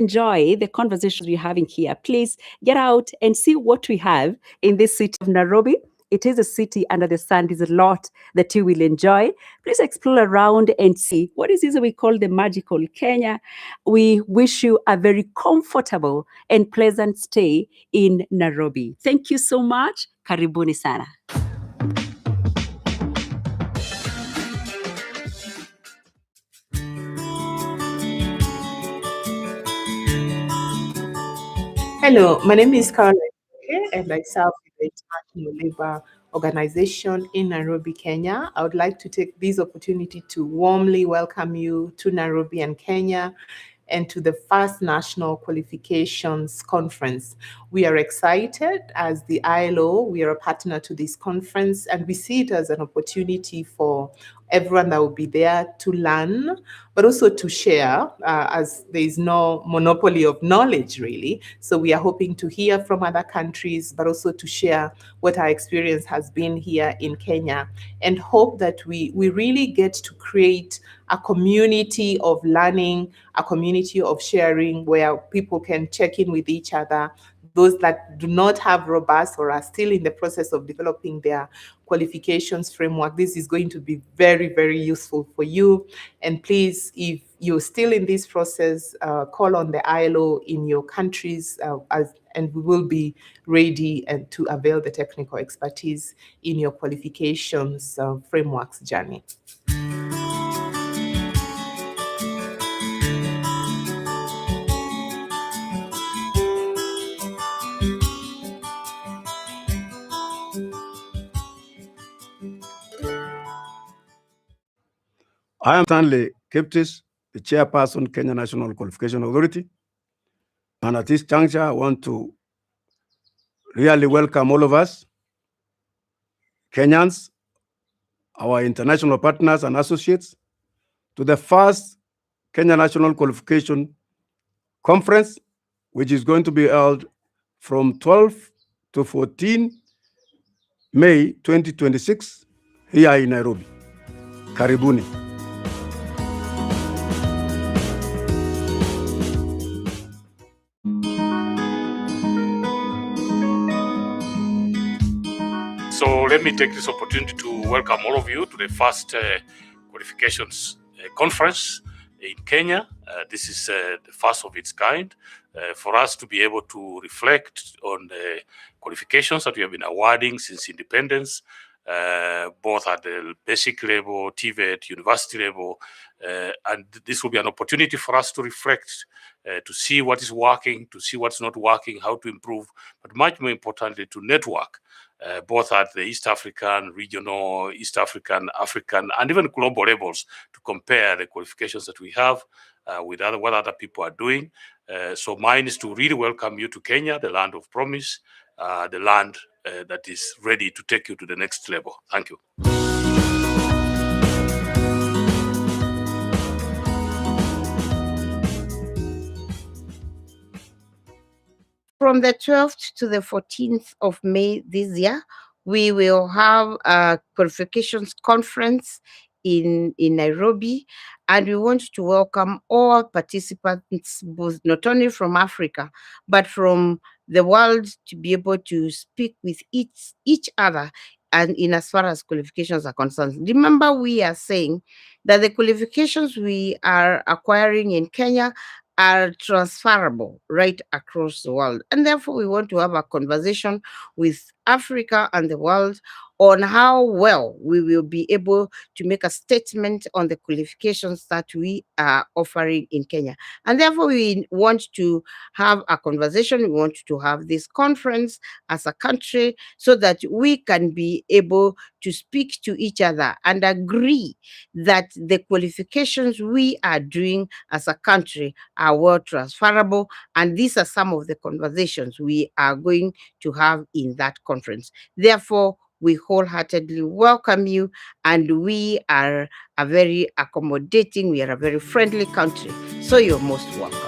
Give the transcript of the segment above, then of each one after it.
enjoy the conversations we're having here, please get out and see what we have in this city of Nairobi. It is a city under the sun. There's a lot that you will enjoy. Please explore around and see what is this we call the magical Kenya. We wish you a very comfortable and pleasant stay in Nairobi. Thank you so much. Karibuni sana. Hello, my name is Caroline and I serve with the International Labour Organization in Nairobi, Kenya. I would like to take this opportunity to warmly welcome you to Nairobi and Kenya and to the first National Qualifications Conference. We are excited as the ILO, we are a partner to this conference, and we see it as an opportunity for everyone that will be there to learn, but also to share, as there is no monopoly of knowledge, really. So we are hoping to hear from other countries, but also to share what our experience has been here in Kenya, and hope that we really get to create a community of learning, a community of sharing where people can check in with each other. Those that do not have robust or are still in the process of developing their qualifications framework, this is going to be very, very useful for you. And please, if you're still in this process, call on the ILO in your countries, and we will be ready and to avail the technical expertise in your qualifications frameworks journey. I am Stanley Kiptis, the chairperson, Kenya National Qualification Authority. And at this juncture, I want to really welcome all of us, Kenyans, our international partners and associates, to the first Kenya National Qualification Conference, which is going to be held from 12 to 14 May 2026 here in Nairobi. Karibuni. So let me take this opportunity to welcome all of you to the first qualifications conference in Kenya. This is the first of its kind for us to be able to reflect on the qualifications that we have been awarding since independence, both at the basic level, TVET, university level, and this will be an opportunity for us to reflect, to see what is working, to see what's not working, how to improve, but much more importantly, to network, both at the East African, regional, East African, African, and even global levels to compare the qualifications that we have with what other people are doing. So mine is to really welcome you to Kenya, the land of promise, the land that is ready to take you to the next level. Thank you. From the 12th to the 14th of May this year, we will have a qualifications conference in Nairobi, and we want to welcome all participants, both not only from Africa, but from the world, to be able to speak with each other and in as far as qualifications are concerned. Remember, we are saying that the qualifications we are acquiring in Kenya are transferable right across the world. And therefore, we want to have a conversation with Africa and the world on how well we will be able to make a statement on the qualifications that we are offering in Kenya. And therefore, we want to have a conversation. We want to have this conference as a country so that we can be able to speak to each other and agree that the qualifications we are doing as a country are well transferable. And these are some of the conversations we are going to have in that conference. Therefore, we wholeheartedly welcome you, and we are a very accommodating, we are a very friendly country. So you're most welcome.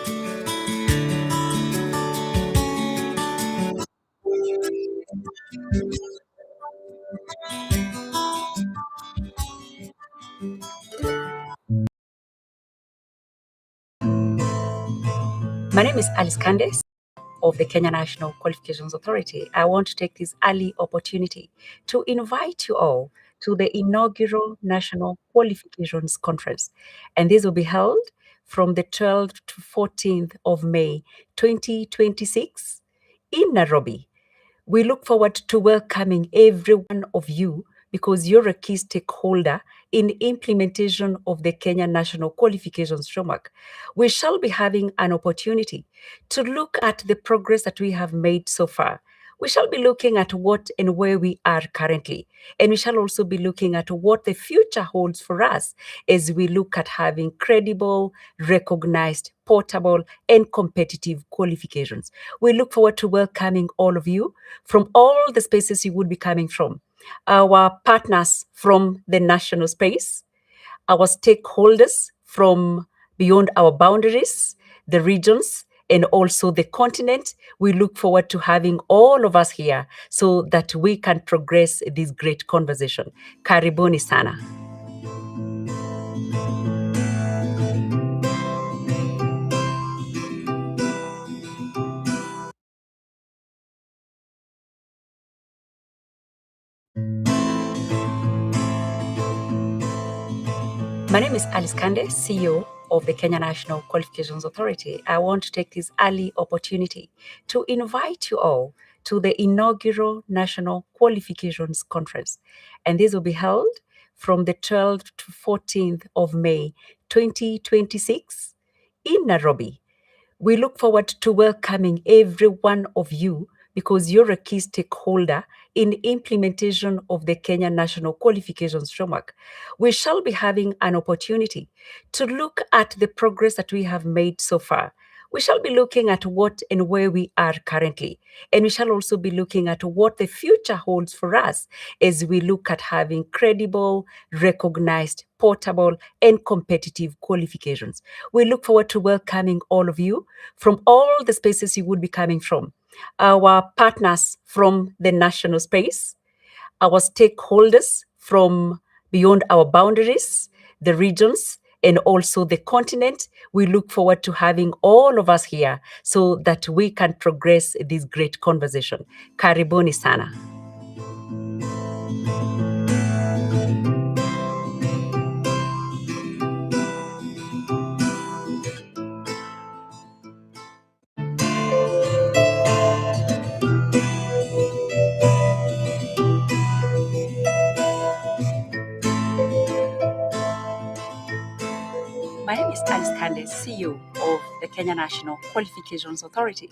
My name is Alice Candes of the Kenya National Qualifications Authority. I want to take this early opportunity to invite you all to the inaugural National Qualifications Conference. And this will be held from the 12th to 14th of May 2026 in Nairobi. We look forward to welcoming every one of you because you're a key stakeholder in implementation of the Kenya National Qualifications Framework. We shall be having an opportunity to look at the progress that we have made so far. We shall be looking at what and where we are currently, and we shall also be looking at what the future holds for us as we look at having credible, recognized, portable, and competitive qualifications. We look forward to welcoming all of you from all the spaces you would be coming from, our partners from the national space, our stakeholders from beyond our boundaries, the regions, and also the continent. We look forward to having all of us here so that we can progress this great conversation. Karibuni sana. My name is Alice Kande, CEO of the Kenya National Qualifications Authority. I want to take this early opportunity to invite you all to the inaugural National Qualifications Conference. And this will be held from the 12th to 14th of May 2026 in Nairobi. We look forward to welcoming every one of you because you're a key stakeholder in implementation of the Kenya National Qualifications Framework. We shall be having an opportunity to look at the progress that we have made so far. We shall be looking at what and where we are currently, and we shall also be looking at what the future holds for us as we look at having credible, recognized, portable, and competitive qualifications. We look forward to welcoming all of you from all the spaces you would be coming from, our partners from the national space, our stakeholders from beyond our boundaries, the regions, and also the continent. We look forward to having all of us here so that we can progress this great conversation. Karibuni sana. My name is Alice Kande, CEO of the Kenya National Qualifications Authority.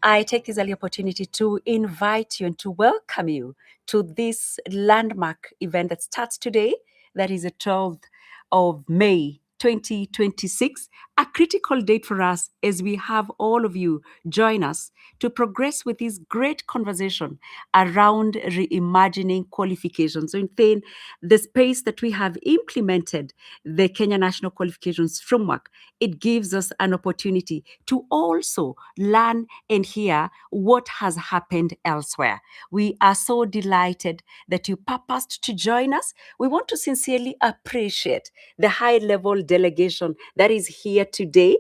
I take this early opportunity to invite you and to welcome you to this landmark event that starts today, that is the 12th of May 2026, a critical date for us as we have all of you join us to progress with this great conversation around reimagining qualifications. So in the space that we have implemented the Kenya National Qualifications Framework, it gives us an opportunity to also learn and hear what has happened elsewhere. We are so delighted that you purposed to join us. We want to sincerely appreciate the high-level delegation that is here today.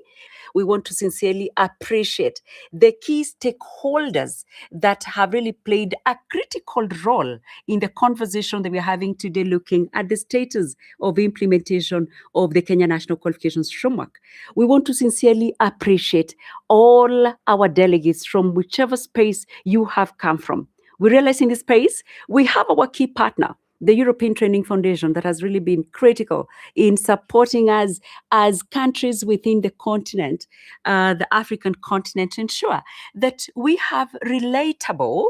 We want to sincerely appreciate the key stakeholders that have really played a critical role in the conversation that we're having today, looking at the status of implementation of the Kenya National Qualifications Framework. We want to sincerely appreciate all our delegates from whichever space you have come from. We realize in this space, we have our key partner, the European Training Foundation, that has really been critical in supporting us as countries within the continent, the African continent, to ensure that we have relatable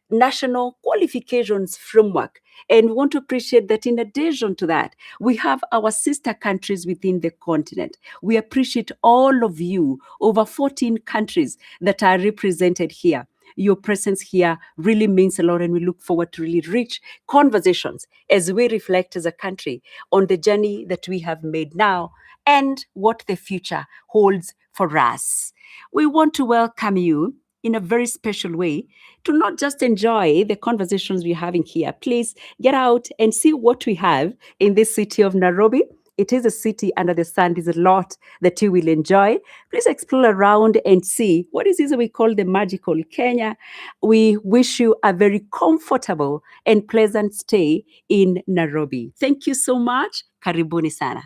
national qualifications framework. And we want to appreciate that in addition to that, we have our sister countries within the continent. We appreciate all of you, over 14 countries that are represented here. Your presence here really means a lot, and we look forward to really rich conversations as we reflect as a country on the journey that we have made now and what the future holds for us. We want to welcome you in a very special way to not just enjoy the conversations we're having here. Please get out and see what we have in this city of Nairobi. It is a city under the sun. There's a lot that you will enjoy. Please explore around and see what is this we call the magical Kenya. We wish you a very comfortable and pleasant stay in Nairobi. Thank you so much. Karibuni sana.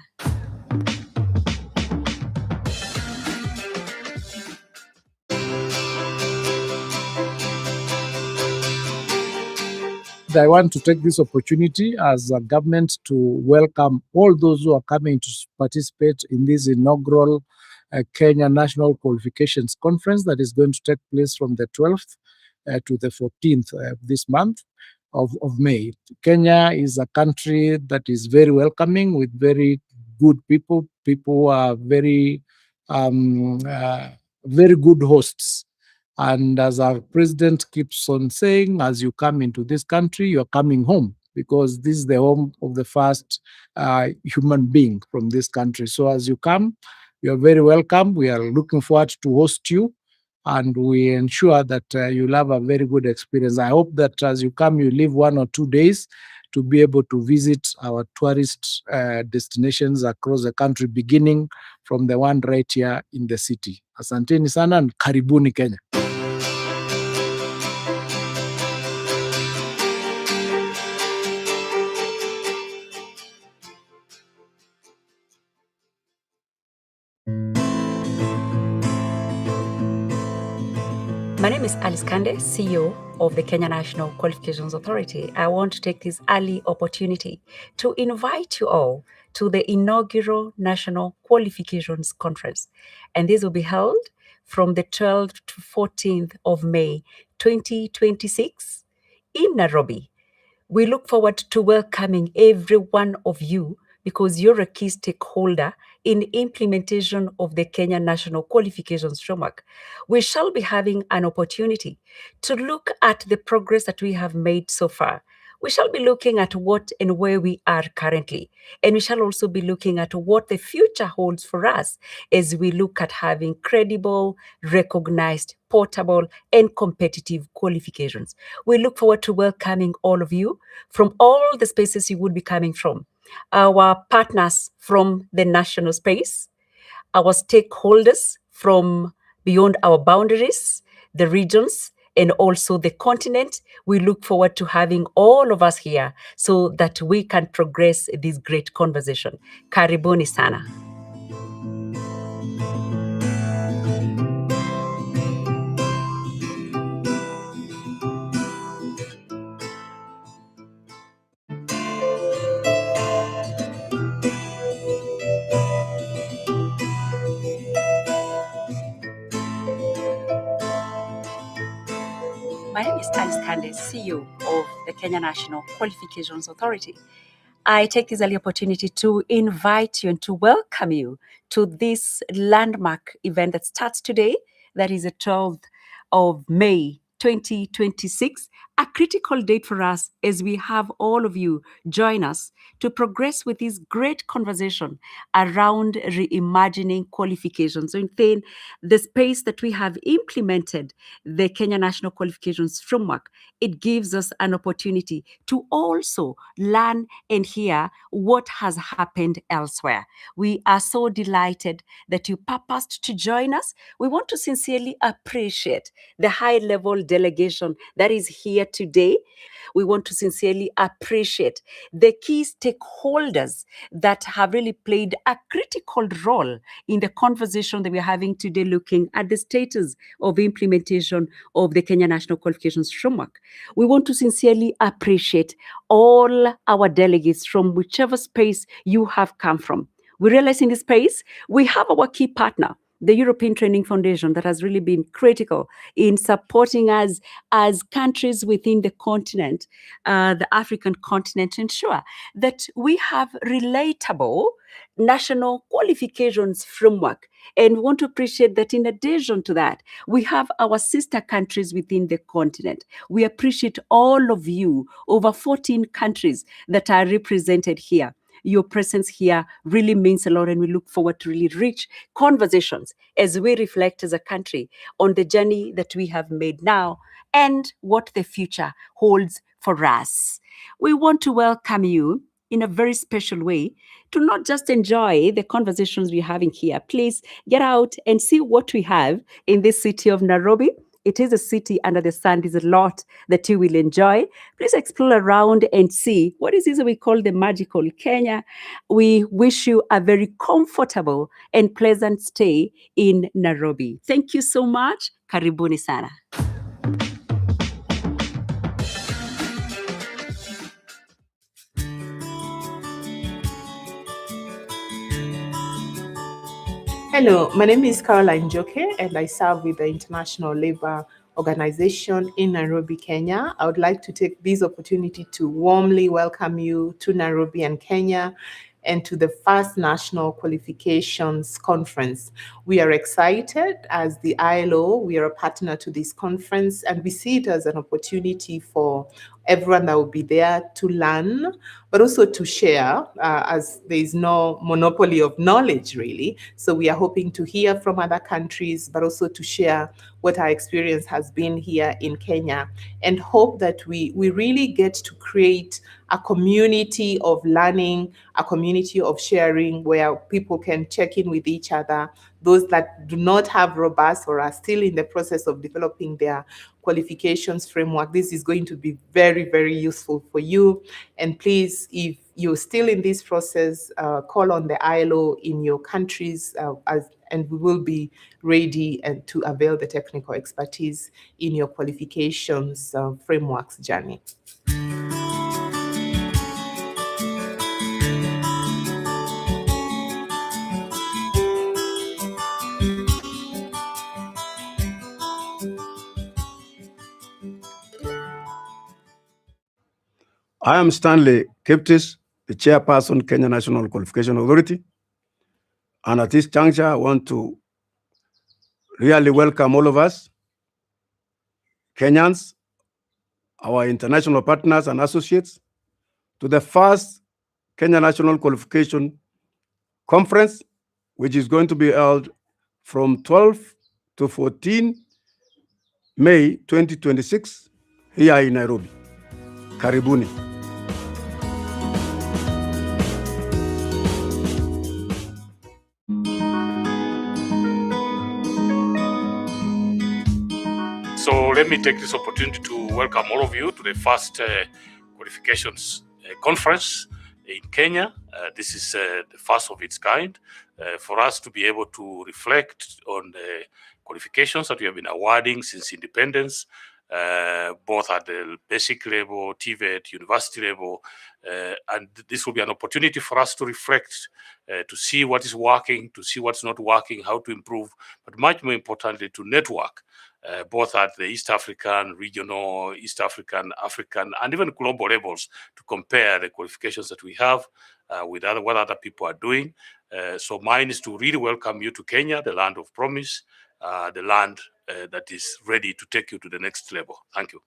I want to take this opportunity as a government to welcome all those who are coming to participate in this inaugural Kenya National Qualifications Conference that is going to take place from the 12th to the 14th of this month of May. Kenya is a country that is very welcoming with very good people. People who are very good hosts. And as our president keeps on saying, as you come into this country, you're coming home, because this is the home of the first human being from this country. So as you come, you're very welcome. We are looking forward to host you, and we ensure that you'll have a very good experience. I hope that as you come, you leave 1 or 2 days to be able to visit our tourist destinations across the country, beginning from the one right here in the city. Asanteni sana and karibuni Kenya. My name is Alice Kande, CEO of the Kenya National Qualifications Authority. I want to take this early opportunity to invite you all to the inaugural National Qualifications Conference. And this will be held from the 12th to 14th of May 2026 in Nairobi. We look forward to welcoming every one of you, because you're a key stakeholder in implementation of the Kenya National Qualifications Framework. We shall be having an opportunity to look at the progress that we have made so far. We shall be looking at what and where we are currently. And we shall also be looking at what the future holds for us as we look at having credible, recognized, portable, and competitive qualifications. We look forward to welcoming all of you from all the spaces you would be coming from. Our partners from the national space, our stakeholders from beyond our boundaries, the regions, and also the continent. We look forward to having all of us here so that we can progress this great conversation. Karibuni sana. My name is Alice Kande, CEO of the Kenya National Qualifications Authority. I take this early opportunity to invite you and to welcome you to this landmark event that starts today, that is the 12th of May 2026, a critical date for us as we have all of you join us to progress with this great conversation around reimagining qualifications. So within the space that we have implemented the Kenya National Qualifications Framework, it gives us an opportunity to also learn and hear what has happened elsewhere. We are so delighted that you purposed to join us. We want to sincerely appreciate the high-level delegation that is here today. We want to sincerely appreciate the key stakeholders that have really played a critical role in the conversation that we're having today, looking at the status of implementation of the Kenya National Qualifications Framework. We want to sincerely appreciate all our delegates from whichever space you have come from. We realize in this space, we have our key partner, the European Training Foundation, that has really been critical in supporting us as countries within the continent, the African continent, to ensure that we have relatable national qualifications framework. And we want to appreciate that in addition to that, we have our sister countries within the continent. We appreciate all of you, over 14 countries that are represented here. Your presence here really means a lot, and we look forward to really rich conversations as we reflect as a country on the journey that we have made now and what the future holds for us. We want to welcome you in a very special way to not just enjoy the conversations we're having here. Please get out and see what we have in this city of Nairobi. It is a city under the sun. There's a lot that you will enjoy. Please explore around and see what is this we call the magical Kenya. We wish you a very comfortable and pleasant stay in Nairobi. Thank you so much. Karibuni sana. Hello, my name is Caroline Joke, and I serve with the International Labour Organization in Nairobi, Kenya. I would like to take this opportunity to warmly welcome you to Nairobi and Kenya and to the first National Qualifications Conference. We are excited as the ILO, we are a partner to this conference, and we see it as an opportunity for everyone that will be there to learn, but also to share, as there is no monopoly of knowledge, really. So we are hoping to hear from other countries, but also to share what our experience has been here in Kenya, and hope that we really get to create a community of learning, a community of sharing where people can check in with each other. Those that do not have robust or are still in the process of developing their qualifications framework, this is going to be very, very useful for you. And please, if you're still in this process, call on the ILO in your countries, and we will be ready and to avail the technical expertise in your qualifications frameworks journey. I am Stanley Kiptis, the chairperson, Kenya National Qualification Authority. And at this juncture, I want to really welcome all of us, Kenyans, our international partners and associates, to the first Kenya National Qualification Conference, which is going to be held from 12 to 14 May 2026 here in Nairobi. Karibuni. So let me take this opportunity to welcome all of you to the first Qualifications Conference in Kenya. This is the first of its kind for us to be able to reflect on the qualifications that we have been awarding since independence, both at the basic level, TVET, university level, and this will be an opportunity for us to reflect, to see what is working, to see what's not working, how to improve, but much more importantly, to network, both at the East African, regional, East African, African, and even global levels, to compare the qualifications that we have with what other people are doing. So mine is to really welcome you to Kenya, the land of promise, the land that is ready to take you to the next level. Thank you.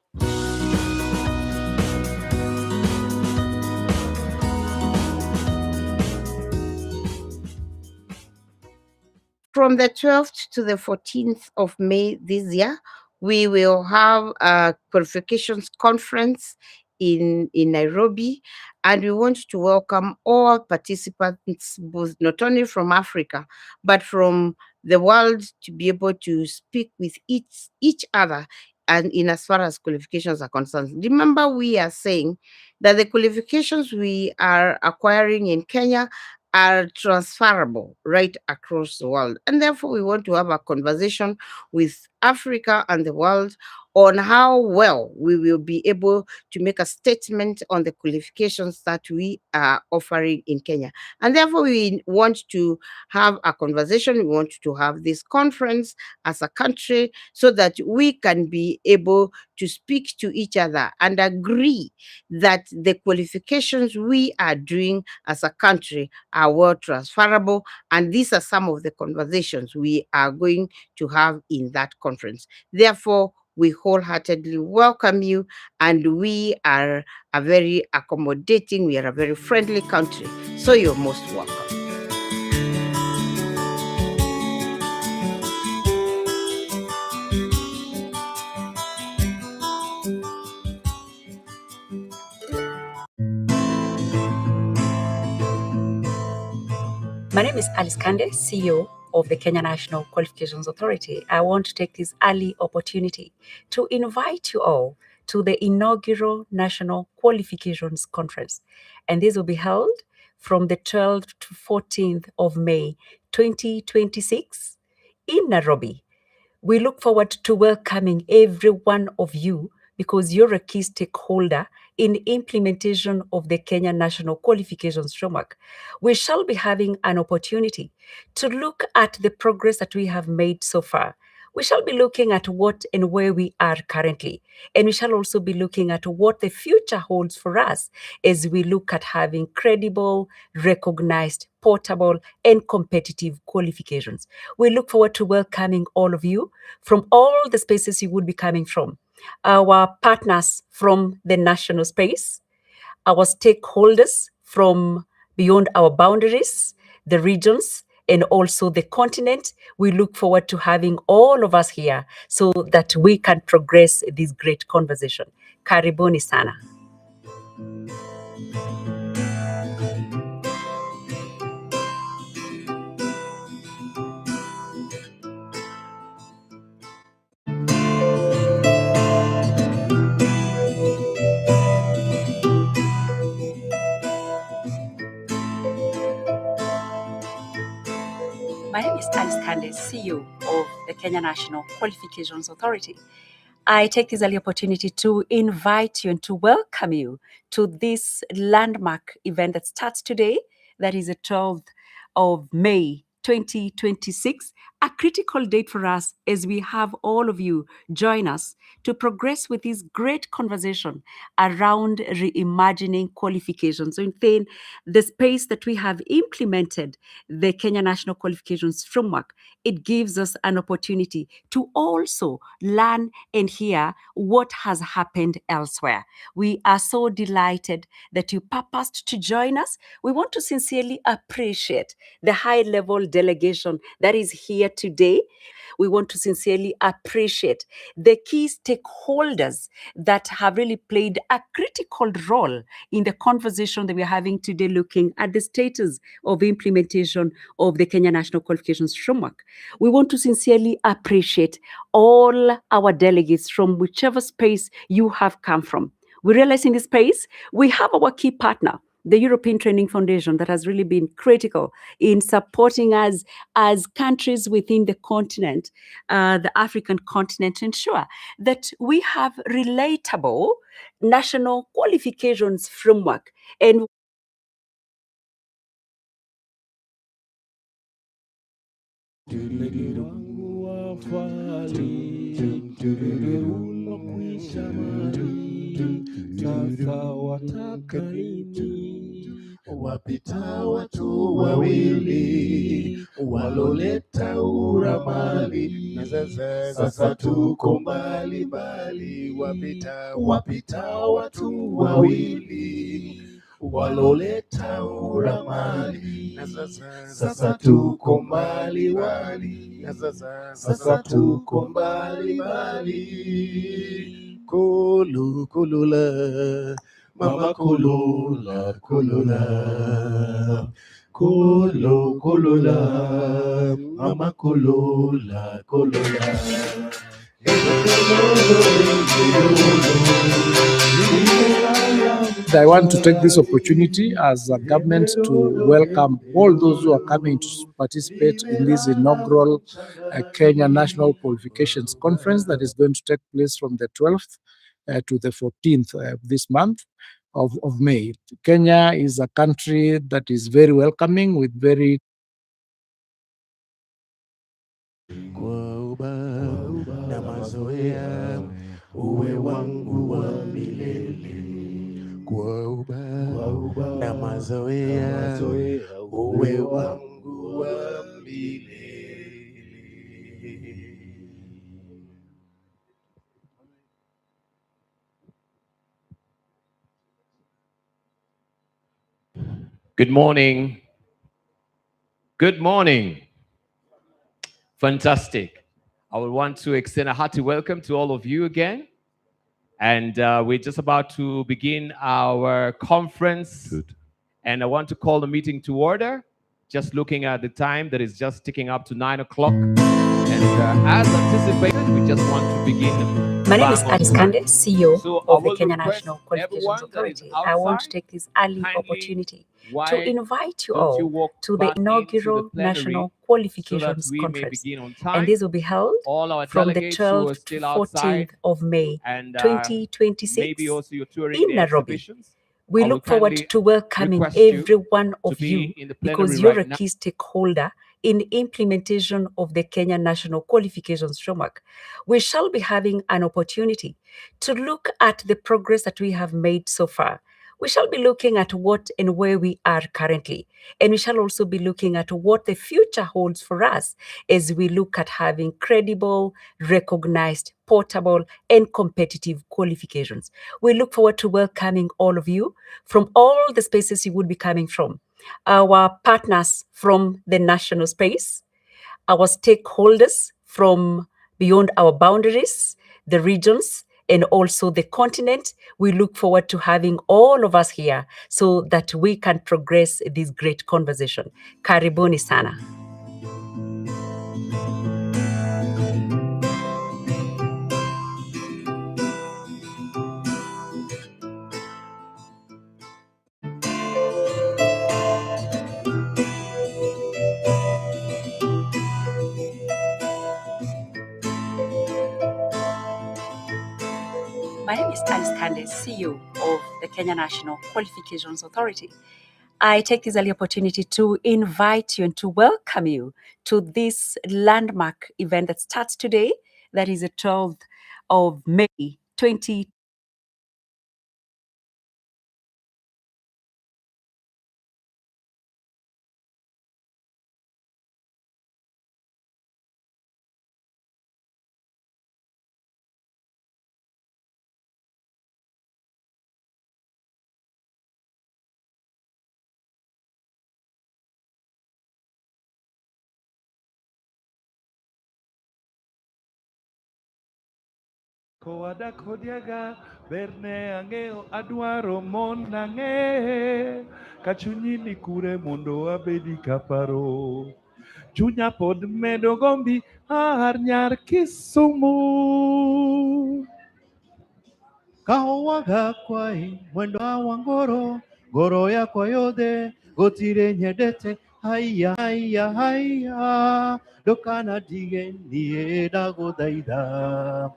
From the 12th to the 14th of May this year, we will have a qualifications conference in Nairobi, and we want to welcome all participants, both not only from Africa, but from the world, to be able to speak with each other and in as far as qualifications are concerned. Remember, we are saying that the qualifications we are acquiring in Kenya are transferable right across the world. And therefore, we want to have a conversation with Africa and the world on how well we will be able to make a statement on the qualifications that we are offering in Kenya. And therefore, we want to have a conversation. We want to have this conference as a country so that we can be able to speak to each other and agree that the qualifications we are doing as a country are well transferable. And these are some of the conversations we are going to have in that conference. Therefore, we wholeheartedly welcome you, and we are a very accommodating, we are a very friendly country. So you're most welcome. My name is Alice Kande, CEO of the Kenya National Qualifications Authority. I want to take this early opportunity to invite you all to the inaugural National Qualifications Conference. And this will be held from the 12th to 14th of May 2026 in Nairobi. We look forward to welcoming every one of you because you're a key stakeholder in implementation of the Kenya National Qualifications Framework. We shall be having an opportunity to look at the progress that we have made so far. We shall be looking at what and where we are currently. And we shall also be looking at what the future holds for us as we look at having credible, recognized, portable, and competitive qualifications. We look forward to welcoming all of you from all the spaces you would be coming from. Our partners from the national space, our stakeholders from beyond our boundaries, the regions, and also the continent. We look forward to having all of us here so that we can progress this great conversation. Karibuni sana. My name is Alice Kande, CEO of the Kenya National Qualifications Authority. I take this early opportunity to invite you and to welcome you to this landmark event that starts today, that is the 12th of May 2026, a critical date for us as we have all of you join us to progress with this great conversation around reimagining qualifications. So within the space that we have implemented the Kenya National Qualifications Framework, it gives us an opportunity to also learn and hear what has happened elsewhere. We are so delighted that you purposed to join us. We want to sincerely appreciate the high-level delegation that is here today. We want to sincerely appreciate the key stakeholders that have really played a critical role in the conversation that we're having today, looking at the status of implementation of the Kenya National Qualifications Framework. We want to sincerely appreciate all our delegates from whichever space you have come from. We realize in this space, we have our key partner, the European Training Foundation, that has really been critical in supporting us as countries within the continent, the African continent, to ensure that we have relatable national qualifications framework. And wapita watu wawili waloleta uramali, na sasa tuko mbali mbali. Wapita watu wawili waloleta uramali, na sasa tuko mbali mbali, na sasa tuko mbali mbali. Kulula mama kulula kulula, kulula mama kulula kulula. I want to take this opportunity as a government to welcome all those who are coming to participate in this inaugural Kenya National Qualifications Conference that is going to take place from the 12th to the 14th of this month of May. Kenya is a country that is very welcoming with very na mazoea uwe wangu wa milele, kwa uba na mazoea uwe wangu wa milele. Good morning. Good morning. Fantastic. I would want to extend a hearty welcome to all of you again. And we're just about to begin our conference. Good. And I want to call the meeting to order. Just looking at the time that is just ticking up to 9 o'clock. And as anticipated, we just want to begin. My name is Alice Kande, CEO So I of the will Kenya request National Qualifications everyone that is Authority. I want to outside, take this early kindly, opportunity to why invite you don't you all walk to the back into the inaugural plenary National so that Qualifications we may Conference. begin on And time? this will be held All our from the delegates who are 12th to still outside 14th of May and maybe 2026 also you're touring in the Nairobi. exhibitions, We I will look forward kindly to welcoming request you every one to of be you in the because plenary you're right a now. key stakeholder in implementation of the Kenya National Qualifications Framework. We shall be having an opportunity to look at the progress that we have made so far. We shall be looking at what and where we are currently. And we shall also be looking at what the future holds for us as we look at having credible, recognized, portable, and competitive qualifications. We look forward to welcoming all of you from all the spaces you would be coming from. Our partners from the national space, our stakeholders from beyond our boundaries, the regions, and also the continent. We look forward to having all of us here so that we can progress this great conversation. Karibuni sana. My name is Alice Kande, CEO of the Kenya National Qualifications Authority. I take this early opportunity to invite you and to welcome you to this landmark event that starts today, that is the 12th of May 20. Kowada kodiaga berne angeo adwaro mon ang'e kachunyi ni kure mondo abedi kaparo chunya pod medo gombi ar nyar Kisumu kaowaga kwai mwendo awangoro goro yako yodhe gotire nyedete haya haya haya dokana dige nie dago daida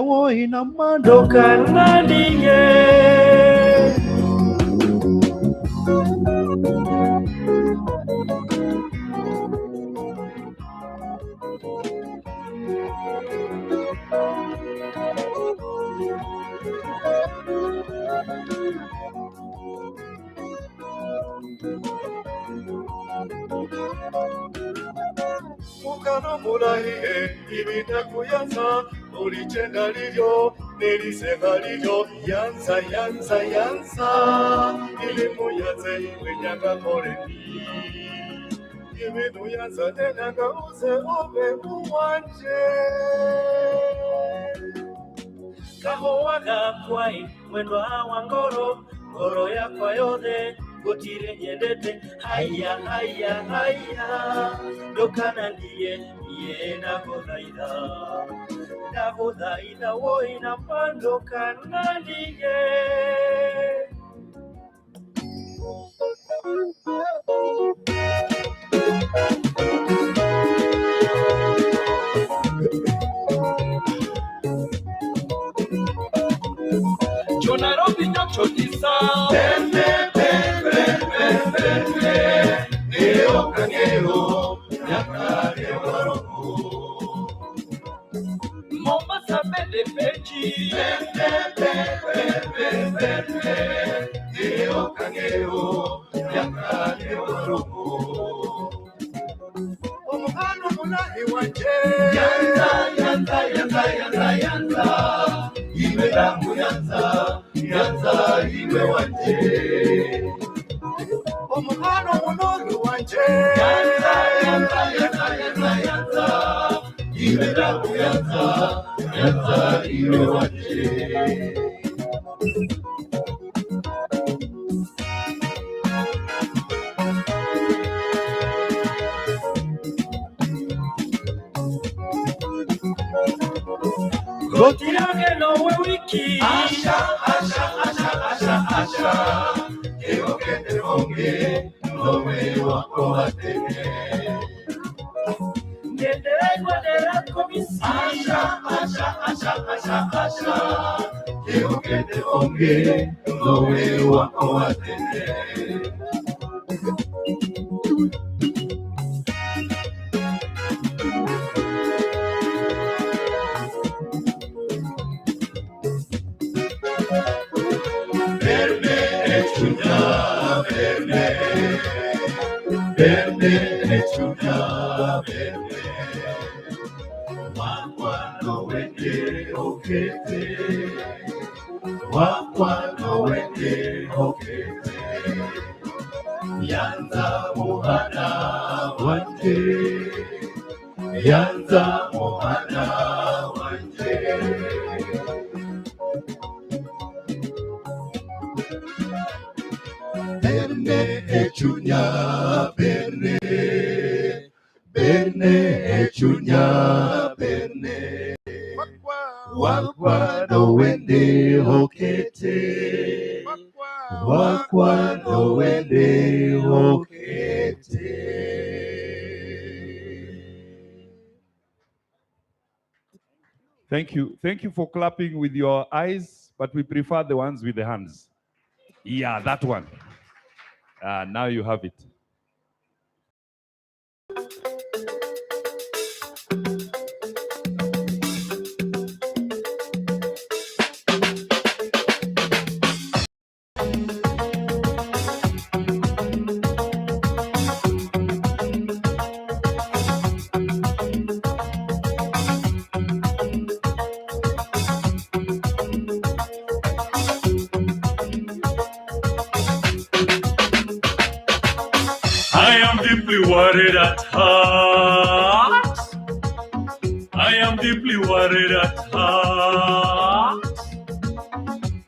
woi namando kana dige Mukano murahihe ibinda kuyanza ulichenga lilyo nilisema lilyo yanza yanza yanza ilimu yanze iwenyanga koreni ibintu yanza nenanga uze ube uwanje kahowaga kwai mwendo wangoro ngoro yakwa yothe gotire nyendete haya haya haya dokana ndiye ndaguthaitha woi na mpando kana ndiye Nairobi nyocho kisa neo kangeo yakare waroko Mombasa bele peji neo kangeo yakare waroko Omugano mulahi wanje yanza iwe langu yanza iwe wanje Omugano munoru wanje yanza iwe langu yanza iwe wanje Gotiage nowe wiki. Asha, asha, asha, asha, asha. Egokete onge, nowe wako watene. Ngendere kwadera komisi. Asha, asha, asha, asha, asha. Egokete onge, nowe wako watene. Verde chunya verde, wakwano wende okete, wakwano wende okete, yanza muhana wanje, yanza muhana wanje. Berne chunya berne, berne chunya berne, wakwano wende hokete, wakwano wende hokete. Thank you. Thank you for clapping with your eyes, but we prefer the ones with the hands. Yeah, that one. Now you have it. I am deeply worried at heart. I am deeply worried at heart.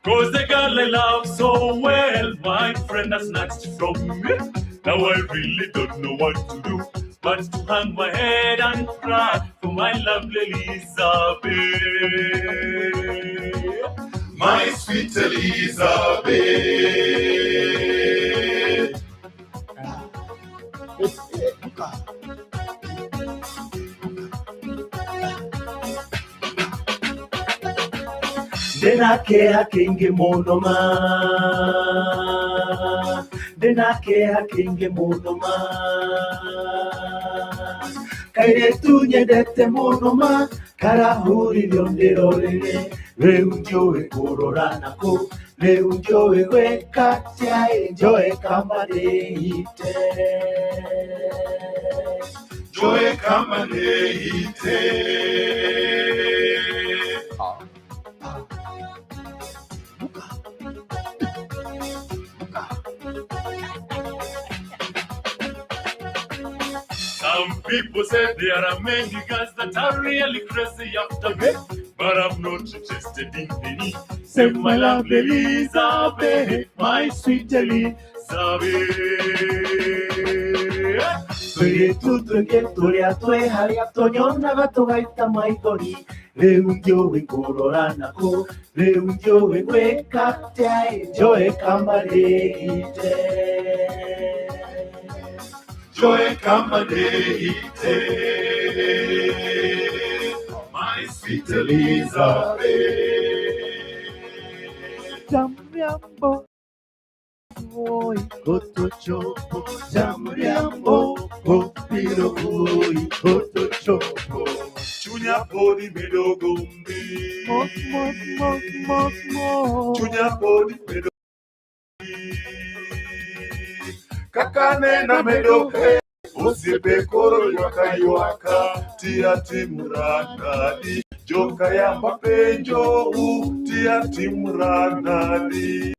Cause the girl I love so well, my friend has snatched from me. Now I really don't know what to do, but to hang my head and cry for my lovely Elizabeth. My sweet Elizabeth. Denake hakinge monoma, denake hakinge monoma. Kaire tunye dete monoma, karahuri lyonderolele. Leunjoe kororana ko, leunjoe wekatia enjoy kamade ite. Joy kamade ite. Some people say there are many girls that are really crazy after me, but I'm not interested in any. Save my lovely Elizabeth, my sweet Elizabeth. Soy tu trayectoria, tu haria, toñona gato gaita maikori. Leunjo en cororana ko, leunjo en weka te, joe kamarete. Joy Kamadete, my sweet Elizabeth. Jamriambo, boy, goto chopo. Jamriambo, gopiro boy, goto chopo. Chunya podi medogombi. Chunya podi medogombi. Kakane na medoke, usipe koro yoka yoka, tia timuranadi, joka ya mapenjo, tia timuranadi,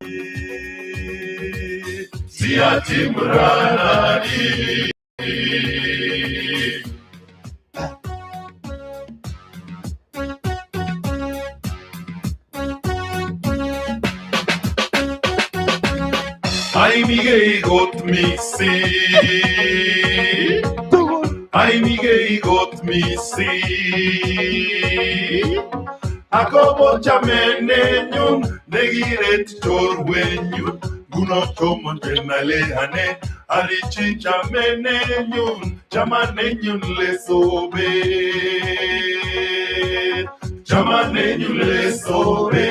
tia timuranadi. Ay, Miguel got me see. Ainige got me see. Akobo chamene nyun negiret chorwenyun guno chomon tenale hane arichi chamene nyun chamane nyun lesobe chamane nyun lesobe.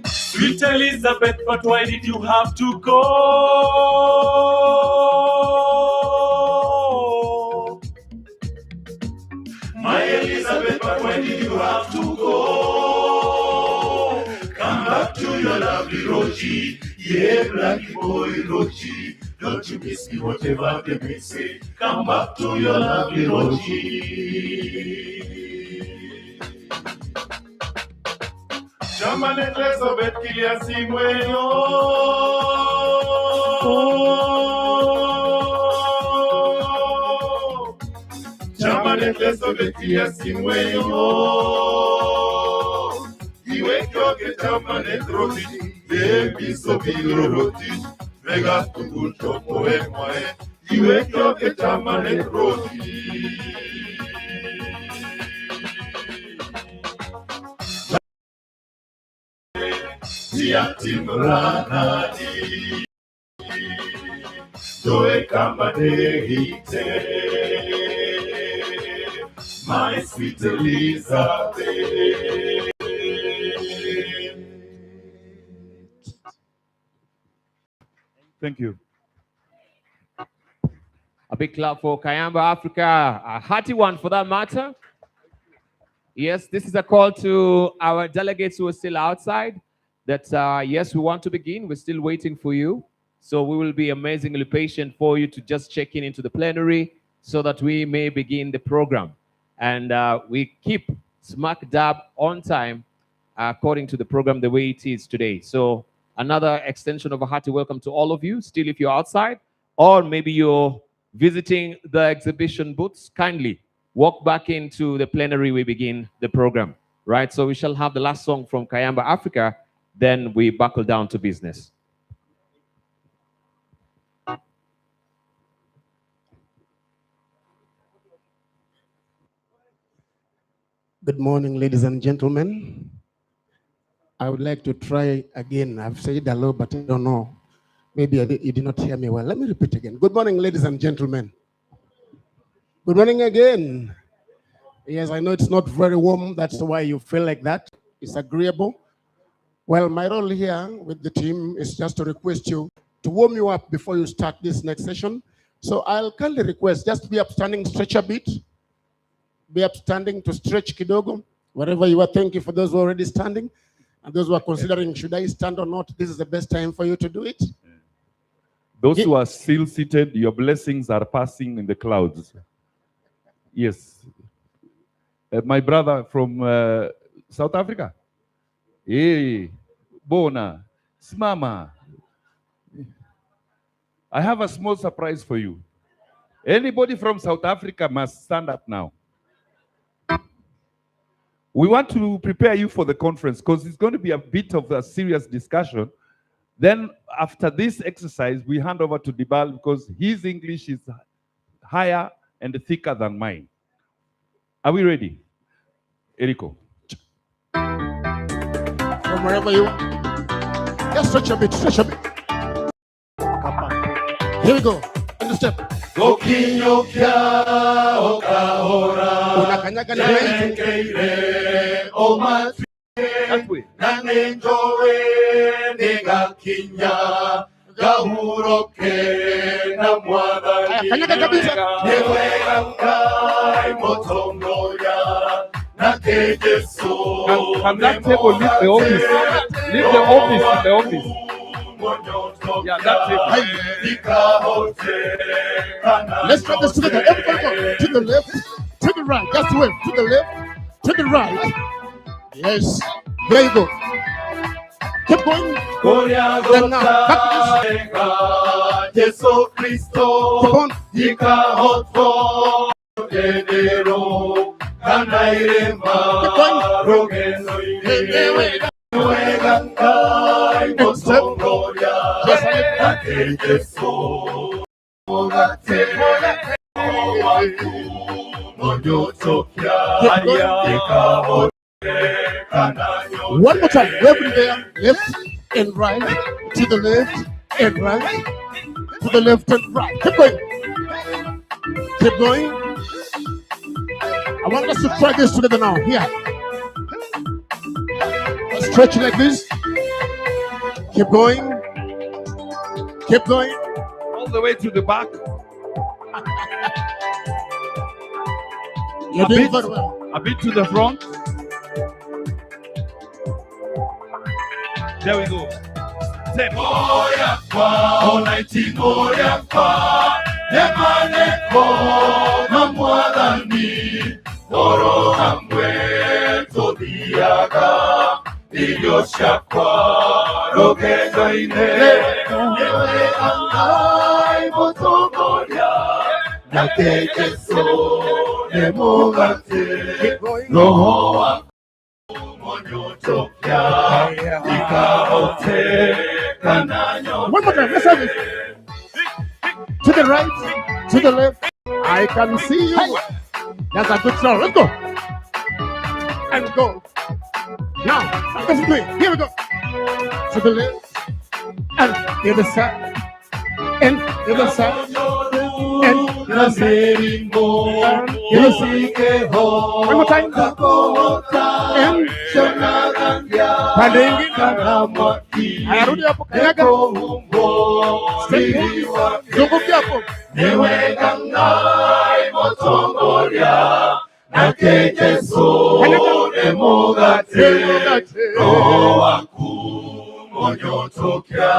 Sweet Elizabeth, but why did you have to go? My Elizabeth, but why did you have to go? Come back to your lovely Rochi, yeah, blacky boy Rochi. Don't you miss me, whatever they may say. Come back to your lovely Rochi. Chamane Elizabeth kilia simweyo. Chamane Elizabeth kilia simweyo. Iwe kyoke chamane roti, baby so bigro roti. Vegas to good chopo emwae. Iwe kyoke chamane roti. Timranadi Joe Kamadehite, my sweet Elizabeth. Thank you. A big clap for Kayamba Africa, a hearty one for that matter. Yes, this is a call to our delegates who are still outside that, yes, we want to begin. We're still waiting for you. So we will be amazingly patient for you to just check in into the plenary so that we may begin the program. And we keep smack dab on time according to the program the way it is today. So another extension of a hearty welcome to all of you. Still, if you're outside or maybe you're visiting the exhibition booths, kindly walk back into the plenary. We begin the program, right? So we shall have the last song from Kayamba Africa, then we buckle down to business. Good morning, ladies and gentlemen. I would like to try again. I've said hello, but I don't know. Maybe you did not hear me well. Let me repeat again. Good morning, ladies and gentlemen. Good morning again. Yes, I know it's not very warm. That's why you feel like that. It's agreeable. Well, my role here with the team is just to request you to warm you up before you start this next session. So I'll kindly request just be upstanding, stretch a bit. Be upstanding to stretch kidogo. Wherever you are, thank you for those who are already standing. And those who are considering, should I stand or not, this is the best time for you to do it. Those who are still seated, your blessings are passing in the clouds. Yes. My brother from South Africa. Hey, Bona, Smama. I have a small surprise for you. Anybody from South Africa must stand up now. We want to prepare you for the conference because it's going to be a bit of a serious discussion. Then after this exercise, we hand over to Dibal because his English is higher and thicker than mine. Are we ready? Eriko. From wherever you are. Just stretch a bit, stretch a bit. Here we go. In the step. Can that table leave the office? Leave the office, the office. Yeah, that table. Let's try this together. Everybody go. To the left, to the right. Just wave. To the left, to the right. Yes. There you go. Keep going. Then now, back to this. Keep on. kana irema rogendo inewe wega ngai mosomoria atekeso mogate waku monyotokia ayekabo One more time. Every there, left and right, to the left and right, to the left and right. Keep going. Keep going. I want us to try this together now. Here. Stretch like this. Keep going. Keep going. All the way to the back. You're doing very well. A bit to the front. There we go. Step. Moya kwa onaiti moya kwa Emane kona mwadhani Oro hamwe todiaga Ilyosha kwa rogega ine Ewe angai motogoria Nakekeso nemogate Roho wako monyotokia Ikaote kananyo One more time. Let's have it. To the right, to the left. I can see you. That's a good sound. Let's go. And go. Now, let's do it. Here we go. To the left. And the other side. And the other side. And the other side. One more time. And pande ingine. Ayarudi hapo kanyaga. Zungukia hapo. Niweka ngai motongoria Nakekeso nemogate Roho waku monyotokia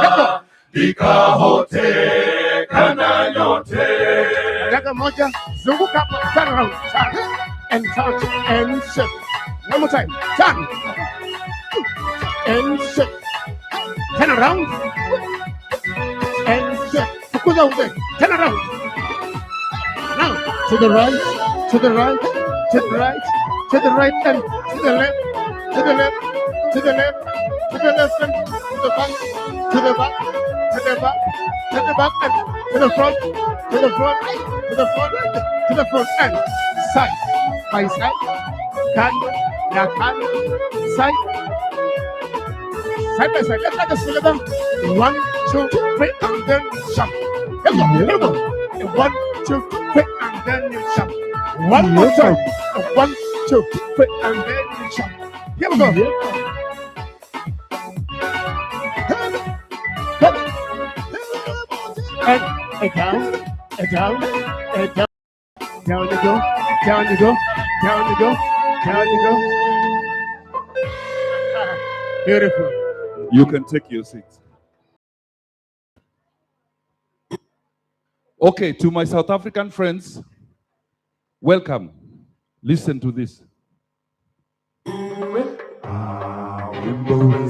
Ikahote kananyote Kanyaga moja. Zunguka hapo. Turn around. Turn. And touch. And shift. One more time. Turn. And shift. Turn around. And shift. Fukuza ube. Turn around. Now, to the right, to the right, to the right, to the right, and to the left, to the left, to the left, to the left, and to the back, to the back, to the back, to the back, and to the front, to the front, to the front, to the front, and side by side, kando, na kando, side. Side by side. Let's try this together. 1, 2, 3, and then jump. Here we go. Here we go. 1, 2, 3, and then you jump. One more time. 1, 2, 3, and then you jump. Here we go. And down, and down, and down. Down you go. Down you go. Down you go. Down you go. Beautiful. You can take your seat. Okay, to my South African friends, welcome. Listen to this.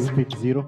Speed 0.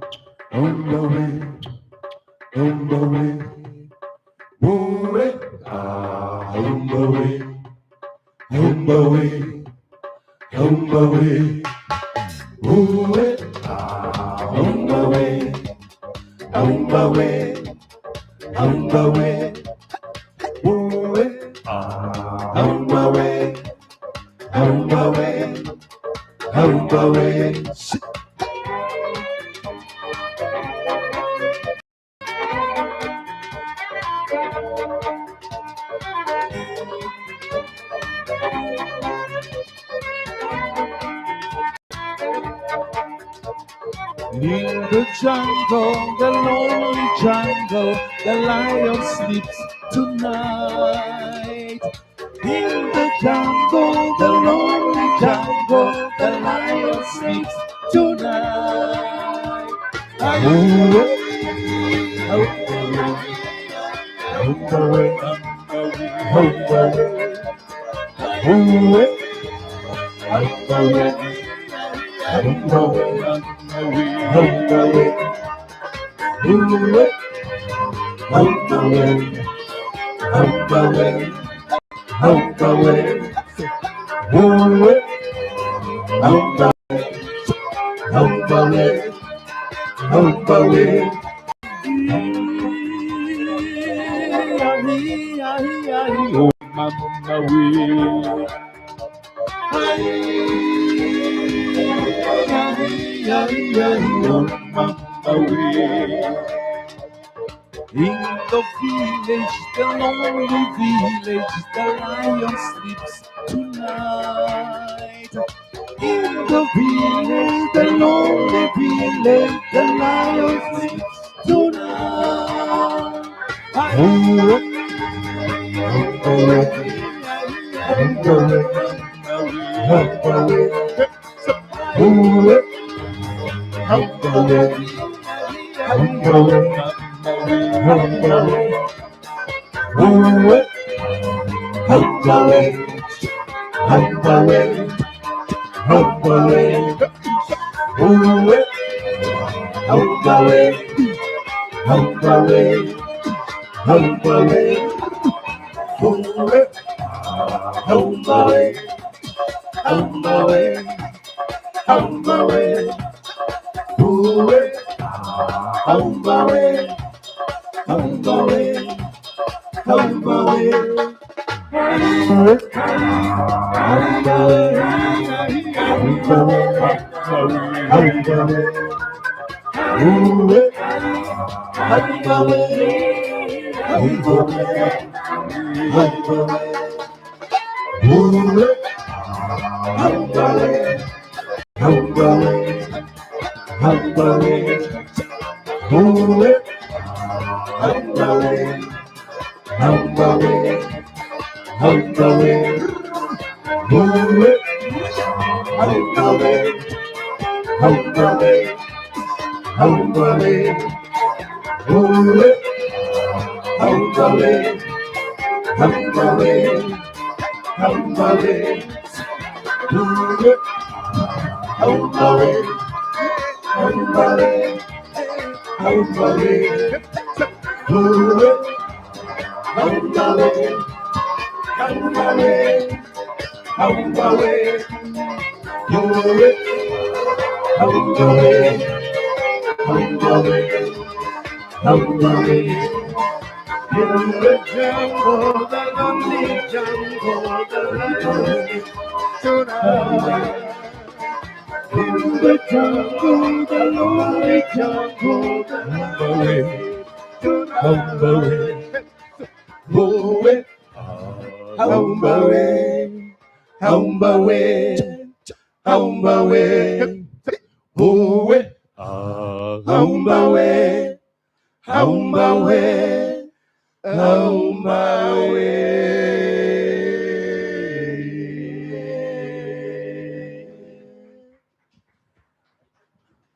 In the jungle, the lonely jungle, the lion sleeps tonight. In the jungle, the lonely jungle, the lion sleeps tonight. In the village, the lonely village, the lion sleeps tonight. In the village, the lonely village, the lion sleeps tonight.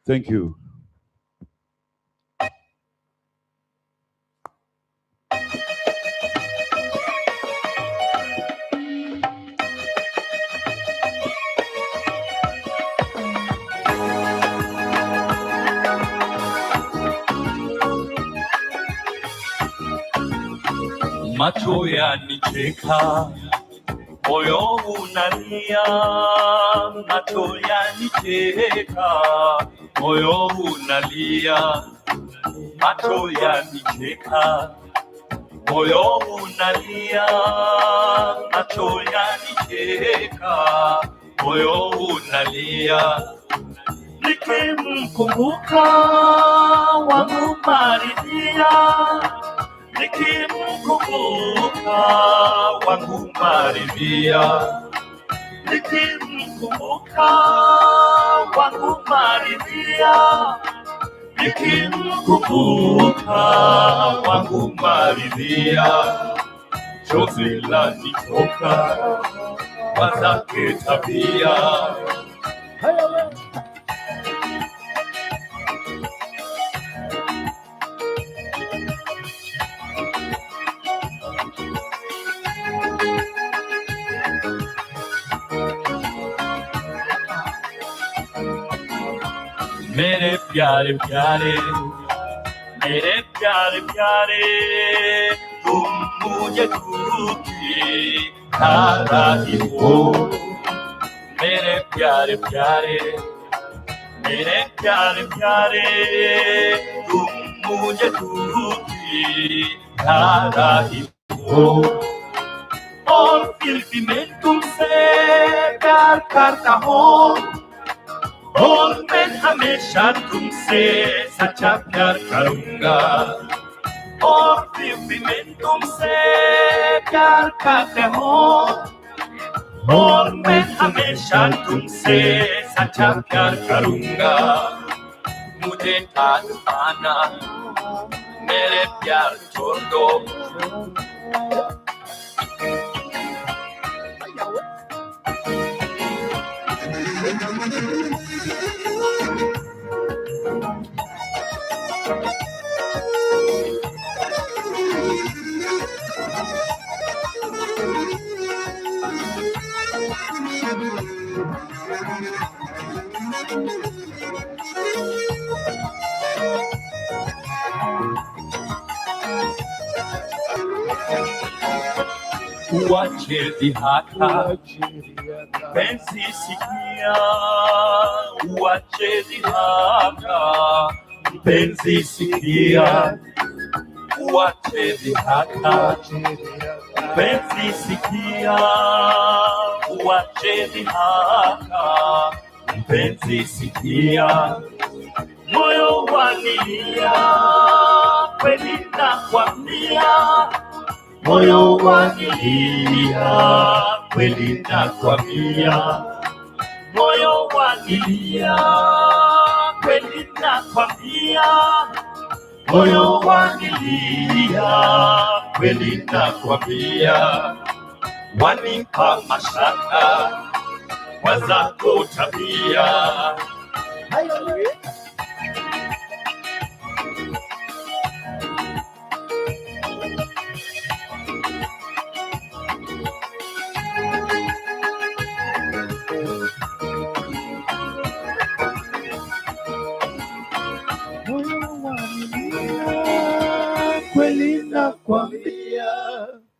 Thank you. Macho yanicheka, moyo unalia, macho yanicheka, moyo unalia, macho yanicheka, moyo unalia, macho yanicheka, moyo unalia, nikimkumbuka wangu maridhia, nikimkumbuka wangu maridhia, nikimkumbuka wangu maridhia, nikimkumbuka wangu maridhia, chozi lanitoka kwa zake tabia. मेरे प्यारे प्यारे, मेरे प्यारे प्यारे, तुम मुझे दुखी ना रही हो, मेरे प्यारे प्यारे मेरे प्यारे प्यारे तुम मुझे दूध की धारा ही हो और फिर भी मैं तुमसे प्यार करता हूँ और मैं हमेशा तुमसे सच्चा प्यार करूँगा और फिर भी मैं तुमसे प्यार करता हूँ और मैं हमेशा तुमसे सच्चा प्यार करूँगा मुझे ठाट पाना मेरे प्यार छोड़ दो Uache dhihaka, penzi sikia. Uache dhihaka, penzi sikia. Uache dhihaka, penzi sikia. Uache dhihaka, penzi sikia. Moyo wanilia, kweli nakwambia. Moyo wanilia, kweli nakwambia. Moyo wanilia, kweli nakwambia. Moyo wanilia, kweli nakwambia. Wanipa mashaka, wazako tabia.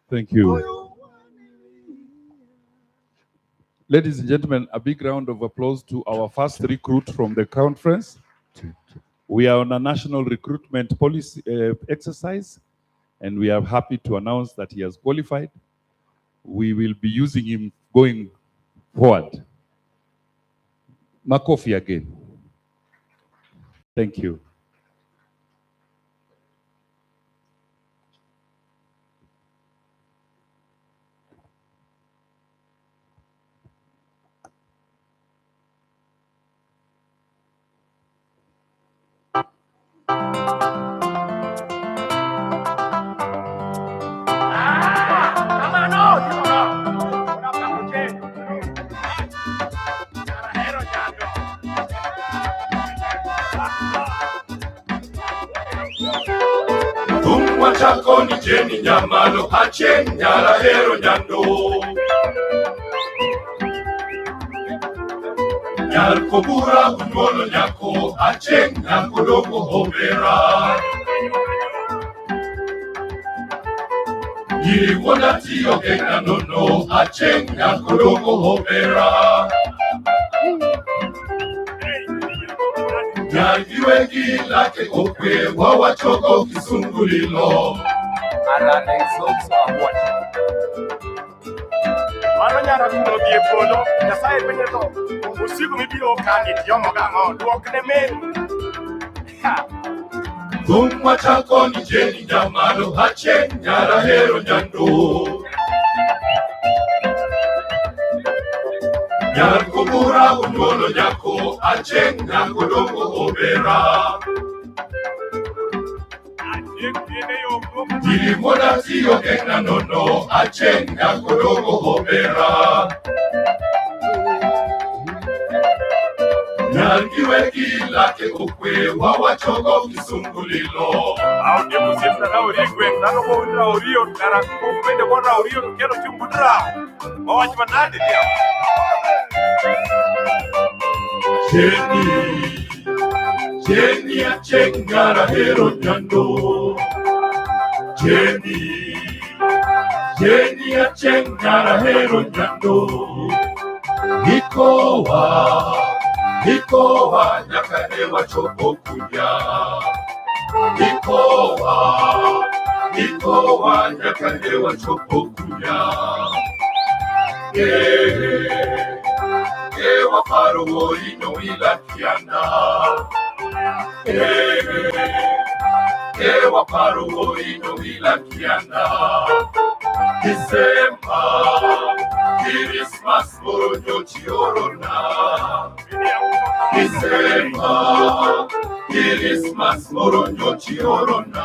Thank you. Ladies and gentlemen, a big round of applause to our first recruit from the conference. We are on a national recruitment policy exercise, and we are happy to announce that he has qualified. We will be using him going forward. Makofi again. Thank you. Tumwa chako ni jeni nyamalo ache nyala hero nyando. Nyal kobura unwolo nyako ache nyako dogo hobera. Yiri wona tiyo gena nono ache nyako dogo hobera. Nyangiwe gilake okwe wawa choko kisungulilo. Arana isoso awachi. Mano nyara kuno bie polo, nyasaye penye to. Usiku mibiro kani tiyomo gango, duokne menu. Tumwa chako ni jeni nyamalo hache nyara hero nyando. Nyar kubura unwolo nyako ache nyako dongo obera. Jiri moda tiyo gena nono ache nyako dongo obera. Nyangiwe gilake ukwe wawa chogo kisungulilo. Audio musipta na urigwe nano mo undra urio nara kupende kona urio kero chumbudra. Mawachi manade dia. Jenny achengara hero nyando. Jenny achengara hero nyando. Ikowa nyakane wachopo kunya. Ikowa nyakane wachopo kunya. Waparo ino ilakiana. Waparo ino ilakiana. December, Christmas moronyo chiorona. December, Christmas moronyo chiorona.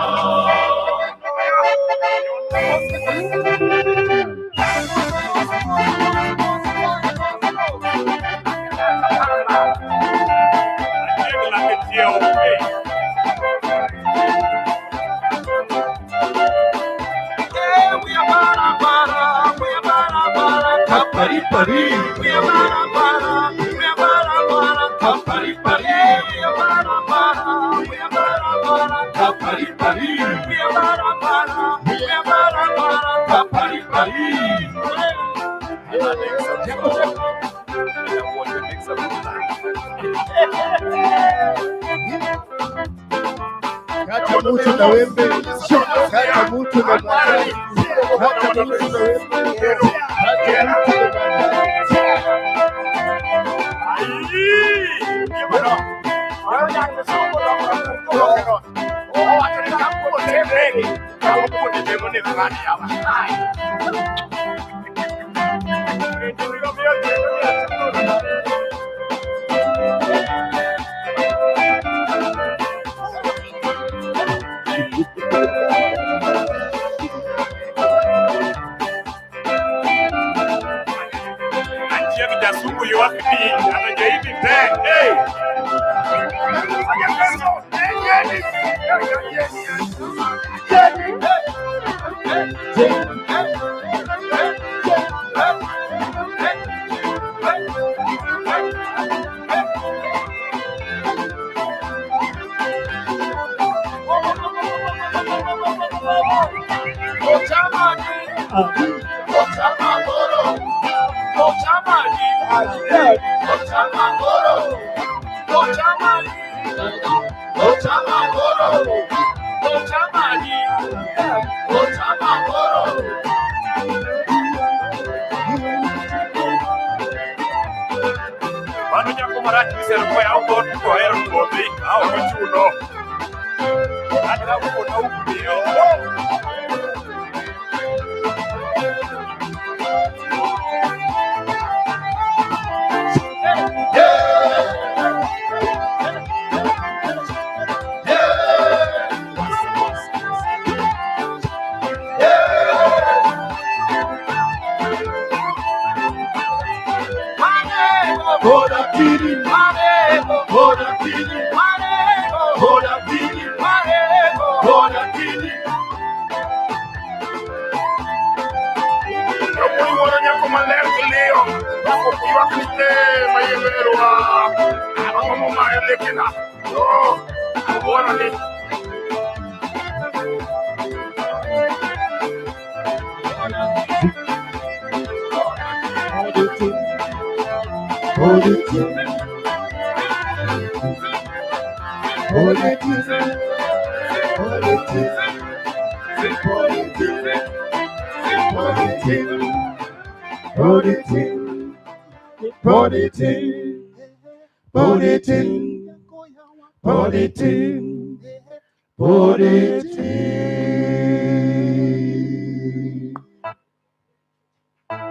Pari, we are bara, pari, pari, we are bara, pari, pari, we are bara, pari, pari. Kata mutu na wembe, kata mutu na bandari, kata mutu na wembe, kata mutu na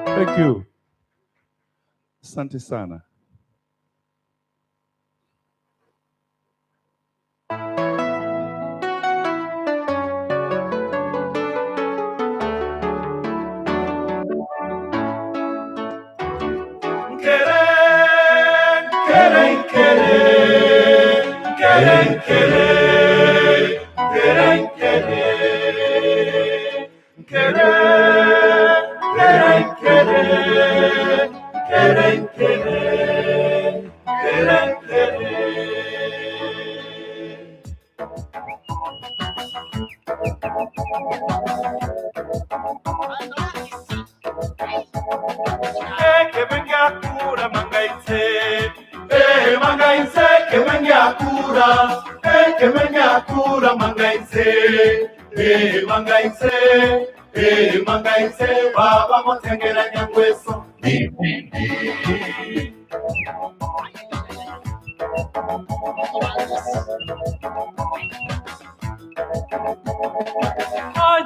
Thank you. Asante sana. kemenya kura mangaise, mangaise, mangaise, baba motengera nyangweso.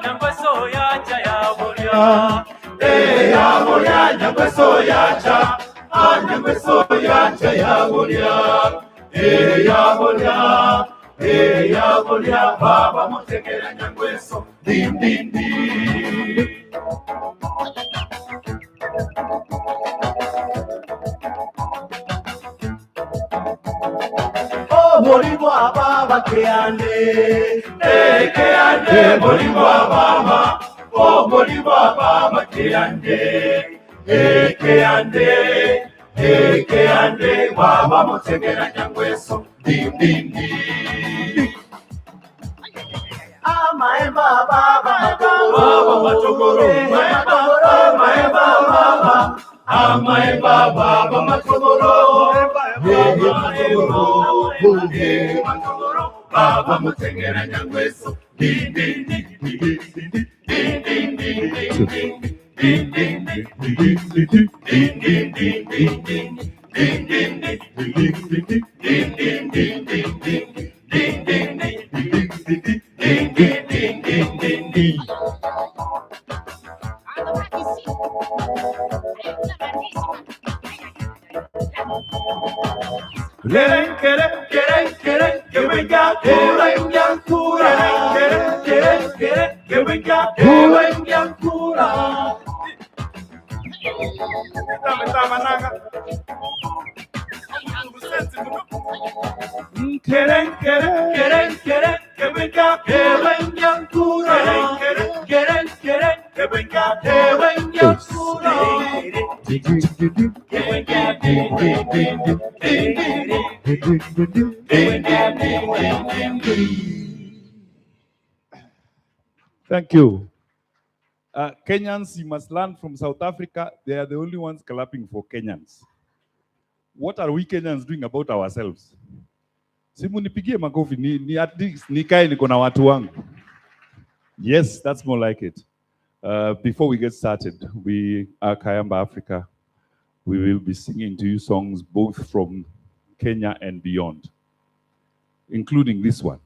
Nyangweso yacha yaboria, yaboria, nyangweso yacha, nyangweso yacha yaboria, yaboria, yaboria, baba motengera nyangweso, dim dim dim. Molimo ababa keande, keande, molimo ababa, molimo ababa keande, keande, keande, baba motengera nyangweso, dim dim dim. Maemba baba matogoro, maemba baba, maemba baba matogoro, matogoro, baba motengera nyangweso, din din din din din din din din din Thank you. Kenyans, you must learn from South Africa. They are the only ones clapping for Kenyans. What are we Kenyans doing about ourselves? Simu nipigie makofi ni at least nikae niko na watu wangu. Yes, that's more like it. Before we get started, we are Kayamba Africa. We will be singing to you songs both from Kenya and beyond, including this one.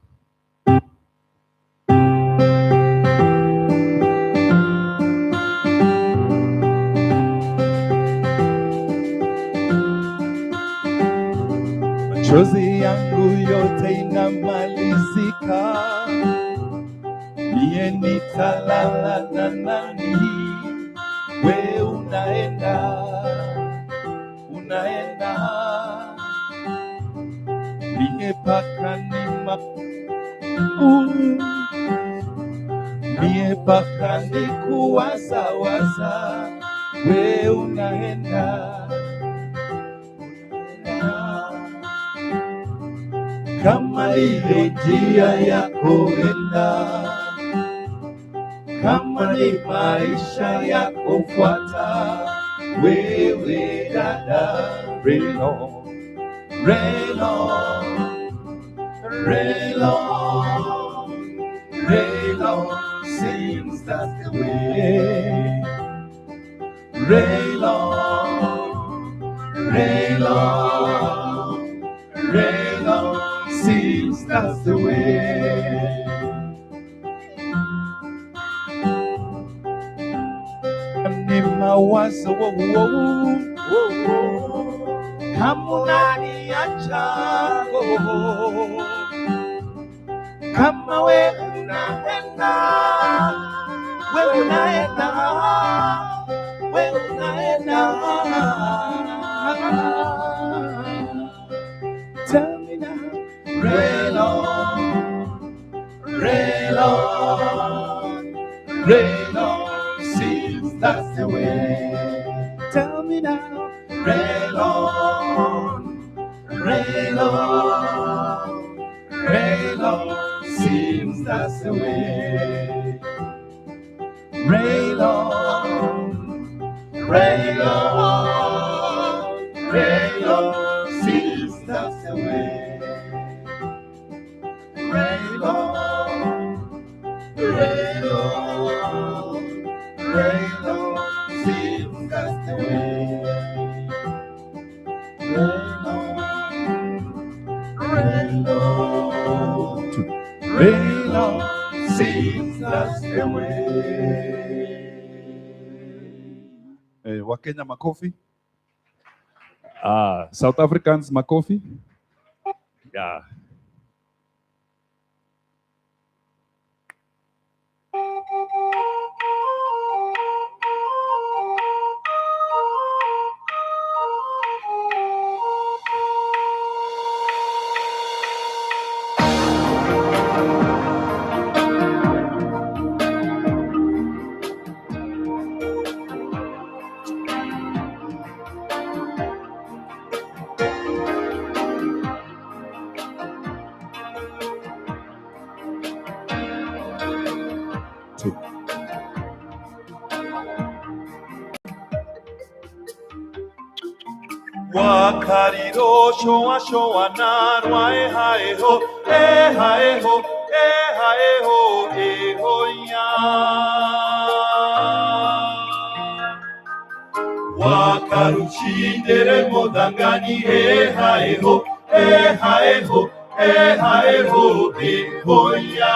Machozi yangu yote inamalizika, mie nitalala na nani? We unaenda, mie paka ni kuwaza, we unaenda. Kama ile njia yako enda, kama ni maisha yako fuata, wewe dada, relo, relo, relo, relo, seems that's the way. Relo, relo, relo, seems that's the way. Ni mawazo hamuna niacha, kama we unaenda, tell me now. Relo, relo, relo, seems that's the way. Tell me now. Relo, relo, relo, seems that's the way. Relo, relo, relo, seems that's the way. rain out, seas us away. Wakenya makofi. South Africans makofi. Yeah. Wakariro showa showa narwa hae ho ya. Wakaruchidere modangani hae ho ya.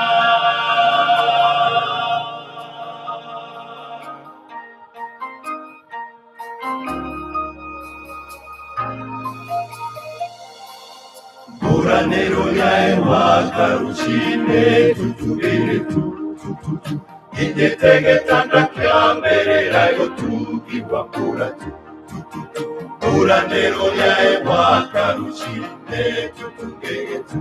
Buranero yae wakaruchine tutubere tu. Indetege tanda kiambere rayo tukiwa kura tu. Buranero yae wakaruchine tutubere tu.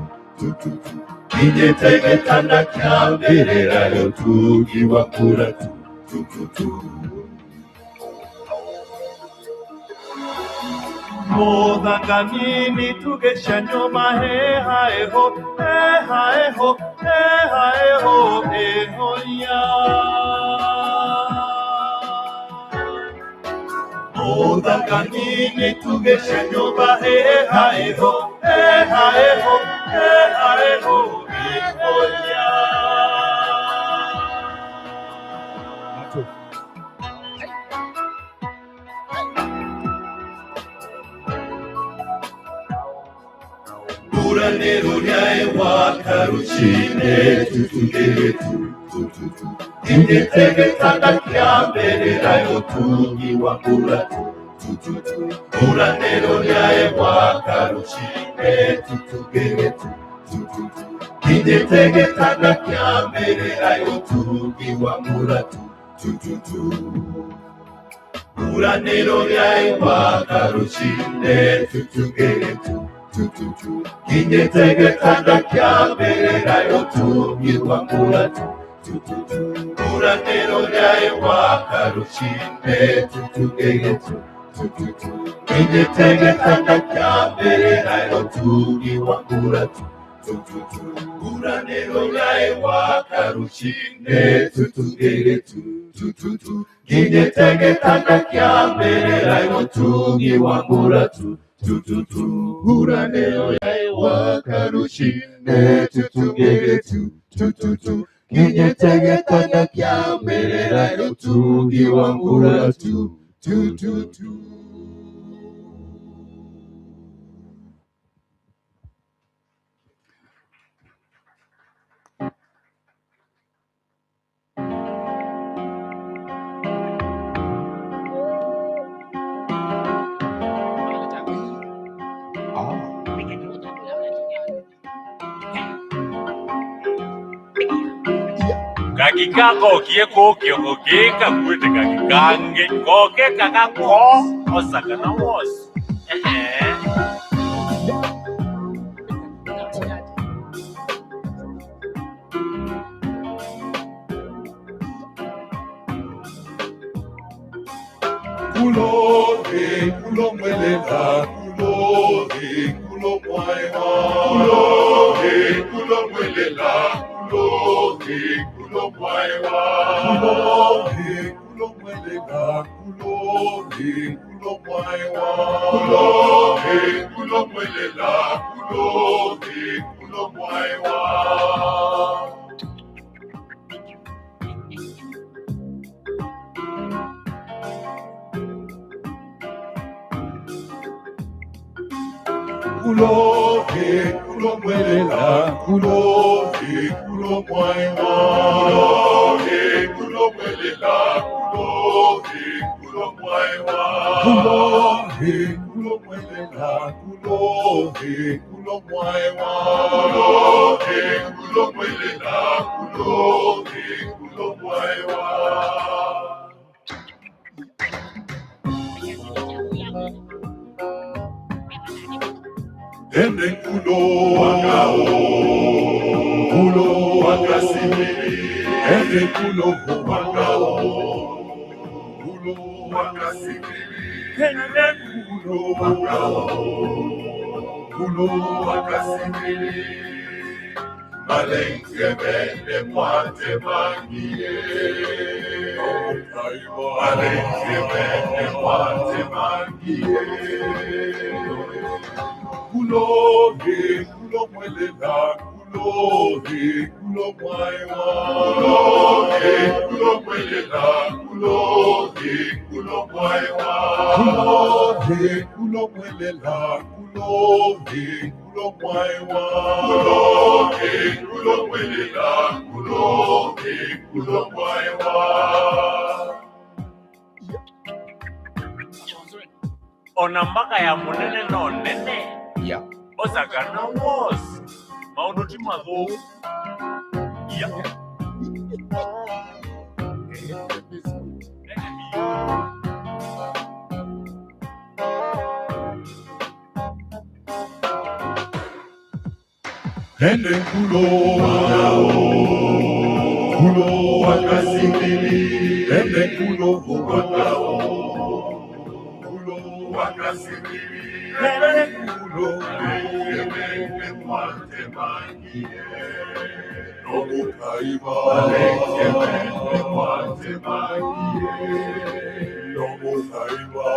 Indetege tanda kiambere rayo tukiwa kura tu. Modanganini tugesha nyoma hae ho ya. Modanganini tugesha nyoma hae ho ya. Buranero yae wakaruchine tutugere tu. Indetege tanda kiambere rayo tukiwa kura tu. Buranero yae wakaruchine tutugere tu. Indetege tanda kiambere rayo tukiwa kura tu. Buranero yae wakaruchine tutugere tu. Indetege tanda kiambere rayo tukiwa kura tu. Buranero yae wakaruchine tutugere tu. Indetege tanda kiambere rayo tukiwa kura tu. Buranero yae wakaruchine tutugere tu. Indetege tanda kiambere rayo tukiwa kura tu. Buranero yae wakaruchine tutugere tu. Indetege tanda kiambere rayo tukiwa kura tu. Kakikako kieko kioko keka kwete kakikange koke kakako osaka na wos. Kulore, kulomwelela, kulore, kulomwaiwa. Kulore, kulomwelela, kulore, kulomwaiwa. Kulore, kulomwelela, kulore, kulomwaiwa. Kulore, kulomwelela, kulore, kulomwaiwa. kulo mwelela, kulo mwaiwa, kulo mwelela, kulo mwaiwa, kulo mwelela, kulo mwaiwa, kulo mwelela, kulo mwaiwa. Ende kulo wakao, kulo wakasimili. Ende kulo wakao, kulo wakasimili. Ende kulo wakao, kulo wakasimili. Malenge mende mwate mangie, malenge mende mwate mangie. Kulo mwelela, kulo mwaiwa, kulo mwelela, kulo mwaiwa, kulo mwelela, kulo mwaiwa, kulo mwelela, kulo mwaiwa. Ona mpaka ya munene no nene. Yeah. Osagana was. Maudo timago. Yeah. Ende kulo wakasimili. Ende kulo wakao, wakasimili. Ende kulo mwate mangie, nomu kaiba. Ende mwate mangie, nomu kaiba.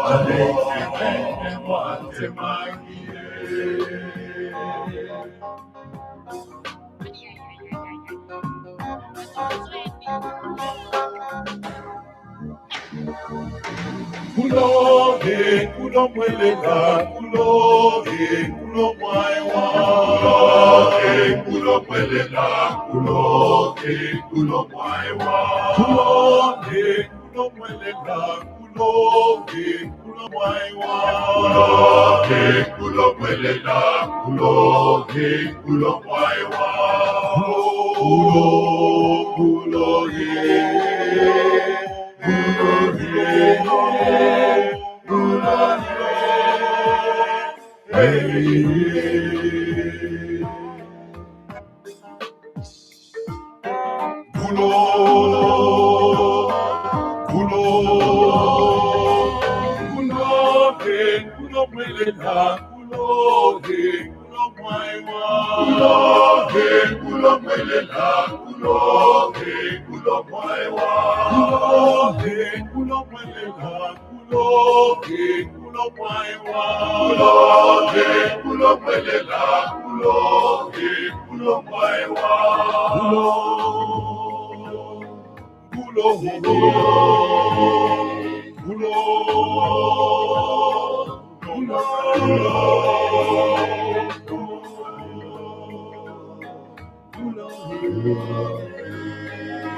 Ende mwate mangie. Kulo mwelela, kulo mwaiwa, kulo mwelela, kulo mwaiwa, kulo mwelela, kulo mwaiwa, kulo mwelela, kulo mwaiwa, kulo kulo mwelela, kulo mwaiwa, kulo mwelela, kulo mwaiwa, kulo mwelela, kulo mwaiwa, kulo mwelela, kulo mwaiwa,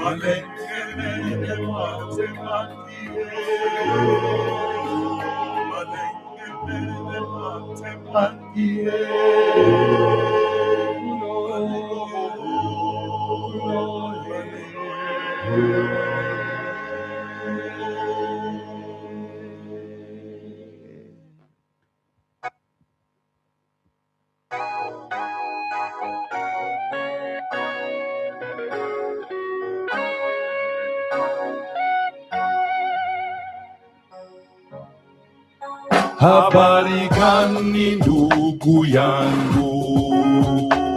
malenge mwate mangie, malenge mwate mangie, habari gani ndugu yangu?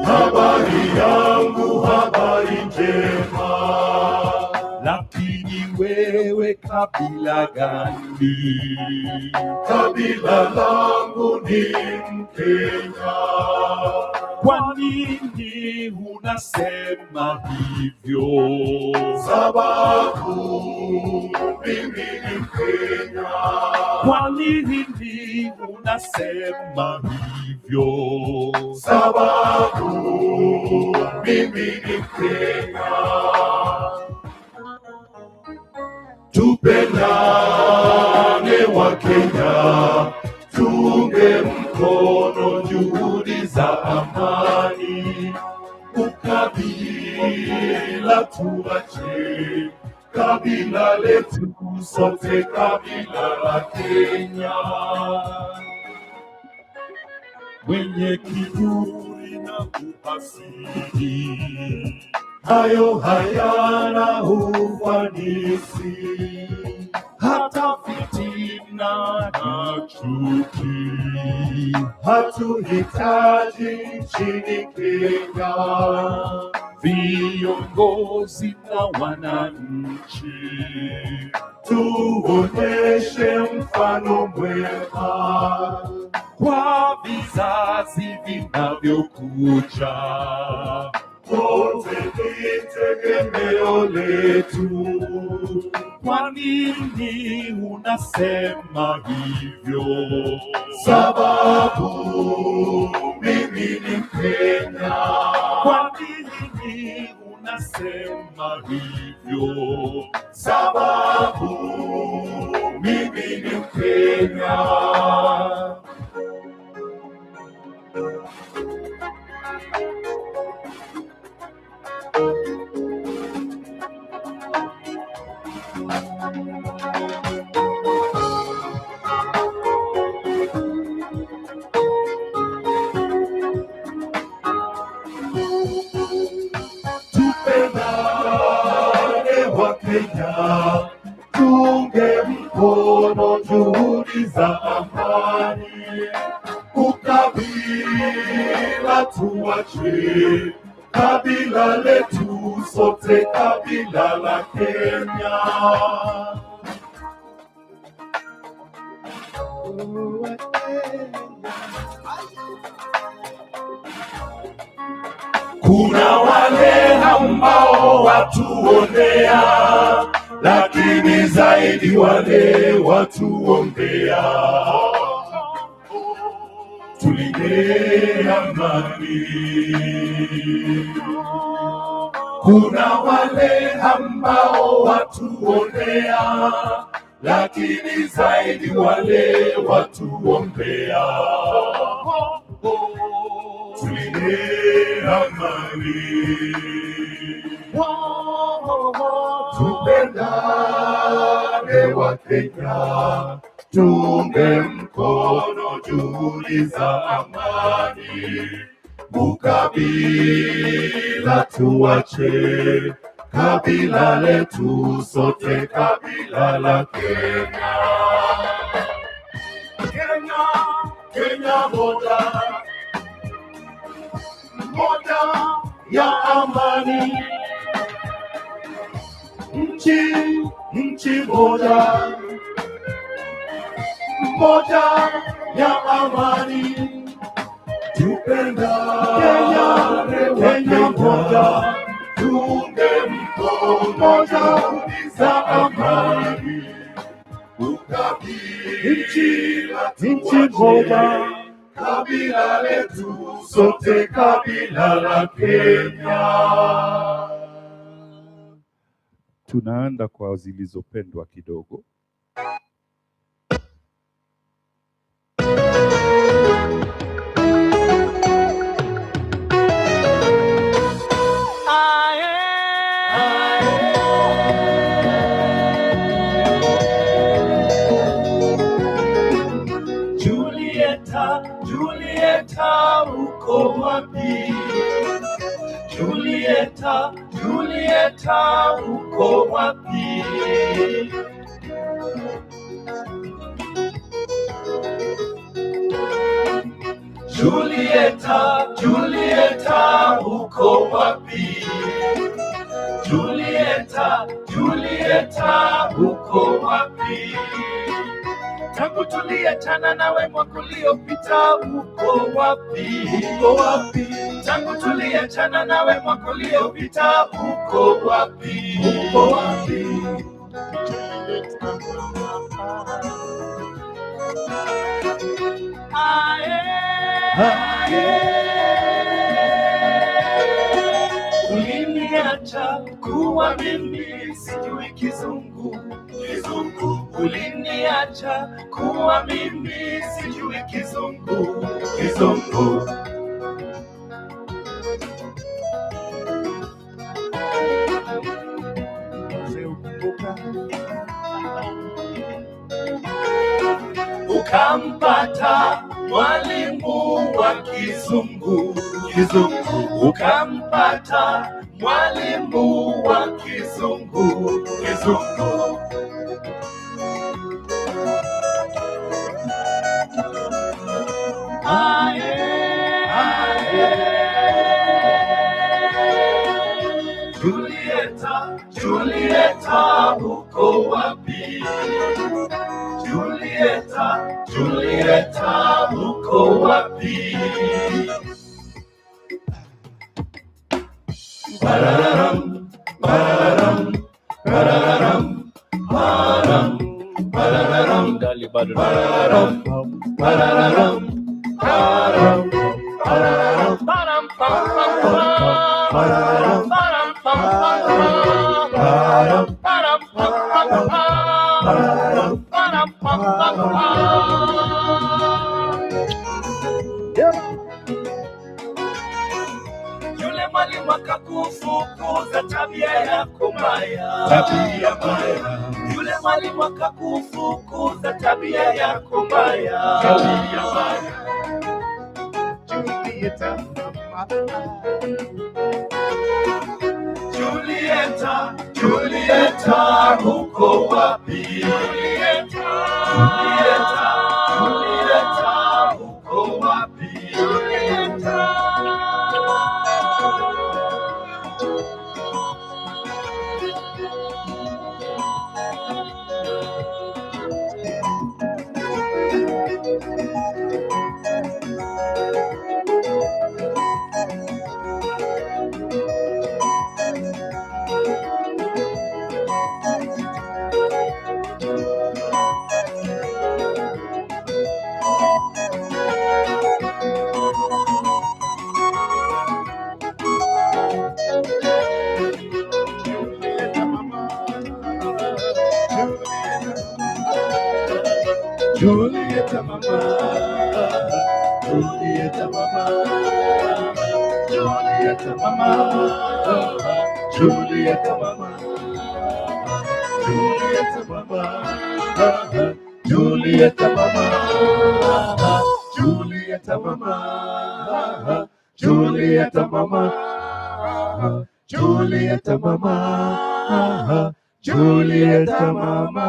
Habari yangu, habari njema. Lakini wewe kabila gani? Kabila langu ni Mkenya. Kwa nini unasema hivyo? Sababu mimi ni Mkenya. Kwa nini unasema hivyo? Sababu mimi ni Mkenya. Tupendane wa Kenya, tuunge mkono juhudi za amani. Ukabila tuache, kabila letu sote, kabila la Kenya. Mwenye kiburi na uhasidi, hayo hayana ufanisi. Hata fitina na chuki hatuhitaji nchini Kenya. Viongozi na wananchi, tuoneshe mfano mwema kwa vizazi vinavyokuja. Wote ni tegemeo letu. Kwa nini unasema hivyo? Sababu mimi ni Mkenya. Kwa nini unasema hivyo? Sababu mimi ni Mkenya. Tupendane wa Kenya, tuunge mkono juhudi za amani. Ukabila tuache, kabila letu sote, kabila la Kenya. Kuna wale ambao watuonea, lakini zaidi wale watuombea. Tulinde amani. Kuna wale ambao watuonea, lakini zaidi wale watuombea. Tulinde amani. Tupendane wa Kenya, tuunge mkono juhudi za amani. Ukabila tuache, kabila letu sote, kabila la Kenya. Kenya, Kenya moja, moja ya amani. Nchi moja, moja ya amani. Tupendane Kenya moja, tuunge mkono juhudi za amani. Ukabila moja, kabila letu sote, kabila la Kenya. Tunaenda kwa zilizopendwa kidogo. Julieta, uko wapi? Julieta, uko wapi? Julieta, uko wapi? Julieta, uko wapi? Tangu tuliachana nawe mwaka uliopita, uko wapi? Uko wapi? Tangu tuliachana nawe mwaka uliopita, uko wapi? Uko wapi? Uliniacha kuwa mimi sijui kizungu, kizungu. Uliniacha kuwa mimi sijui kizungu, kizungu. Ukampata mwalimu wa kizungu, kizungu. Ukampata mwalimu wa kizungu, kizungu. Aye, aye. Julieta, Julieta, uko wapi? Julieta, Julieta, uko wapi? Bararam, bararam, bararam, bararam, bararam, bararam, bararam, bararam, bararam, bararam, bararam, yule mwalimu akakufukuza tabia yako mbaya, tabia mbaya. Yule mwalimu akakufukuza tabia yako mbaya, tabia mbaya. Julieta, Julieta, uko wapi? Julieta, Julieta, Julieta, uko wapi? Julieta. Julieta mama, Julieta mama, Julieta mama, Julieta mama, Julieta mama, Julieta mama, Julieta mama, Julieta mama, Julieta mama, Julieta mama.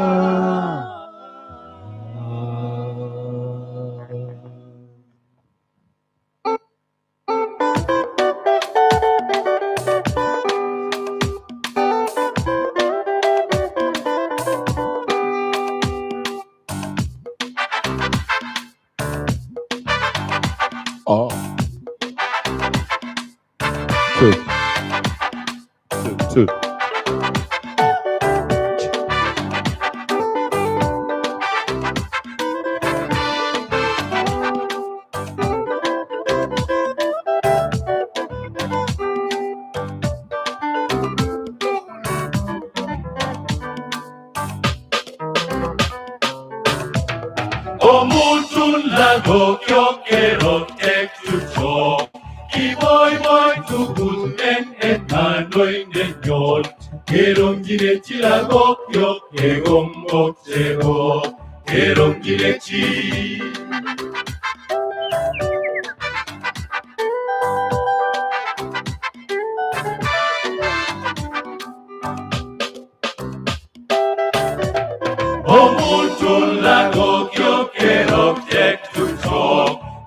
Oh. Two. Two. Omuntu lago kyo kero ektucho Kiboy boy tugul en etano indenyol Kerongire chilago kyo kegombo chego Kerongire chi Omuntu lago kyo kero ektucho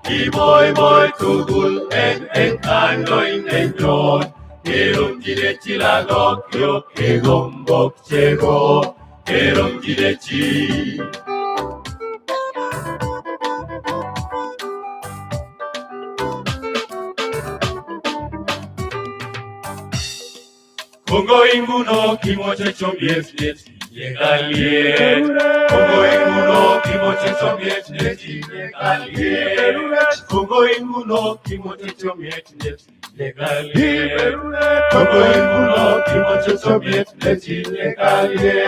Kiboy boy tugul en etano indenyol Kerongire chilago kyo kegombo chego Kerongire chi Kongo inguno kimoche chombies neti Yekalie, Kongo imuno, kimote chomiet neti. Yekalie, Kongo imuno, kimote chomiet neti. Yekalie, Kongo imuno, kimote chomiet neti. Yekalie.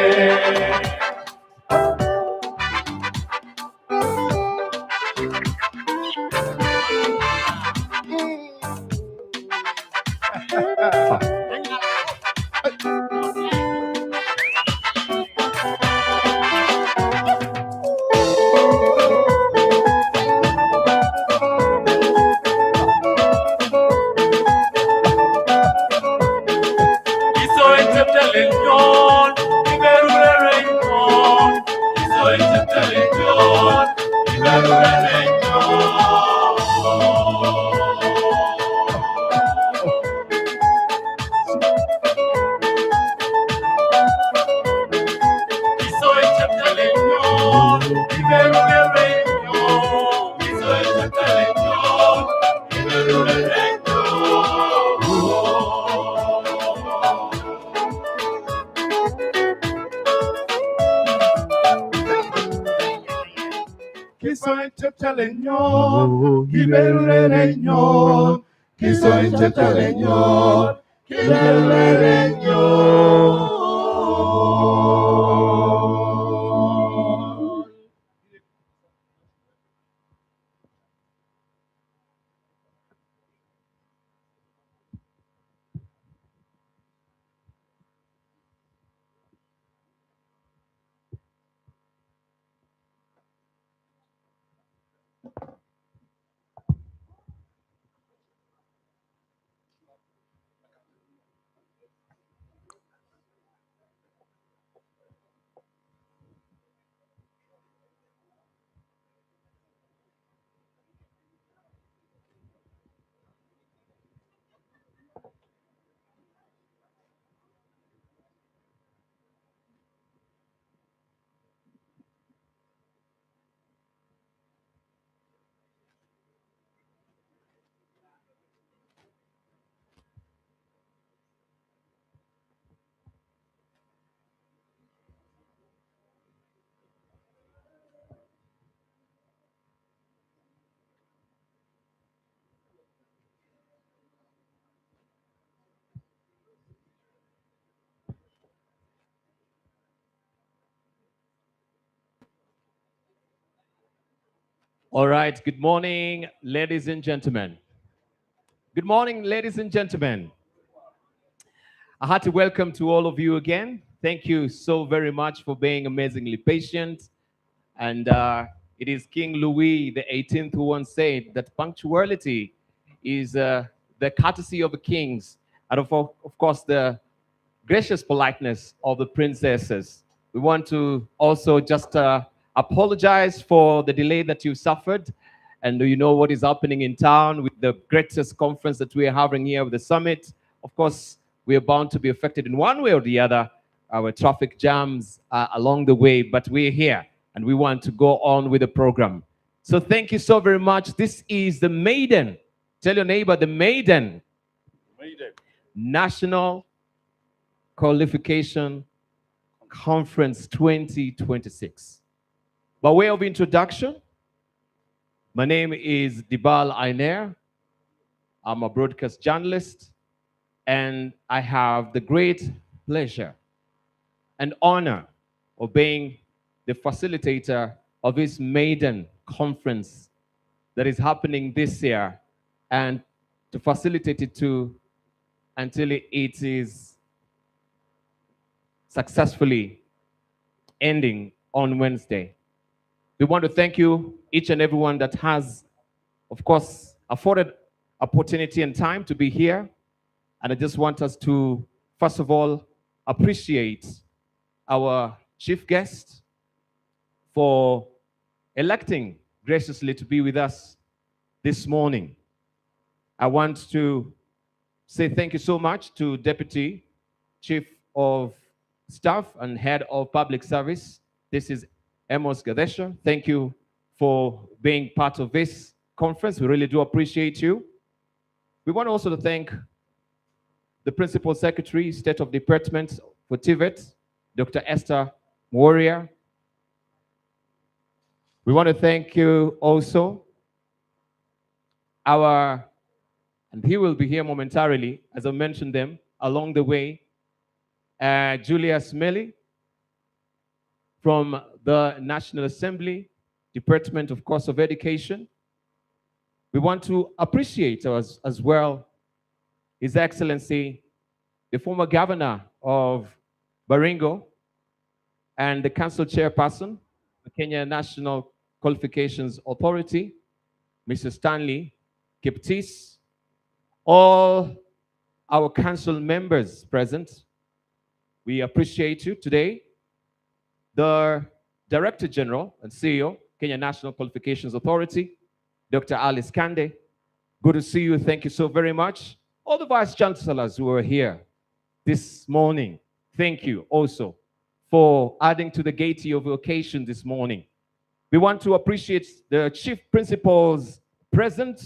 All right, good morning, ladies and gentlemen. Good morning, ladies and gentlemen. A hearty welcome to all of you again. Thank you so very much for being amazingly patient. And it is King Louis the 18th who once said that punctuality is the courtesy of the kings, and of course the gracious politeness of the princesses. We want to also just apologize for the delay that you suffered. And you know what is happening in town with the greatest conference that we are having here with the summit. Of course, we are bound to be affected in one way or the other. Our traffic jams along the way, but we're here and we want to go on with the program. So thank you so very much. This is the maiden. Tell your neighbor, the maiden. National Qualification Conference 2026. By way of introduction, my name is Dibal Ainer. I'm a broadcast journalist, and I have the great pleasure and honor of being the facilitator of this maiden conference that is happening this year, and to facilitate it until it is successfully ending on Wednesday. We want to thank you, each and everyone that has, of course, afforded opportunity and time to be here. And I just want us to, first of all, appreciate our chief guest for electing graciously to be with us this morning. I want to say thank you so much to Deputy Chief of Staff and Head of Public Service. This is Amos Gadesha. Thank you for being part of this conference. We really do appreciate you. We want also to thank the Principal Secretary, State of Department for TVET, Dr. Esther Warrior. We want to thank you also, and he will be here momentarily, as I mentioned them along the way, Julia Smelly from the National Assembly, Department, of course, of Education. We want to appreciate as well His Excellency, the former governor of Baringo and the council chairperson, the Kenya National Qualifications Authority, Mr. Stanley Kiptis, all our council members present. We appreciate you today. The Director General and CEO, Kenya National Qualifications Authority, Dr. Alice Kande. Good to see you. Thank you so very much. All the Vice Chancellors who are here this morning, thank you also for adding to the gaiety of the occasion this morning. We want to appreciate the Chief Principals present.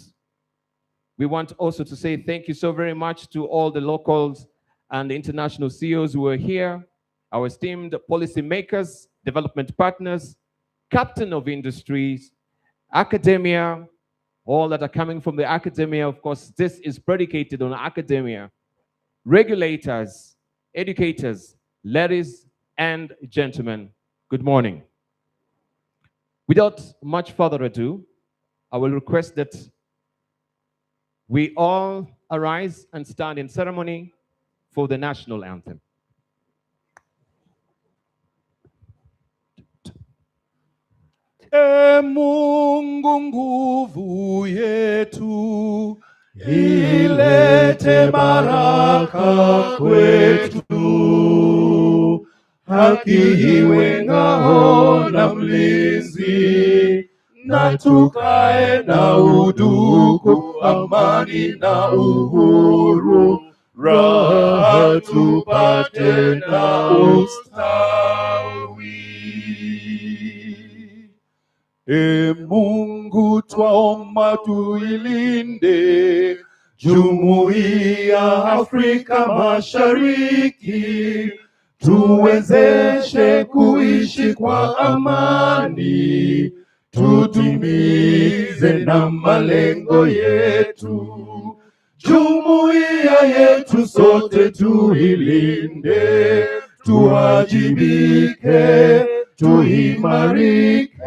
We want also to say thank you so very much to all the locals and the international CEOs who are here, our esteemed policymakers, development partners, captain of industries, academia, all that are coming from the academia. Of course, this is predicated on academia, regulators, educators, ladies and gentlemen, good morning. Without much further ado, I will request that we all arise and stand in ceremony for the national anthem. E Mungu nguvu yetu, ilete baraka kwetu, haki iwe ngao na mlinzi, na tukae na udugu, amani na uhuru, raha tupate na ustawi. E Mungu twaomba tuilinde Jumuiya Afrika Mashariki, tuwezeshe kuishi kwa amani, tutimize na malengo yetu. Jumuiya yetu sote tuilinde, tuwajibike, tuimarike.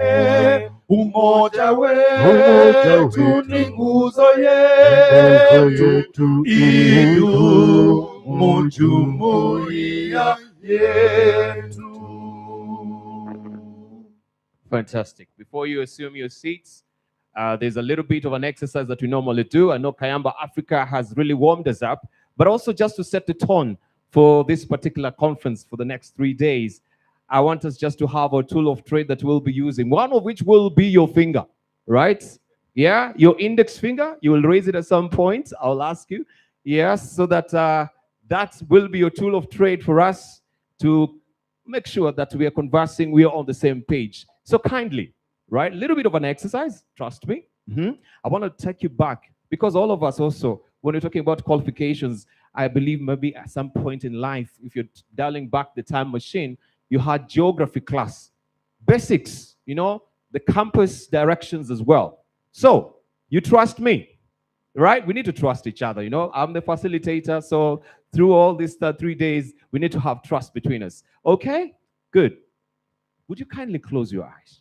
Umoja wetu ni nguzo yetu, idumu jumuiya yetu. Fantastic. Before you assume your seats, there's a little bit of an exercise that we normally do. I know Kayamba Africa has really warmed us up, but also just to set the tone for this particular conference for the next 3 days, I want us just to have a tool of trade that we'll be using, one of which will be your finger, right? Yeah, your index finger, you will raise it at some point, I'll ask you. Yes, so that that will be your tool of trade for us to make sure that we are conversing, we are on the same page. So kindly, right, a little bit of an exercise, trust me. I want to take you back, because all of us also, when we're talking about qualifications, I believe maybe at some point in life, if you're dialing back the time machine, you had geography class, basics, you know, the campus directions as well. So you trust me, right? We need to trust each other, you know. I'm the facilitator, so through all these 3 days, we need to have trust between us. Okay, good. Would you kindly close your eyes?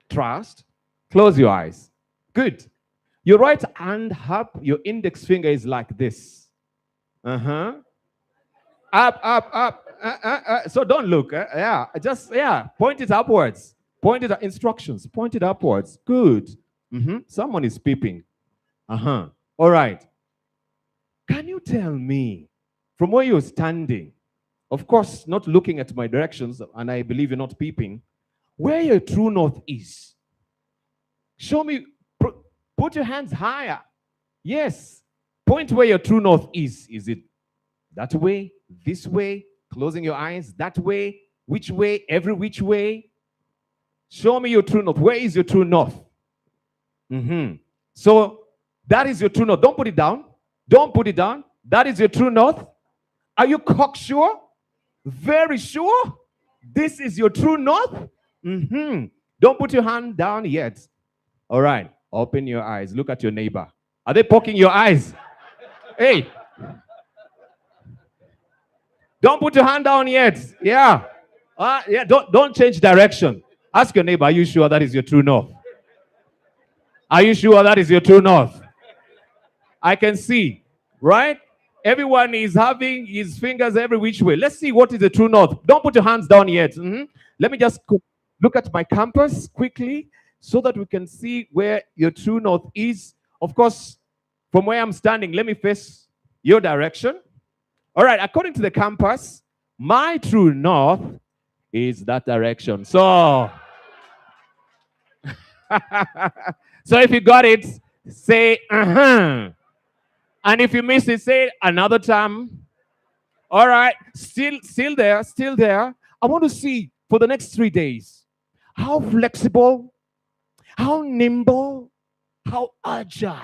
Trust, close your eyes. Good. Your right hand up, your index finger is like this. Up, up, up. So don't look. Yeah, just, yeah, point it upwards. Point it at instructions. Point it upwards. Good. Someone is peeping. All right. Can you tell me, from where you're standing, of course, not looking at my directions, and I believe you're not peeping, where your true north is? Show me. Put your hands higher. Yes. Point where your true north is. Is it that way? This way? Closing your eyes? That way? Which way? Every which way? Show me your true north. Where is your true north? So that is your true north. Don't put it down. Don't put it down. That is your true north. Are you cocksure? Very sure? This is your true north? Don't put your hand down yet. All right. Open your eyes. Look at your neighbor. Are they poking your eyes? Hey. Don't put your hand down yet. Yeah. Yeah, don't change direction. Ask your neighbor, are you sure that is your true north? Are you sure that is your true north? I can see, right? Everyone is having his fingers every which way. Let's see what is the true north. Don't put your hands down yet. Let me just look at my compass quickly so that we can see where your true north is. Of course, from where I'm standing, let me face your direction. All right, according to the compass, my true north is that direction. So, so if you got it, say uh-huh. And if you miss it, say it another time. All right, still there. I want to see for the next 3 days how flexible, how nimble, how agile,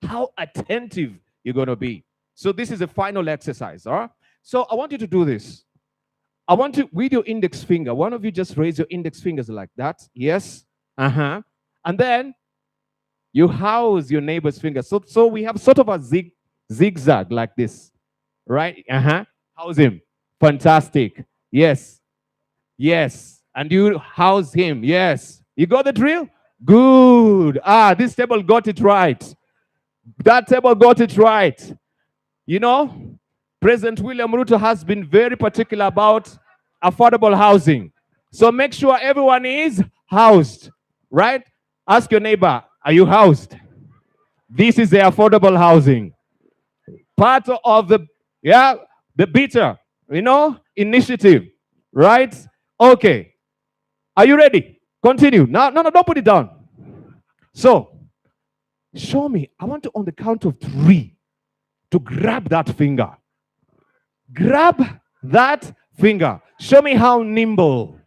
how attentive you're going to be. So this is a final exercise, all right? So I want you to do this. I want you with your index finger. One of you just raise your index fingers like that. Yes. Uh-huh. And then you house your neighbor's finger. So we have sort of a zigzag like this. Right? Uh-huh. House him. Fantastic. Yes. Yes. And you house him. Yes. You got the drill? Good. This table got it right. That table got it right. You know, President William Ruto has been very particular about affordable housing. So make sure everyone is housed, right? Ask your neighbor, are you housed? This is the affordable housing. Part of the, the better, initiative, right? Okay. Are you ready? Continue. No, don't put it down. So, show me. I want to, on the count of 3, to grab that finger. Grab that finger. Show me how nimble,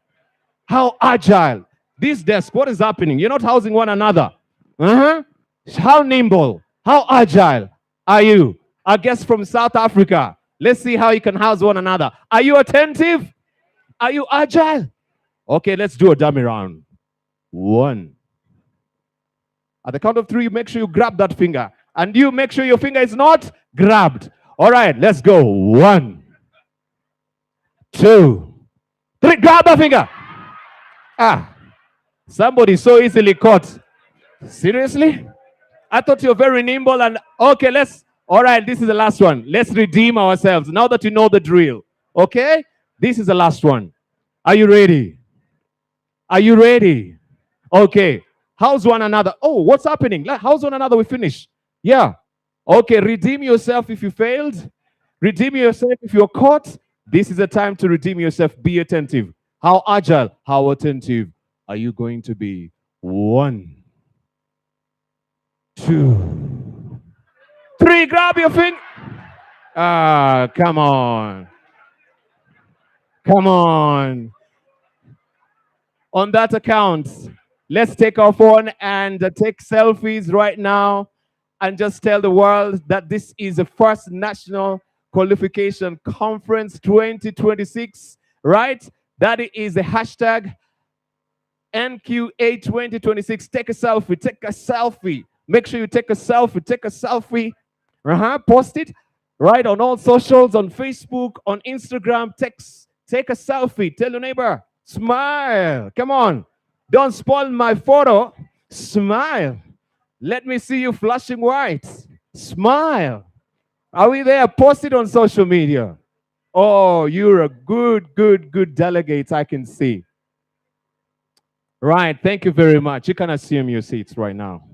how agile. This desk, what is happening? You're not housing one another. How nimble, how agile are you? Our guest from South Africa. Let's see how you can house one another. Are you attentive? Are you agile? Okay, let's do a dummy round. 1. At the count of 3, make sure you grab that finger. And you make sure your finger is not grabbed. All right, let's go. 1, 2, 3. Grab that finger. Somebody so easily caught. Seriously? I thought you're very nimble and okay, all right, this is the last one. Let's redeem ourselves now that you know the drill. Okay? This is the last one. Are you ready? Are you ready? Okay. How's one another? Oh, what's happening? How's one another? We finish. Yeah. Okay, redeem yourself if you failed. Redeem yourself if you're caught. This is the time to redeem yourself. Be attentive. How agile, how attentive are you going to be? 1, 2, 3. Grab your finger. Come on. Come on. On that account, let's take our phone and take selfies right now and just tell the world that this is the first National Qualification Conference 2026, right? That is the hashtag NQA 2026. Take a selfie. Take a selfie. Make sure you take a selfie. Take a selfie. Post it right on all socials, on Facebook, on Instagram. Take a selfie. Tell your neighbor, smile. Come on. Don't spoil my photo. Smile. Let me see you flashing white. Smile. Are we there? Post it on social media. Oh, you're a good delegate, I can see. Right. Thank you very much. You can assume your seats right now.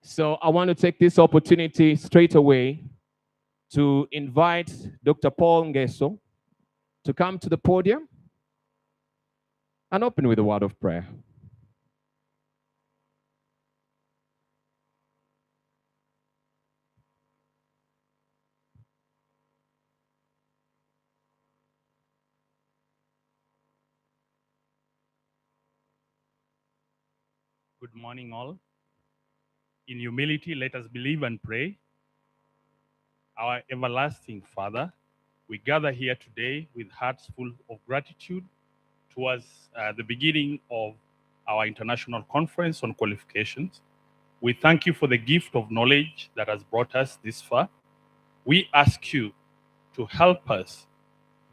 So I want to take this opportunity straight away to invite Dr. Paul Ngeso to come to the podium and open with a word of prayer. Good morning, all. In humility, let us believe and pray. Our everlasting Father, we gather here today with hearts full of gratitude towards the beginning of our international conference on qualifications. We thank you for the gift of knowledge that has brought us this far. We ask you to help us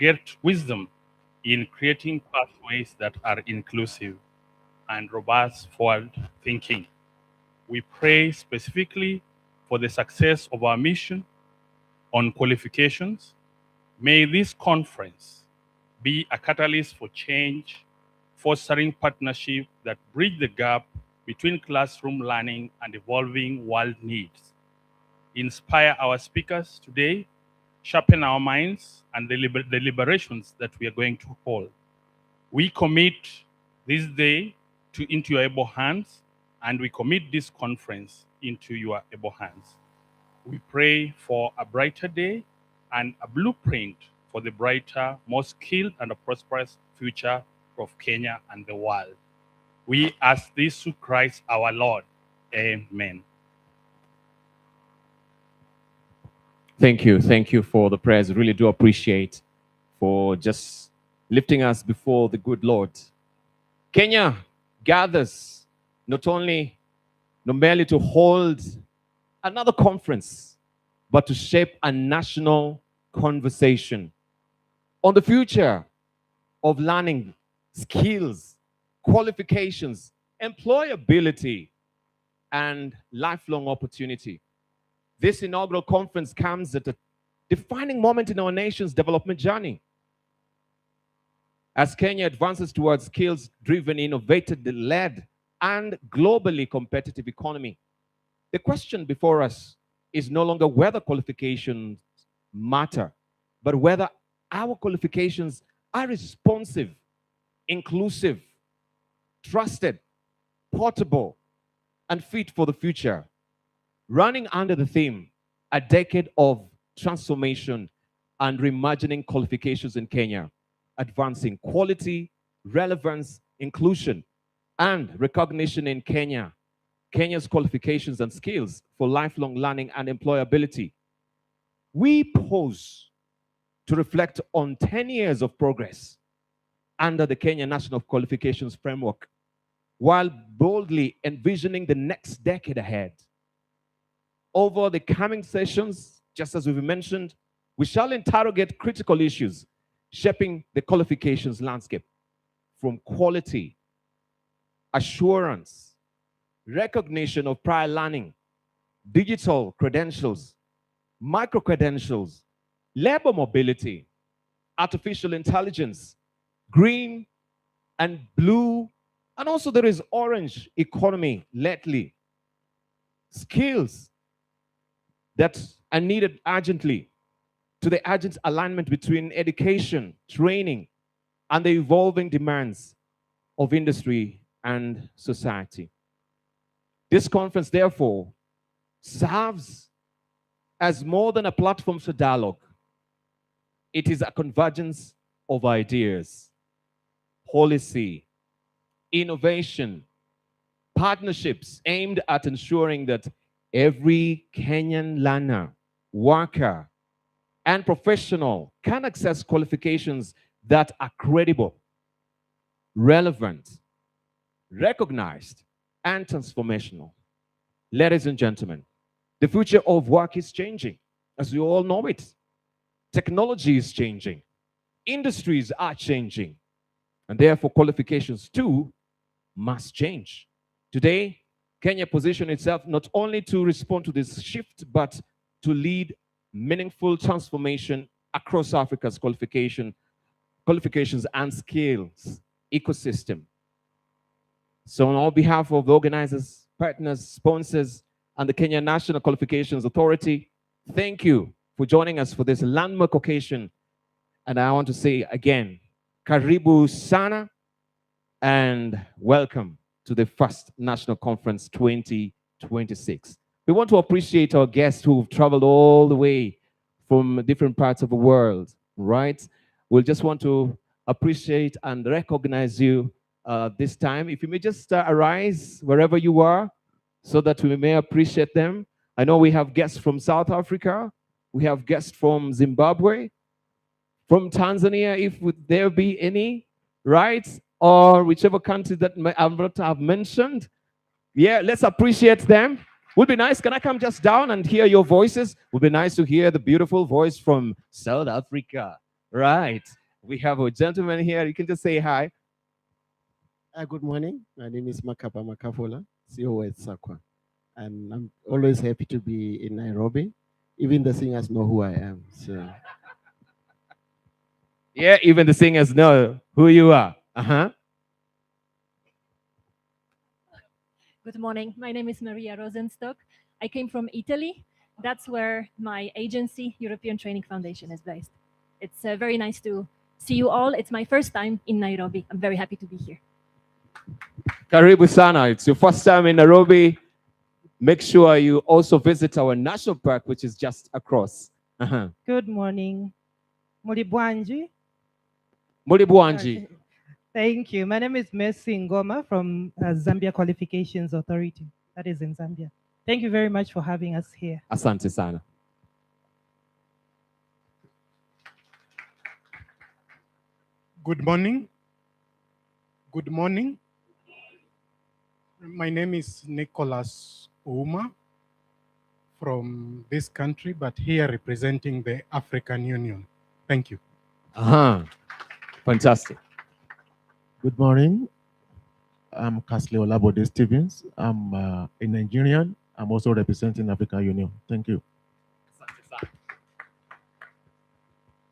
get wisdom in creating pathways that are inclusive and robust forward thinking. We pray specifically for the success of our mission on qualifications. May this conference be a catalyst for change, fostering partnership that bridge the gap between classroom learning and evolving world needs. Inspire our speakers today, sharpen our minds and the deliberations that we are going to hold. We commit this day into your able hands, and we commit this conference into your able hands. We pray for a brighter day and a blueprint for the brighter, more skilled and a prosperous future of Kenya and the world. We ask this through Christ our Lord. Amen. Thank you for the prayers. Really do appreciate for just lifting us before the good Lord. Kenya gathers not merely to hold another conference, but to shape a national conversation on the future of learning, skills, qualifications, employability, and lifelong opportunity. This inaugural conference comes at a defining moment in our nation's development journey. As Kenya advances towards skills-driven, innovative-led, and globally competitive economy, the question before us is no longer whether qualifications matter, but whether our qualifications are responsive, inclusive, trusted, portable, and fit for the future. Running under the theme, a decade of transformation and reimagining qualifications in Kenya, advancing quality, relevance, inclusion, and recognition in Kenya's qualifications and skills for lifelong learning and employability. We pause to reflect on 10 years of progress under the Kenya National Qualifications Framework, while boldly envisioning the next decade ahead. Over the coming sessions, just as we've mentioned, we shall interrogate critical issues shaping the qualifications landscape, from quality, assurance, recognition of prior learning, digital credentials, micro-credentials, labor mobility, artificial intelligence, green and blue, and also there is orange economy lately. Skills that are needed urgently to the urgent alignment between education, training, and the evolving demands of industry and society. This conference, therefore, serves as more than a platform for dialogue. It is a convergence of ideas, policy, innovation, partnerships aimed at ensuring that every Kenyan learner, worker, and professional can access qualifications that are credible, relevant, recognized, and transformational. Ladies and gentlemen, the future of work is changing, as we all know it. Technology is changing. Industries are changing. And therefore, qualifications too must change. Today, Kenya positions itself not only to respond to this shift, but to lead meaningful transformation across Africa's qualifications and skills ecosystem. So on behalf of the organizers, partners, sponsors, and the Kenya National Qualifications Authority, thank you for joining us for this landmark occasion. And I want to say again, Karibu Sana, and welcome to the first National Conference 2026. We want to appreciate our guests who've traveled all the way from different parts of the world, right? We'll just want to appreciate and recognize you this time. If you may just arise wherever you are, so that we may appreciate them. I know we have guests from South Africa, we have guests from Zimbabwe, from Tanzania, if would there be any, right? Or whichever country that I'm not have mentioned. Yeah, let's appreciate them. Would be nice. Can I come just down and hear your voices? Would be nice to hear the beautiful voice from South Africa. Right. We have a gentleman here. You can just say hi. Good morning. My name is Makapa Makafola, CEO at Sakwa. And I'm always happy to be in Nairobi. Even the singers know who I am. So yeah, even the singers know who you are. Uh-huh. Good morning. My name is Maria Rosenstock. I came from Italy. That's where my agency, European Training Foundation, is based. It's very nice to see you all. It's my first time in Nairobi. I'm very happy to be here. Karibu sana. It's your first time in Nairobi. Make sure you also visit our national park, which is just across. Uh-huh. Good morning. Mulibwanji. Mulibwanji. Thank you. My name is Mercy Ngoma from Zambia Qualifications Authority. That is in Zambia. Thank you very much for having us here. Asante sana. Good morning. Good morning. My name is Nicholas Ouma from this country, but here representing the African Union. Thank you. Uh-huh. Fantastic. good morning. I'm Kasley Olabode Stevens. I'm a Nigerian. I'm also representing African Union. Thank you.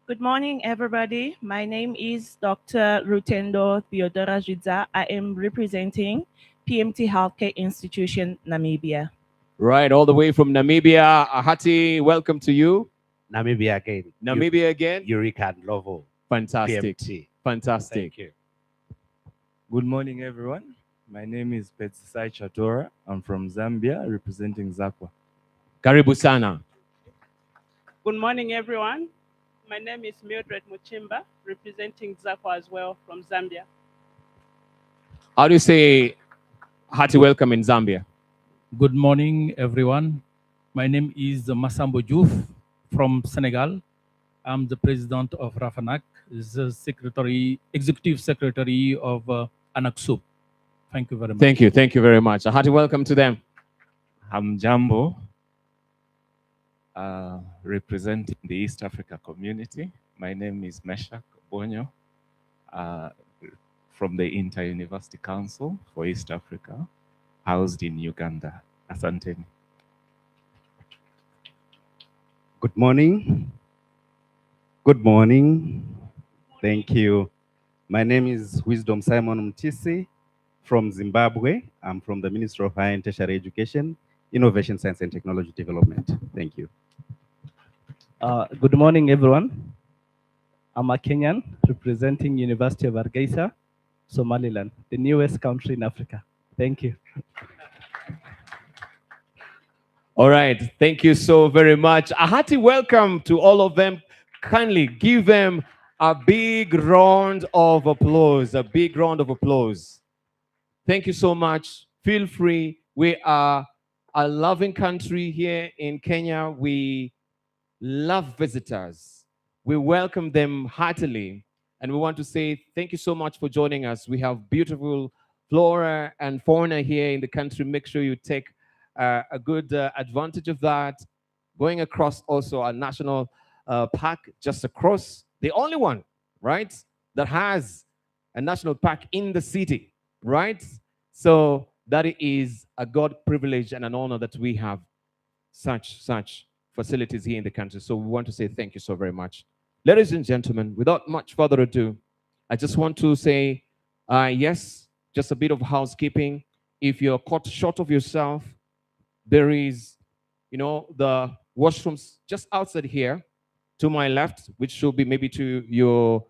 Good morning, everybody. My name is Dr. Rutendo Theodora Jidza. I am representing PMT Healthcare Institution, Namibia. Right, all the way from Namibia. Ahati, welcome to you. Namibia again. Namibia again. Eureka and Lovo. Fantastic. PMT. Fantastic. Thank you. Good morning, everyone. My name is Petsisai Chatora. I'm from Zambia, representing Zakwa. Karibu sana. Good morning, everyone. My name is Mildred Muchimba, representing Zakwa as well from Zambia. How do you say hearty welcome in Zambia? Good morning, everyone. My name is Massambo Diouf from Senegal. I'm the president of Rafanac, the executive secretary of ANACSUB. Thank you very much. Thank you. Thank you very much. A hearty welcome to them. I'm Jambo, representing the East Africa community. My name is Meshak Bonyo, from the Inter-University Council for East Africa, housed in Uganda. Asanteni. Good morning. Good morning. Thank you. My name is Wisdom Simon Mtisi from Zimbabwe. I'm from the Ministry of Higher and Tertiary Education, Innovation, Science and Technology Development. Thank you. Good morning, everyone. I'm a Kenyan representing University of Hargeisa, Somaliland, the newest country in Africa. Thank you. All right. Thank you so very much. A hearty welcome to all of them. Kindly give them a big round of applause. A big round of applause. Thank you so much. Feel free. We are a loving country here in Kenya. We love visitors. We welcome them heartily. And we want to say thank you so much for joining us. We have beautiful flora and fauna here in the country. Make sure you take a good advantage of that. Going across also a national park just across, the only one, right, that has a national park in the city, right? So that is a God privilege and an honor that we have such facilities here in the country. So we want to say thank you so very much. Ladies and gentlemen, without much further ado, I just want to say, yes, just a bit of housekeeping. If you're caught short of yourself, there is, the washrooms just outside here to my left, which should be maybe to your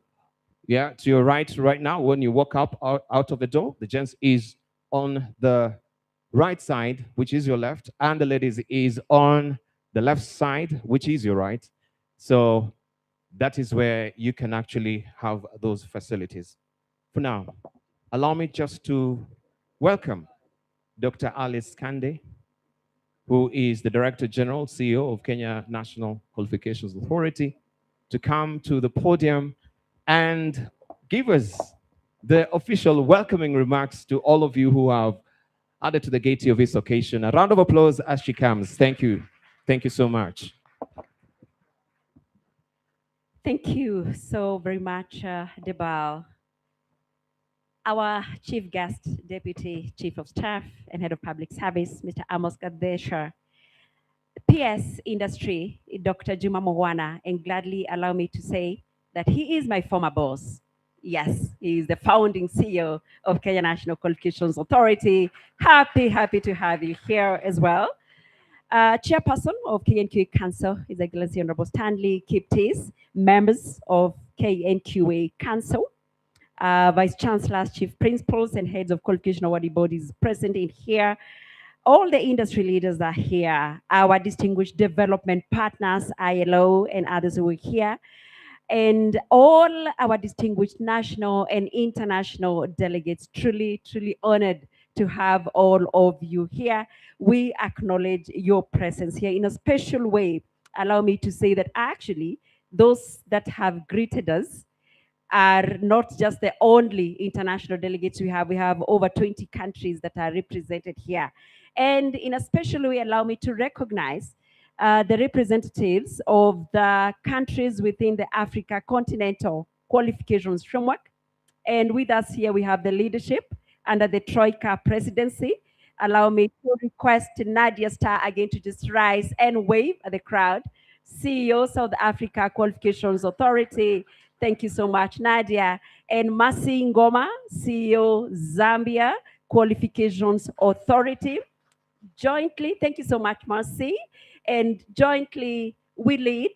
right now when you walk up out of the door. The gents is on the right side, which is your left, and the ladies is on the left side, which is your right. So that is where you can actually have those facilities. For now, allow me just to welcome Dr. Alice Kande, who is the Director General, CEO of Kenya National Qualifications Authority, to come to the podium and give us the official welcoming remarks to all of you who have added to the gaiety of this occasion. A round of applause as she comes. Thank you. Thank you so much. Thank you so very much, Debal. Our Chief Guest, Deputy Chief of Staff and Head of Public Service, Mr. Amos Gadesha. PS Industry, Dr. Juma Mowana, and gladly allow me to say that he is my former boss. Yes, he is the founding CEO of Kenya National Qualifications Authority. Happy to have you here as well. Chairperson of KNQA Council, His Excellency Honorable Stanley Kiptis, members of KNQA Council, Vice Chancellors, Chief Principals, and heads of qualification awarding bodies present in here. All the industry leaders are here, our distinguished development partners, ILO and others who are here, and all our distinguished national and international delegates, truly honored to have all of you here. We acknowledge your presence here in a special way. Allow me to say that actually, those that have greeted us are not just the only international delegates we have. We have over 20 countries that are represented here. And in a special way, allow me to recognize the representatives of the countries within the Africa Continental Qualifications Framework. And with us here, we have the leadership under the Troika presidency. Allow me to request Nadia Star again to just rise and wave at the crowd. CEO South Africa Qualifications Authority. Thank you so much, Nadia. And Masi Ngoma, CEO Zambia Qualifications Authority. Jointly, thank you so much, Marcy. And jointly, we lead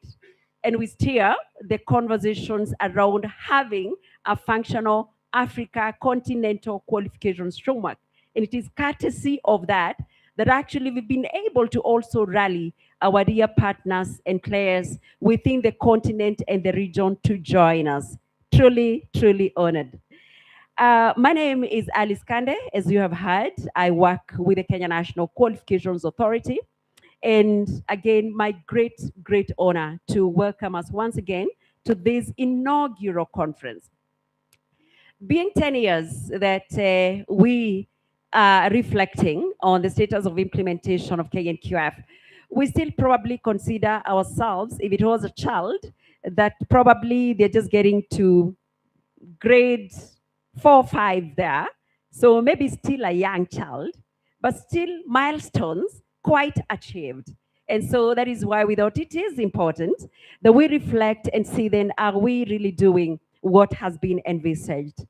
and we steer the conversations around having a functional Africa Continental Qualifications Framework. And it is courtesy of that actually we've been able to also rally our dear partners and players within the continent and the region to join us. Truly honored. My name is Alice Kande. As you have heard, I work with the Kenya National Qualifications Authority. And again, my great honor to welcome us once again to this inaugural conference. Being 10 years that we are reflecting on the status of implementation of KNQF, we still probably consider ourselves, if it was a child, that probably they're just getting to grade 4 or 5 there. So maybe still a young child, but still milestones quite achieved. And so that is why we thought it is important that we reflect and see then, are we really doing what has been envisaged?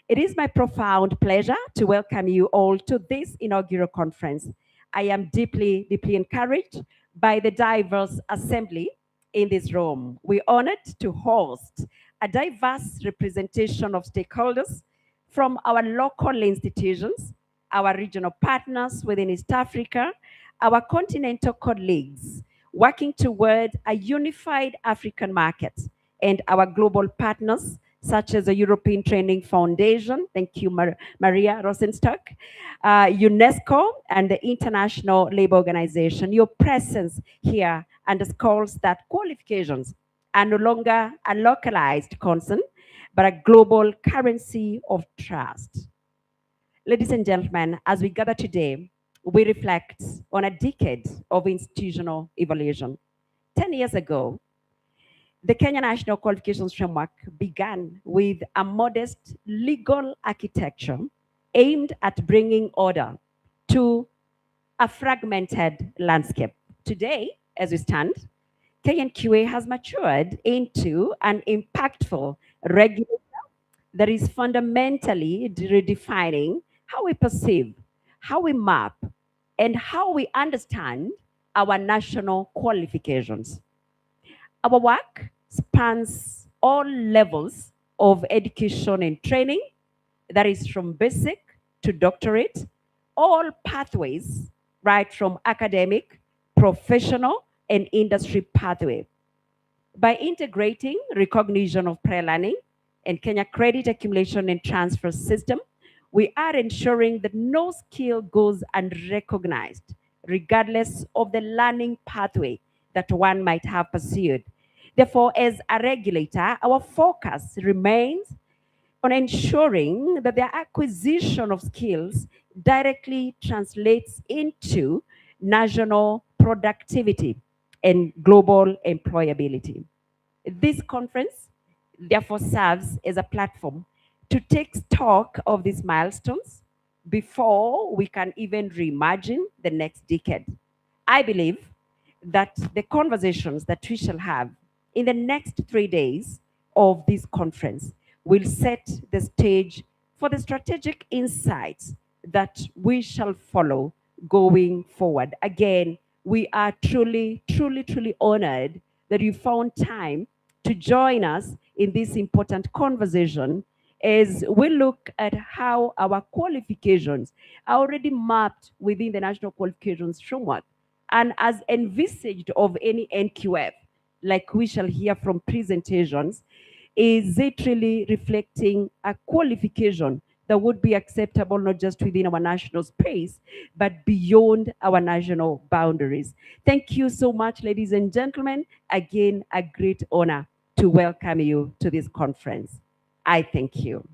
It is my profound pleasure to welcome you all to this inaugural conference. I am deeply encouraged by the diverse assembly in this room. We're honored to host a diverse representation of stakeholders from our local institutions, our regional partners within East Africa, our continental colleagues, working toward a unified African market, and our global partners, such as the European Training Foundation, thank you, Maria Rosenstock, UNESCO, and the International Labour Organization. Your presence here underscores that qualifications are no longer a localized concern, but a global currency of trust. Ladies and gentlemen, as we gather today, we reflect on a decade of institutional evolution. 10 years ago, the Kenya National Qualifications Framework began with a modest legal architecture aimed at bringing order to a fragmented landscape. Today, as we stand, KNQA has matured into an impactful regulator that is fundamentally redefining how we perceive, how we map, and how we understand our national qualifications. Our work spans all levels of education and training, that is from basic to doctorate, all pathways, right from academic, professional, and industry pathway. By integrating recognition of prior learning and Kenya Credit Accumulation and Transfer System we are ensuring that no skill goes unrecognized, regardless of the learning pathway that one might have pursued. Therefore, as a regulator, our focus remains on ensuring that the acquisition of skills directly translates into national productivity and global employability. This conference therefore serves as a platform to take stock of these milestones before we can even reimagine the next decade. I believe that the conversations that we shall have in the next 3 days of this conference will set the stage for the strategic insights that we shall follow going forward. Again, we are truly, truly, truly honored that you found time to join us in this important conversation as we look at how our qualifications are already mapped within the National Qualifications Framework and as envisaged of any NQF, like we shall hear from presentations. Is it really reflecting a qualification that would be acceptable not just within our national space, but beyond our national boundaries? Thank you so much, ladies and gentlemen. Again, a great honor to welcome you to this conference. I thank you.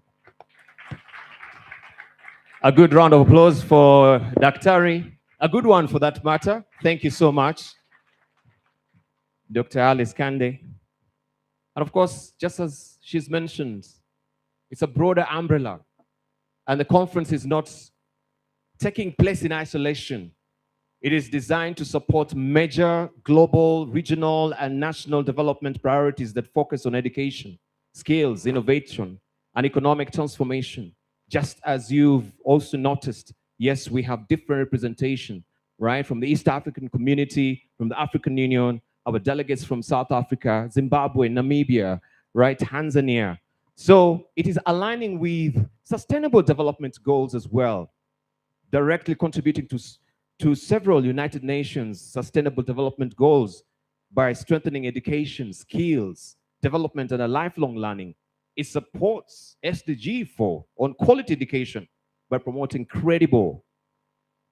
A good round of applause for Daktari. A good one for that matter. Thank you so much, Dr. Alice Kande. And of course, just as she's mentioned, it's a broader umbrella. And the conference is not taking place in isolation. It is designed to support major global, regional, and national development priorities that focus on education, skills, innovation, and economic transformation. Just as you've also noticed, yes, we have different representation, right? From the East African community, from the African Union, our delegates from South Africa, Zimbabwe, Namibia, right? Tanzania. So it is aligning with sustainable development goals as well, directly contributing to several United Nations Sustainable Development Goals by strengthening education, skills, development, and a lifelong learning. It supports SDG 4 on quality education by promoting credible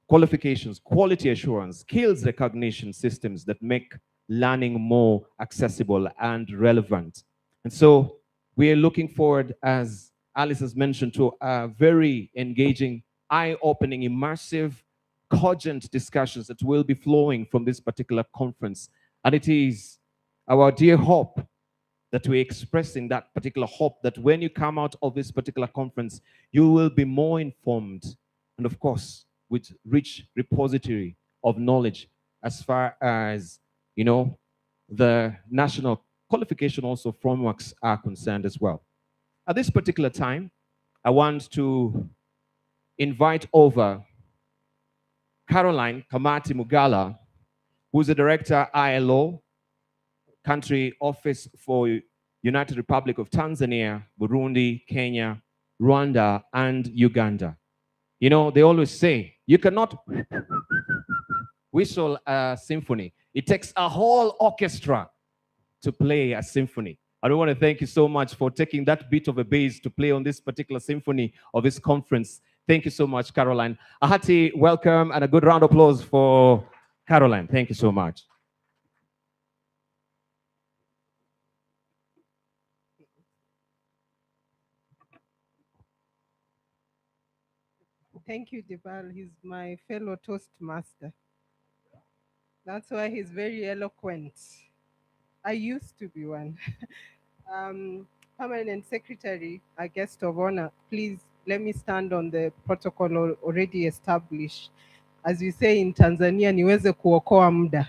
qualifications, quality assurance, skills recognition systems that make learning more accessible and relevant. And so we are looking forward, as Alice has mentioned, to a very engaging, eye-opening, immersive, cogent discussions that will be flowing from this particular conference. And it is our dear hope that we're expressing, that particular hope, that when you come out of this particular conference, you will be more informed, and of course, with rich repository of knowledge as far as, you know, the national qualification also frameworks are concerned as well. At this particular time, I want to invite over Caroline Kamati Mugala, who's the director, ILO, Country Office for United Republic of Tanzania, Burundi, Kenya, Rwanda, and Uganda. You know, they always say, you cannot whistle a symphony. It takes a whole orchestra to play a symphony. I want to thank you so much for taking that bit of a bass to play on this particular symphony of this conference. Thank you so much, Caroline. A hearty welcome and a good round of applause for Caroline. Thank you so much. Thank you, Debal. He's my fellow Toastmaster. That's why he's very eloquent. I used to be one. Permanent Secretary, a guest of honor, please let me stand on the protocol already established. As we say in Tanzania, niweze kuokoa muda.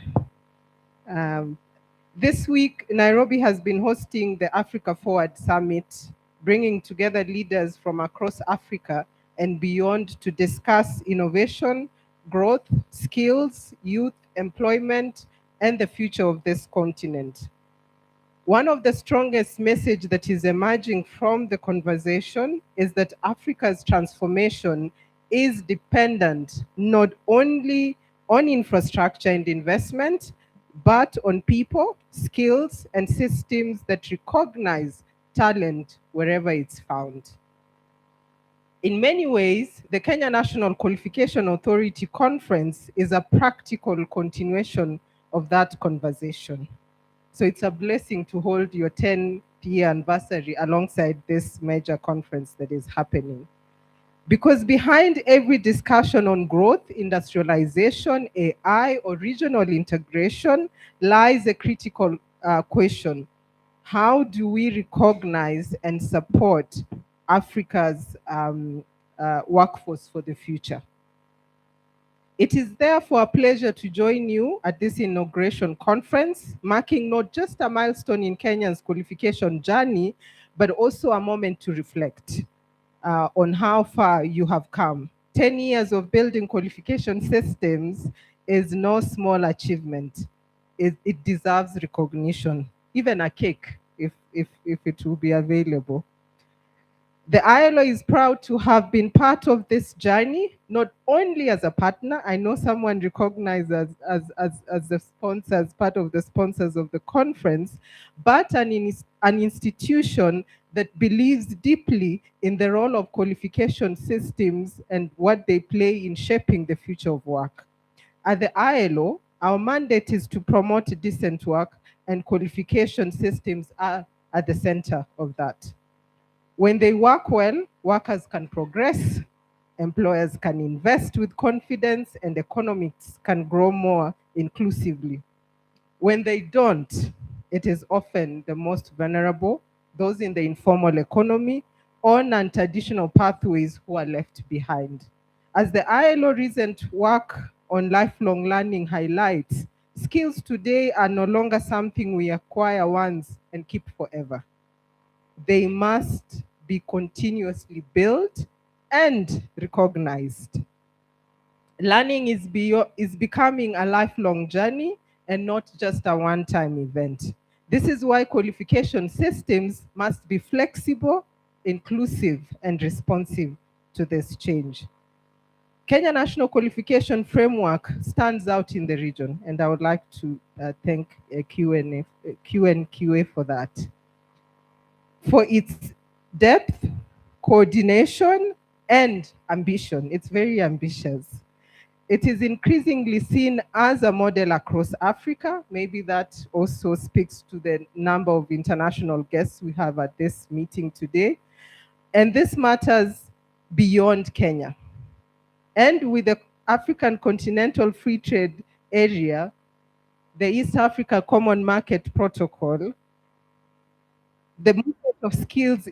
This week, Nairobi has been hosting the Africa Forward Summit, bringing together leaders from across Africa and beyond to discuss innovation, growth, skills, youth, employment, and the future of this continent. One of the strongest messages that is emerging from the conversation is that Africa's transformation is dependent not only on infrastructure and investment, but on people, skills, and systems that recognize talent wherever it's found. In many ways, the Kenya National Qualification Authority Conference is a practical continuation of that conversation. So it's a blessing to hold your 10th-year anniversary alongside this major conference that is happening. Because behind every discussion on growth, industrialization, AI, or regional integration lies a critical question. How do we recognize and support Africa's workforce for the future? It is therefore a pleasure to join you at this inauguration conference, marking not just a milestone in Kenya's qualification journey, but also a moment to reflect on how far you have come. 10 years of building qualification systems is no small achievement. It deserves recognition, even a cake, if it will be available. The ILO is proud to have been part of this journey, not only as a partner. I know someone recognized as the sponsors, part of the sponsors of the conference, but an institution that believes deeply in the role of qualification systems and what they play in shaping the future of work. At the ILO, our mandate is to promote decent work, and qualification systems are at the center of that. When they work well, workers can progress, employers can invest with confidence, and economics can grow more inclusively. When they don't, it is often the most vulnerable, those in the informal economy or non-traditional pathways who are left behind. As the ILO recent work on lifelong learning highlights, skills today are no longer something we acquire once and keep forever. They must be continuously built and recognized. Learning is becoming a lifelong journey and not just a one-time event. This is why qualification systems must be flexible, inclusive, and responsive to this change. Kenya National Qualification Framework stands out in the region, and I would like to thank Q&QA for that. For its depth, coordination, and ambition. It's very ambitious. It is increasingly seen as a model across Africa. Maybe that also speaks to the number of international guests we have at this meeting today. And this matters beyond Kenya. And with the African Continental Free Trade Area, the East Africa Common Market Protocol, the movement of skills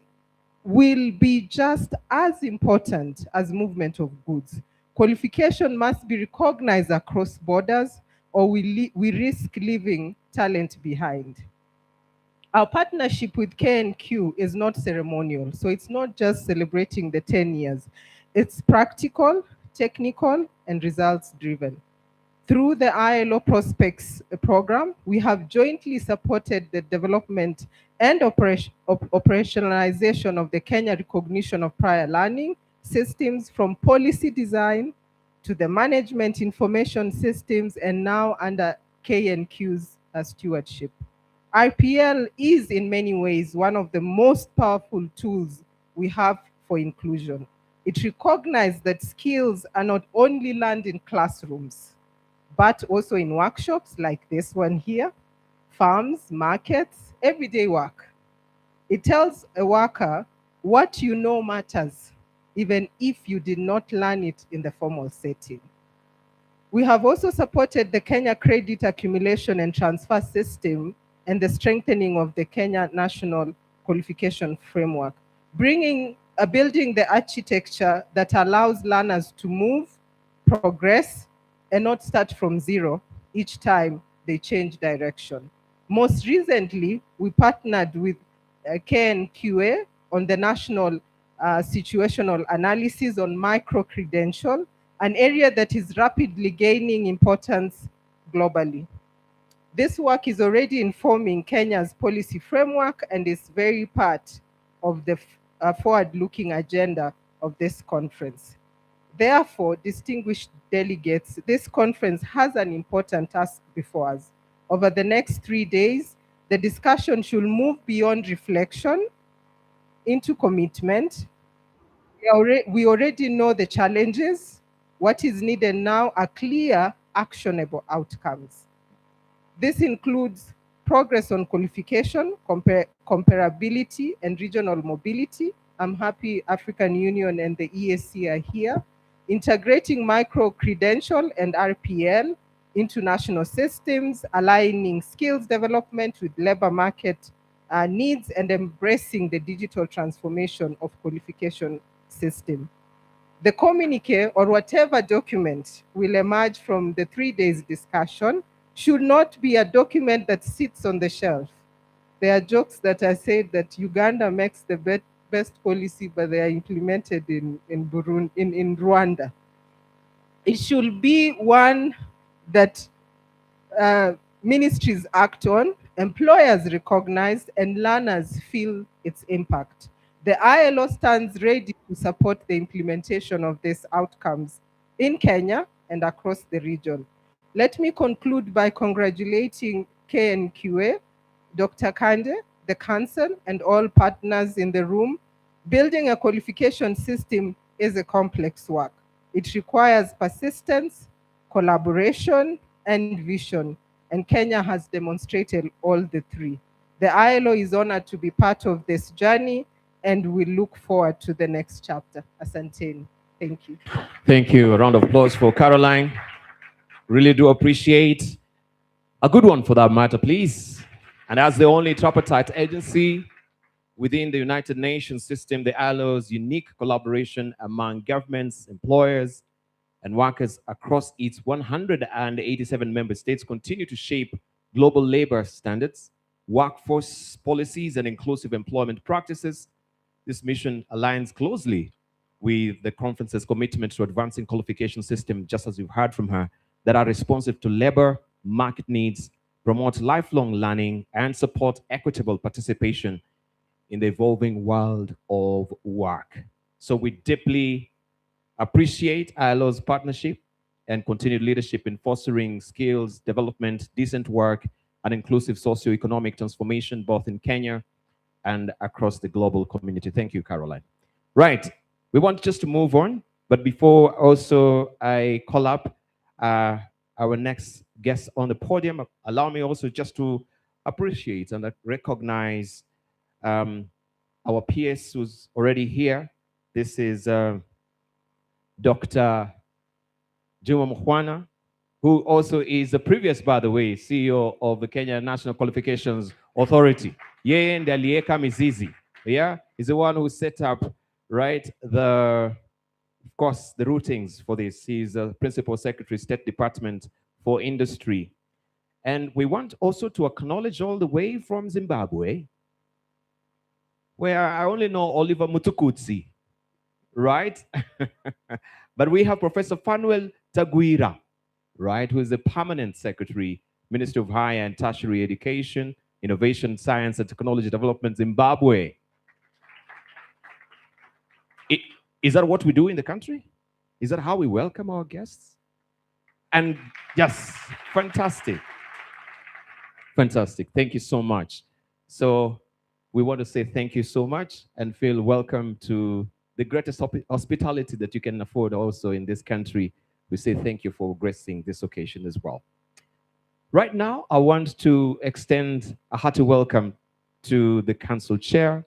will be just as important as movement of goods. Qualification must be recognized across borders, or we risk leaving talent behind. Our partnership with KNQ is not ceremonial, so it's not just celebrating the 10 years. It's practical, technical, and results-driven. Through the ILO Prospects program, we have jointly supported the development and operationalization of the Kenya recognition of prior learning systems, from policy design to the management information systems, and now under KNQ's stewardship. IPL is in many ways one of the most powerful tools we have for inclusion. It recognizes that skills are not only learned in classrooms, but also in workshops like this one here, farms, markets, everyday work. It tells a worker what you know matters, even if you did not learn it in the formal setting. We have also supported the Kenya Credit Accumulation and Transfer System and the strengthening of the Kenya National Qualification Framework, building the architecture that allows learners to move, progress, and not start from zero each time they change direction. Most recently, we partnered with KNQA on the national situational analysis on micro-credential, an area that is rapidly gaining importance globally. This work is already informing Kenya's policy framework and is very part of the forward-looking agenda of this conference. Therefore, distinguished delegates, this conference has an important task before us. Over the next 3 days, the discussion should move beyond reflection into commitment. We already know the challenges. What is needed now are clear, actionable outcomes. This includes progress on qualification, comparability, and regional mobility. I'm happy African Union and the EAC are here. Integrating micro-credential and RPL into national systems, aligning skills development with labor market needs, and embracing the digital transformation of qualification system. The communique or whatever document will emerge from the 3 days discussion should not be a document that sits on the shelf. There are jokes that are said that Uganda makes the best policy, but they are implemented in Rwanda. It should be one that ministries act on, employers recognize, and learners feel its impact. The ILO stands ready to support the implementation of these outcomes in Kenya and across the region. Let me conclude by congratulating KNQA, Dr. Kande, the Council, and all partners in the room. Building a qualification system is a complex work. It requires persistence, collaboration, and vision, and Kenya has demonstrated all the three. The ILO is honored to be part of this journey, and we look forward to the next chapter. Asanteni. Thank you. Thank you. A round of applause for Caroline. Really do appreciate. A good one for that matter, please. And as the only tripartite agency within the United Nations system, the ILO's unique collaboration among governments, employers, and workers across its 187 member states continue to shape global labor standards, workforce policies, and inclusive employment practices. This mission aligns closely with the conference's commitment to advancing qualification systems, just as you've heard from her, that are responsive to labor market needs, promote lifelong learning, and support equitable participation in the evolving world of work. So we deeply appreciate ILO's partnership and continued leadership in fostering skills development, decent work, and inclusive socio-economic transformation, both in Kenya and across the global community. Thank you, Caroline. Right, we want just to move on, but before also I call up our next guest on the podium, allow me also just to appreciate and recognize our PS who's already here. This is Dr. Juma Mkhwana, who also is the previous, by the way, CEO of the Kenya National Qualifications Authority. Yeye ndiye aliweka mizizi. Yeah, he's the one who set up, right, of course, the routings for this. He's a Principal Secretary, State Department for Industry. And we want also to acknowledge all the way from Zimbabwe, where I only know Oliver Mutukudzi, right? But we have Professor Fanuel Tagwira, right, who is the Permanent Secretary, Ministry of Higher and Tertiary Education, Innovation, Science and Technology Development, Zimbabwe. Is that what we do in the country? Is that how we welcome our guests? And yes, fantastic. Fantastic. Thank you so much. So we want to say thank you so much and feel welcome to the greatest hospitality that you can afford also in this country. We say thank you for gracing this occasion as well. Right now, I want to extend a hearty welcome to the Council Chair,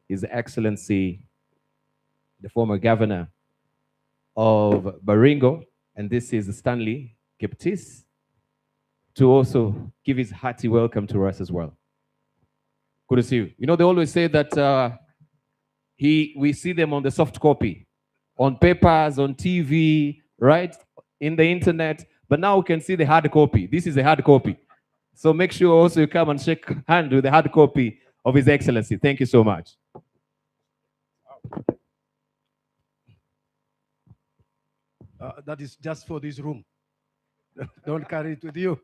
His Excellency, the former Governor of Baringo, and this is Stanley Kiptis, to also give his hearty welcome to us as well. Good to see you. You know, they always say that we see them on the soft copy, on papers, on TV, right, in the internet, but now we can see the hard copy. This is a hard copy. So make sure also you come and shake hand with the hard copy of His Excellency. Thank you so much. That is just for this room. Don't carry it with you.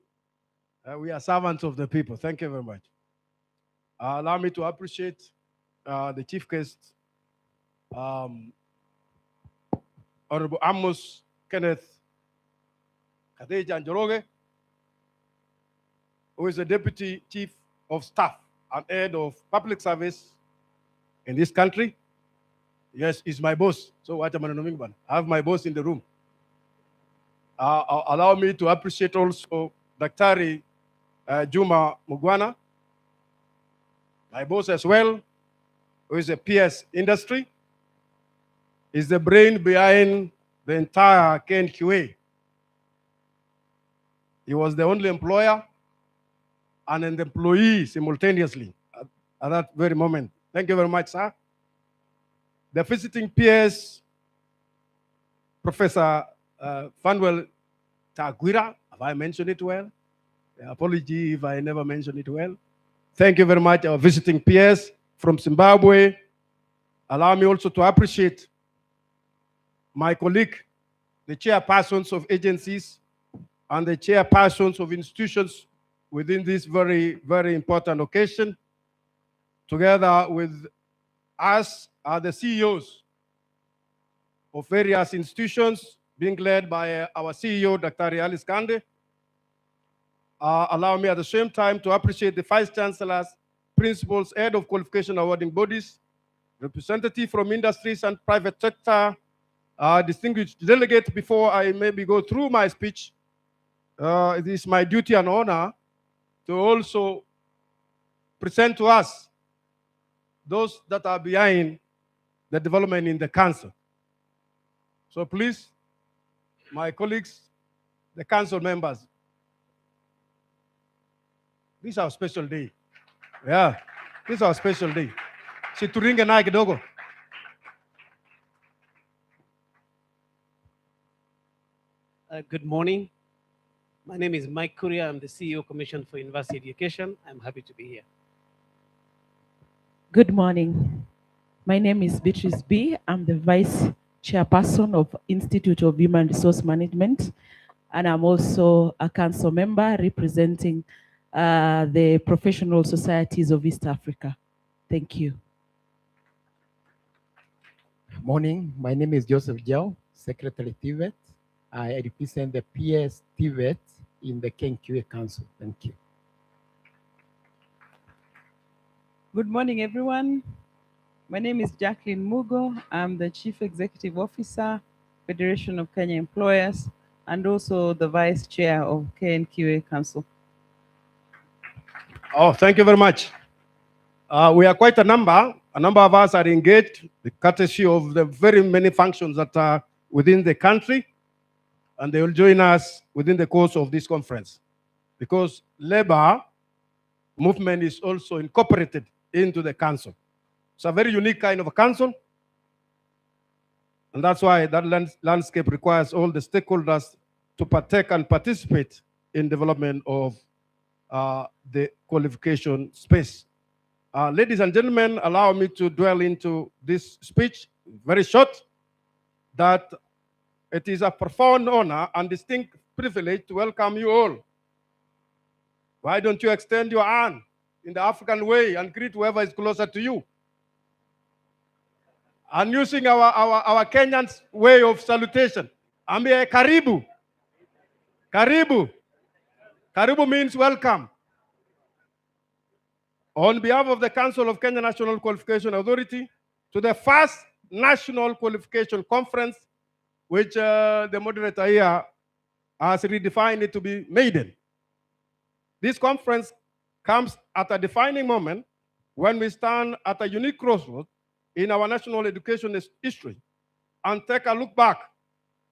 We are servants of the people. Thank you very much. Allow me to appreciate the chief guest, Honorable Amos Kenneth Kadeja Njoroge, who is the Deputy Chief of Staff and Head of Public Service in this country. Yes, he's my boss. So what am I doing? I have my boss in the room. Allow me to appreciate also Daktari Juma Mugwana, my boss as well, who is a PS industry, is the brain behind the entire KNQA. He was the only employer and an employee simultaneously at that very moment. Thank you very much, sir. The visiting PS, Professor Fanuel Tagwira, have I mentioned it well? Apology if I never mentioned it well. Thank you very much, our visiting peers from Zimbabwe. Allow me also to appreciate my colleague, the chairpersons of agencies and the chairpersons of institutions within this very, very important occasion. Together with us are the CEOs of various institutions being led by our CEO, Dr. Alice Kande. Allow me at the same time to appreciate the Vice Chancellors, Principals, Head of Qualification Awarding Bodies, representative from industries and private sector, distinguished delegate. Before I maybe go through my speech, it is my duty and honor to also present to us those that are behind the development in the council. So please, my colleagues, the council members, this is our special day. Yeah, this is our special day. Situringe na kidogo. Good morning. My name is Mike Kuria. I'm the CEO Commission for University Education. I'm happy to be here. Good morning. My name is Beatrice B. I'm the Vice Chairperson of Institute of Human Resource Management, and I'm also a council member representing the professional societies of East Africa. Thank you. Morning. My name is Joseph Giao, Secretary TVET. I represent the PS TVET in the KNQA Council. Thank you. Good morning, everyone. My name is Jacqueline Mugo. I'm the Chief Executive Officer, Federation of Kenya Employers, and also the Vice Chair of KNQA Council. Oh, thank you very much. We are quite a number. A number of us are engaged, the courtesy of the very many functions that are within the country, and they will join us within the course of this conference. Because labor movement is also incorporated into the council. It's a very unique kind of a council, and that's why that landscape requires all the stakeholders to partake and participate in development of the qualification space. Ladies and gentlemen, allow me to dwell into this speech, very short, that it is a profound honor and distinct privilege to welcome you all. Why don't you extend your hand in the African way and greet whoever is closer to you? And using our Kenyan way of salutation, ambie karibu. Karibu. Karibu means welcome. On behalf of the Council of Kenya National Qualification Authority, to the first National Qualification Conference, which the moderator here has redefined it to be maiden. This conference comes at a defining moment when we stand at a unique crossroads in our national education history and take a look back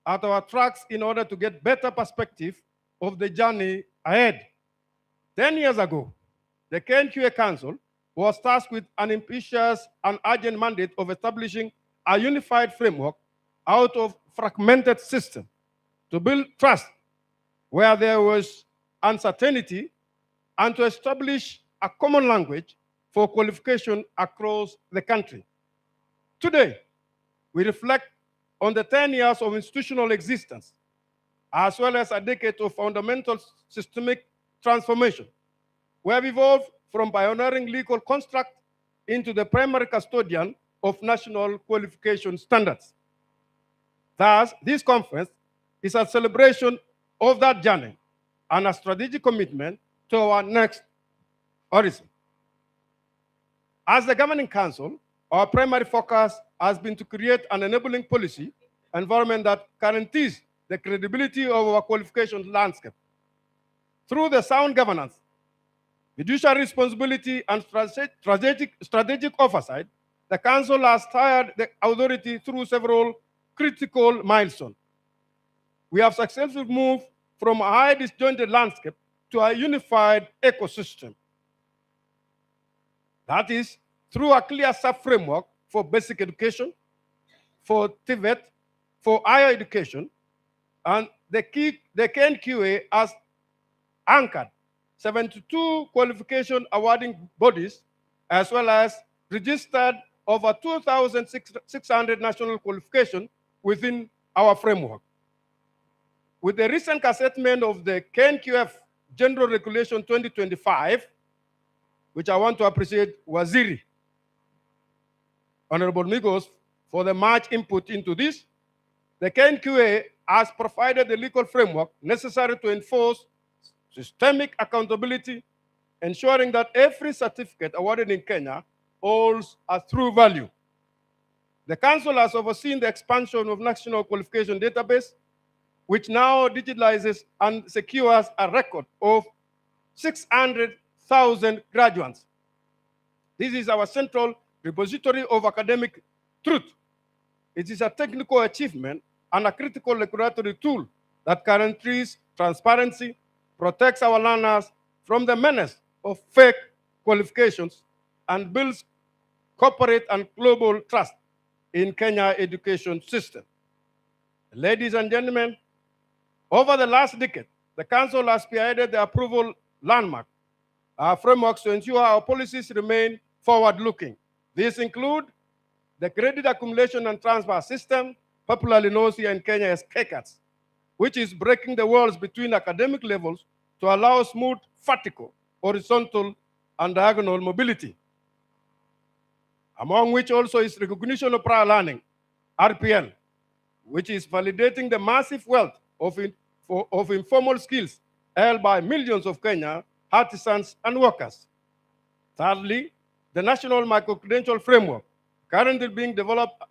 at our tracks in order to get better perspective of the journey ahead. 10 years ago, the KNQA Council was tasked with an ambitious and urgent mandate of establishing a unified framework out of fragmented systems to build trust where there was uncertainty and to establish a common language for qualification across the country. Today, we reflect on the 10 years of institutional existence, as well as a decade of fundamental systemic transformation. We have evolved from pioneering legal construct into the primary custodian of national qualification standards. Thus, this conference is a celebration of that journey and a strategic commitment to our next horizon. As the Governing Council, Our primary focus has been to create an enabling policy environment that guarantees the credibility of our qualification landscape. Through the sound governance, fiduciary responsibility, and strategic oversight, the Council has steered the authority through several critical milestones. We have successfully moved from a high disjointed landscape to a unified ecosystem. That is, through a clear sub-framework for basic education, for TVET, for higher education, and the KNQA has anchored 72 qualification awarding bodies, as well as registered over 2,600 national qualifications within our framework. With the recent assessment of the KNQF General Regulation 2025, which I want to appreciate Waziri, Honorable Migos, for the much input into this, the KNQA has provided the legal framework necessary to enforce systemic accountability, ensuring that every certificate awarded in Kenya holds a true value. The Council has overseen the expansion of National Qualification Database, which now digitalizes and secures a record of 600,000 graduates. This is our central repository of academic truth. It is a technical achievement and a critical regulatory tool that guarantees transparency, protects our learners from the menace of fake qualifications, and builds corporate and global trust in Kenya education system. Ladies and gentlemen, over the last decade, the Council has spearheaded the approval landmark frameworks to ensure our policies remain forward-looking. These include the credit accumulation and transfer system, popularly known here in Kenya as KCATS, which is breaking the walls between academic levels to allow smooth vertical, horizontal, and diagonal mobility. Among which also is recognition of prior learning, RPL, which is validating the massive wealth of informal skills held by millions of Kenya artisans and workers. Thirdly, the National Micro-Credential Framework, currently being developed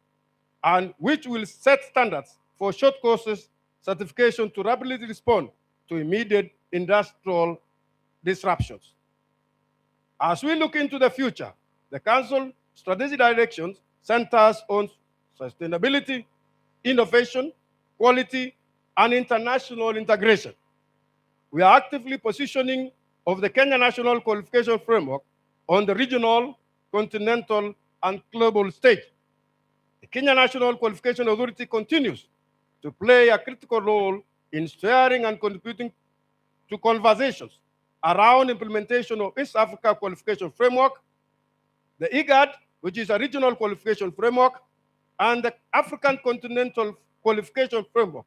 and which will set standards for short courses certification to rapidly respond to immediate industrial disruptions. As we look into the future, the Council strategic directions centers on sustainability, innovation, quality, and international integration. We are actively positioning of the Kenya National Qualification Framework on the regional, continental, and global stage. The Kenya National Qualification Authority continues to play a critical role in steering and contributing to conversations around implementation of East Africa Qualification Framework, the IGAD, which is a regional qualification framework, and the African Continental Qualification Framework.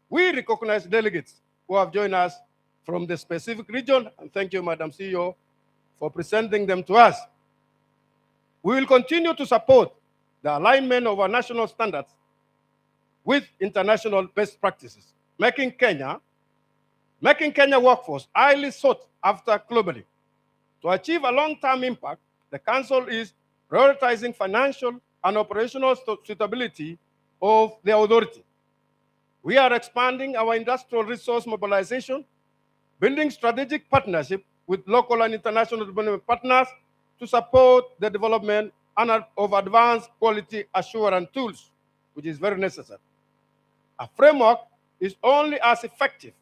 We recognize delegates who have joined us from the specific region, and thank you, Madam CEO, for presenting them to us. We will continue to support the alignment of our national standards with international best practices, making Kenya workforce highly sought after globally. To achieve a long-term impact, the Council is prioritizing financial and operational suitability of the authority. We are expanding our industrial resource mobilization, building strategic partnership with local and international development partners to support the development of advanced quality assurance tools, which is very necessary. A framework is only as effective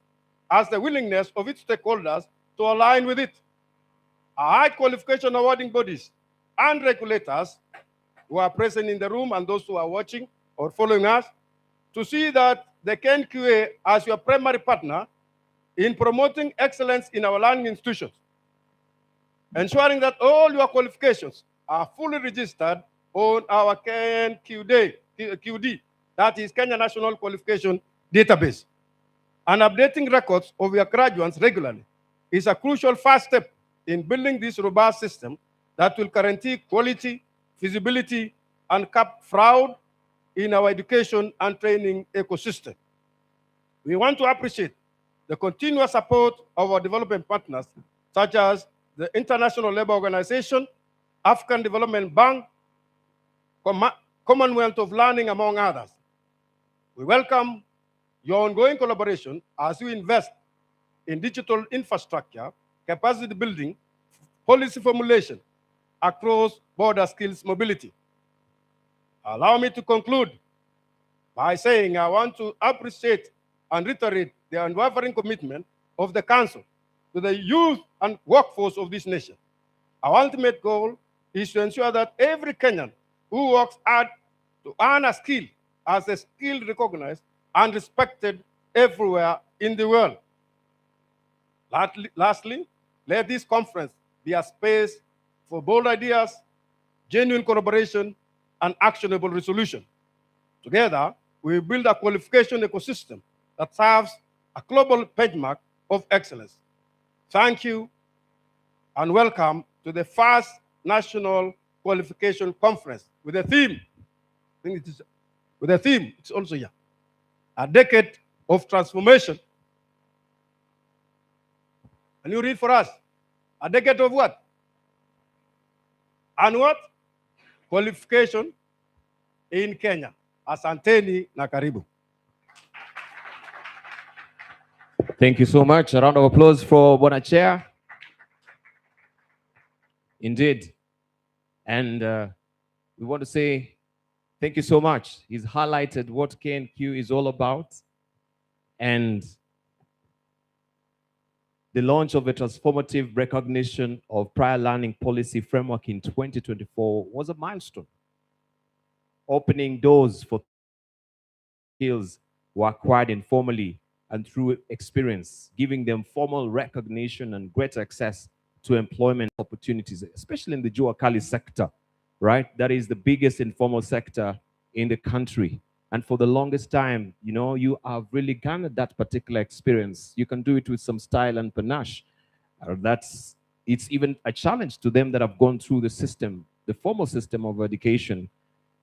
as the willingness of its stakeholders to align with it. Our high qualification awarding bodies and regulators who are present in the room and those who are watching or following us to see that the KNQA as your primary partner in promoting excellence in our learning institutions, ensuring that all your qualifications are fully registered on our QD, that is Kenya National Qualification Database. And updating records of your graduates regularly is a crucial first step in building this robust system that will guarantee quality, feasibility, and cap fraud in our education and training ecosystem. We want to appreciate the continuous support of our development partners, such as the International Labour Organization, African Development Bank, Commonwealth of Learning, among others. We welcome your ongoing collaboration as you invest in digital infrastructure, capacity building, policy formulation across border skills mobility. Allow me to conclude by saying I want to appreciate and reiterate the unwavering commitment of the Council to the youth and workforce of this nation. Our ultimate goal is to ensure that every Kenyan who works hard to earn a skill as a skill recognized and respected everywhere in the world. Lastly, let this conference be a space for bold ideas, genuine collaboration, and actionable resolution. Together, we build a qualification ecosystem that serves a global benchmark of excellence. Thank you, and welcome to the first National Qualification Conference with a theme. I think it is with a theme. It's also here. A decade of transformation. Can you read for us? A decade of what? And what? Qualification in Kenya. Asanteni na karibu. Thank you so much. A round of applause for Bona Chair. Indeed. And we want to say thank you so much. He's highlighted what KNQ is all about. And the launch of a transformative recognition of prior learning policy framework in 2024 was a milestone, opening doors for skills were acquired informally and through experience, giving them formal recognition and greater access to employment opportunities, especially in the Jua Kali sector, right? That is the biggest informal sector in the country. And for the longest time, you know, you have really garnered that particular experience. You can do it with some style and panache. It's even a challenge to them that have gone through the system, the formal system of education.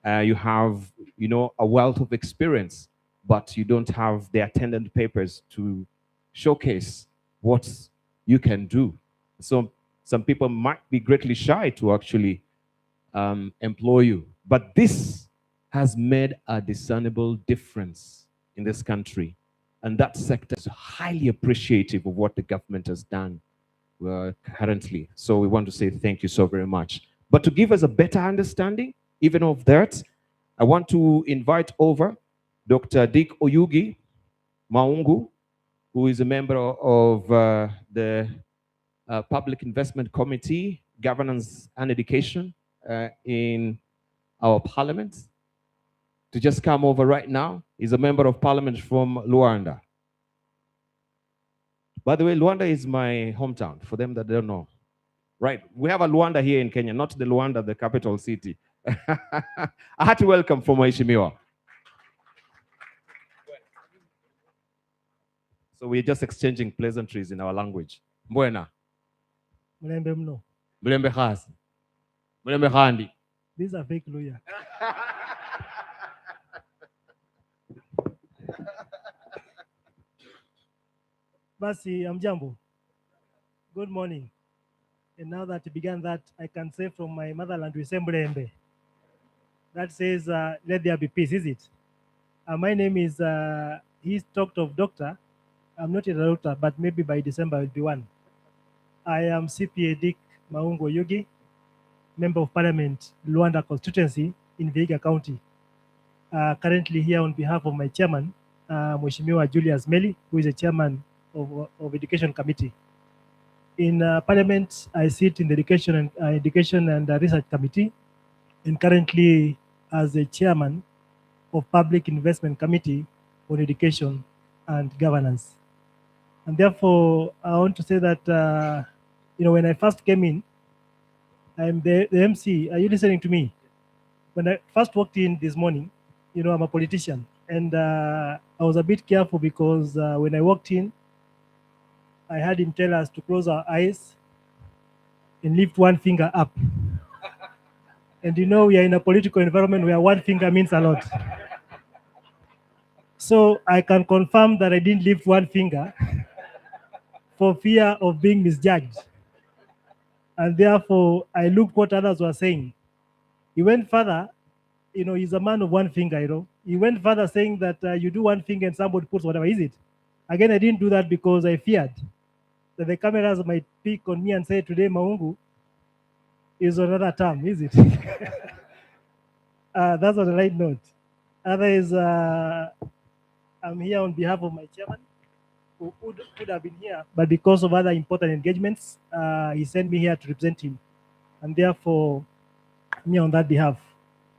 You have, you know, a wealth of experience, but you don't have the attendant papers to showcase what you can do. So some people might be greatly shy to actually employ you. But this has made a discernible difference in this country. And that sector is highly appreciative of what the government has done currently. So we want to say thank you so very much. But to give us a better understanding, even of that, I want to invite over Dr. Dick Oyugi Maungu, who is a member of the Public Investment Committee, Governance and Education in our parliament, to just come over right now. He's a member of parliament from Luanda. By the way, Luanda is my hometown, for them that don't know. Right, we have a Luanda here in Kenya, not the Luanda, the capital city. A hearty welcome from Mheshimiwa. So we're just exchanging pleasantries in our language. Mbwena. Mlembe mno. Mlembe khasi. Mlembe khandi. These are fake lawyer. Basi, amjambo. Good morning. And now that you began that, I can say from my motherland, we say Mlembe. That says, let there be peace, is it? My name is, he's talked of doctor. I'm not a doctor, but maybe by December I will be one. I am CPA Dick Maungo Yugi, Member of Parliament, Luanda constituency in Vihiga County. Currently here on behalf of my chairman, Mheshimiwa Julius Meli, who is the chairman of Education Committee. In Parliament, I sit in the Education and Research Committee, and currently as the chairman of Public Investment Committee on Education and Governance. And therefore, I want to say that, you know, when I first came in, I'm the MC. Are you listening to me? When I first walked in this morning, you know, I'm a politician. And I was a bit careful because when I walked in, I had him tell us to close our eyes and lift one finger up. And you know, we are in a political environment where one finger means a lot. So I can confirm that I didn't lift one finger for fear of being misjudged. And therefore, I looked what others were saying. He went further he's a man of one finger. He went further saying that you do one finger and somebody puts whatever, is it? Again, I didn't do that because I feared that the cameras might pick on me and say, today Maungu is another term, is it? That's on a light note. Otherwise, I'm here on behalf of my chairman, who could have been here, but because of other important engagements, he sent me here to represent him, and therefore, me on that behalf.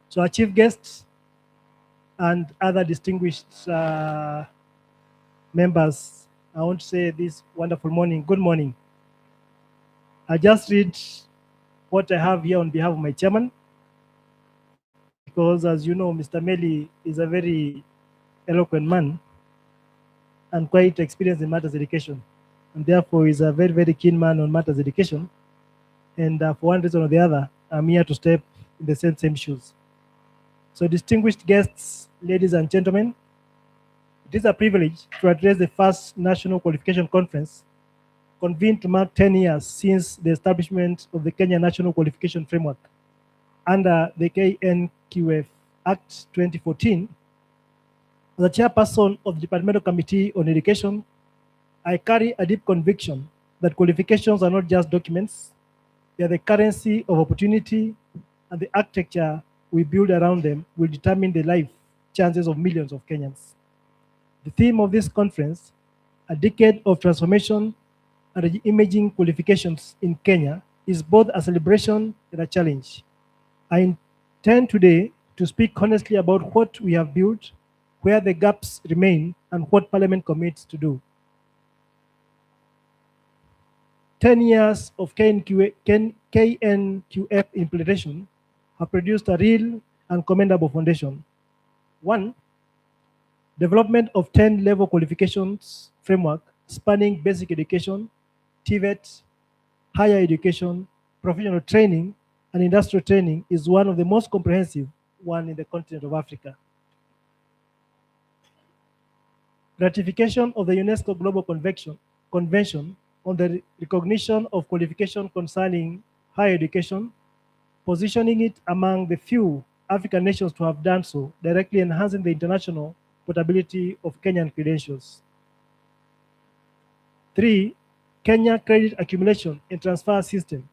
So our chief guests and other distinguished members, I want to say this wonderful morning, good morning. I just read what I have here on behalf of my chairman, because as you know, Mr. Meli is a very eloquent man and quite experienced in matters education. And therefore is a very, very keen man on matters education. And for one reason or the other, I'm here to step in the same shoes. So distinguished guests, ladies and gentlemen, it is a privilege to address the first National Qualification Conference convened to mark 10 years since the establishment of the Kenya National Qualification Framework under the KNQF Act 2014. As a chairperson of the Departmental Committee on Education, I carry a deep conviction that qualifications are not just documents, they are the currency of opportunity, and the architecture we build around them will determine the life chances of millions of Kenyans. The theme of this conference, a decade of transformation and reimagining qualifications in Kenya, is both a celebration and a challenge. I intend today to speak honestly about what we have built, where the gaps remain, and what Parliament commits to do. 10 years of KNQF implementation have produced a real and commendable foundation. One, development of 10-level qualifications framework spanning basic education, TVET, higher education, professional training, and industrial training is one of the most comprehensive one in the continent of Africa. Ratification of the UNESCO Global Convention on the recognition of qualification concerning higher education, positioning it among the few African nations to have done so, directly enhancing the international portability of Kenyan credentials. 3, Kenya Credit Accumulation and Transfer System,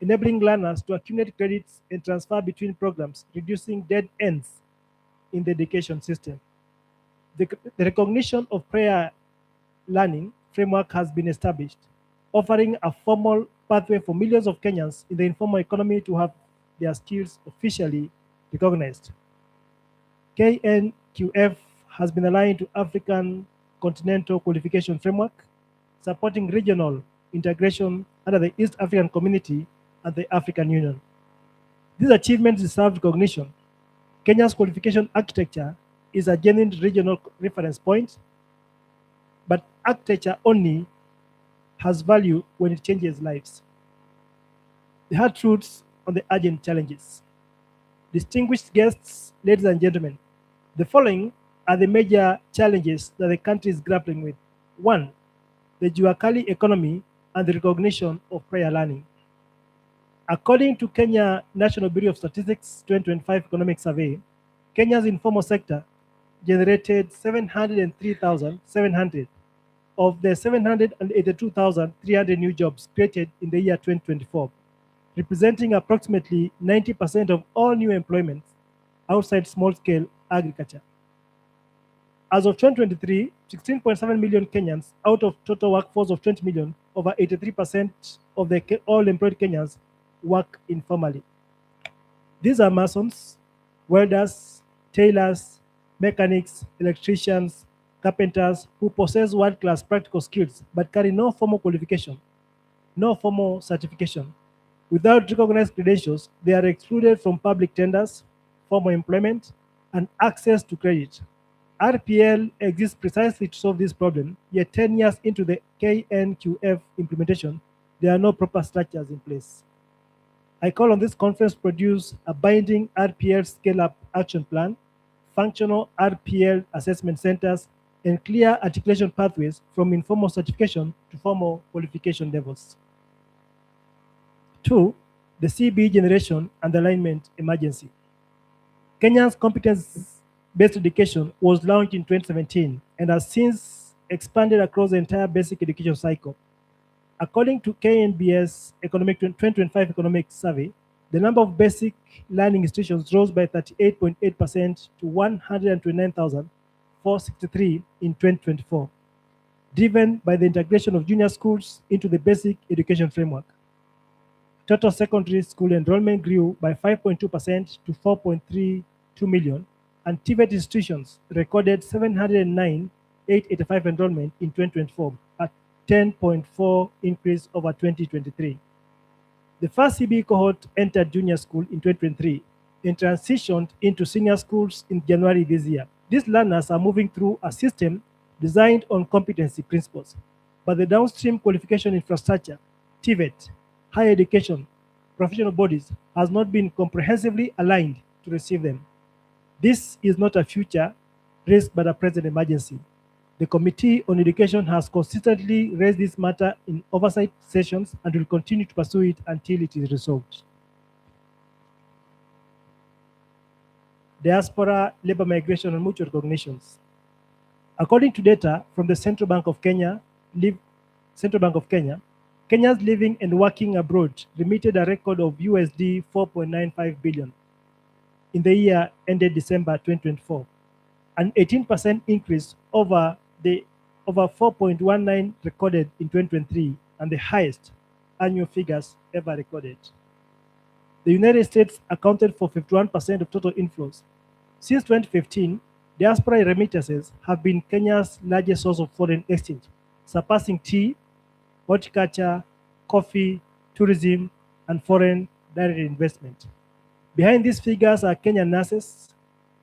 enabling learners to accumulate credits and transfer between programs, reducing dead ends in the education system. The recognition of prior learning framework has been established, offering a formal pathway for millions of Kenyans in the informal economy to have their skills officially recognized. KNQF has been aligned to African Continental Qualification Framework, supporting regional integration under the East African Community and the African Union. These achievements deserve recognition. Kenya's qualification architecture is a genuine regional reference point, but architecture only has value when it changes lives. The hard truths on the urgent challenges. Distinguished guests, ladies and gentlemen, the following are the major challenges that the country is grappling with. 1, the Juakali economy and the recognition of prior learning. According to Kenya National Bureau of Statistics 2025 Economic Survey, Kenya's informal sector generated 703,700 of the 782,300 new jobs created in the year 2024, representing approximately 90% of all new employment outside small-scale agriculture. As of 2023, 16.7 million Kenyans out of total workforce of 20 million, over 83% of the all employed Kenyans work informally. These are masons, welders, tailors, mechanics, electricians, carpenters who possess world-class practical skills but carry no formal qualification, no formal certification. Without recognized credentials, they are excluded from public tenders, formal employment, and access to credit. RPL exists precisely to solve this problem, yet 10 years into the KNQF implementation, there are no proper structures in place. I call on this conference to produce a binding RPL scale-up action plan, functional RPL assessment centers, and clear articulation pathways from informal certification to formal qualification levels. 2, the CB generation and alignment emergency. Kenya's competence-based education was launched in 2017 and has since expanded across the entire basic education cycle. According to KNBS 2025 Economic Survey, the number of basic learning institutions rose by 38.8% to 129,463 in 2024, driven by the integration of junior schools into the basic education framework. Total secondary school enrollment grew by 5.2% to 4.32 million, and TVET institutions recorded 709,885 enrollment in 2024, a 10.4 increase over 2023. The first CBE cohort entered junior school in 2023 and transitioned into senior schools in January this year. These learners are moving through a system designed on competency principles, but the downstream qualification infrastructure, TVET, higher education, professional bodies, has not been comprehensively aligned to receive them. This is not a future risk, but a present emergency. The Committee on Education has consistently raised this matter in oversight sessions and will continue to pursue it until it is resolved. Diaspora, labor migration, and mutual recognitions. According to data from the Central Bank of Kenya, Kenyans living and working abroad remitted a record of USD 4.95 billion in the year ended December 2024, an 18% increase over the over 4.19 recorded in 2023 and the highest annual figures ever recorded. The United States accounted for 51% of total inflows. Since 2015, diaspora remittances have been Kenya's largest source of foreign exchange, surpassing tea, horticulture, coffee, tourism, and foreign direct investment. Behind these figures are Kenyan nurses,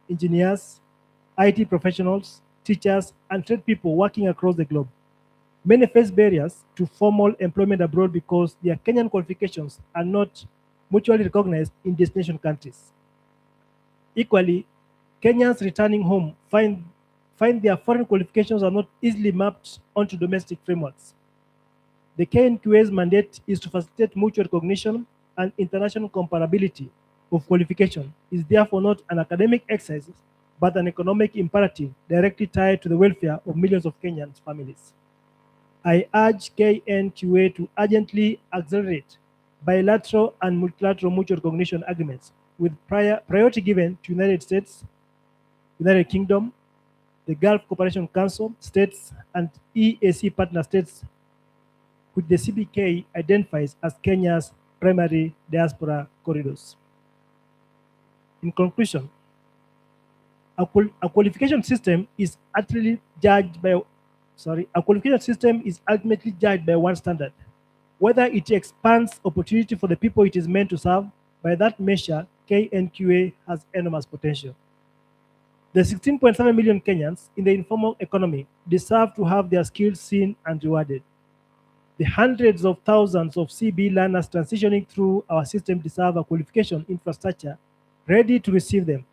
engineers, IT professionals, teachers, and trade people working across the globe. Many face barriers to formal employment abroad because their Kenyan qualifications are not mutually recognized in destination countries. Equally, Kenyans returning home find their foreign qualifications are not easily mapped onto domestic frameworks. The KNQA's mandate is to facilitate mutual recognition and international comparability of qualification. Is therefore not an academic exercise, but an economic imperative directly tied to the welfare of millions of Kenyan families. I urge KNQA to urgently accelerate bilateral and multilateral mutual recognition agreements with priority given to United States, United Kingdom, the Gulf Cooperation Council states, and EAC partner states, which the CBK identifies as Kenya's primary diaspora corridors. In conclusion, a qualification system is ultimately judged by one standard. Whether it expands opportunity for the people it is meant to serve, by that measure, KNQA has enormous potential. The 16.7 million Kenyans in the informal economy deserve to have their skills seen and rewarded. The hundreds of thousands of CB learners transitioning through our system deserve a qualification infrastructure ready to receive them.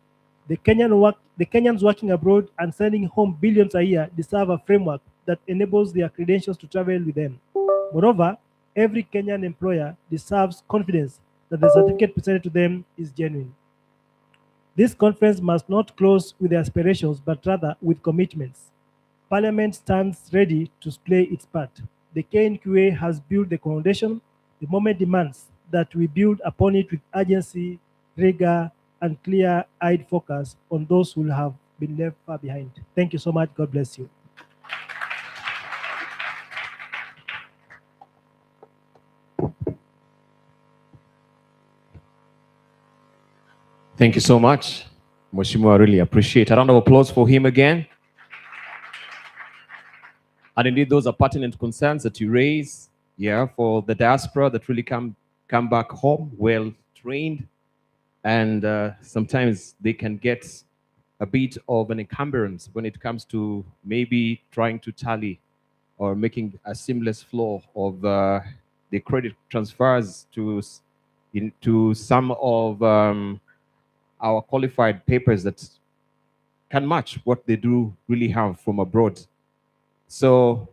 The Kenyans working abroad and sending home billions a year deserve a framework that enables their credentials to travel with them. Moreover, every Kenyan employer deserves confidence that the certificate presented to them is genuine. This conference must not close with aspirations, but rather with commitments. Parliament stands ready to play its part. The KNQA has built the foundation. The moment demands that we build upon it with urgency, rigor, and clear-eyed focus on those who have been left far behind. Thank you so much. God bless you. Thank you so much, Mheshimiwa. I really appreciate it. A round of applause for him again. And indeed, those are pertinent concerns that you raise, for the diaspora that really come back home well trained, and sometimes they can get a bit of an encumbrance when it comes to maybe trying to tally or making a seamless flow of the credit transfers into some of our qualified papers that can match what they do really have from abroad. So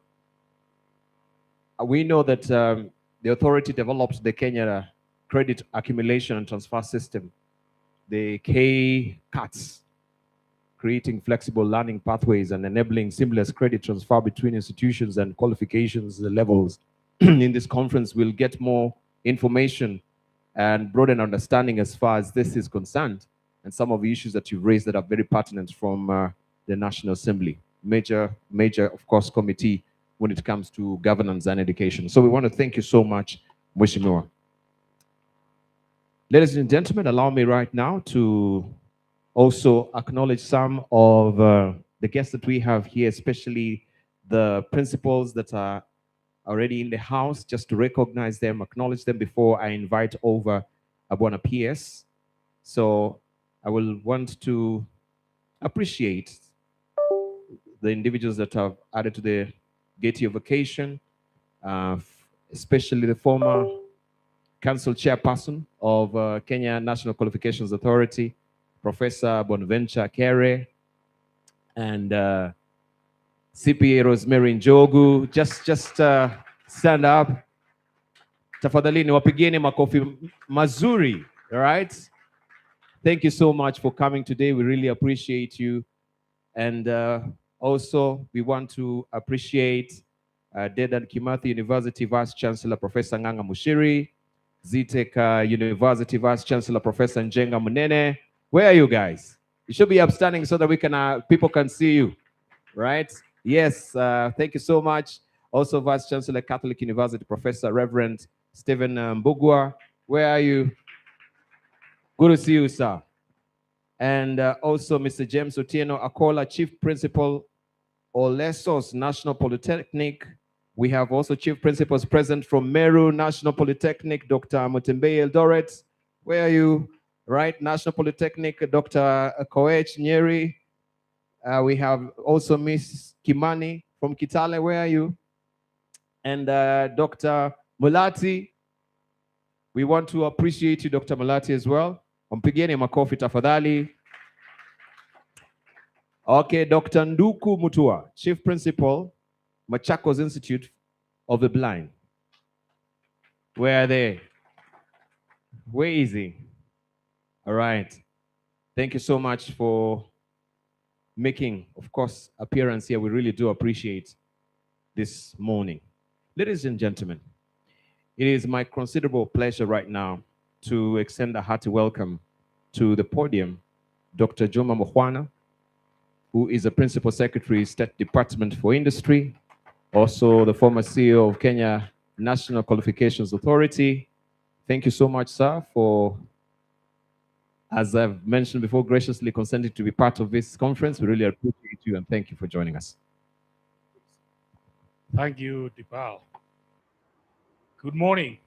we know that the authority developed the Kenya credit accumulation and transfer system, the K-CATS, creating flexible learning pathways and enabling seamless credit transfer between institutions and qualifications levels. In this conference, we'll get more information and broaden understanding as far as this is concerned, and some of the issues that you've raised that are very pertinent from the National Assembly. Major, of course, committee when it comes to governance and education. So we want to thank you so much, Mheshimiwa. Ladies and gentlemen, allow me right now to also acknowledge some of the guests that we have here, especially the principals that are already in the house, just to recognize them, acknowledge them before I invite over Abwana PS. So I will want to appreciate the individuals that have added to the Gate of Vacation, especially the former Council Chairperson of Kenya National Qualifications Authority, Professor Bonaventure Kere, and CPA Rosemary Njogu. Just stand up. Tafadhalini wapigeni makofi mazuri, all right? Thank you so much for coming today. We really appreciate you. And also, we want to appreciate Dedan Kimathi University Vice Chancellor Professor Nganga Mushiri, ZTEC University Vice Chancellor Professor Njenga Munene. Where are you guys? You should be upstanding so that we can people can see you, right? Yes, thank you so much. Also, Vice Chancellor Catholic University Professor Reverend Stephen Mbugua. Where are you? Good to see you, sir. And also Mr. James Otieno Akola, Chief Principal, Olesos National Polytechnic. We have also Chief Principals present from Meru National Polytechnic, Dr. Mutembei Eldoret. Where are you? Right, National Polytechnic, Dr. Koech Nyeri. We have also Miss Kimani from Kitale. Where are you? And Dr. Mulati. We want to appreciate you, Dr. Mulati, as well. Mpigeni makofi tafadhali. Okay, Dr. Nduku Mutua, Chief Principal, Machakos Institute of the Blind. Where are they? Where is he? All right. Thank you so much for making, of course, appearance here. We really do appreciate this morning. Ladies and gentlemen, it is my considerable pleasure right now to extend a hearty welcome to the podium, Dr. Juma Mohwana, who is a Principal Secretary, State Department for Industry, also the former CEO of Kenya National Qualifications Authority. Thank you so much, sir, for, as I've mentioned before, graciously consenting to be part of this conference. We really appreciate you and thank you for joining us. Thank you, Dipal. Good morning.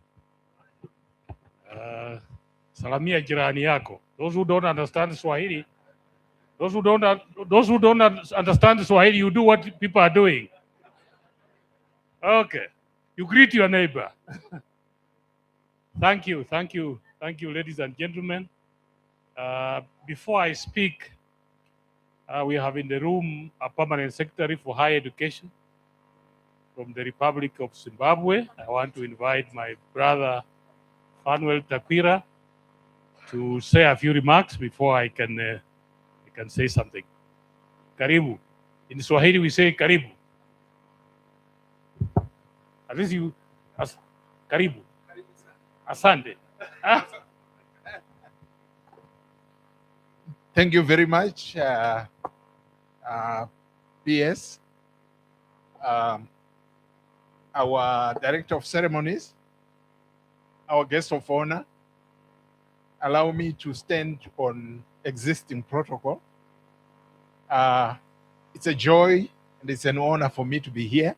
Salamia jirani yako. Those who don't understand Swahili, those who don't understand Swahili, you do what people are doing. Okay. You greet your neighbor. Thank you, ladies and gentlemen. Before I speak, we have in the room a Permanent Secretary for Higher Education from the Republic of Zimbabwe. I want to invite my brother, Fanuel Takwira, to say a few remarks before I can say something. Karibu. In Swahili, we say karibu. At least you, karibu. Asante. Thank you very much, PS. Our Director of Ceremonies, our guest of honor, allow me to stand on existing protocol. It's a joy and it's an honor for me to be here.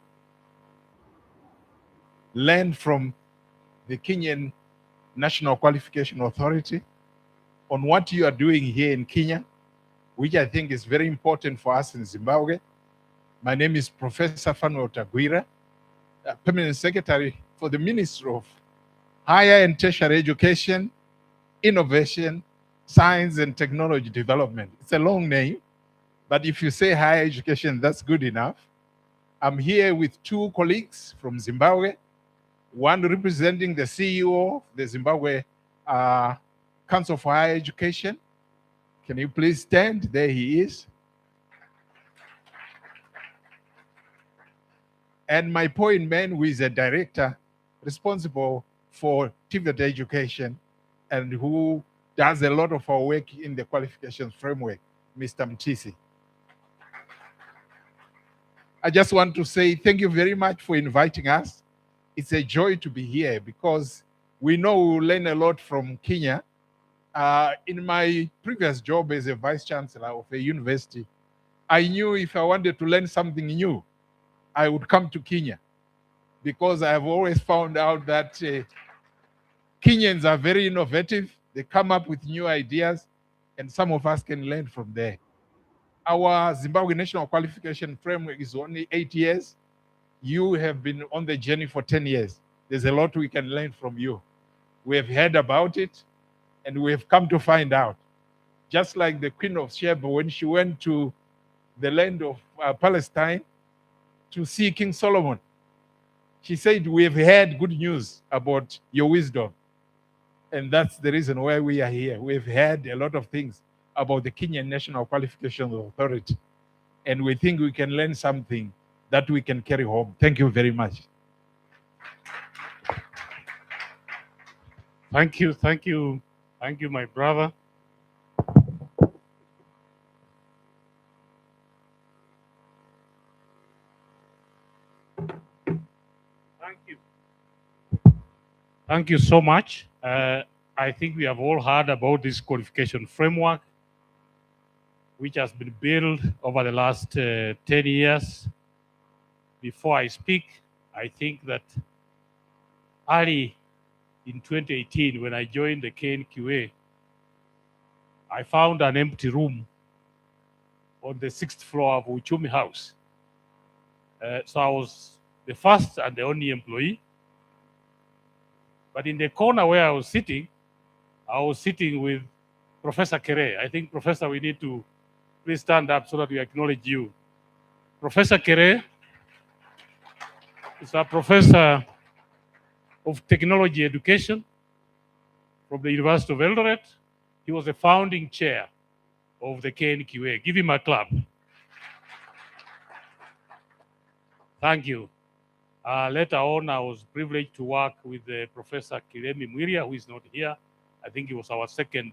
Learn from the Kenyan National Qualification Authority on what you are doing here in Kenya, which I think is very important for us in Zimbabwe. My name is Professor Fanuel Takwira, Permanent Secretary for the Ministry of Higher and Tertiary Education, Innovation, Science and Technology Development. It's a long name, but if you say higher education, that's good enough. I'm here with two colleagues from Zimbabwe, one representing the CEO of the Zimbabwe Council for Higher Education. Can you please stand? There he is. And my point man, who is a director responsible for TVET education and who does a lot of our work in the qualifications framework, Mr. Mtisi. I just want to say thank you very much for inviting us. It's a joy to be here because we know we will learn a lot from Kenya. In my previous job as a vice chancellor of a university, I knew if I wanted to learn something new, I would come to Kenya because I have always found out that Kenyans are very innovative. They come up with new ideas, and some of us can learn from there. Our Zimbabwe National Qualification Framework is only 8 years. You have been on the journey for 10 years. There's a lot we can learn from you. We have heard about it, and we have come to find out. Just like the Queen of Sheba, when she went to the land of Palestine to see King Solomon, she said, we have heard good news about your wisdom. And that's the reason why we are here. We've heard a lot of things about the Kenyan National Qualifications Authority. And we think we can learn something that we can carry home. Thank you very much. Thank you, my brother. Thank you so much. I think we have all heard about this qualification framework, which has been built over the last 10 years. Before I speak, I think that early in 2018, when I joined the KNQA, I found an empty room on the 6th floor of Uchumi House. So I was the first and the only employee. But in the corner where I was sitting with Professor Kere. I think, Professor, we need to please stand up so that we acknowledge you. Professor Kere is a professor of technology education from the University of Eldoret. He was the founding chair of the KNQA. Give him a clap. Thank you. Later on, I was privileged to work with Professor Kiremi Mwiria, who is not here. I think he was our second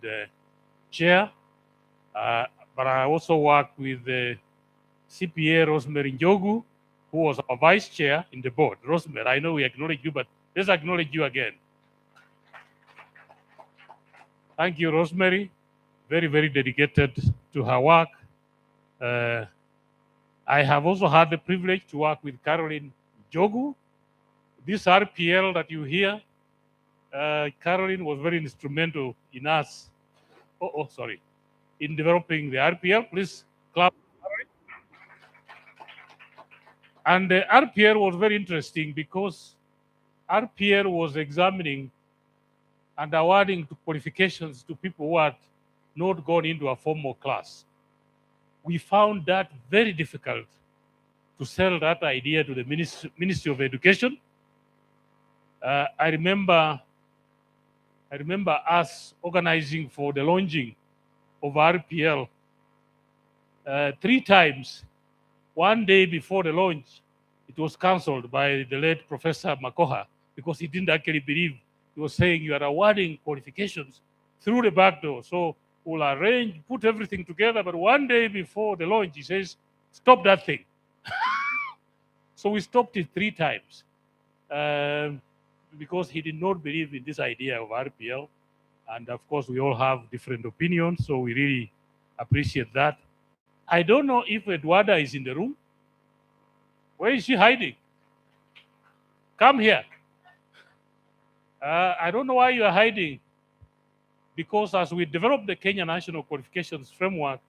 chair. But I also worked with CPA Rosemary Njogu, who was our vice chair in the board. Rosemary, I know we acknowledge you, but let's acknowledge you again. Thank you, Rosemary. Very, very dedicated to her work. I have also had the privilege to work with Caroline Jogu. This RPL that you hear, Caroline was very instrumental in us, in developing the RPL. Please clap. And the RPL was very interesting because RPL was examining and awarding qualifications to people who had not gone into a formal class. We found that very difficult to sell that idea to the Ministry of Education. I remember us organizing for the launching of RPL 3 times. One day before the launch, it was cancelled by the late Professor Makoha because he didn't actually believe. He was saying you are awarding qualifications through the back door. So we'll arrange, put everything together, but one day before the launch, he says, stop that thing. So we stopped it 3 times because he did not believe in this idea of RPL. And of course, we all have different opinions, so we really appreciate that. I don't know if Edwarda is in the room. Where is she hiding? Come here. I don't know why you are hiding. Because as we developed the Kenya National Qualifications Framework,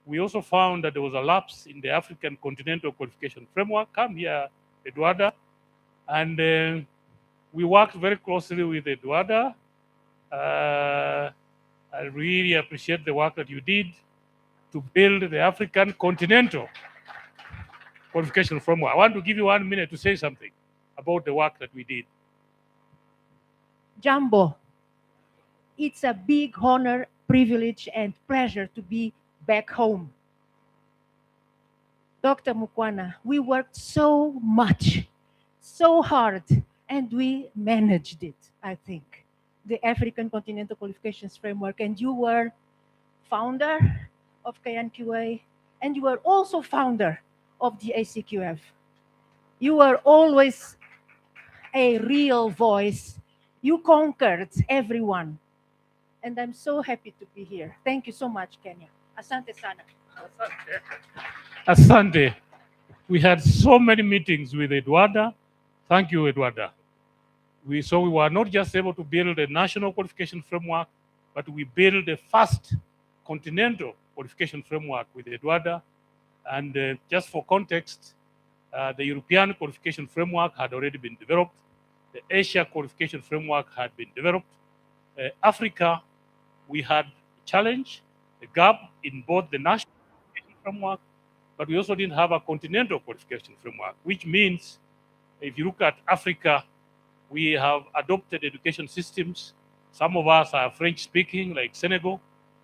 we also found that there was a lapse in the African Continental Qualification Framework. Come here, Edwarda. And we worked very closely with Edwarda. I really appreciate the work that you did to build the African Continental Qualification Framework. I want to give you 1 minute to say something about the work that we did. Jambo. It's a big honor, privilege, and pleasure to be back home. Dr. Mukwana, we worked so much, so hard, and we managed it, I think. The African Continental Qualifications Framework, and you were founder of KNQA, and you were also founder of the ACQF. You were always a real voice. You conquered everyone. And I'm so happy to be here. Thank you so much, Kenya. Asante sana. Asante. We had so many meetings with Eduarda. Thank you, Eduarda. So we were not just able to build a national qualification framework, but we built the first continental qualification framework with Eduarda. And just for context, the European qualification framework had already been developed. The Asia qualification framework had been developed. Africa, we had a challenge, a gap in both the national qualification framework, but we also didn't have a continental qualification framework, which means if you look at Africa, we have adopted education systems. Some of us are French speaking, like Senegal,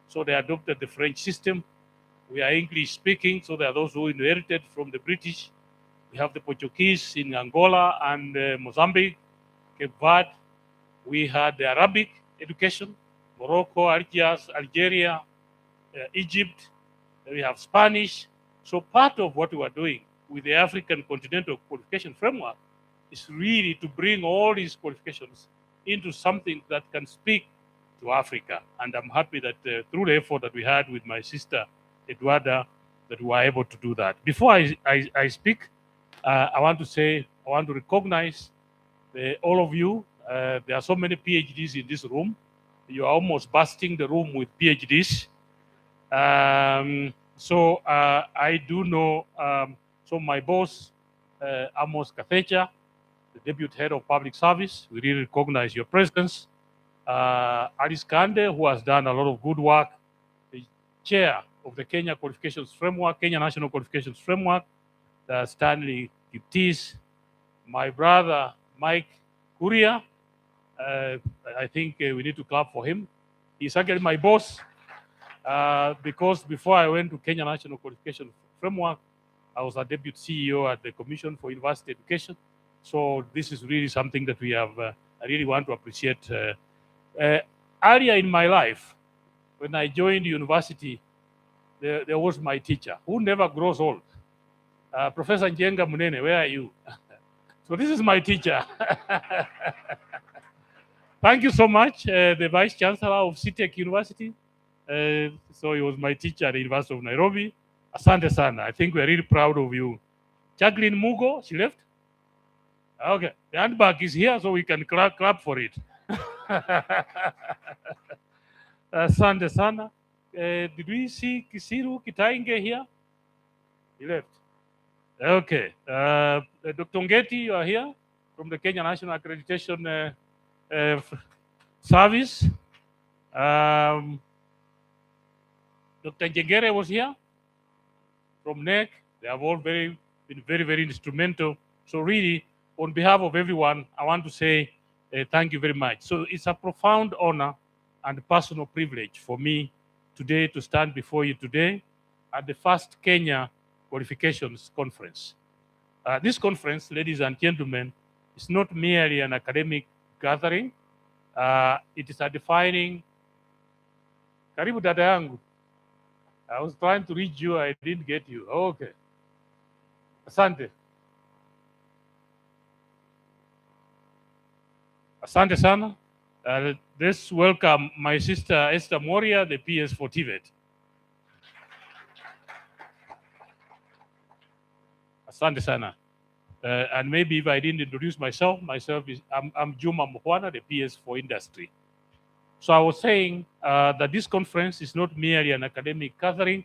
so they adopted the French system. We are English speaking, so there are those who inherited from the British. We have the Portuguese in Angola and Mozambique, Cape Verde. We had the Arabic education, Morocco, Algeria, Egypt. We have Spanish. So part of what we are doing with the African Continental Qualification Framework is really to bring all these qualifications into something that can speak to Africa. And I'm happy that through the effort that we had with my sister, Eduarda, that we were able to do that. Before I speak, I want to recognize all of you. There are so many PhDs in this room. You are almost busting the room with PhDs. So I do know, so my boss, Amos Kathecha, the Deputy Head of Public Service, we really recognize your presence. Alice Kande, who has done a lot of good work, the Chair of the Kenya Qualifications Framework, Kenya National Qualifications Framework, Stanley Kiptis, my brother, Mike Kuria. I think we need to clap for him. He's actually my boss. Because before I went to Kenya National Qualification Framework, I was a deputy CEO at the Commission for University Education. So this is really something that we have, I really want to appreciate. Earlier in my life, when I joined university, there was my teacher, who never grows old. Professor Njenga Munene, where are you? So this is my teacher. Thank you so much, the Vice Chancellor of CTEC University. So he was my teacher at the University of Nairobi. Asante sana. I think we're really proud of you. Jacqueline Mugo, she left? Okay, the handbag is here, so we can clap for it. Asante sana. Did we see Kisiru Kitainge here? He left. Okay. Dr. Ngeti, you are here from the Kenya National Accreditation Service. Dr. Njengere was here from NEC. They have all been very, very instrumental. So really, on behalf of everyone, I want to say thank you very much. So it's a profound honor and personal privilege for me today to stand before you today at the first Kenya Qualifications Conference. This conference, ladies and gentlemen, is not merely an academic gathering. It is a defining. Karibu dada yangu. I was trying to reach you, I didn't get you. Okay. Asante. Asante sana. Let's welcome my sister Esther Moria, the PS for TVET. Asante sana. And maybe if I didn't introduce myself is I'm Juma Mukwana, the PS for Industry. So I was saying that this conference is not merely an academic gathering.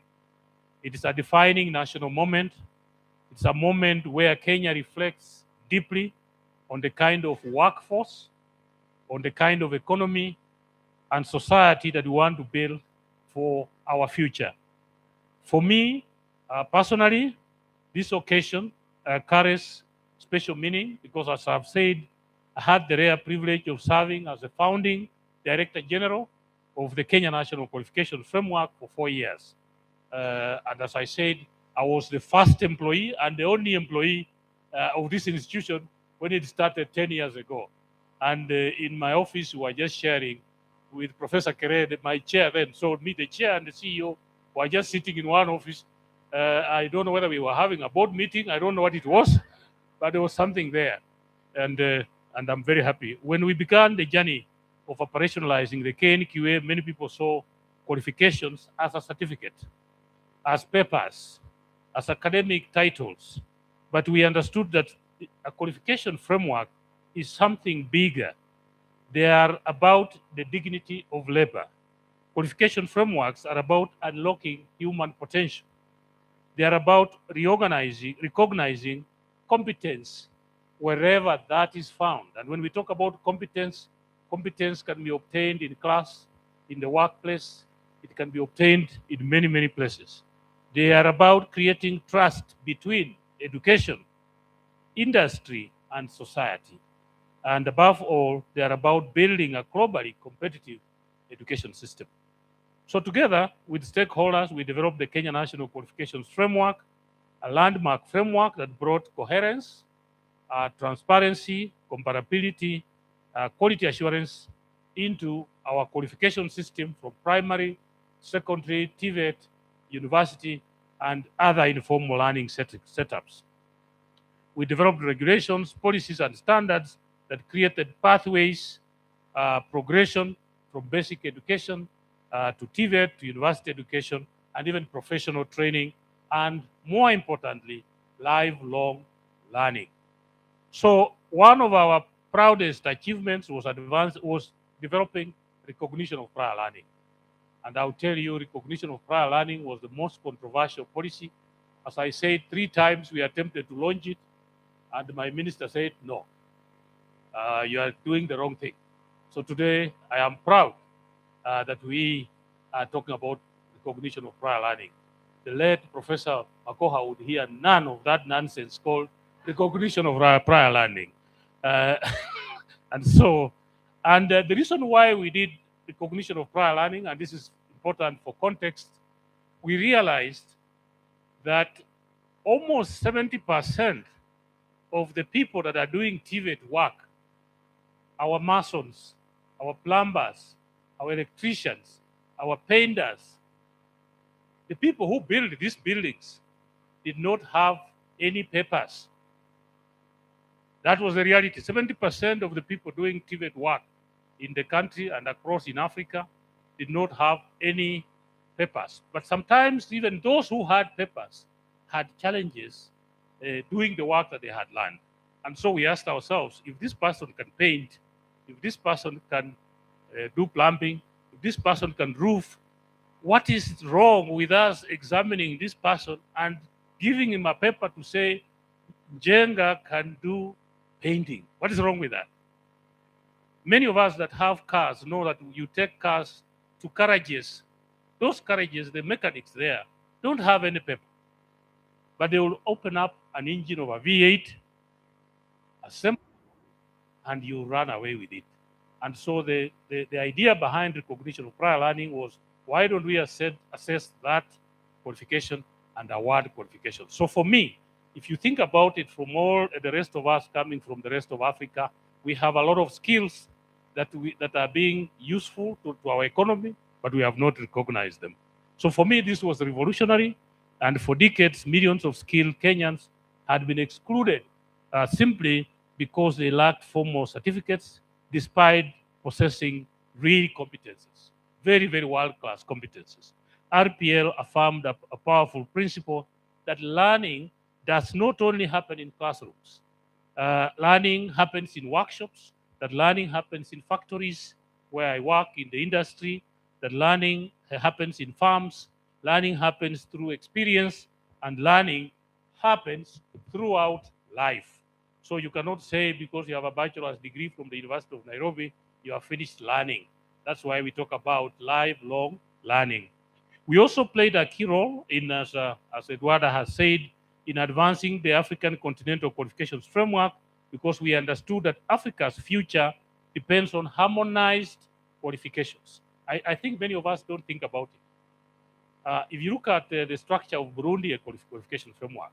It is a defining national moment. It's a moment where Kenya reflects deeply on the kind of workforce, on the kind of economy and society that we want to build for our future. For me, personally, this occasion carries special meaning because, as I've said, I had the rare privilege of serving as the founding Director General of the Kenya National Qualification Framework for 4 years. And as I said, I was the first employee and the only employee of this institution when it started 10 years ago. And in my office, we were just sharing with Professor Kere, my chair then. So me, the chair and the CEO were just sitting in one office. I don't know whether we were having a board meeting. I don't know what it was, but there was something there. And I'm very happy. When we began the journey of operationalizing the KNQA, many people saw qualifications as a certificate, as papers, as academic titles. But we understood that a qualification framework is something bigger. They are about the dignity of labor. Qualification frameworks are about unlocking human potential. They are about recognizing competence wherever that is found. And when we talk about competence, competence can be obtained in class, in the workplace. It can be obtained in many, many places. They are about creating trust between education, industry, and society. And above all, they are about building a globally competitive education system. So together with stakeholders, we developed the Kenya National Qualifications Framework, a landmark framework that brought coherence, transparency, comparability, quality assurance into our qualification system from primary, secondary, TVET, university, and other informal learning setups. We developed regulations, policies, and standards that created pathways, progression from basic education to TVET, to university education, and even professional training, and more importantly, lifelong learning. So one of our proudest achievements was developing recognition of prior learning. And I'll tell you, recognition of prior learning was the most controversial policy. As I said, 3 times we attempted to launch it, and my minister said, no, you are doing the wrong thing. So today, I am proud that we are talking about recognition of prior learning. The late Professor Makoha would hear none of that nonsense called recognition of prior learning. And the reason why we did recognition of prior learning, and this is important for context, we realized that almost 70% of the people that are doing TVET work, our masons, our plumbers, our electricians, our painters, the people who build these buildings did not have any papers. That was the reality. 70% of the people doing TVET work in the country and across in Africa did not have any papers. But sometimes even those who had papers had challenges doing the work that they had learned. And so we asked ourselves, if this person can paint, if this person can do plumbing, if this person can roof, what is wrong with us examining this person and giving him a paper to say, Jenga can do painting? What is wrong with that? Many of us that have cars know that you take cars to garages. Those garages, the mechanics there, don't have any paper. But they will open up an engine of a V8, assemble, and you run away with it. And so the idea behind recognition of prior learning was, why don't we assess that qualification and award qualification? So for me, if you think about it, from all the rest of us coming from the rest of Africa, we have a lot of skills that are being useful to our economy, but we have not recognized them. So for me, this was revolutionary. And for decades, millions of skilled Kenyans had been excluded simply because they lacked formal certificates, despite possessing real competences, very, very world-class competences. RPL affirmed a powerful principle that learning does not only happen in classrooms. Learning happens in workshops, that learning happens in factories where I work in the industry, that learning happens in farms, learning happens through experience, and learning happens throughout life. So you cannot say because you have a bachelor's degree from the University of Nairobi, you have finished learning. That's why we talk about lifelong learning. We also played a key role in, as Eduardo has said, in advancing the African Continental Qualifications Framework, because we understood that Africa's future depends on harmonized qualifications. I think many of us don't think about it. If you look at the structure of Burundi qualification framework,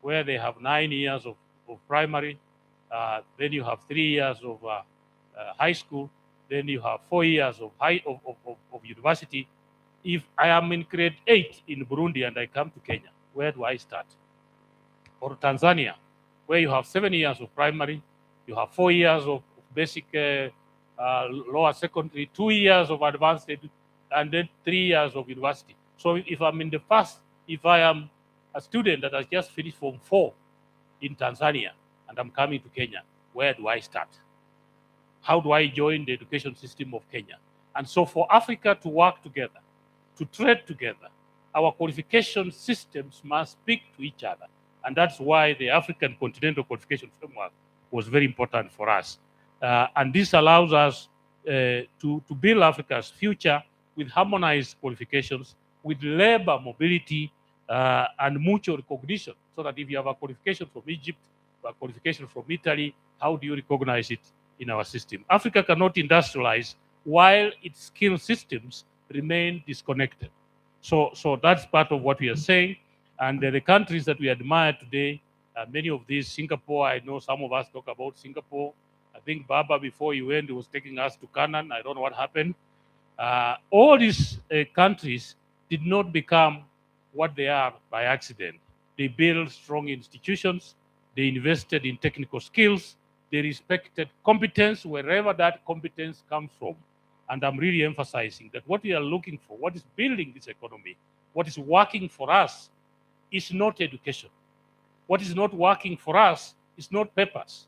where they have 9 years of primary, then you have 3 years of high school, then you have 4 years of university. If I am in grade 8 in Burundi and I come to Kenya, where do I start? Or Tanzania, where you have 7 years of primary, you have 4 years of basic lower secondary, 2 years of advanced, and then 3 years of university. So if I'm in the first, if I am a student that has just finished Form 4 in Tanzania and I'm coming to Kenya, where do I start? How do I join the education system of Kenya? And so for Africa to work together, to trade together, our qualification systems must speak to each other. And that's why the African Continental Qualification Framework was very important for us. And this allows us to build Africa's future with harmonized qualifications, with labor mobility and mutual recognition, so that if you have a qualification from Egypt, a qualification from Italy, how do you recognize it in our system? Africa cannot industrialize while its skill systems remain disconnected. So that's part of what we are saying. And the countries that we admire today, many of these, Singapore, I know some of us talk about Singapore. I think Baba, before he went, he was taking us to Canaan. I don't know what happened. All these countries did not become what they are by accident. They built strong institutions. They invested in technical skills. They respected competence wherever that competence comes from. And I'm really emphasizing that what we are looking for, what is building this economy, what is working for us is not education. What is not working for us is not papers.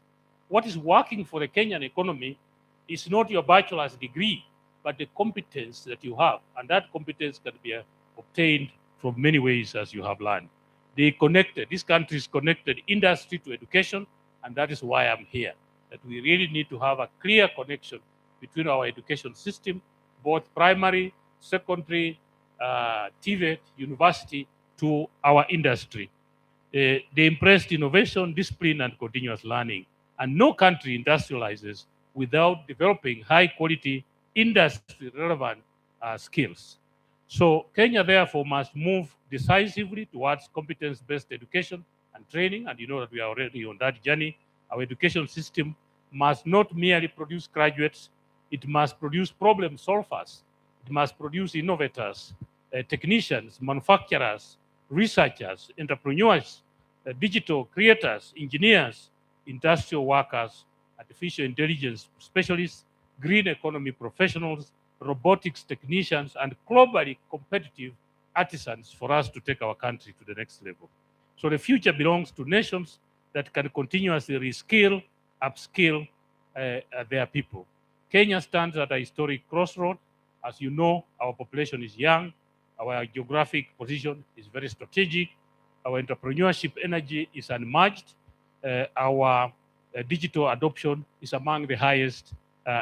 What is working for the Kenyan economy is not your bachelor's degree, but the competence that you have. And that competence can be obtained from many ways, as you have learned. They connected, this country is connected industry to education, and that is why I'm here. That we really need to have a clear connection between our education system, both primary, secondary, TVET, university, to our industry. They embraced innovation, discipline, and continuous learning. And no country industrializes without developing high-quality, industry-relevant skills. So Kenya, therefore, must move decisively towards competence-based education and training, and you know that we are already on that journey. Our education system must not merely produce graduates, it must produce problem solvers, it must produce innovators, technicians, manufacturers, researchers, entrepreneurs, digital creators, engineers, industrial workers, artificial intelligence specialists, green economy professionals, robotics technicians, and globally competitive artisans for us to take our country to the next level. So the future belongs to nations that can continuously reskill, upskill their people. Kenya stands at a historic crossroad. As you know, our population is young, our geographic position is very strategic, our entrepreneurship energy is unmatched, our digital adoption is among the highest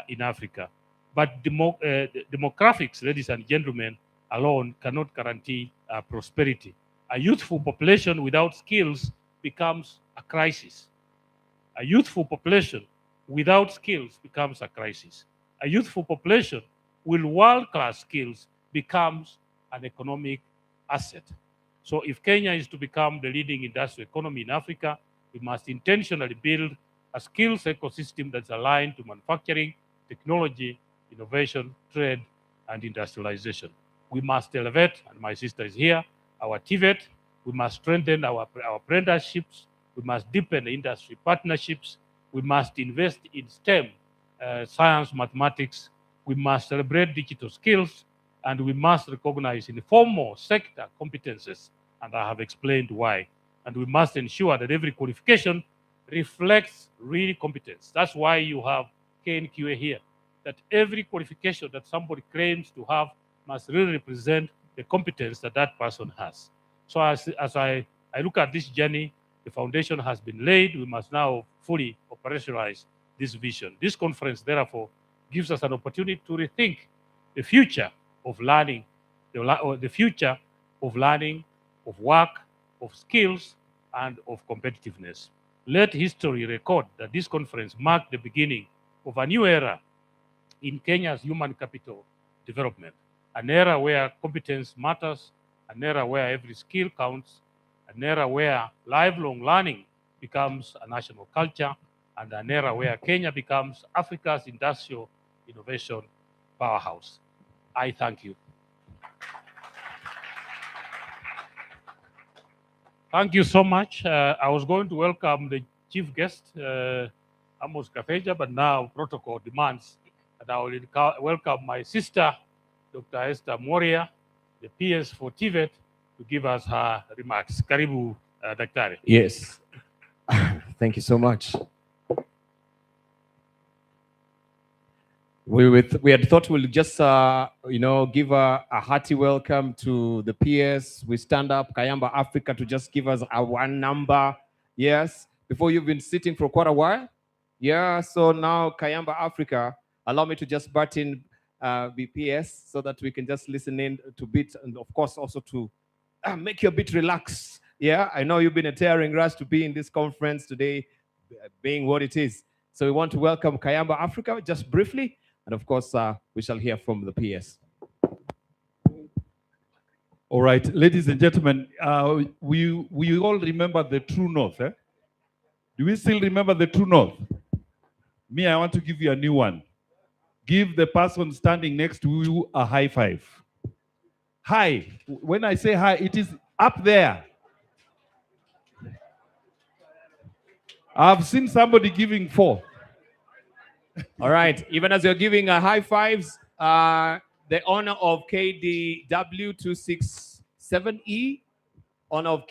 in Africa. But demographics, ladies and gentlemen, alone cannot guarantee prosperity. A youthful population without skills becomes a crisis. A youthful population without skills becomes a crisis. A youthful population with world-class skills becomes an economic asset. So if Kenya is to become the leading industrial economy in Africa, we must intentionally build a skills ecosystem that's aligned to manufacturing, technology, innovation, trade, and industrialization. We must elevate, and my sister is here, our TVET. We must strengthen our apprenticeships. We must deepen industry partnerships. We must invest in STEM, science, mathematics. We must celebrate digital skills, and we must recognize informal sector competences, and I have explained why. And we must ensure that every qualification reflects real competence. That's why you have KNQA here, that every qualification that somebody claims to have must really represent the competence that that person has. So as I look at this journey, the foundation has been laid. We must now fully operationalize this vision. This conference, therefore, gives us an opportunity to rethink the future of learning, the future of learning, of work, of skills, and of competitiveness. Let history record that this conference marked the beginning of a new era in Kenya's human capital development. An era where competence matters, an era where every skill counts, an era where lifelong learning becomes a national culture, and an era where Kenya becomes Africa's industrial innovation powerhouse. I thank you. Thank you so much. I was going to welcome the chief guest, Amos Kafeja, but now protocol demands that I will welcome my sister, Dr. Esther Moria, the PS for TVET, to give us her remarks. Karibu, Daktari. Yes. Thank you so much. We had thought we'll just, give a hearty welcome to the PS. We stand up, Kayamba Africa, to just give us a one number. Yes, before you've been sitting for quite a while. Yeah, so now Kayamba Africa, allow me to just butt in BPS so that we can just listen in to bit, and of course also to make you a bit relaxed. Yeah, I know you've been a tearing rush to be in this conference today, being what it is. So we want to welcome Kayamba Africa just briefly. And of course, we shall hear from the PS. All right, ladies and gentlemen, we all remember the True North. Eh? Do we still remember the True North? Me, I want to give you a new one. Give the person standing next to you a high five. Hi. When I say hi, it is up there. I've seen somebody giving 4. All right, even as you're giving high fives, the honor of KDW267E, honor of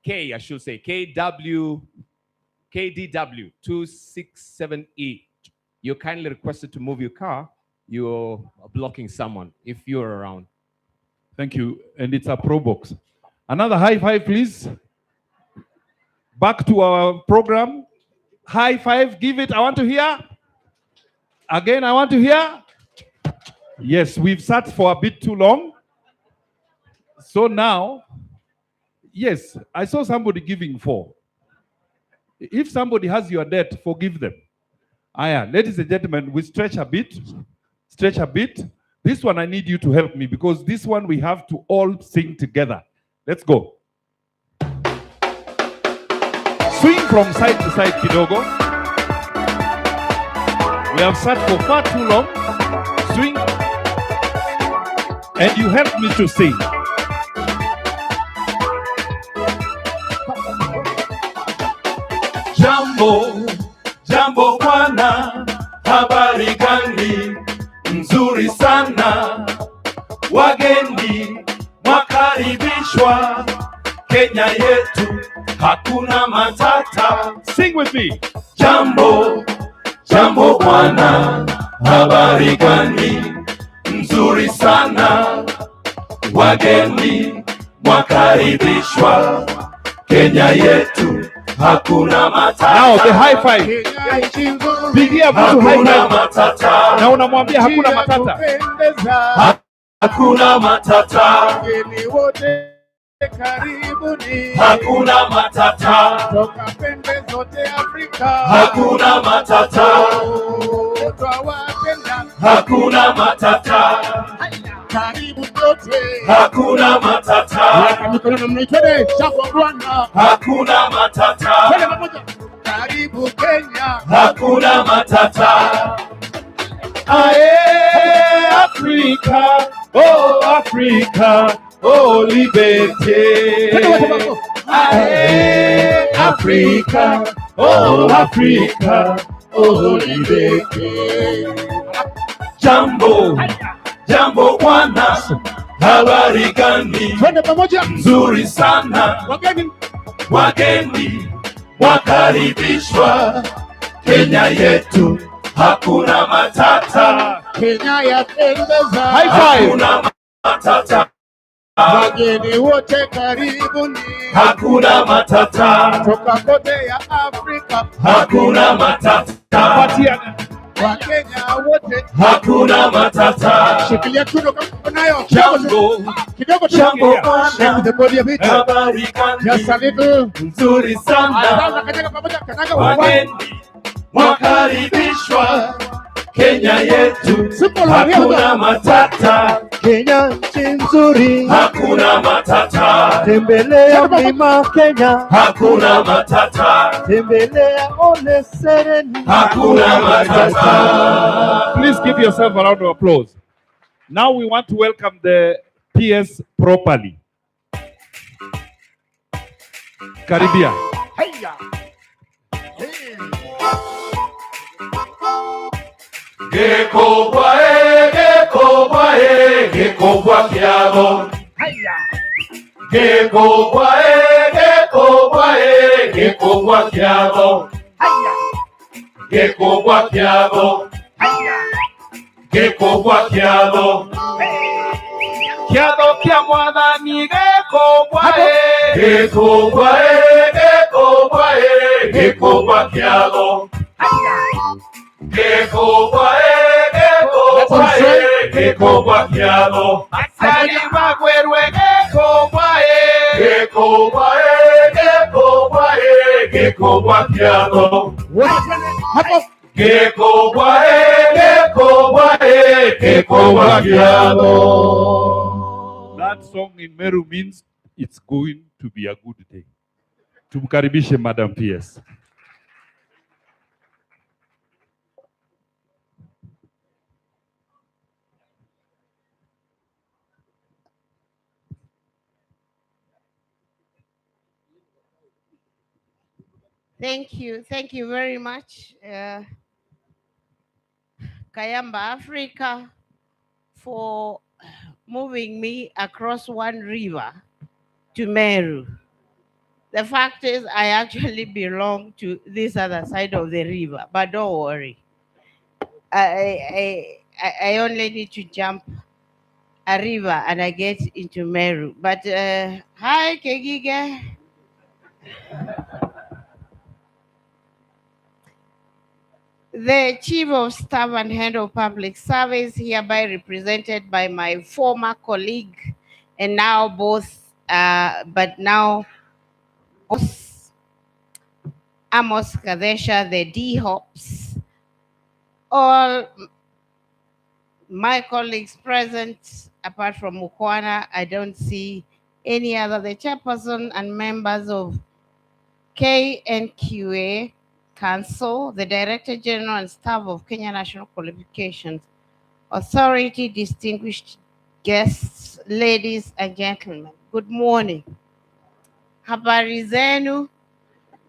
KDW267E. You're kindly requested to move your car. You're blocking someone if you're around. Thank you, and it's a Pro Box. Another high five, please. Back to our program. High five, give it. I want to hear. Again, I want to hear. Yes, we've sat for a bit too long. So now, yes, I saw somebody giving 4. If somebody has your debt, forgive them. Ladies and gentlemen, we stretch a bit. Stretch a bit. This one, I need you to help me because this one we have to all sing together. Let's go. Swing from side to side, kidogo. We have sat for far too long. Swing. And you help me to sing. Jambo, jambo bwana, habari gani? Nzuri sana. Wageni mwakaribishwa Kenya yetu. Hakuna matata. Sing with me. Jambo, jambo bwana, habari gani? Nzuri sana. Wageni mwakaribishwa Kenya yetu. Hakuna matata. Now the high five. Pigia mtu high five. Matata. Na unamwambia hakuna matata. Hakuna matata. Wageni wote karibuni. Hakuna matata. Toka pembe zote Afrika. Hakuna matata. Twawapenda. Hakuna matata. Karibu wote. Hakuna matata. Weka mikono na mnaitene shangwe bwana. Hakuna matata. Twende pamoja. Karibu Kenya. Hakuna matata. Ae Africa, oh Africa, oh liberté. Ae Africa, oh Africa, oh liberté. Jambo, jambo bwana, habari gani? Twende pamoja. Nzuri sana. Wageni wakaribishwa Kenya yetu. Hakuna matata. Kenya yapendeza. High five. Hakuna matata. Wageni wote karibuni. Hakuna matata. Toka kote ya Afrika. Hakuna matata. Wakenya wote. Hakuna matata. Shikilia kiuno kama nayo. Jambo. Kidogo tu. Jambo. Shake the body a bit. Habari gani? Just a little. Nzuri sana. Kanyaga pamoja. Kanyaga. Wageni wakaribishwa Kenya yetu, hakuna matata. Kenya nchi nzuri, Hakuna matata. tembelea mlima Kenya, Hakuna matata. tembelea Ole Sereni, Hakuna matata. Please give yourself a round of applause. Now we want to welcome the PS properly. Karibia. Gekobwa kiago. Gekobwa kiago. Gekobwa kiago. Gekobwa kiago. Kiago kia mwathani gekobwa Gekobwa kiago. Gekobwa kiago. Asali magwerwe gekobwa Gekobwa kiago. Gekobwa kiago. That song in Meru means it's going to be a good day. Tumkaribishe Madam PS. Thank you very much, Kayamba Africa, for moving me across one river to Meru. The fact is, I actually belong to this other side of the river, but don't worry. I only need to jump a river and I get into Meru. But hi, Kegige. The Chief of Staff and Head of Public Service, hereby represented by my former colleague and now both, boss Amos Kadesha, the D-Hops, all my colleagues present, apart from Mukwana, I don't see any other, the chairperson and members of KNQA Council, the Director General and staff of Kenya National Qualifications Authority, distinguished guests, ladies and gentlemen, good morning. Habari zenu.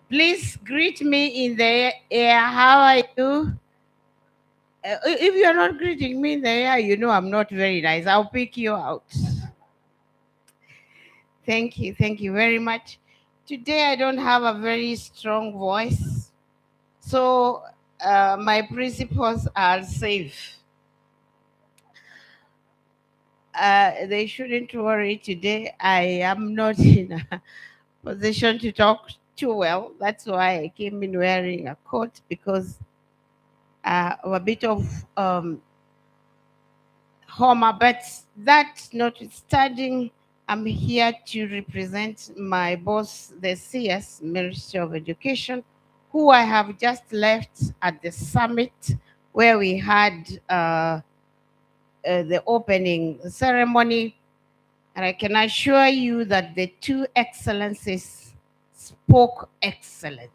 Please greet me in the air. How are you? If you're not greeting me in the air, you know I'm not very nice. I'll pick you out. Thank you very much. Today I don't have a very strong voice, so my principles are safe. They shouldn't worry today. I am not in a position to talk too well. That's why I came in wearing a coat, because of a bit of Homa, but that notwithstanding, I'm here to represent my boss, the CS, Ministry of Education, who I have just left at the summit where we had the opening ceremony. And I can assure you that the two excellencies spoke excellently.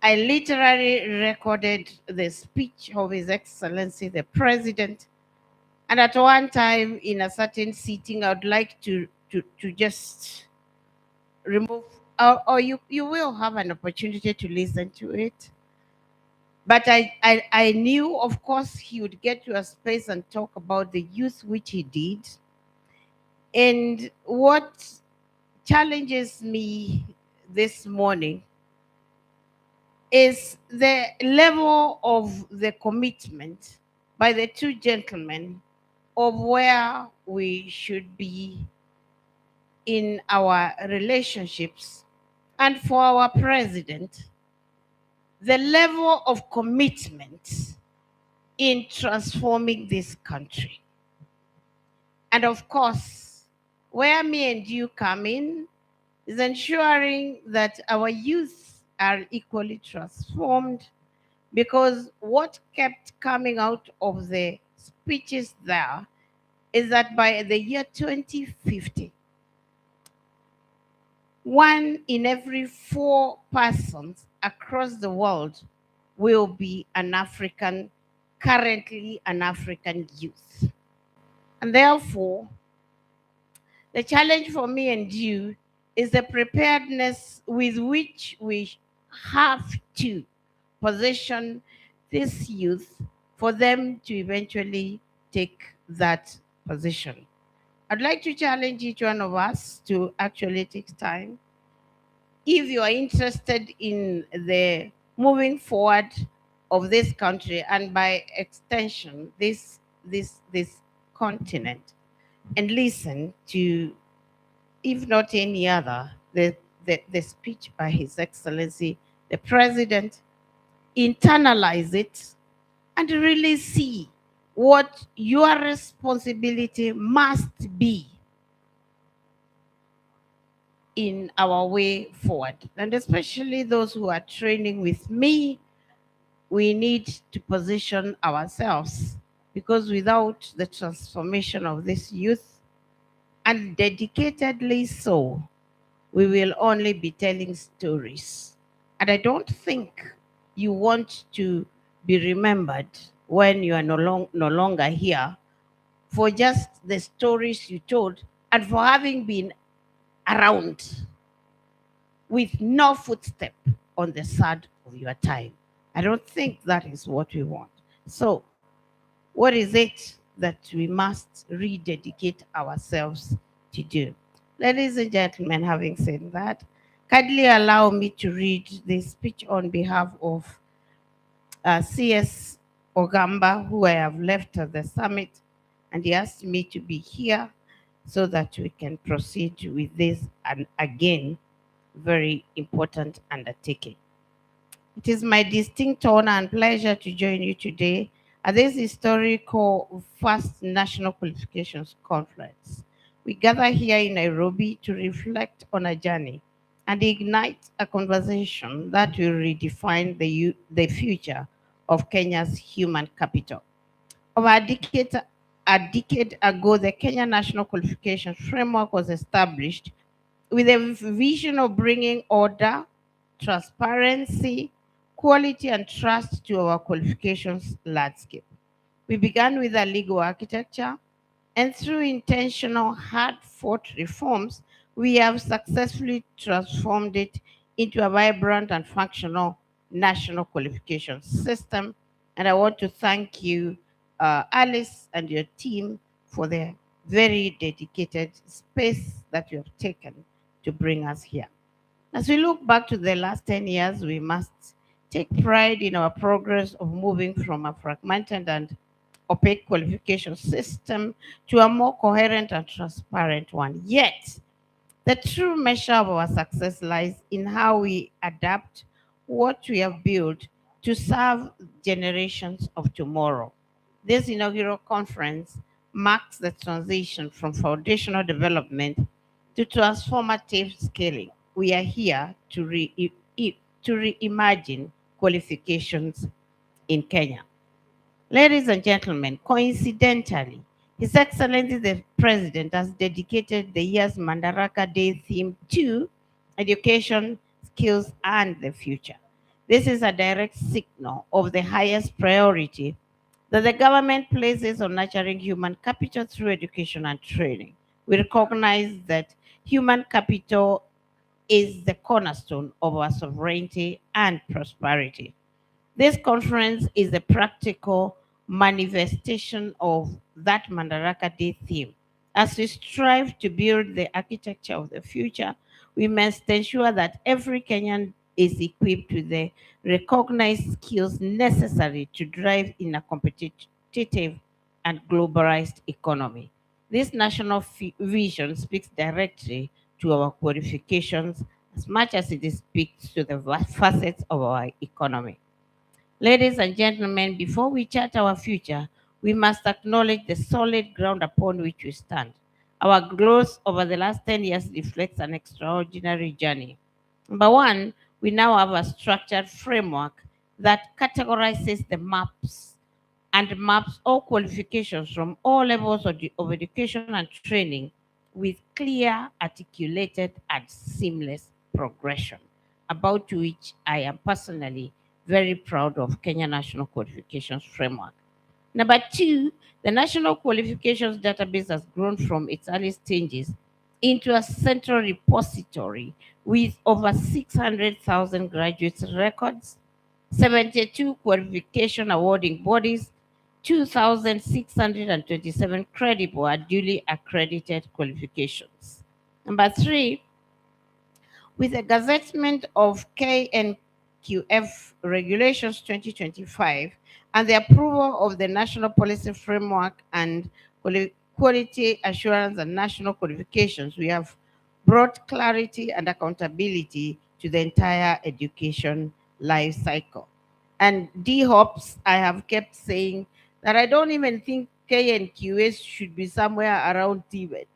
I literally recorded the speech of His Excellency, the President. And at one time in a certain seating, I would like to just remove, or you will have an opportunity to listen to it. But I knew, of course, he would get to a space and talk about the youth, which he did. And what challenges me this morning is the level of the commitment by the two gentlemen of where we should be in our relationships. And for our president, the level of commitment in transforming this country. And of course, where me and you come in is ensuring that our youth are equally transformed, because what kept coming out of the speeches there is that by the year 2050, 1 in every 4 persons across the world will be an African, currently an African youth. And therefore, the challenge for me and you is the preparedness with which we have to position this youth for them to eventually take that position. I'd like to challenge each one of us to actually take time. If you are interested in the moving forward of this country and by extension, this continent, and listen to, if not any other, the speech by His Excellency, the President, internalize it, and really see what your responsibility must be in our way forward. And especially those who are training with me, we need to position ourselves, because without the transformation of this youth, and dedicatedly so, we will only be telling stories. And I don't think you want to be remembered when you are no longer here for just the stories you told and for having been around with no footstep on the side of your time. I don't think that is what we want. So, what is it that we must rededicate ourselves to do? Ladies and gentlemen, having said that, kindly allow me to read the speech on behalf of CS Ogamba, who I have left at the summit, and he asked me to be here so that we can proceed with this, and again, very important undertaking. It is my distinct honor and pleasure to join you today at this historical first National Qualifications Conference. We gather here in Nairobi to reflect on a journey and ignite a conversation that will redefine the future of Kenya's human capital. Over a decade ago, the Kenya National Qualifications Framework was established with a vision of bringing order, transparency, quality, and trust to our qualifications landscape. We began with a legal architecture, and through intentional, hard-fought reforms, we have successfully transformed it into a vibrant and functional national qualification system. And I want to thank you, Alice, and your team for the very dedicated space that you have taken to bring us here. As we look back to the last 10 years, we must take pride in our progress of moving from a fragmented and opaque qualification system to a more coherent and transparent one. Yet, the true measure of our success lies in how we adapt what we have built to serve generations of tomorrow. This inaugural conference marks the transition from foundational development to transformative scaling. We are here to reimagine qualifications in Kenya. Ladies and gentlemen, coincidentally, His Excellency the President has dedicated the year's Mandaraka Day theme to education, skills, and the future. This is a direct signal of the highest priority that the government places on nurturing human capital through education and training. We recognize that human capital is the cornerstone of our sovereignty and prosperity. This conference is a practical manifestation of that Mandaraka Day theme. As we strive to build the architecture of the future, we must ensure that every Kenyan is equipped with the recognized skills necessary to drive in a competitive and globalized economy. This national vision speaks directly to our qualifications as much as it speaks to the facets of our economy. Ladies and gentlemen, before we chart our future, we must acknowledge the solid ground upon which we stand. Our growth over the last 10 years reflects an extraordinary journey. Number one, we now have a structured framework that categorizes the maps and maps all qualifications from all levels of education and training with clear, articulated, and seamless progression, about which I am personally very proud of Kenya National Qualifications Framework. Number two, the National Qualifications Database has grown from its early stages into a central repository with over 600,000 graduates' records, 72 qualification awarding bodies, 2,627 credible and duly accredited qualifications. Number three, with the gazettement of KNQF Regulations 2025 and the approval of the National Policy Framework and Quality Assurance and National Qualifications, we have brought clarity and accountability to the entire education life cycle. And DHOPS, I have kept saying that I don't even think KNQS should be somewhere around TVET.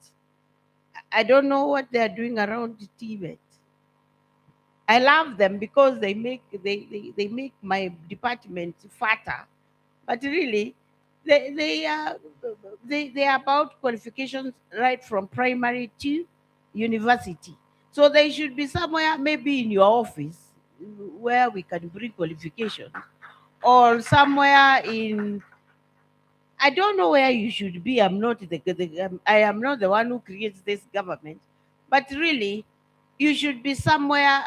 I don't know what they're doing around TVET. I love them because they make my department fatter. But really, they are about qualifications right from primary to university. So they should be somewhere maybe in your office where we can bring qualifications, or somewhere in, I don't know where you should be. I'm not I am not the one who creates this government, but really, you should be somewhere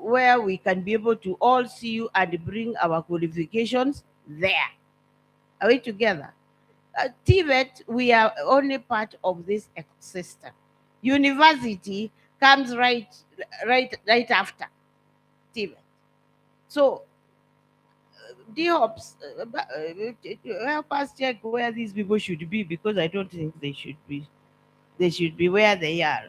where we can be able to all see you and bring our qualifications there. Are we together? TVET, we are only part of this ecosystem. University comes right after TVET. So DHOPS, help us check where these people should be, because I don't think they should be. They should be where they are.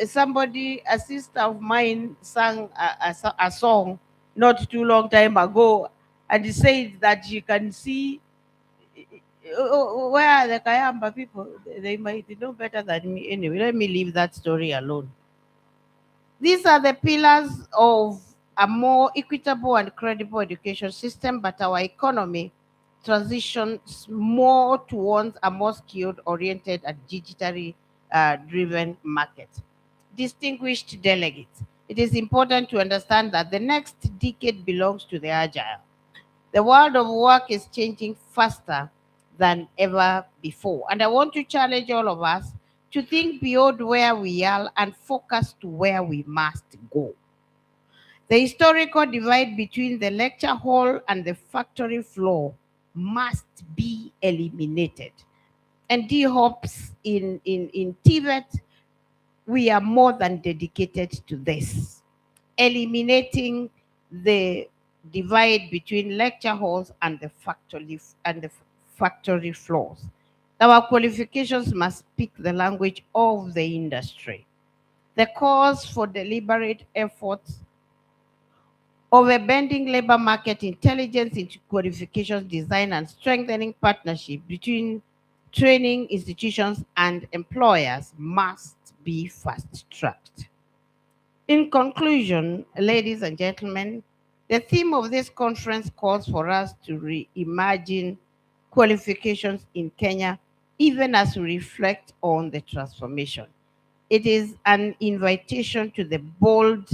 Somebody, a sister of mine, sang a song not too long time ago, and he said that you can see where are the Kayamba people. They might know better than me. Anyway, let me leave that story alone. These are the pillars of a more equitable and credible education system, but our economy transitions more towards a more skilled, oriented, and digitally driven market. Distinguished delegates, it is important to understand that the next decade belongs to the agile. The world of work is changing faster than ever before, and I want to challenge all of us to think beyond where we are and focus to where we must go. The historical divide between the lecture hall and the factory floor must be eliminated. And DHOPS in TVET, we are more than dedicated to this. Eliminating the divide between lecture halls and the factory floors. Our qualifications must speak the language of the industry. The cause for deliberate efforts of a bending labor market intelligence into qualifications design and strengthening partnership between training institutions and employers must be fast-tracked. In conclusion, ladies and gentlemen, the theme of this conference calls for us to reimagine qualifications in Kenya, even as we reflect on the transformation. It is an invitation to the bold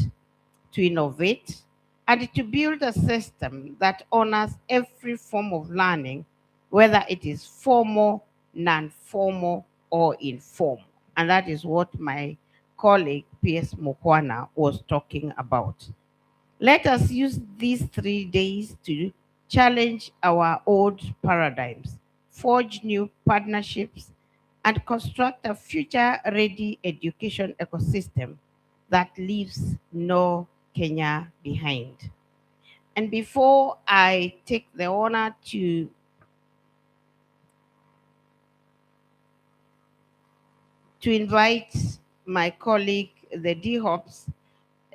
to innovate and to build a system that honors every form of learning, whether it is formal, non-formal, or informal. And that is what my colleague P.S. Mukwana was talking about. Let us use these 3 days to challenge our old paradigms, forge new partnerships, and construct a future-ready education ecosystem that leaves no Kenya behind. And before I take the honor to invite my colleague, the DHOPS,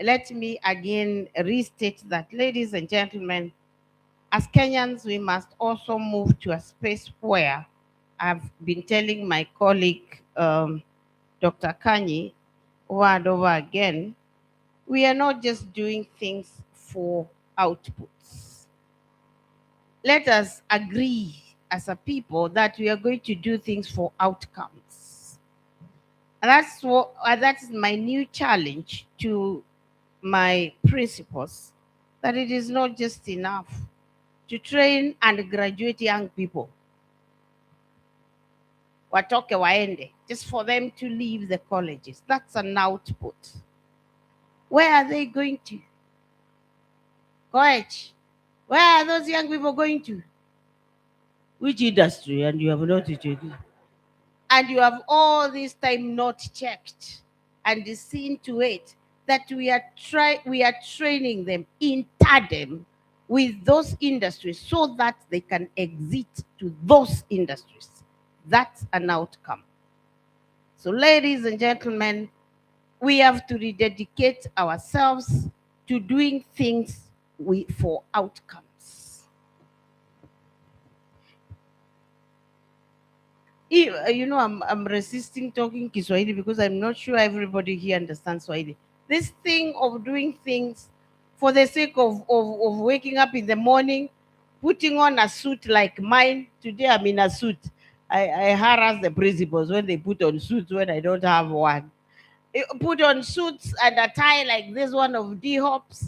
let me again restate that, ladies and gentlemen, as Kenyans, we must also move to a space where I've been telling my colleague, Dr. Kanyi, over and over again, we are not just doing things for outputs. Let us agree as a people that we are going to do things for outcomes. And that is my new challenge to my principals, that it is not just enough to train and graduate young people. Watoke waende, just for them to leave the colleges. That's an output. Where are they going to? Coach, where are those young people going to? Which industry? And you have not checked. And you have all this time not checked and seen to it that we are training them in tandem with those industries so that they can exit to those industries. That's an outcome. So ladies and gentlemen, we have to rededicate ourselves to doing things for outcomes. You know, I'm resisting talking Kiswahili because I'm not sure everybody here understands Swahili. This thing of doing things for the sake of waking up in the morning, putting on a suit like mine. Today I'm in a suit. I harass the principals when they put on suits when I don't have one. Put on suits and a tie like this one of D-Hops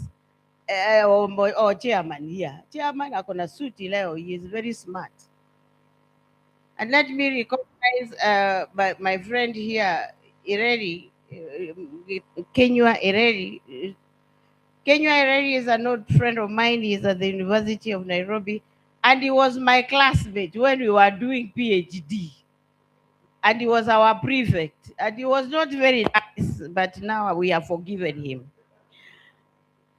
or chairman here. Chairman akona suit leo, he is very smart. And let me recognize my friend here, Ireri, Kenyua Ireri. Kenyua Ireri is an old friend of mine. He's at the University of Nairobi. And he was my classmate when we were doing PhD. And he was our prefect. And he was not very nice, but now we have forgiven him.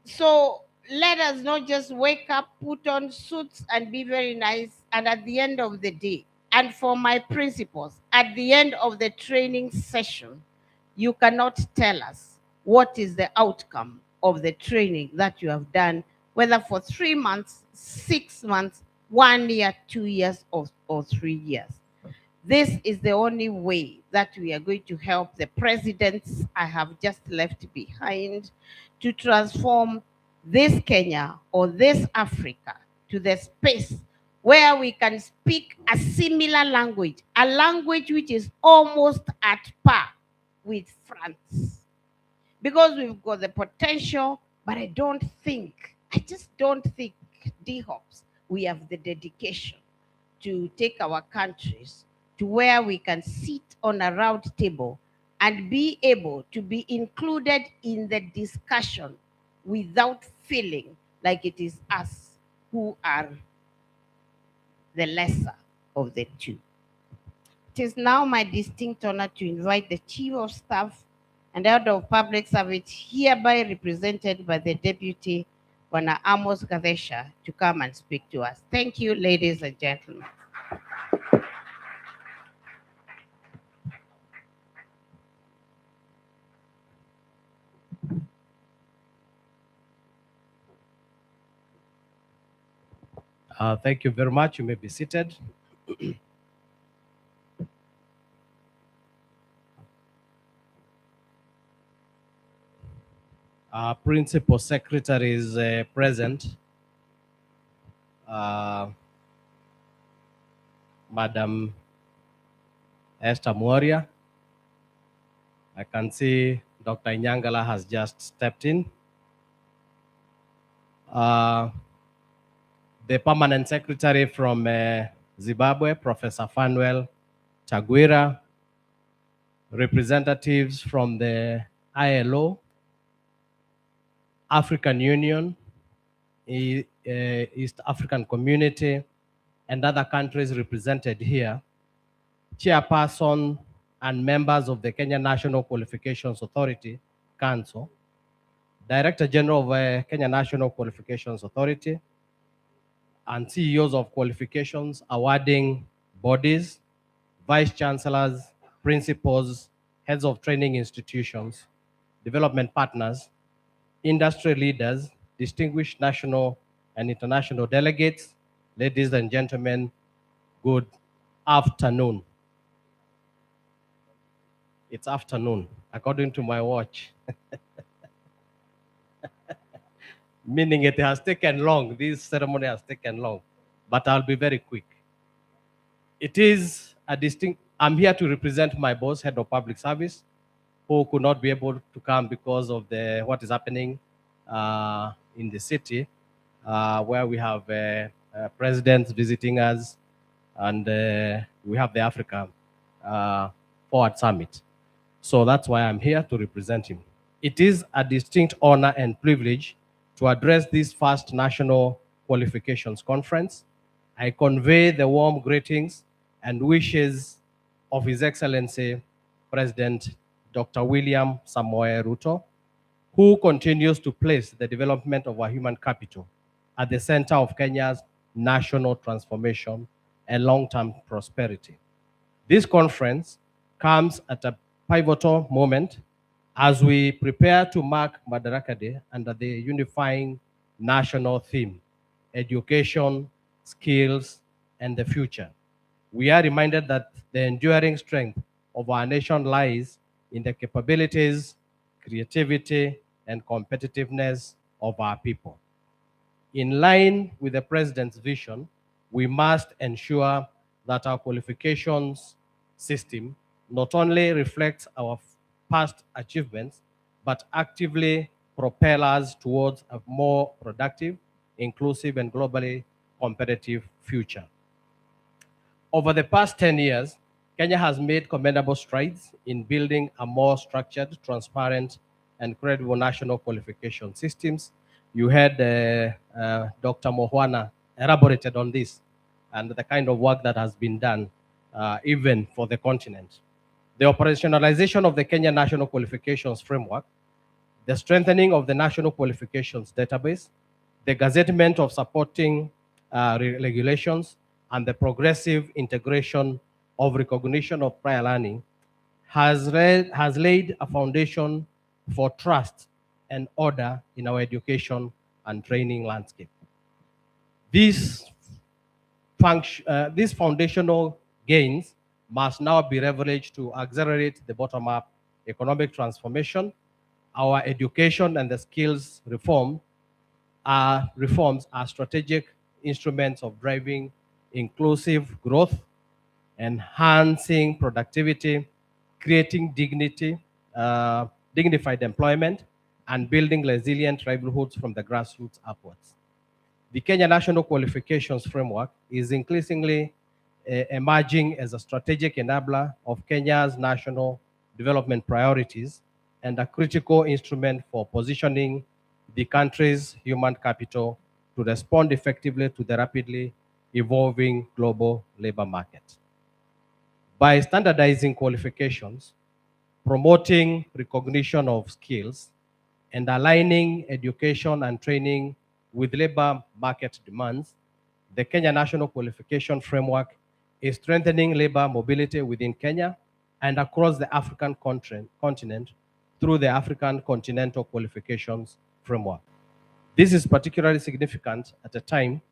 So let us not just wake up, put on suits and be very nice. And at the end of the day, and for my principals, at the end of the training session, you cannot tell us what is the outcome of the training that you have done, whether for 3 months, 6 months, 1 year, 2 years, or 3 years. This is the only way that we are going to help the presidents I have just left behind to transform this Kenya or this Africa to the space where we can speak a similar language, a language which is almost at par with France. Because we've got the potential, but I just don't think, D-Hops, we have the dedication to take our countries to where we can sit on a round table and be able to be included in the discussion without feeling like it is us who are the lesser of the two. It is now my distinct honor to invite the Chief of Staff and Head of Public Service, hereby represented by the Deputy Bwana Amos Gadesha, to come and speak to us. Thank you, ladies and gentlemen. Thank you very much. You may be seated. Our Principal Secretary is present. Madam Esther Moria. I can see Dr. Nyangala has just stepped in. The Permanent Secretary from Zimbabwe, Professor Fanuel Chagwira, representatives from the ILO, African Union, East African Community, and other countries represented here, chairperson and members of the Kenya National Qualifications Authority Council, Director General of Kenya National Qualifications Authority, and CEOs of qualifications, awarding bodies, vice chancellors, principals, heads of training institutions, development partners, industry leaders, distinguished national and international delegates, ladies and gentlemen, good afternoon. It's afternoon, according to my watch. meaning it has taken long. This ceremony has taken long, but I'll be very quick. It is a distinct, I'm here to represent my boss, head of public service, who could not be able to come because of what is happening in the city, where we have presidents visiting us, and we have the Africa Forward Summit. So that's why I'm here to represent him. It is a distinct honor and privilege to address this first National Qualifications Conference. I convey the warm greetings and wishes of His Excellency President Dr. William Samoei Ruto, who continues to place the development of our human capital at the center of Kenya's national transformation and long-term prosperity. This conference comes at a pivotal moment as we prepare to mark Madaraka Day under the unifying national theme, education, skills, and the future. We are reminded that the enduring strength of our nation lies in the capabilities, creativity, and competitiveness of our people. In line with the President's vision, we must ensure that our qualifications system not only reflects our past achievements, but actively propel us towards a more productive, inclusive, and globally competitive future. Over the past 10 years, Kenya has made commendable strides in building a more structured, transparent, and credible national qualification systems. You heard Dr. Mohwana elaborated on this and the kind of work that has been done even for the continent. The operationalization of the Kenya National Qualifications Framework, the strengthening of the National Qualifications Database, the gazettement of supporting regulations, and the progressive integration of recognition of prior learning has laid a foundation for trust and order in our education and training landscape. These foundational gains must now be leveraged to accelerate the bottom-up economic transformation. Our education and the skills reforms are strategic instruments of driving inclusive growth, enhancing productivity, creating dignified employment, and building resilient livelihoods from the grassroots upwards. The Kenya National Qualifications Framework is increasingly emerging as a strategic enabler of Kenya's national development priorities and a critical instrument for positioning the country's human capital to respond effectively to the rapidly evolving global labor market. By standardizing qualifications, promoting recognition of skills, and aligning education and training with labor market demands, the Kenya National Qualification Framework is strengthening labor mobility within Kenya and across the African continent through the African Continental Qualifications Framework. This is particularly significant at a time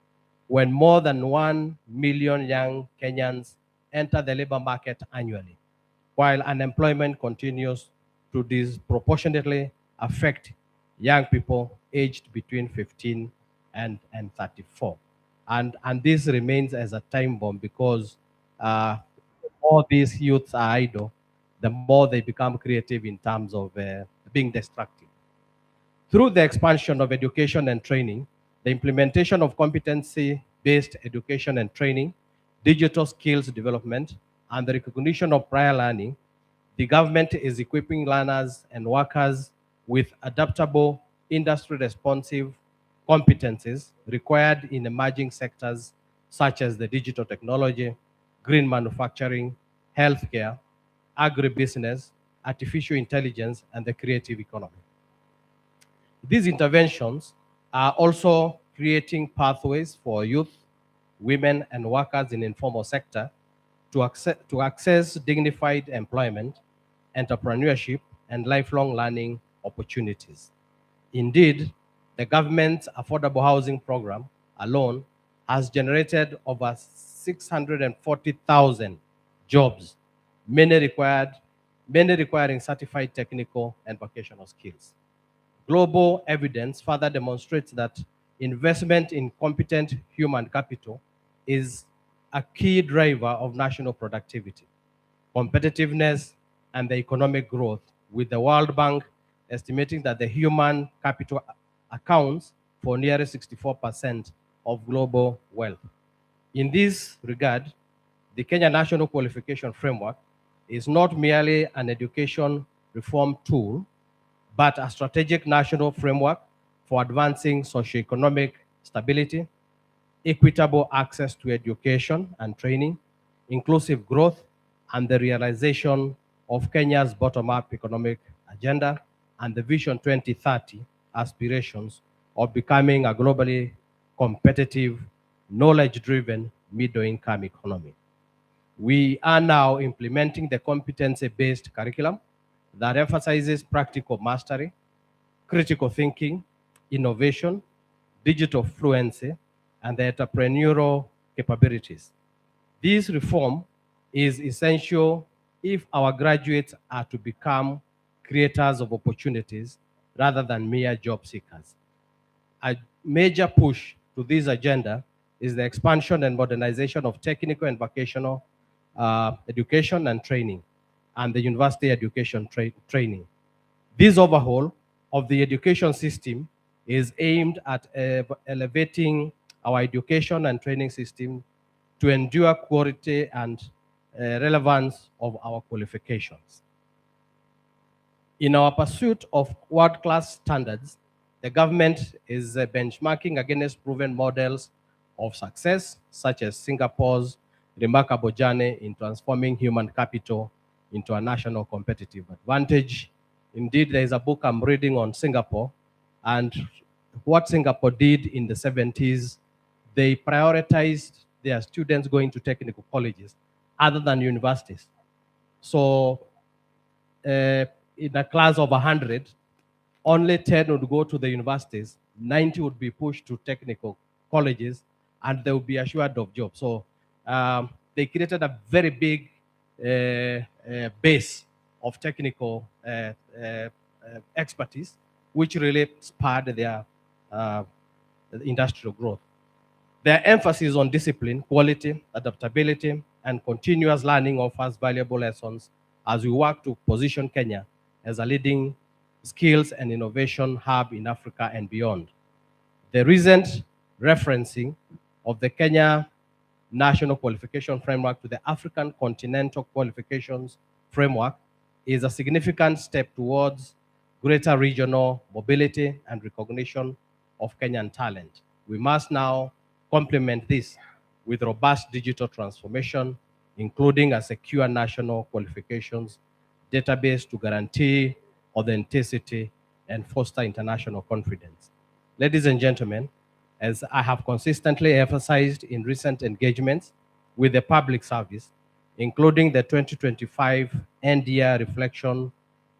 when more than 1 million young Kenyans enter the labor market annually, while unemployment continues to disproportionately affect young people aged between 15 and 34. And this remains as a time bomb because the more these youths are idle, the more they become creative in terms of being destructive. Through the expansion of education and training, the implementation of competency-based education and training, digital skills development, and the recognition of prior learning, the government is equipping learners and workers with adaptable, industry-responsive competencies required in emerging sectors such as the digital technology, green manufacturing, healthcare, agribusiness, artificial intelligence, and the creative economy. These interventions are also creating pathways for youth, women, and workers in informal sector to access dignified employment, entrepreneurship, and lifelong learning opportunities. Indeed, the government's affordable housing program alone has generated over 640,000 jobs, many requiring certified technical and vocational skills. Global evidence further demonstrates that investment in competent human capital is a key driver of national productivity, competitiveness, and the economic growth, with the World Bank estimating that the human capital accounts for nearly 64% of global wealth. In this regard, the Kenya National Qualification Framework is not merely an education reform tool, but a strategic national framework for advancing socioeconomic stability, equitable access to education and training, inclusive growth, and the realization of Kenya's bottom-up economic agenda and the Vision 2030 aspirations of becoming a globally competitive, knowledge-driven, middle-income economy. We are now implementing the competency-based curriculum that emphasizes practical mastery, critical thinking, innovation, digital fluency, and the entrepreneurial capabilities. This reform is essential if our graduates are to become creators of opportunities rather than mere job seekers. A major push to this agenda is the expansion and modernization of technical and vocational education and training, and the university education training. This overhaul of the education system is aimed at elevating our education and training system to endure quality and relevance of our qualifications. In our pursuit of world-class standards, the government is benchmarking against proven models of success, such as Singapore's remarkable journey in transforming human capital into a national competitive advantage. Indeed, there is a book I'm reading on Singapore, and what Singapore did in the 70s, they prioritized their students going to technical colleges other than universities. So in a class of 100, only 10 would go to the universities, 90 would be pushed to technical colleges, and they would be assured of jobs. So they created a very big base of technical expertise, which really spurred their industrial growth. Their emphasis on discipline, quality, adaptability, and continuous learning offers valuable lessons as we work to position Kenya as a leading skills and innovation hub in Africa and beyond. The recent referencing of the Kenya National Qualification Framework to the African Continental Qualifications Framework is a significant step towards greater regional mobility and recognition of Kenyan talent. We must now complement this with robust digital transformation, including a secure national qualifications database to guarantee authenticity and foster international confidence. Ladies and gentlemen, as I have consistently emphasized in recent engagements with the public service, including the 2025 NDR reflection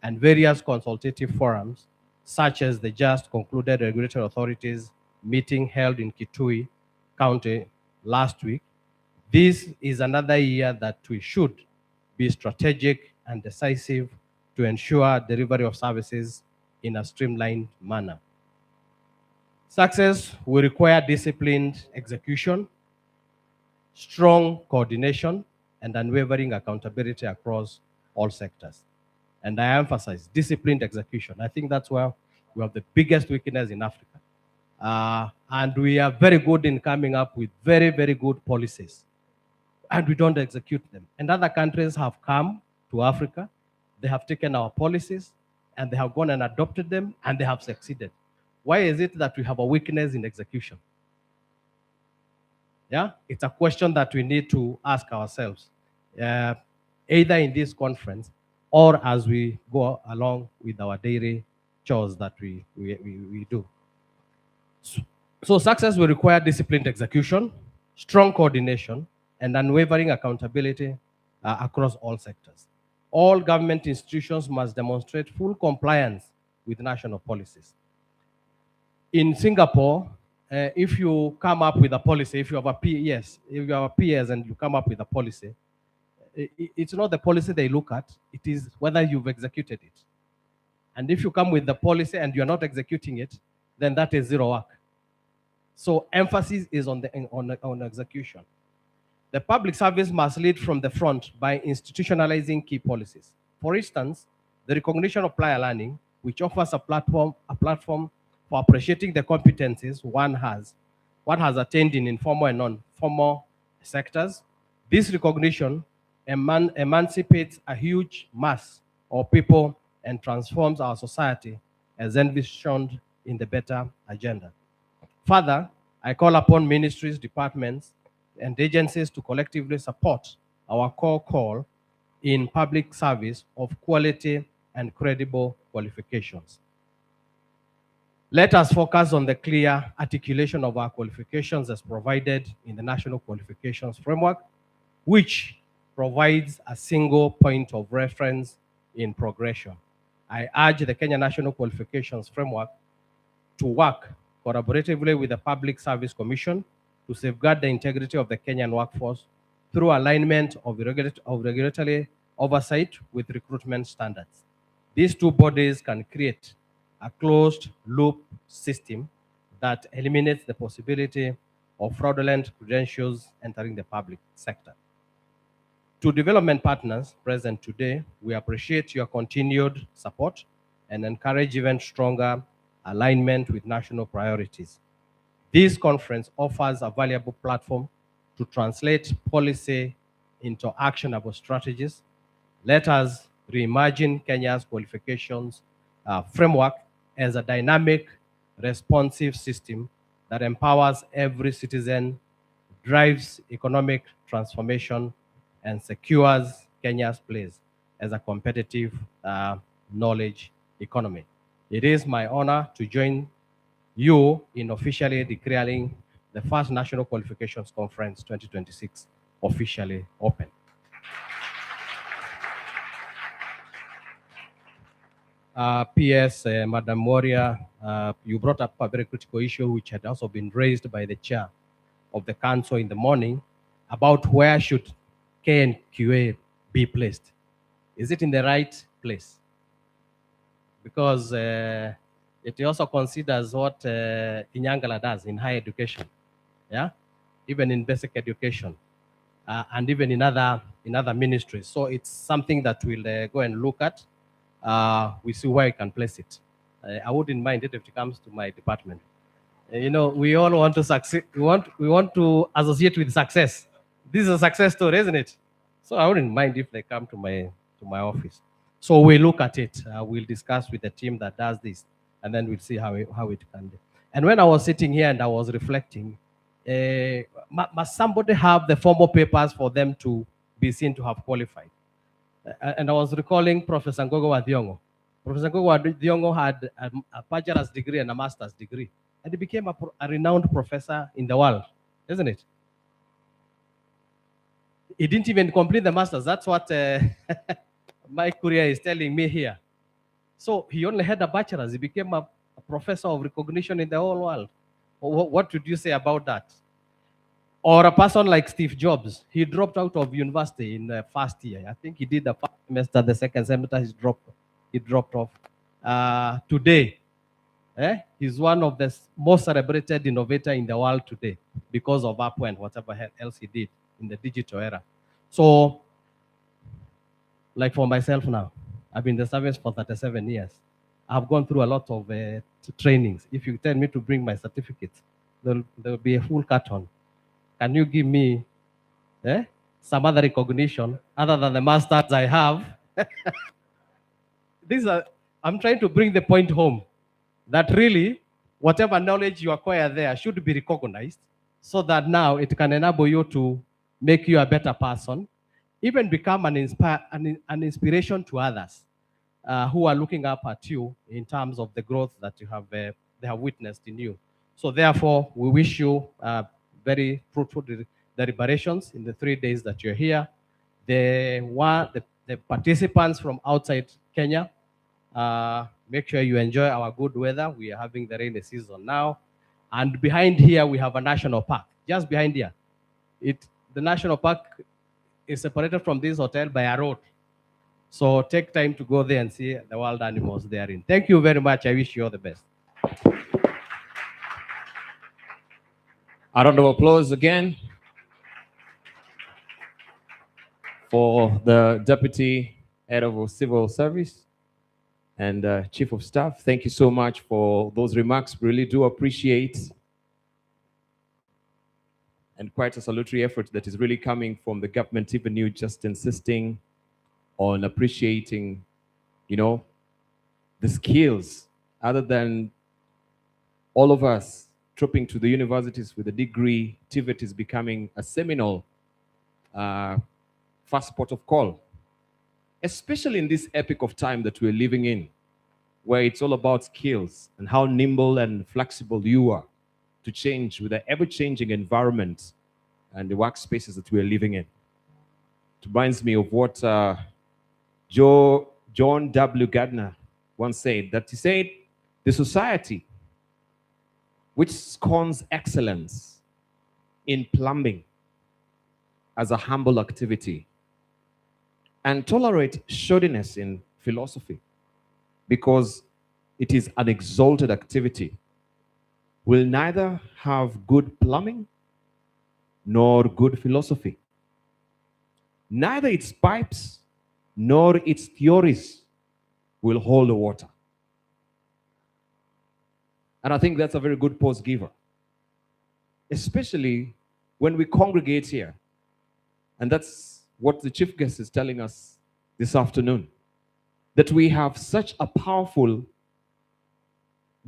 and various consultative forums, such as the just concluded regulatory authorities meeting held in Kitui County last week, this is another year that we should be strategic and decisive to ensure delivery of services in a streamlined manner. Success will require disciplined execution, strong coordination, and unwavering accountability across all sectors. And I emphasize disciplined execution. I think that's where we have the biggest weakness in Africa. And we are very good in coming up with very, very good policies, and we don't execute them. And other countries have come to Africa, they have taken our policies, and they have gone and adopted them, and they have succeeded. Why is it that we have a weakness in execution? Yeah, it's a question that we need to ask ourselves, either in this conference or as we go along with our daily chores that we do. So success will require disciplined execution, strong coordination, and unwavering accountability across all sectors. All government institutions must demonstrate full compliance with national policies. In Singapore, if you come up with a policy, if you have a PS, if you have a PS and you come up with a policy, it's not the policy they look at, it is whether you've executed it. And if you come with the policy and you're not executing it, then that is zero work. So emphasis is on execution. The public service must lead from the front by institutionalizing key policies. For instance, the recognition of prior learning, which offers a platform for appreciating the competencies one has attained in informal and non-formal sectors. This recognition emancipates a huge mass of people and transforms our society as envisioned in the better agenda. Further, I call upon ministries, departments, and agencies to collectively support our core call in public service of quality and credible qualifications. Let us focus on the clear articulation of our qualifications as provided in the National Qualifications Framework, which provides a single point of reference in progression. I urge the Kenya National Qualifications Framework to work collaboratively with the Public Service Commission to safeguard the integrity of the Kenyan workforce through alignment of regulatory oversight with recruitment standards. These two bodies can create a closed loop system that eliminates the possibility of fraudulent credentials entering the public sector. To development partners present today, we appreciate your continued support and encourage even stronger alignment with national priorities. This conference offers a valuable platform to translate policy into actionable strategies. Let us reimagine Kenya's qualifications framework as a dynamic, responsive system that empowers every citizen, drives economic transformation, and secures Kenya's place as a competitive knowledge economy. It is my honor to join you in officially declaring the first National Qualifications Conference 2026 officially open. P.S. Madam Moria, you brought up a very critical issue which had also been raised by the chair of the council in the morning about where should KNQA be placed. Is it in the right place? Because it also considers what Inyangala does in higher education, yeah, even in basic education, and even in other ministries. So it's something that we'll go and look at. We see where we can place it. I wouldn't mind it if it comes to my department. You know, we all want to succeed. We want to associate with success. This is a success story, isn't it? So I wouldn't mind if they come to my office. So we'll look at it. We'll discuss with the team that does this, and then we'll see how it can be. And when I was sitting here and I was reflecting, must somebody have the formal papers for them to be seen to have qualified? And I was recalling Professor Ngogo Wadiongo. Professor Ngogo Wadiongo had a bachelor's degree and a master's degree, and he became a renowned professor in the world, isn't it? He didn't even complete the master's. That's what my career is telling me here. So he only had a bachelor's. He became a professor of recognition in the whole world. What would you say about that? Or a person like Steve Jobs, he dropped out of university in the first year. I think he did the first semester, the second semester he dropped off. Today, he's one of the most celebrated innovator in the world today because of Apple and whatever else he did in the digital era. So, like for myself now, I've been in the service for 37 years. I've gone through a lot of trainings. If you tell me to bring my certificates, there'll be a full carton. Can you give me some other recognition other than the masters I have? I'm trying to bring the point home that really whatever knowledge you acquire there should be recognized so that now it can enable you to make you a better person, even become an inspiration to others who are looking up at you in terms of the growth that you have they have witnessed in you. So therefore, we wish you very fruitful deliberations in the 3 days that you're here. The participants from outside Kenya, make sure you enjoy our good weather. We are having the rainy season now. And behind here, we have a national park. Just behind here. The national park is separated from this hotel by a road. So take time to go there and see the wild animals they are in. Thank you very much. I wish you all the best. A round of applause again for the Deputy Head of Civil Service and Chief of Staff. Thank you so much for those remarks. Really do appreciate, and quite a salutary effort that is really coming from the government, even you just insisting on appreciating, you know, the skills, other than all of us trooping to the universities with a degree. TVET is becoming a seminal first port of call, especially in this epoch of time that we're living in, where it's all about skills and how nimble and flexible you are to change with the ever-changing environment and the workspaces that we're living in. It reminds me of what John W. Gardner once said, that he said, the society which scorns excellence in plumbing as a humble activity and tolerate shoddiness in philosophy because it is an exalted activity will neither have good plumbing nor good philosophy. Neither its pipes nor its theories will hold the water. And I think that's a very good pause giver, especially when we congregate here. And that's what the chief guest is telling us this afternoon, that we have such a powerful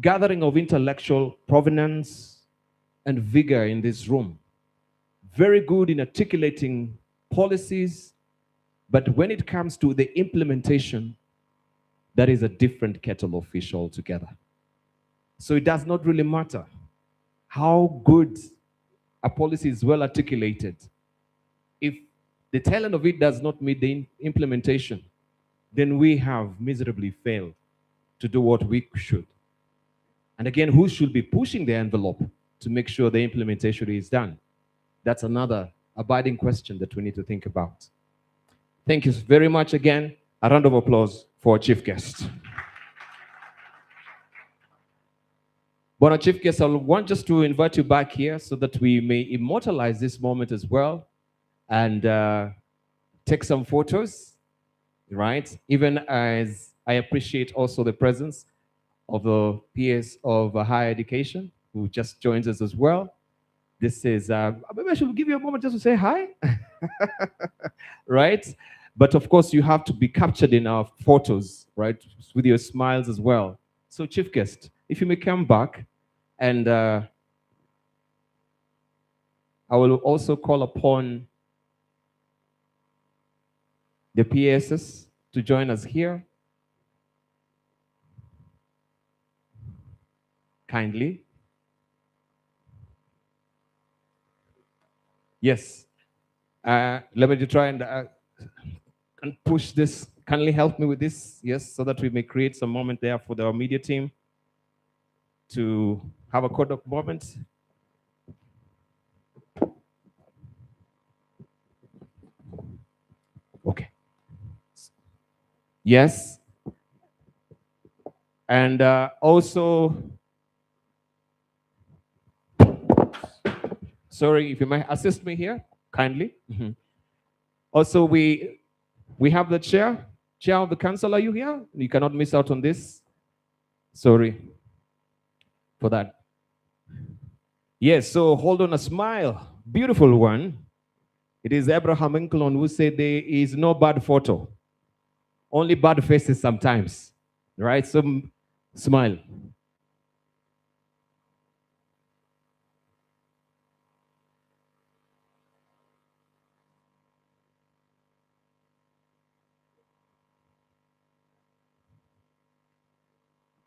gathering of intellectual provenance and vigor in this room. Very good in articulating policies, but when it comes to the implementation, that is a different kettle of fish altogether. So it does not really matter how good a policy is well articulated. If the tail end of it does not meet the implementation, then we have miserably failed to do what we should. And again, who should be pushing the envelope to make sure the implementation is done? That's another abiding question that we need to think about. Thank you very much again. A round of applause for our chief guest. But our chief guest, I want just to invite you back here so that we may immortalize this moment as well and take some photos, right? Even as I appreciate also the presence of the PS of higher education who just joins us as well. This is, maybe I should give you a moment just to say hi, right? But of course, you have to be captured in our photos, right? With your smiles as well. So chief guest, if you may come back, and I will also call upon the PSs to join us here. Kindly. Yes. Let me try and push this. Kindly help me with this, yes, so that we may create some moment there for the media team to have a Kodak moment. Okay. Yes. And also, sorry, if you might assist me here, kindly. Also, we have the chair of the council. Are you here? You cannot miss out on this. Sorry for that. Yes, so hold on a smile. Beautiful one. It is Abraham Lincoln who said there is no bad photo, only bad faces sometimes, right? So smile.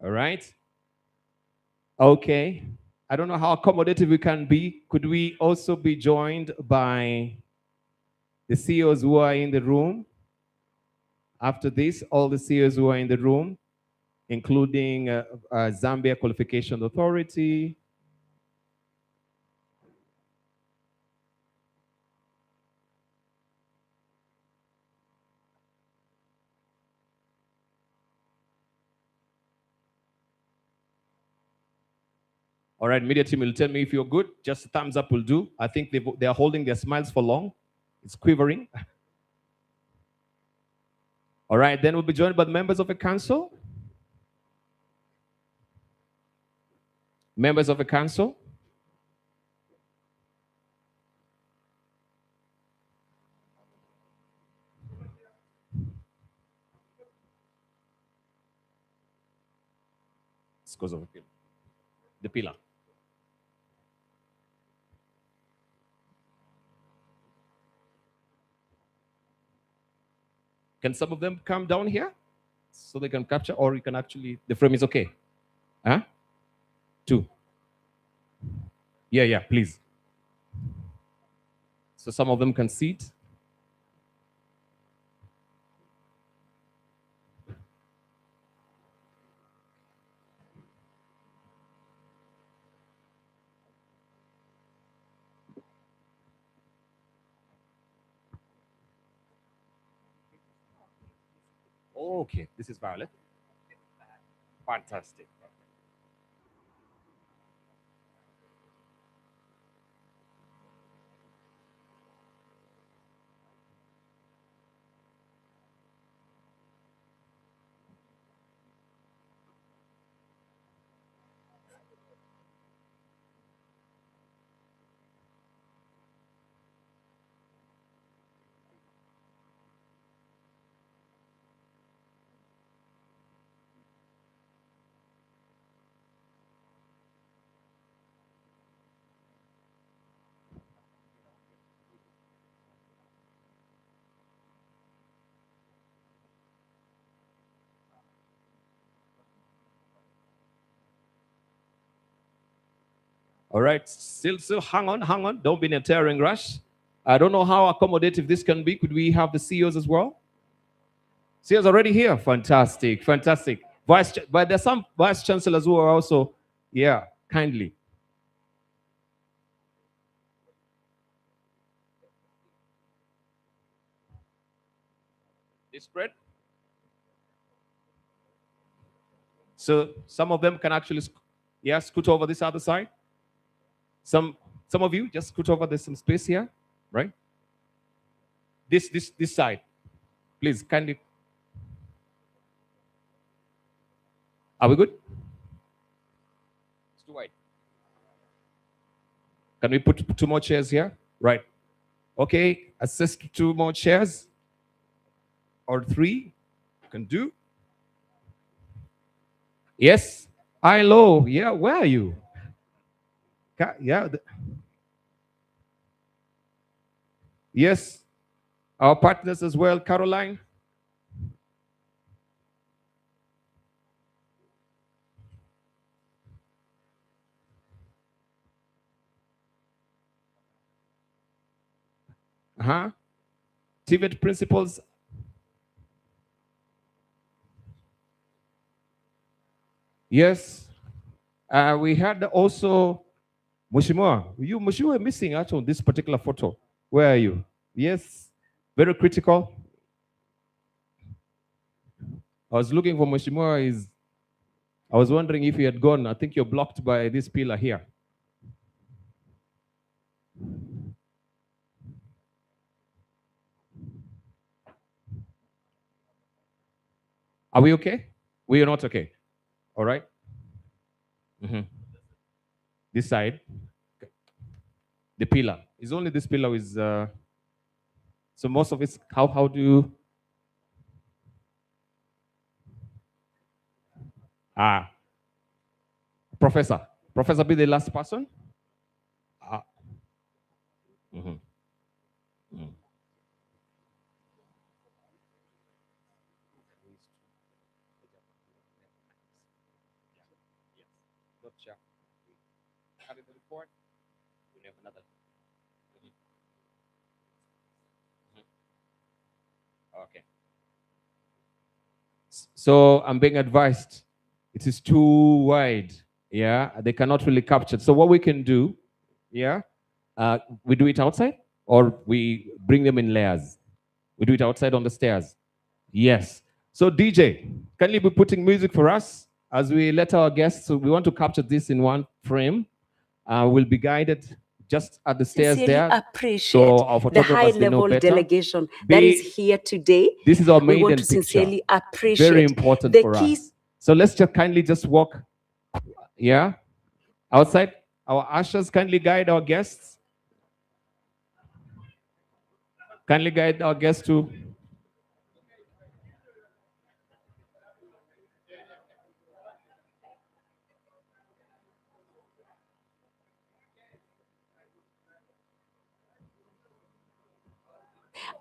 All right. Okay. I don't know how accommodative we can be. Could we also be joined by the CEOs who are in the room? After this, all the CEOs who are in the room, including Zambia Qualification Authority, All right, media team will tell me if you're good. Just a thumbs up will do. I think they are holding their smiles for long. It's quivering. All right, then we'll be joined by the members of the council. Members of the council. It's because of the pillar. Can some of them come down here so they can capture, or you can actually, the frame is okay? Huh? 2. Yeah, please. So some of them can see it. Okay, this is Violet. Fantastic. All right, still hang on. Don't be in a tearing rush. I don't know how accommodative this can be. Could we have the CEOs as well? CEOs already here. Fantastic. But there's some vice chancellors who are also, kindly. This spread. So some of them can actually, scoot over this other side. Some of you just scoot over. There's some space here, right? This side, please, kindly. Are we good? It's too wide. Can we put 2 more chairs here? Right. Okay, assist 2 more chairs or 3. Can do. Yes. Hi, low. Yeah, where are you? Yeah. Yes. Our partners as well, Caroline. TVET principals. Yes. We had also Mheshimiwa. Mheshimiwa, missing out on this particular photo. Where are you? Yes. Very critical. I was looking for Mheshimiwa. I was wondering if he had gone. I think you're blocked by this pillar here. Are we okay? We are not okay. All right. This side. The pillar. It's only this pillar is. So most of it's how do you? Professor, be the last person. Okay. So I'm being advised it is too wide. Yeah, they cannot really capture it. So what we can do, we do it outside or we bring them in layers. We do it outside on the stairs. Yes. So DJ, can you be putting music for us as we let our guests? So we want to capture this in one frame. will be guided just at the stairs Sincerely there. appreciate So our the photographers, they know high-level better. delegation that is here today. This is our We want maiden to picture. sincerely appreciate Very important the for key. us. So let's just kindly just walk, yeah, outside. Our ushers kindly guide our guests. Kindly guide our guests to.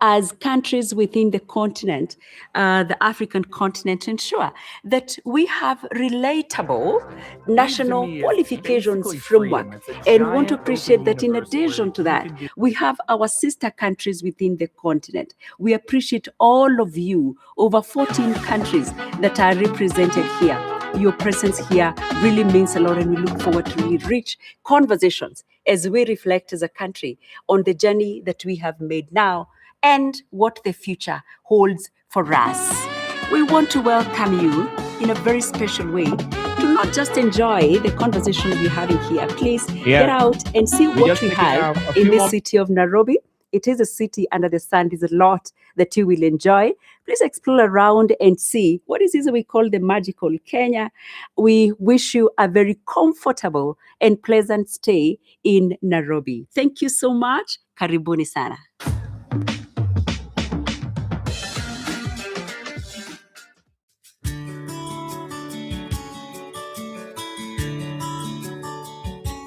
As countries within the continent, the African continent, ensure that we have relatable national qualifications framework. And we want to appreciate that in addition to that, we have our sister countries within the continent. We appreciate all of you, over 14 countries that are represented here. Your presence here really means a lot, and we look forward to really rich conversations as we reflect as a country on the journey that we have made now and what the future holds for us. We want to welcome you in a very special way to not just enjoy the conversation we're having here. Please get out and see what we have in the city of Nairobi. It is a city under the sun. There's a lot that you will enjoy. Please explore around and see what is this we call the magical Kenya. We wish you a very comfortable and pleasant stay in Nairobi. Thank you so much. Karibuni sana.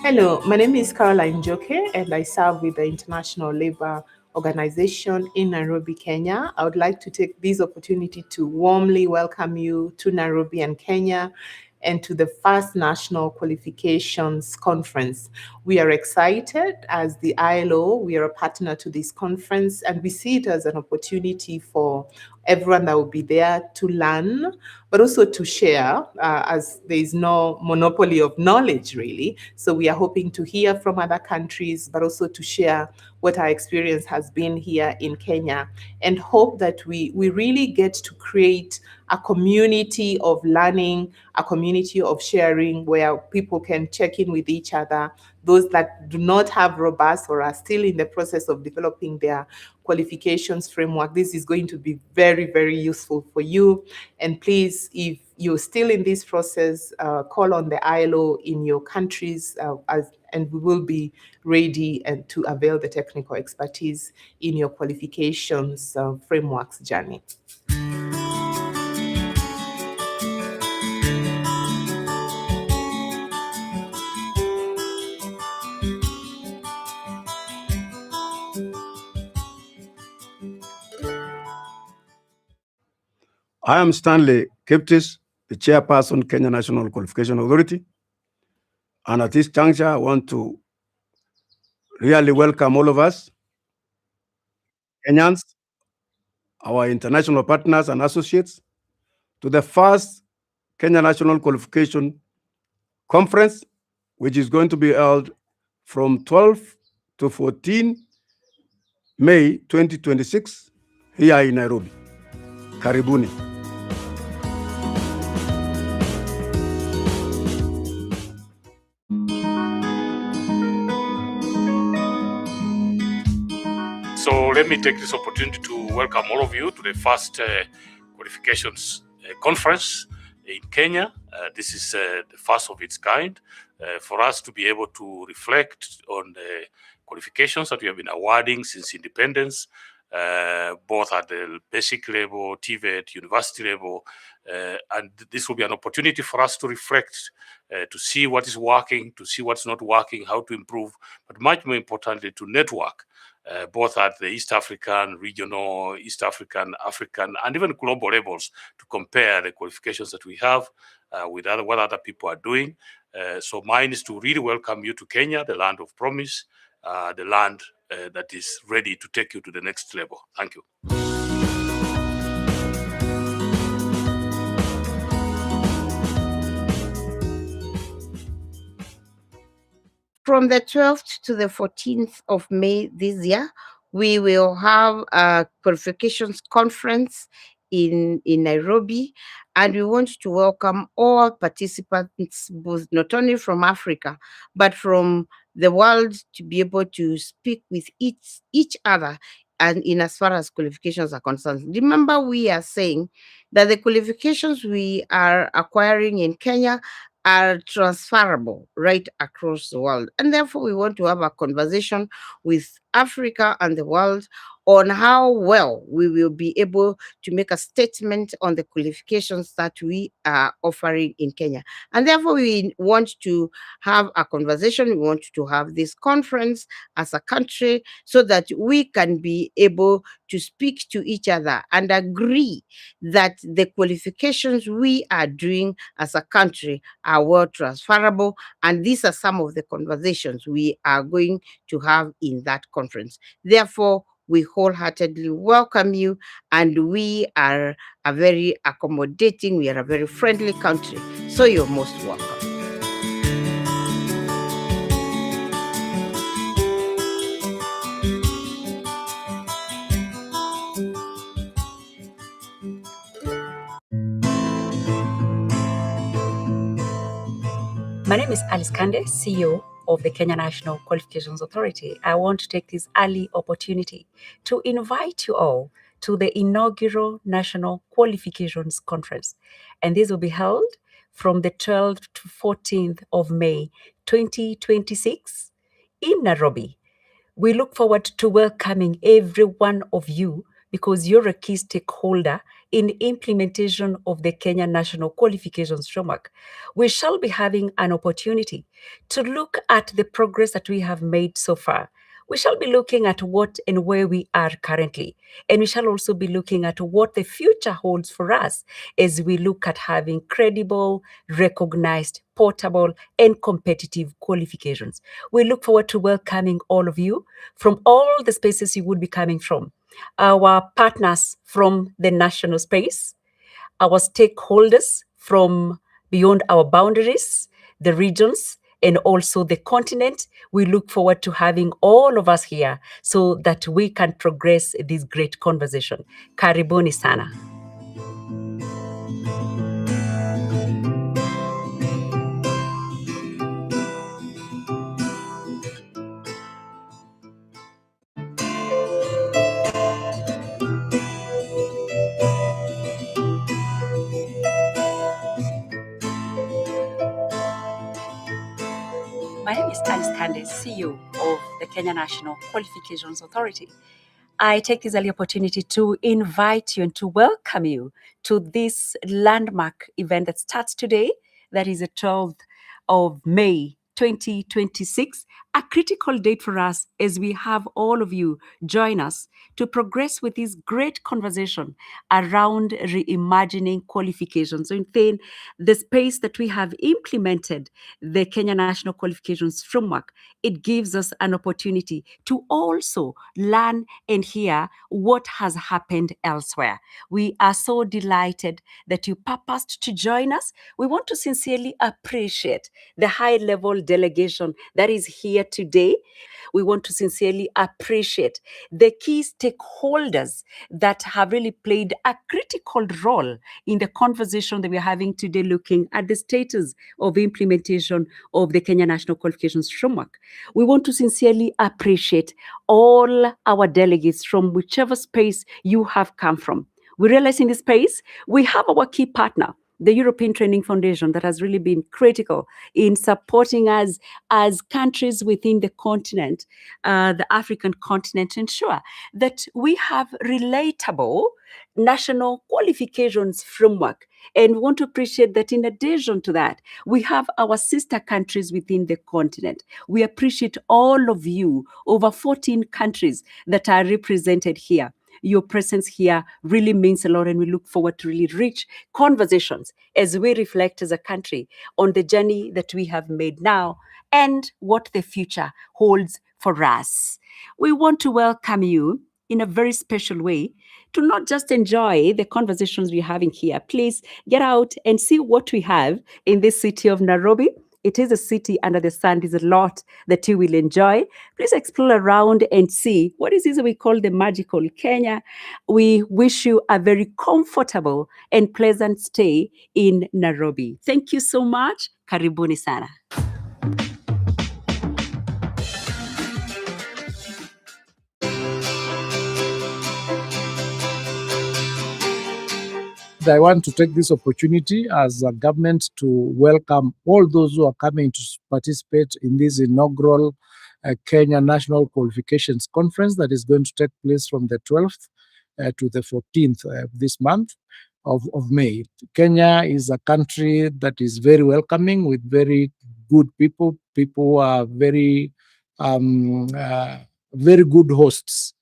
Hello, my name is Caroline Joke, and I serve with the International Labour Organization in Nairobi, Kenya. I would like to take this opportunity to warmly welcome you to Nairobi and Kenya and to the first National Qualifications Conference. We are excited as the ILO, we are a partner to this conference, and we see it as an opportunity for everyone that will be there to learn, but also to share, as there is no monopoly of knowledge, really. So we are hoping to hear from other countries, but also to share what our experience has been here in Kenya, and hope that we really get to create a community of learning, a community of sharing where people can check in with each other. Those that do not have robust or are still in the process of developing their qualifications framework, this is going to be very, very useful for you. And please, if you're still in this process, call on the ILO in your countries, and we will be ready and to avail the technical expertise in your qualifications frameworks journey. I am Stanley Kiptis, the chairperson, Kenya National Qualification Authority. And at this juncture, I want to really welcome all of us, Kenyans, our international partners and associates, to the first Kenya National Qualification Conference, which is going to be held from 12 to 14 May 2026 here in Nairobi. Karibuni. So let me take this opportunity to welcome all of you to the first qualifications conference in Kenya. This is the first of its kind for us to be able to reflect on the qualifications that we have been awarding since independence, both at the basic level, TVET, university level, and this will be an opportunity for us to reflect, to see what is working, to see what's not working, how to improve, but much more importantly, to network, both at the East African, regional, East African, African, and even global levels, to compare the qualifications that we have with what other people are doing. So mine is to really welcome you to Kenya, the land of promise, the land that is ready to take you to the next level. Thank you. From the 12th to the 14th of May this year, we will have a qualifications conference in Nairobi, and we want to welcome all participants, both not only from Africa, but from the world, to be able to speak with each other and in as far as qualifications are concerned. Remember, we are saying that the qualifications we are acquiring in Kenya are transferable right across the world. And therefore, we want to have a conversation with Africa and the world on how well we will be able to make a statement on the qualifications that we are offering in Kenya. And therefore, we want to have a conversation. We want to have this conference as a country so that we can be able to speak to each other and agree that the qualifications we are doing as a country are well transferable. And these are some of the conversations we are going to have in that conference. Therefore, we wholeheartedly welcome you, and we are a very accommodating, we are a very friendly country. So you're most welcome. My name is Alice Kande, CEO of the Kenya National Qualifications Authority. I want to take this early opportunity to invite you all to the inaugural National Qualifications Conference. And this will be held from the 12th to 14th of May, 2026 in Nairobi. We look forward to welcoming every one of you because you're a key stakeholder in implementation of the Kenya National Qualifications Framework. We shall be having an opportunity to look at the progress that we have made so far. We shall be looking at what and where we are currently. And we shall also be looking at what the future holds for us as we look at having credible, recognized, portable, and competitive qualifications. We look forward to welcoming all of you from all the spaces you would be coming from. Our partners from the national space, our stakeholders from beyond our boundaries, the regions, and also the continent. We look forward to having all of us here so that we can progress this great conversation. Karibuni sana. My name is Alice Kande, CEO of the Kenya National Qualifications Authority. I take this early opportunity to invite you and to welcome you to this landmark event that starts today, that is the 12th of May, 2026, a critical date for us as we have all of you join us to progress with this great conversation around reimagining qualifications. So within the space that we have implemented the Kenya National Qualifications Framework, it gives us an opportunity to also learn and hear what has happened elsewhere. We are so delighted that you purposed to join us. We want to sincerely appreciate the high-level delegation that is here today. We want to sincerely appreciate the key stakeholders that have really played a critical role in the conversation that we're having today, looking at the status of implementation of the Kenya National Qualifications Framework. We want to sincerely appreciate all our delegates from whichever space you have come from. We realize in this space, we have our key partner, the European Training Foundation, that has really been critical in supporting us as countries within the continent, the African continent, to ensure that we have relatable national qualifications framework. And we want to appreciate that in addition to that, we have our sister countries within the continent. We appreciate all of you, over 14 countries that are represented here. Your presence here really means a lot, and we look forward to really rich conversations as we reflect as a country on the journey that we have made now and what the future holds for us. We want to welcome you in a very special way to not just enjoy the conversations we're having here. Please get out and see what we have in this city of Nairobi. It is a city under the sun. There's a lot that you will enjoy. Please explore around and see what is this we call the magical Kenya. We wish you a very comfortable and pleasant stay in Nairobi. Thank you so much. Karibuni sana. I want to take this opportunity as a government to welcome all those who are coming to participate in this inaugural Kenya National Qualifications Conference that is going to take place from the 12th to the 14th of this month of May. Kenya is a country that is very welcoming with very good people. People are very good hosts.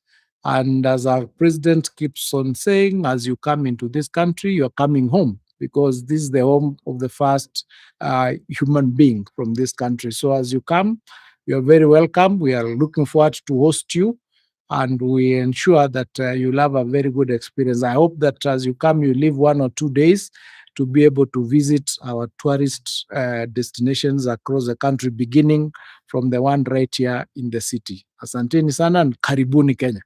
And as our president keeps on saying, as you come into this country, you're coming home, because this is the home of the first human being from this country. So as you come, you're very welcome. We are looking forward to host you, and we ensure that you'll have a very good experience. I hope that as you come, you live 1 or 2 days to be able to visit our tourist destinations across the country, beginning from the one right here in the city. Asanteni sana and karibuni Kenya.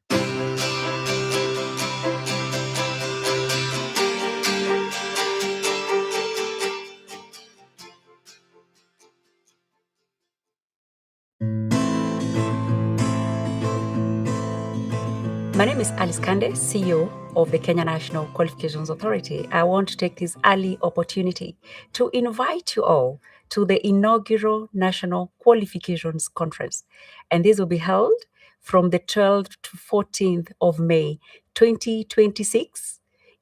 My name is Alice Kande, CEO of the Kenya National Qualifications Authority. I want to take this early opportunity to invite you all to the inaugural National Qualifications Conference. And this will be held from the 12th to 14th of May 2026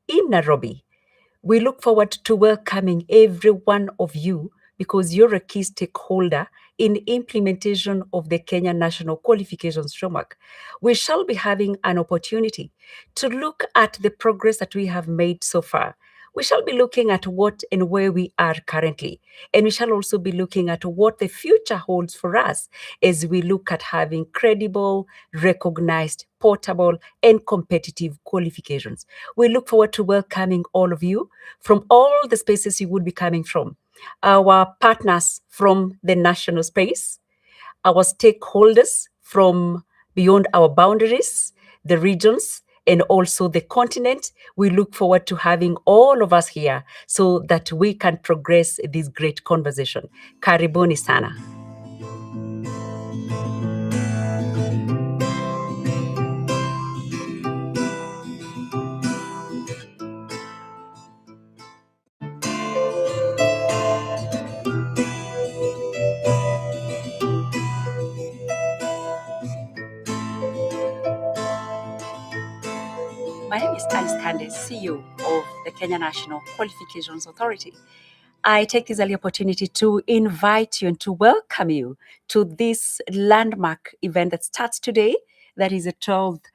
in Nairobi. We look forward to welcoming every one of you, because you're a key stakeholder in implementation of the Kenya National Qualifications Framework. We shall be having an opportunity to look at the progress that we have made so far. We shall be looking at what and where we are currently. And we shall also be looking at what the future holds for us as we look at having credible, recognized, portable, and competitive qualifications. We look forward to welcoming all of you from all the spaces you would be coming from. Our partners from the national space, our stakeholders from beyond our boundaries, the regions, and also the continent. We look forward to having all of us here so that we can progress this great conversation. Karibuni sana. My name is Alice Kande, CEO of the Kenya National Qualifications Authority. I take this early opportunity to invite you and to welcome you to this landmark event that starts today, that is the 12th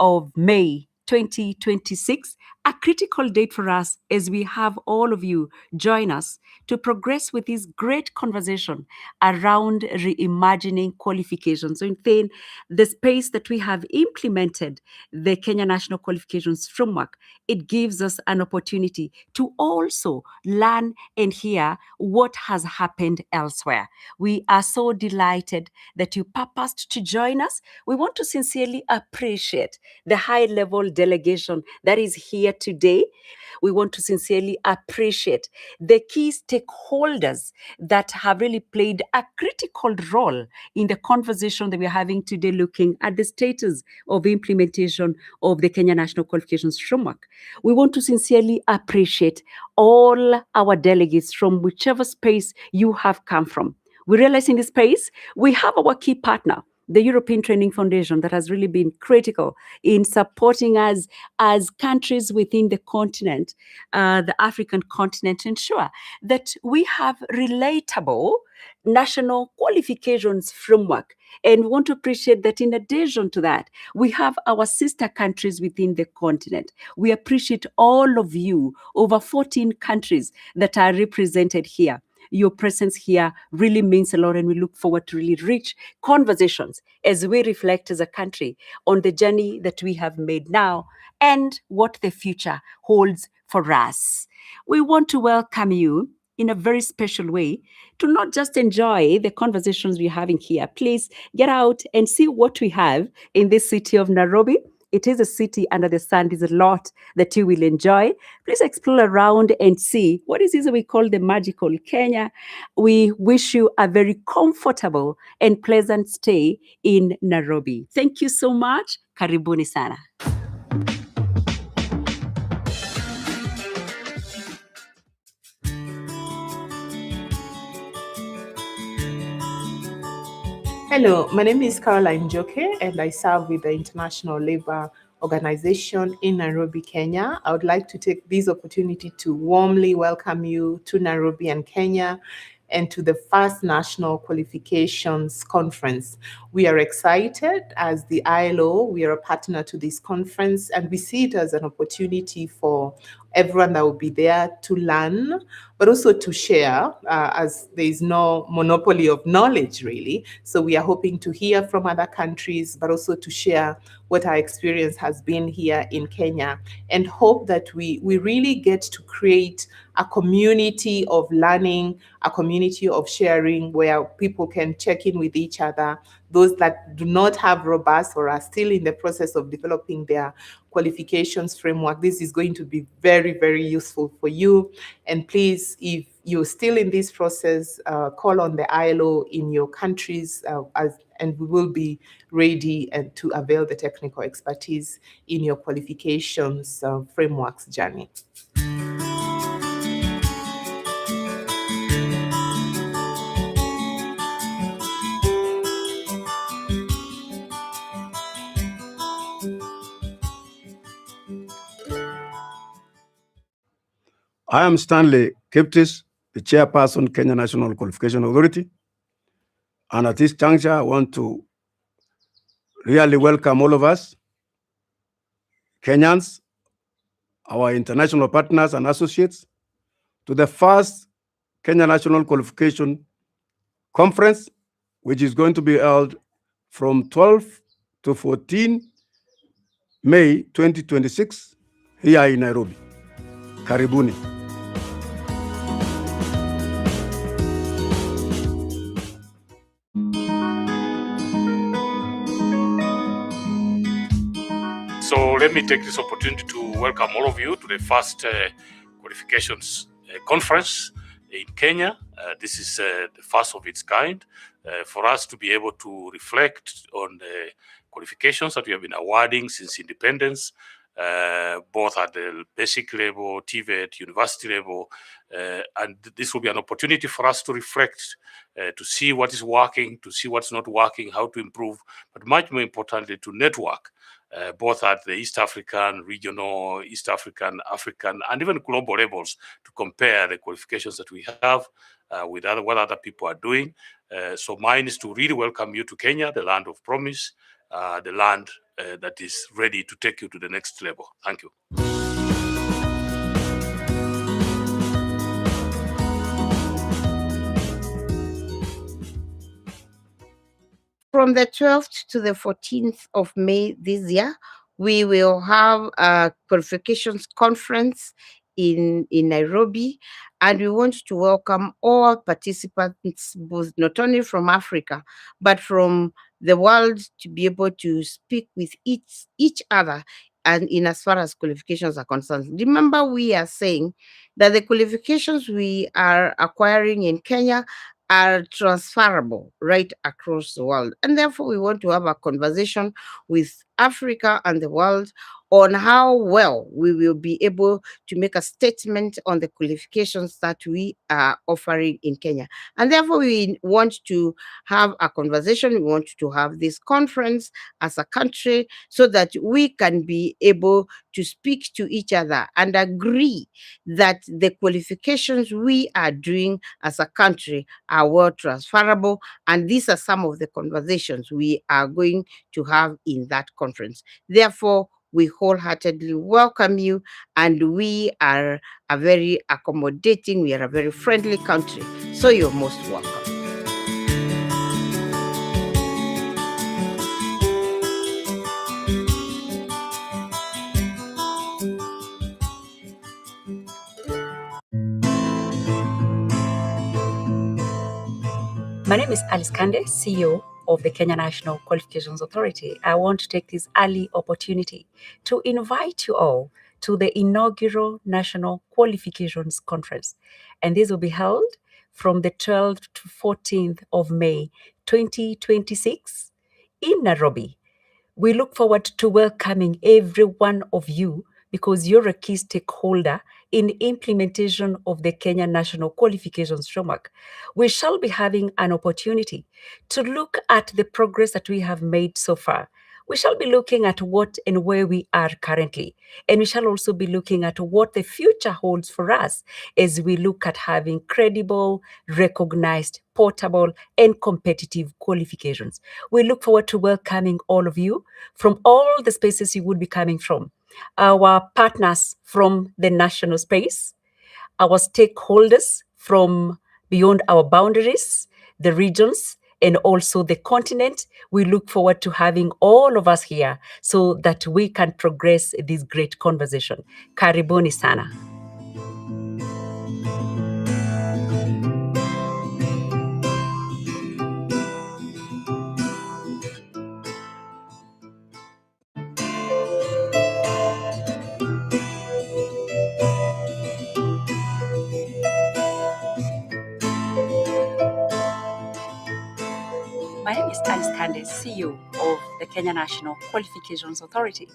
of May 2026, a critical date for us as we have all of you join us to progress with this great conversation around reimagining qualifications. So in the space that we have implemented the Kenya National Qualifications Framework, it gives us an opportunity to also learn and hear what has happened elsewhere. We are so delighted that you purposed to join us. We want to sincerely appreciate the high-level delegation that is here today. We want to sincerely appreciate the key stakeholders that have really played a critical role in the conversation that we're having today, looking at the status of implementation of the Kenya National Qualifications Framework. We want to sincerely appreciate all our delegates from whichever space you have come from. We realize in this space, we have our key partner, the European Training Foundation, that has really been critical in supporting us as countries within the continent, the African continent, to ensure that we have relatable national qualifications framework. And we want to appreciate that in addition to that, we have our sister countries within the continent. We appreciate all of you, over 14 countries that are represented here. Your presence here really means a lot, and we look forward to really rich conversations as we reflect as a country on the journey that we have made now and what the future holds for us. We want to welcome you in a very special way to not just enjoy the conversations we're having here. Please get out and see what we have in this city of Nairobi. It is a city under the sun. There's a lot that you will enjoy. Please explore around and see what is this we call the magical Kenya. We wish you a very comfortable and pleasant stay in Nairobi. Thank you so much. Karibuni sana. Hello, my name is Caroline Joke, and I serve with the International Labour Organization in Nairobi, Kenya. I would like to take this opportunity to warmly welcome you to Nairobi and Kenya and to the first National Qualifications Conference. We are excited as the ILO, we are a partner to this conference, and we see it as an opportunity for everyone that will be there to learn, but also to share, as there is no monopoly of knowledge, really. So we are hoping to hear from other countries, but also to share what our experience has been here in Kenya, and hope that we really get to create a community of learning, a community of sharing where people can check in with each other. Those that do not have robust or are still in the process of developing their qualifications framework, this is going to be very, very useful for you. And please, if you're still in this process, call on the ILO in your countries, and we will be ready and to avail the technical expertise in your qualifications frameworks journey. I am Stanley Kiptis, the chairperson, Kenya National Qualification Authority. And at this juncture, I want to really welcome all of us, Kenyans, our international partners and associates, to the first Kenya National Qualification Conference, which is going to be held from 12 to 14 May 2026 here in Nairobi. Karibuni. So let me take this opportunity to welcome all of you to the first qualifications conference in Kenya. This is the first of its kind for us to be able to reflect on the qualifications that we have been awarding since independence, both at the basic level, TVET, university level, and this will be an opportunity for us to reflect, to see what is working, to see what's not working, how to improve, but much more importantly, to network, both at the East African, regional, East African, African, and even global levels, to compare the qualifications that we have with what other people are doing. So mine is to really welcome you to Kenya, the land of promise, the land that is ready to take you to the next level. Thank you. From the 12th to the 14th of May this year, we will have a qualifications conference in Nairobi, and we want to welcome all participants, both not only from Africa, but from the world, to be able to speak with each other and in as far as qualifications are concerned. Remember, we are saying that the qualifications we are acquiring in Kenya are transferable right across the world. And therefore, we want to have a conversation with Africa and the world on how well we will be able to make a statement on the qualifications that we are offering in Kenya. And therefore, we want to have a conversation. We want to have this conference as a country so that we can be able to speak to each other and agree that the qualifications we are doing as a country are well transferable. And these are some of the conversations we are going to have in that conference. Therefore, we wholeheartedly welcome you, and we are a very accommodating, we are a very friendly country. So you're most welcome. My name is Alice Kande, CEO of the Kenya National Qualifications Authority. I want to take this early opportunity to invite you all to the inaugural National Qualifications Conference. And this will be held from the 12th to 14th of May 2026 in Nairobi. We look forward to welcoming every one of you because you're a key stakeholder in implementation of the Kenya National Qualifications Framework. We shall be having an opportunity to look at the progress that we have made so far. We shall be looking at what and where we are currently, and we shall also be looking at what the future holds for us as we look at having credible, recognized, portable, and competitive qualifications. We look forward to welcoming all of you from all the spaces you would be coming from, our partners from the national space, our stakeholders from beyond our boundaries, the regions, and also the continent. We look forward to having all of us here so that we can progress this great conversation. Karibuni sana. My name is Alice Kande, CEO of the Kenya National Qualifications Authority.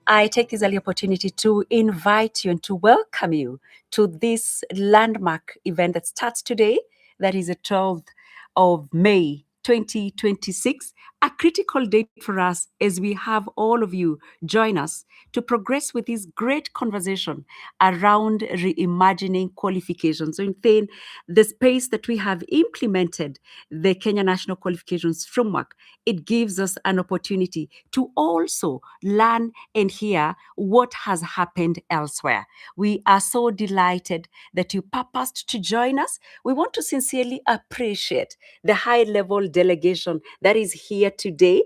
I take this early opportunity to invite you and to welcome you to this landmark event that starts today, that is the 12th of May 2026, a critical date for us as we have all of you join us to progress with this great conversation around reimagining qualifications. So within the space that we have implemented the Kenya National Qualifications Framework, it gives us an opportunity to also learn and hear what has happened elsewhere. We are so delighted that you purposed to join us. We want to sincerely appreciate the high-level delegation that is here today.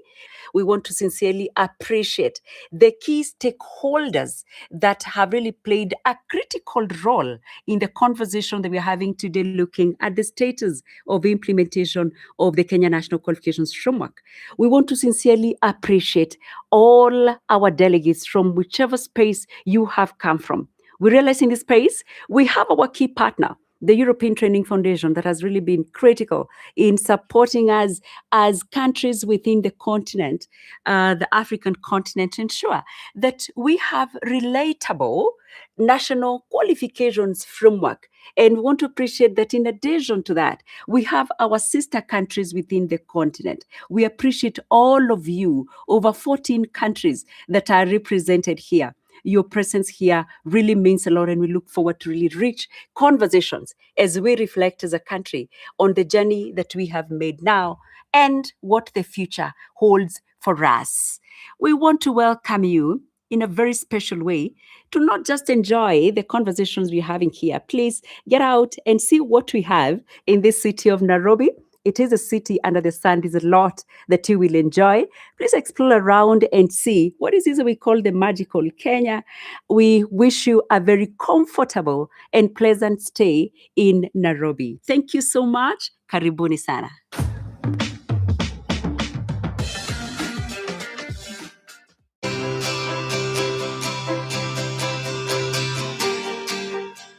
We want to sincerely appreciate the key stakeholders that have really played a critical role in the conversation that we're having today, looking at the status of implementation of the Kenya National Qualifications Framework. We want to sincerely appreciate all our delegates from whichever space you have come from. We realize in this space, we have our key partner, the European Training Foundation, that has really been critical in supporting us as countries within the continent, the African continent, to ensure that we have relatable national qualifications framework. And we want to appreciate that in addition to that, we have our sister countries within the continent. We appreciate all of you, over 14 countries that are represented here. Your presence here really means a lot, and we look forward to really rich conversations as we reflect as a country on the journey that we have made now and what the future holds for us. We want to welcome you in a very special way to not just enjoy the conversations we're having here. Please get out and see what we have in this city of Nairobi. It is a city under the sun. There's a lot that you will enjoy. Please explore around and see what is this we call the magical Kenya. We wish you a very comfortable and pleasant stay in Nairobi. Thank you so much. Karibuni sana.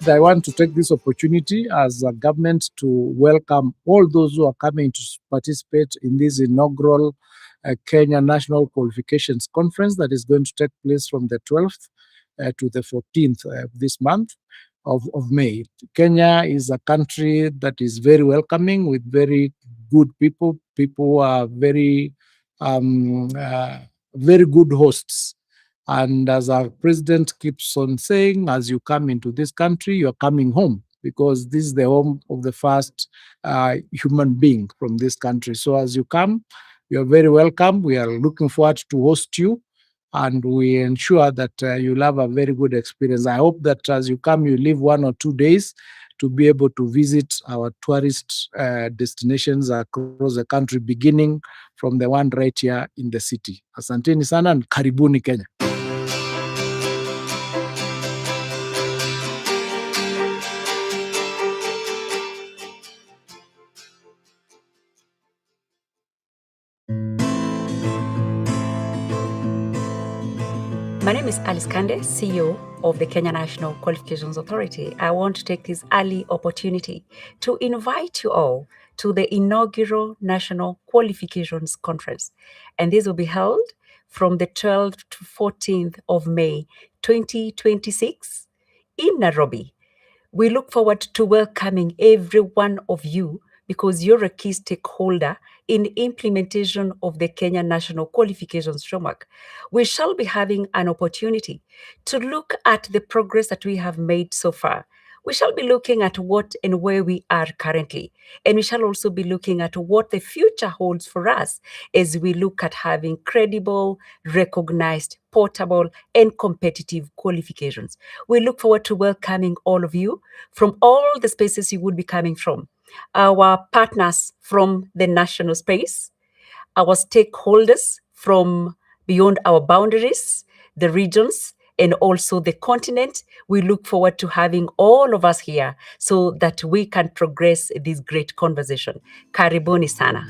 I want to take this opportunity as a government to welcome all those who are coming to participate in this inaugural Kenya National Qualifications Conference that is going to take place from the 12th to the 14th of this month of May. Kenya is a country that is very welcoming with very good people. People are very, very good hosts. And as our president keeps on saying, as you come into this country, you're coming home, because this is the home of the first human being from this country. So as you come, you're very welcome. We are looking forward to host you, and we ensure that you'll have a very good experience. I hope that as you come, you leave 1 or 2 days to be able to visit our tourist destinations across the country, beginning from the one right here in the city. Asanteni sana and karibuni Kenya. My name is Alice Kande, CEO of the Kenya National Qualifications Authority. I want to take this early opportunity to invite you all to the inaugural National Qualifications Conference. And this will be held from the 12th to 14th of May 2026 in Nairobi. We look forward to welcoming every one of you because you're a key stakeholder in implementation of the Kenya National Qualifications Framework. We shall be having an opportunity to look at the progress that we have made so far. We shall be looking at what and where we are currently. And we shall also be looking at what the future holds for us as we look at having credible, recognized, portable, and competitive qualifications. We look forward to welcoming all of you from all the spaces you would be coming from. Our partners from the national space, our stakeholders from beyond our boundaries, the regions, and also the continent. We look forward to having all of us here so that we can progress this great conversation. Karibuni sana.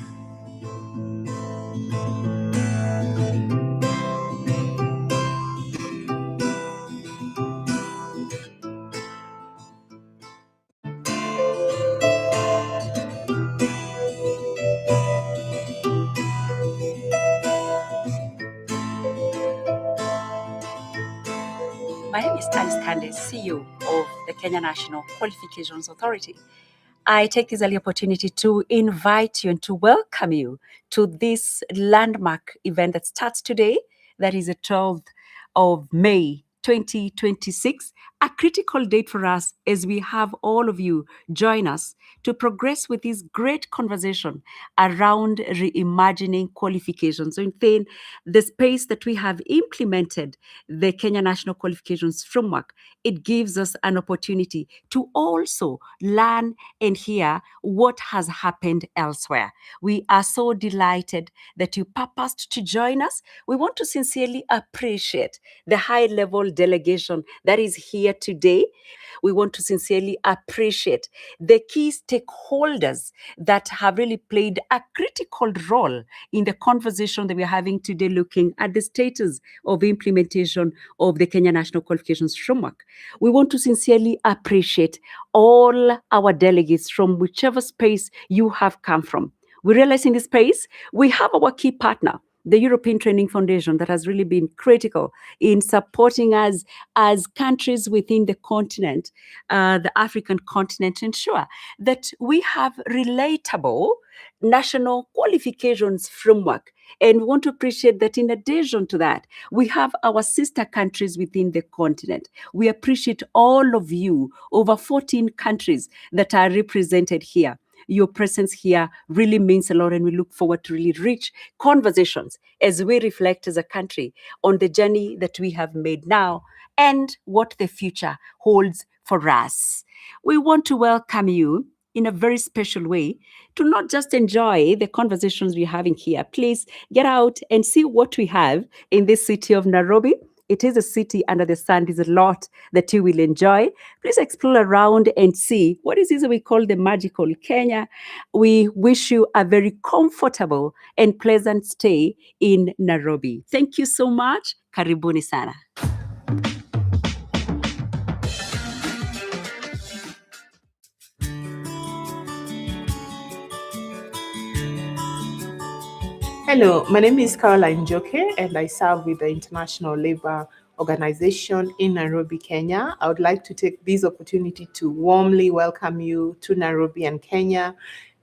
My name is Alice Kande, CEO of the Kenya National Qualifications Authority. I take this early opportunity to invite you and to welcome you to this landmark event that starts today, that is the 12th of May 2026, a critical date for us as we have all of you join us to progress with this great conversation around reimagining qualifications. So in the space that we have implemented the Kenya National Qualifications Framework, it gives us an opportunity to also learn and hear what has happened elsewhere. We are so delighted that you purposed to join us. We want to sincerely appreciate the high-level delegation that is here today. We want to sincerely appreciate the key stakeholders that have really played a critical role in the conversation that we're having today, looking at the status of implementation of the Kenya National Qualifications Framework. We want to sincerely appreciate all our delegates from whichever space you have come from. We realize in this space, we have our key partner, the European Training Foundation, that has really been critical in supporting us as countries within the continent, the African continent, to ensure that we have relatable national qualifications framework. And we want to appreciate that in addition to that, we have our sister countries within the continent. We appreciate all of you, over 14 countries that are represented here. Your presence here really means a lot, and we look forward to really rich conversations as we reflect as a country on the journey that we have made now and what the future holds for us. We want to welcome you in a very special way to not just enjoy the conversations we're having here. Please get out and see what we have in this city of Nairobi. It is a city under the sun. There's a lot that you will enjoy. Please explore around and see what is this we call the magical Kenya. We wish you a very comfortable and pleasant stay in Nairobi. Thank you so much. Karibuni sana. Hello, my name is Caroline Joke, and I serve with the International Labour Organization in Nairobi, Kenya. I would like to take this opportunity to warmly welcome you to Nairobi and Kenya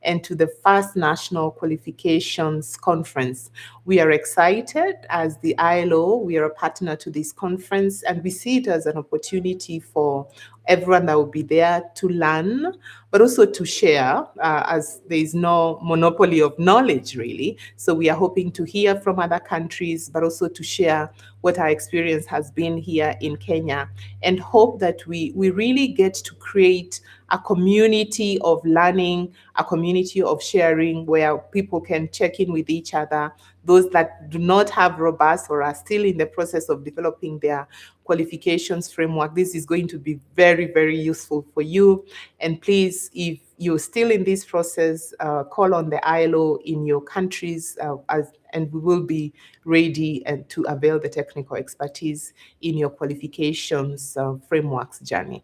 and to the first National Qualifications Conference. We are excited as the ILO. We are a partner to this conference, and we see it as an opportunity for everyone that will be there to learn, but also to share, as there is no monopoly of knowledge, really. So we are hoping to hear from other countries, but also to share what our experience has been here in Kenya, and hope that we really get to create a community of learning, a community of sharing where people can check in with each other. Those that do not have robust or are still in the process of developing their qualifications framework, this is going to be very, very useful for you. And please, if you're still in this process, call on the ILO in your countries, and we will be ready and to avail the technical expertise in your qualifications frameworks journey.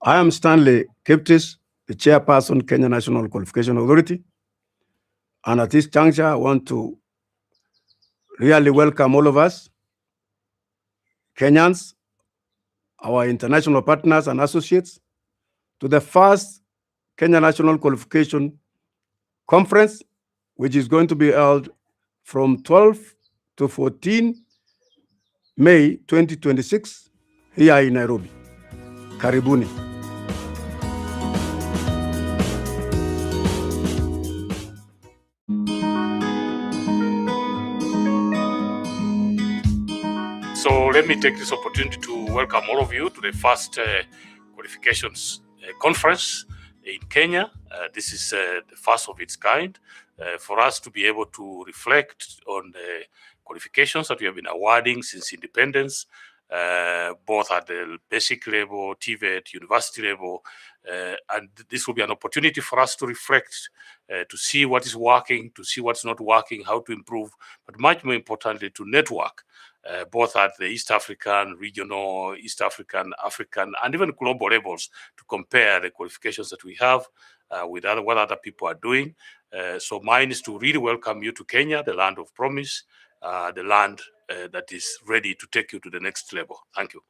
I am Stanley Kiptis, the chairperson, Kenya National Qualification Authority. And at this juncture, I want to really welcome all of us, Kenyans, our international partners and associates, to the first Kenya National Qualification Conference, which is going to be held from 12 to 14 May 2026 here in Nairobi. Karibuni. So let me take this opportunity to welcome all of you to the first qualifications conference in Kenya. This is the first of its kind for us to be able to reflect on the qualifications that we have been awarding since independence, both at the basic level, TVET, university level, and this will be an opportunity for us to reflect, to see what is working, to see what's not working, how to improve, but much more importantly, to network, both at the East African, regional, East African, African, and even global levels, to compare the qualifications that we have with what other people are doing. So mine is to really welcome you to Kenya, the land of promise, the land that is ready to take you to the next level. Thank you.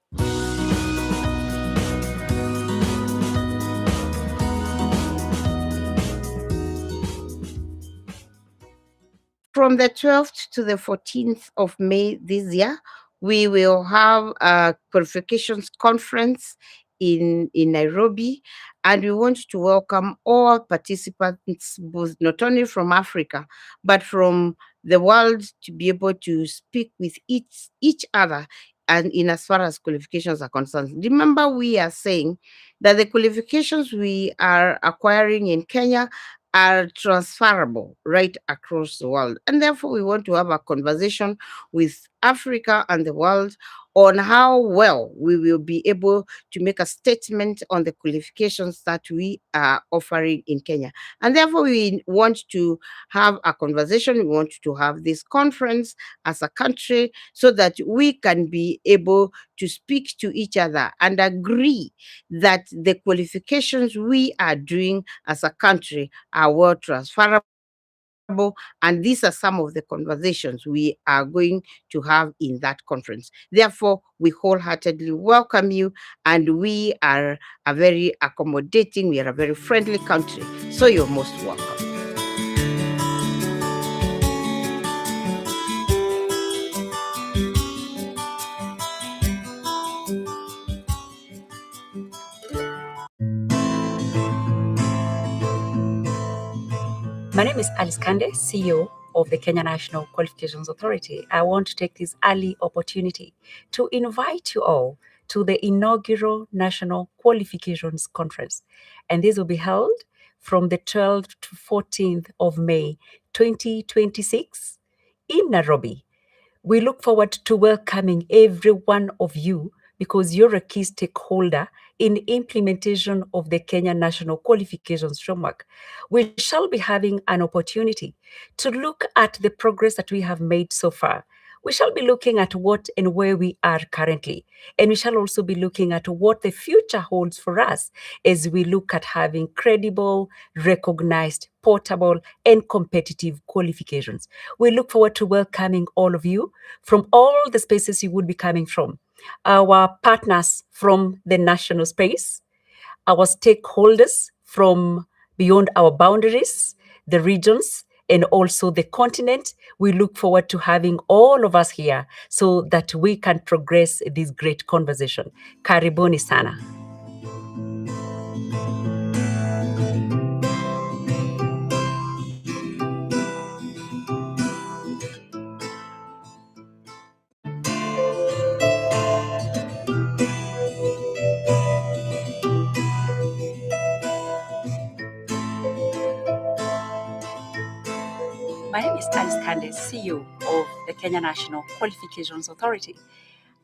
From the 12th to the 14th of May this year, we will have a qualifications conference in Nairobi, and we want to welcome all participants, both not only from Africa, but from the world, to be able to speak with each other and in as far as qualifications are concerned. Remember, we are saying that the qualifications we are acquiring in Kenya are transferable right across the world. And therefore, we want to have a conversation with Africa and the world on how well we will be able to make a statement on the qualifications that we are offering in Kenya. And therefore, we want to have a conversation. We want to have this conference as a country so that we can be able to speak to each other and agree that the qualifications we are doing as a country are well transferable. And these are some of the conversations we are going to have in that conference. Therefore, we wholeheartedly welcome you, and we are a very accommodating, we are a very friendly country. So you're most welcome. My name is Alice Kande, CEO of the Kenya National Qualifications Authority. I want to take this early opportunity to invite you all to the inaugural National Qualifications Conference. And this will be held from the 12th to 14th of May 2026 in Nairobi. We look forward to welcoming every one of you because you're a key stakeholder in implementation of the Kenya National Qualifications Framework. We shall be having an opportunity to look at the progress that we have made so far. We shall be looking at what and where we are currently. And we shall also be looking at what the future holds for us as we look at having credible, recognized, portable, and competitive qualifications. We look forward to welcoming all of you from all the spaces you would be coming from. Our partners from the national space, our stakeholders from beyond our boundaries, the regions, and also the continent. We look forward to having all of us here so that we can progress this great conversation. Karibuni sana. Alice Kande, CEO of the Kenya National Qualifications Authority.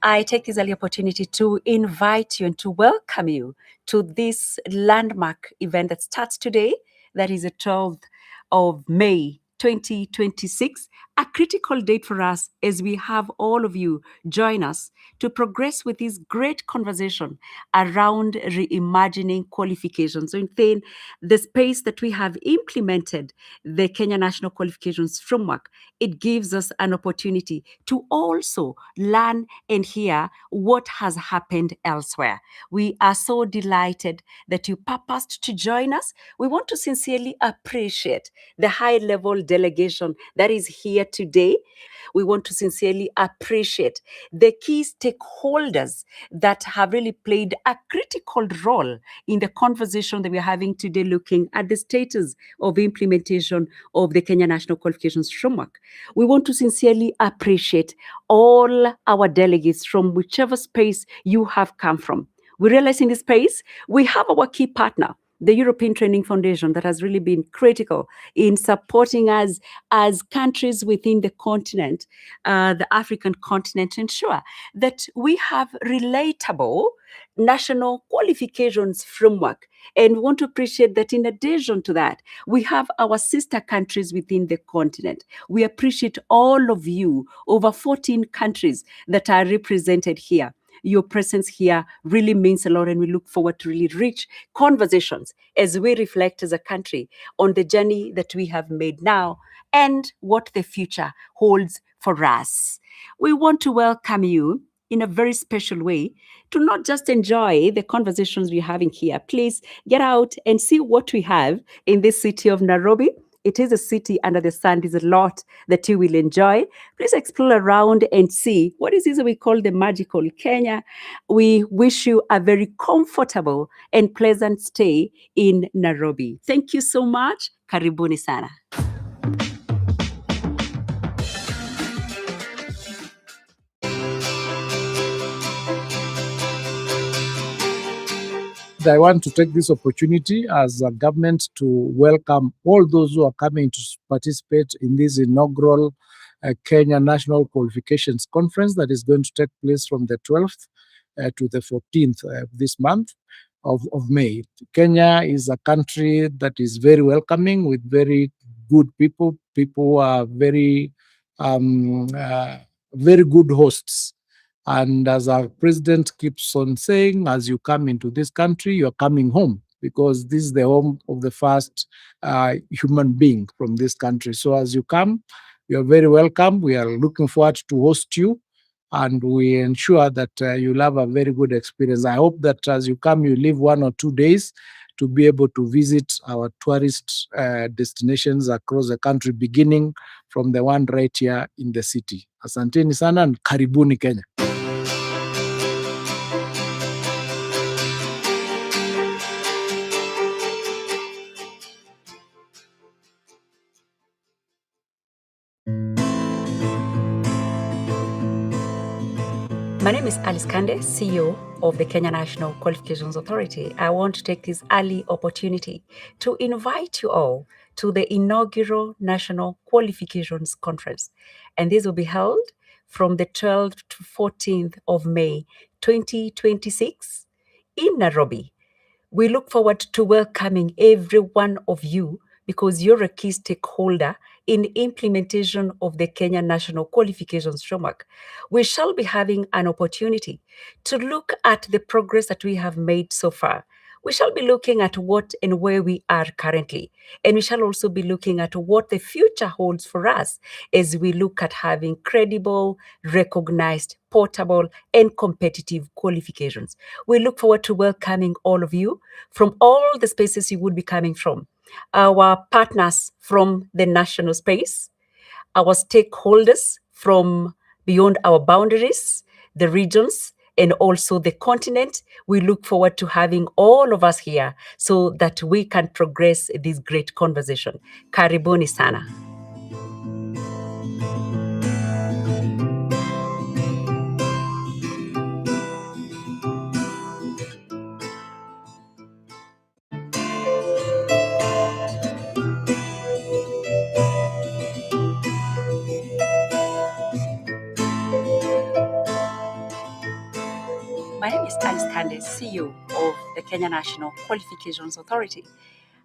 I take this early opportunity to invite you and to welcome you to this landmark event that starts today, that is the 12th of May 2026, a critical date for us as we have all of you join us to progress with this great conversation around reimagining qualifications. So within the space that we have implemented the Kenya National Qualifications Framework, it gives us an opportunity to also learn and hear what has happened elsewhere. We are so delighted that you purposed to join us. We want to sincerely appreciate the high-level delegation that is here today. We want to sincerely appreciate the key stakeholders that have really played a critical role in the conversation that we're having today, looking at the status of implementation of the Kenya National Qualifications Framework. We want to sincerely appreciate all our delegates from whichever space you have come from. We realize in this space, we have our key partner, the European Training Foundation, that has really been critical in supporting us as countries within the continent, the African continent, to ensure that we have relatable national qualifications framework. And we want to appreciate that in addition to that, we have our sister countries within the continent. We appreciate all of you, over 14 countries that are represented here. Your presence here really means a lot, and we look forward to really rich conversations as we reflect as a country on the journey that we have made now and what the future holds for us. We want to welcome you in a very special way to not just enjoy the conversations we're having here. Please get out and see what we have in this city of Nairobi. It is a city under the sun. There's a lot that you will enjoy. Please explore around and see what is this we call the magical Kenya. We wish you a very comfortable and pleasant stay in Nairobi. Thank you so much. Karibuni sana. I want to take this opportunity as a government to welcome all those who are coming to participate in this inaugural Kenya National Qualifications Conference that is going to take place from the 12th to the 14th this month of May. Kenya is a country that is very welcoming with very good people. People are very good hosts. And as our president keeps on saying, as you come into this country, you're coming home, because this is the home of the first human being from this country. So as you come, you're very welcome. We are looking forward to host you, and we ensure that you'll have a very good experience. I hope that as you come, you live 1 or 2 days to be able to visit our tourist destinations across the country, beginning from the one right here in the city. Asanteni sana and karibuni Kenya. My name is Alice Kande, CEO of the Kenya National Qualifications Authority. I want to take this early opportunity to invite you all to the inaugural National Qualifications Conference. And this will be held from the 12th to 14th of May 2026 in Nairobi. We look forward to welcoming every one of you, because you're a key stakeholder in implementation of the Kenya National Qualifications Framework. We shall be having an opportunity to look at the progress that we have made so far. We shall be looking at what and where we are currently. And we shall also be looking at what the future holds for us as we look at having credible, recognized, portable, and competitive qualifications. We look forward to welcoming all of you from all the spaces you would be coming from. Our partners from the national space, our stakeholders from beyond our boundaries, the regions, and also the continent. We look forward to having all of us here so that we can progress this great conversation. Karibuni sana. name is Tanis Kande, CEO of the Kenya National Qualifications Authority.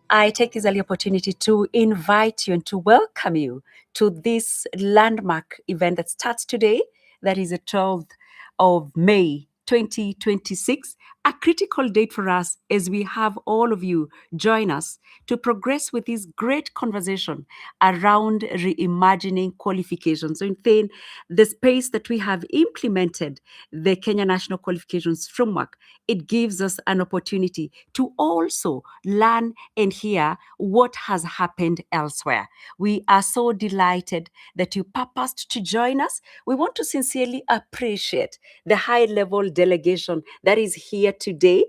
I take this early opportunity to invite you and to welcome you to this landmark event that starts today, that is the 12th of May 2026, a critical date for us as we have all of you join us to progress with this great conversation around reimagining qualifications. So within the space that we have implemented the Kenya National Qualifications Framework, it gives us an opportunity to also learn and hear what has happened elsewhere. We are so delighted that you purposed to join us. We want to sincerely appreciate the high-level delegation that is here today.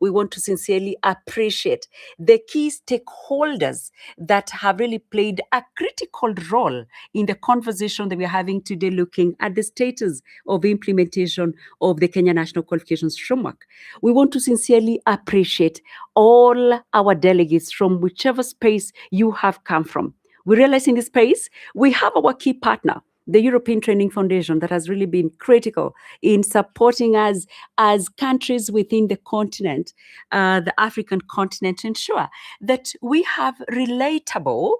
We want to sincerely appreciate the key stakeholders that have really played a critical role in the conversation that we're having today, looking at the status of implementation of the Kenya National Qualifications Framework. We want to sincerely appreciate all our delegates from whichever space you have come from. We realize in this space, we have our key partner, the European Training Foundation, that has really been critical in supporting us as countries within the continent, the African continent, to ensure that we have relatable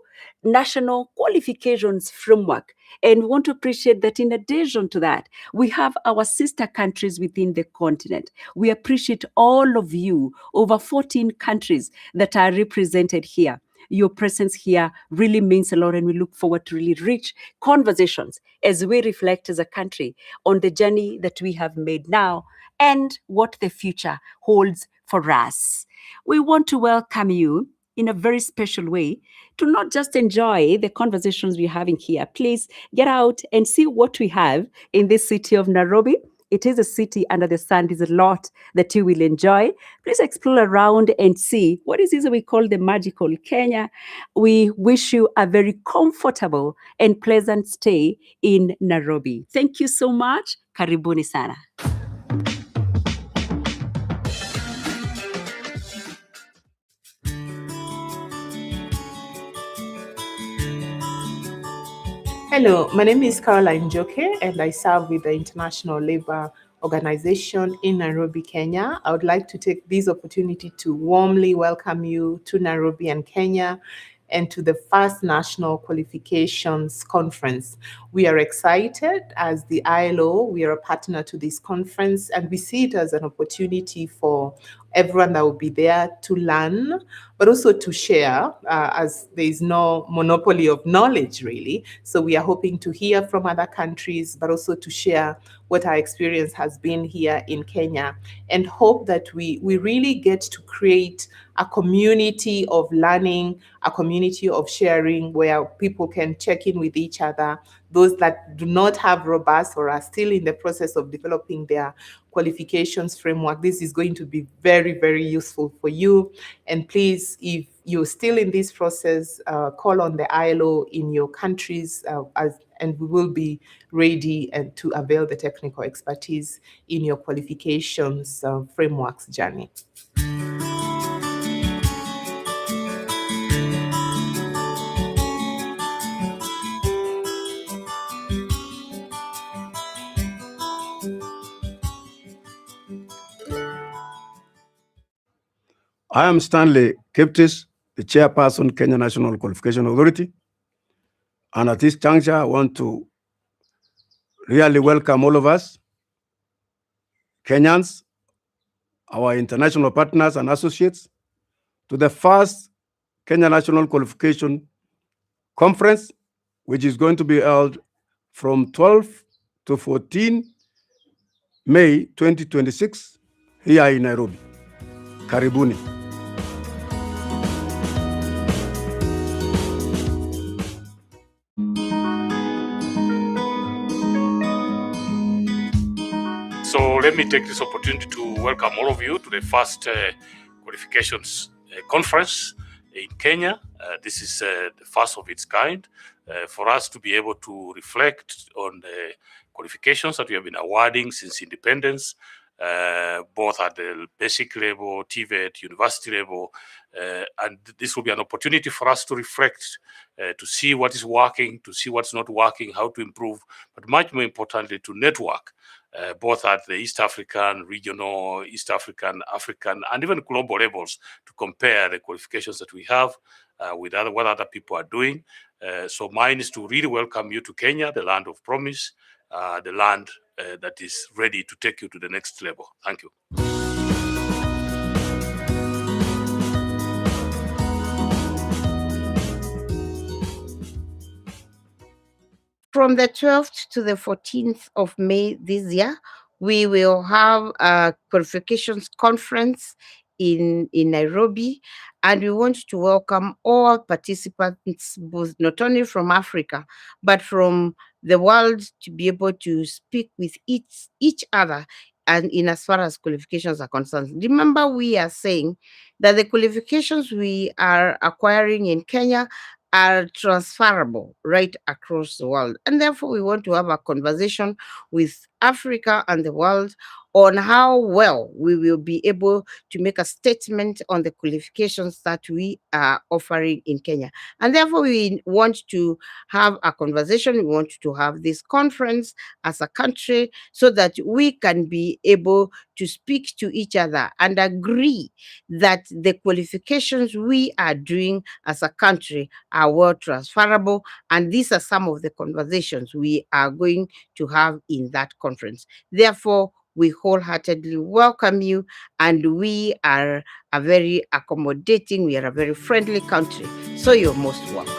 national qualifications framework. And we want to appreciate that in addition to that, we have our sister countries within the continent. We appreciate all of you, over 14 countries that are represented here. Your presence here really means a lot, and we look forward to really rich conversations as we reflect as a country on the journey that we have made now and what the future holds for us. We want to welcome you in a very special way to not just enjoy the conversations we're having here. Please get out and see what we have in this city of Nairobi. It is a city under the sun. There's a lot that you will enjoy. Please explore around and see what is this we call the magical Kenya. We wish you a very comfortable and pleasant stay in Nairobi. Thank you so much. Karibuni sana. Hello, my name is Caroline Joke, and I serve with the International Labour Organization in Nairobi, Kenya. I would like to take this opportunity to warmly welcome you to Nairobi and Kenya and to the first National Qualifications Conference. We are excited as the ILO. We are a partner to this conference, and we see it as an opportunity for everyone that will be there to learn, but also to share, as there is no monopoly of knowledge, really. So we are hoping to hear from other countries, but also to share what our experience has been here in Kenya, and hope that we really get to create a community of learning, a community of sharing, where people can check in with each other. Those that do not have robust or are still in the process of developing their qualifications framework, this is going to be very, very useful for you. And please, if you're still in this process, call on the ILO in your countries, and we will be ready and to avail the technical expertise in your qualifications frameworks journey. I am Stanley Kiptis, the chairperson, Kenya National Qualification Authority. And at this juncture, I want to really welcome all of us, Kenyans, our international partners and associates, to the first Kenya National Qualification Conference, which is going to be held from 12 to 14 May 2026 here in Nairobi. Karibuni. So let me take this opportunity to welcome all of you to the first qualifications conference in Kenya. This is the first of its kind for us to be able to reflect on the qualifications that we have been awarding since independence, both at the basic level, TVET, university level, and this will be an opportunity for us to reflect, to see what is working, to see what's not working, how to improve, but much more importantly, to network both at the East African, regional, East African, African, and even global levels to compare the qualifications that we have with what other people are doing. So mine is to really welcome you to Kenya, the land of promise, the land that is ready to take you to the next level. Thank you. From the 12th to the 14th of May this year, we will have a qualifications conference in Nairobi, and we want to welcome all participants, both not only from Africa, but from the world, to be able to speak with each other and in as far as qualifications are concerned. Remember, we are saying that the qualifications we are acquiring in Kenya are transferable right across the world. And therefore, we want to have a conversation with Africa and the world on how well we will be able to make a statement on the qualifications that we are offering in Kenya. And therefore, we want to have a conversation. We want to have this conference as a country so that we can be able to speak to each other and agree that the qualifications we are doing as a country are well transferable. And these are some of the conversations we are going to have in that conference. Therefore, we wholeheartedly welcome you, and we are a very accommodating, we are a very friendly country. So you're most welcome.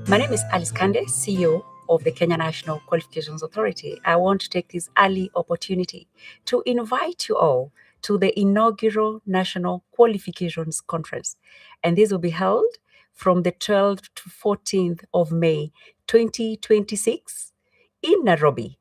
My name is Alice Kande, CEO of the Kenya National Qualifications Authority. I want to take this early opportunity to invite you all to the inaugural National Qualifications Conference. And this will be held from the 12th to 14th of May 2026 in Nairobi.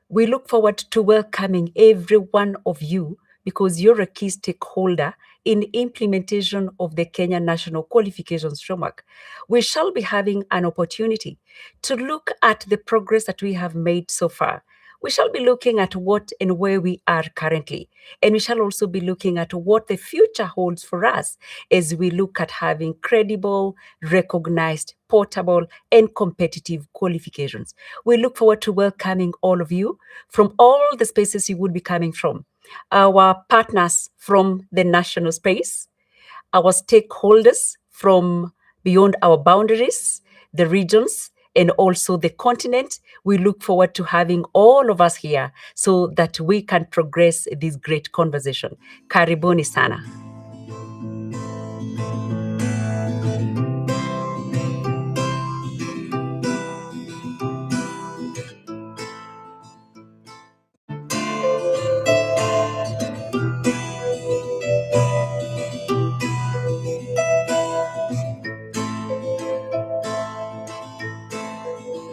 We look forward to welcoming every one of you because you're a key stakeholder in implementation of the Kenya National Qualifications Framework. We shall be having an opportunity to look at the progress that we have made so far. We shall be looking at what and where we are currently. And we shall also be looking at what the future holds for us as we look at having credible, recognized, portable, and competitive qualifications. We look forward to welcoming all of you from all the spaces you would be coming from. Our partners from the national space, our stakeholders from beyond our boundaries, the regions, and also the continent. We look forward to having all of us here so that we can progress this great conversation. Karibuni sana.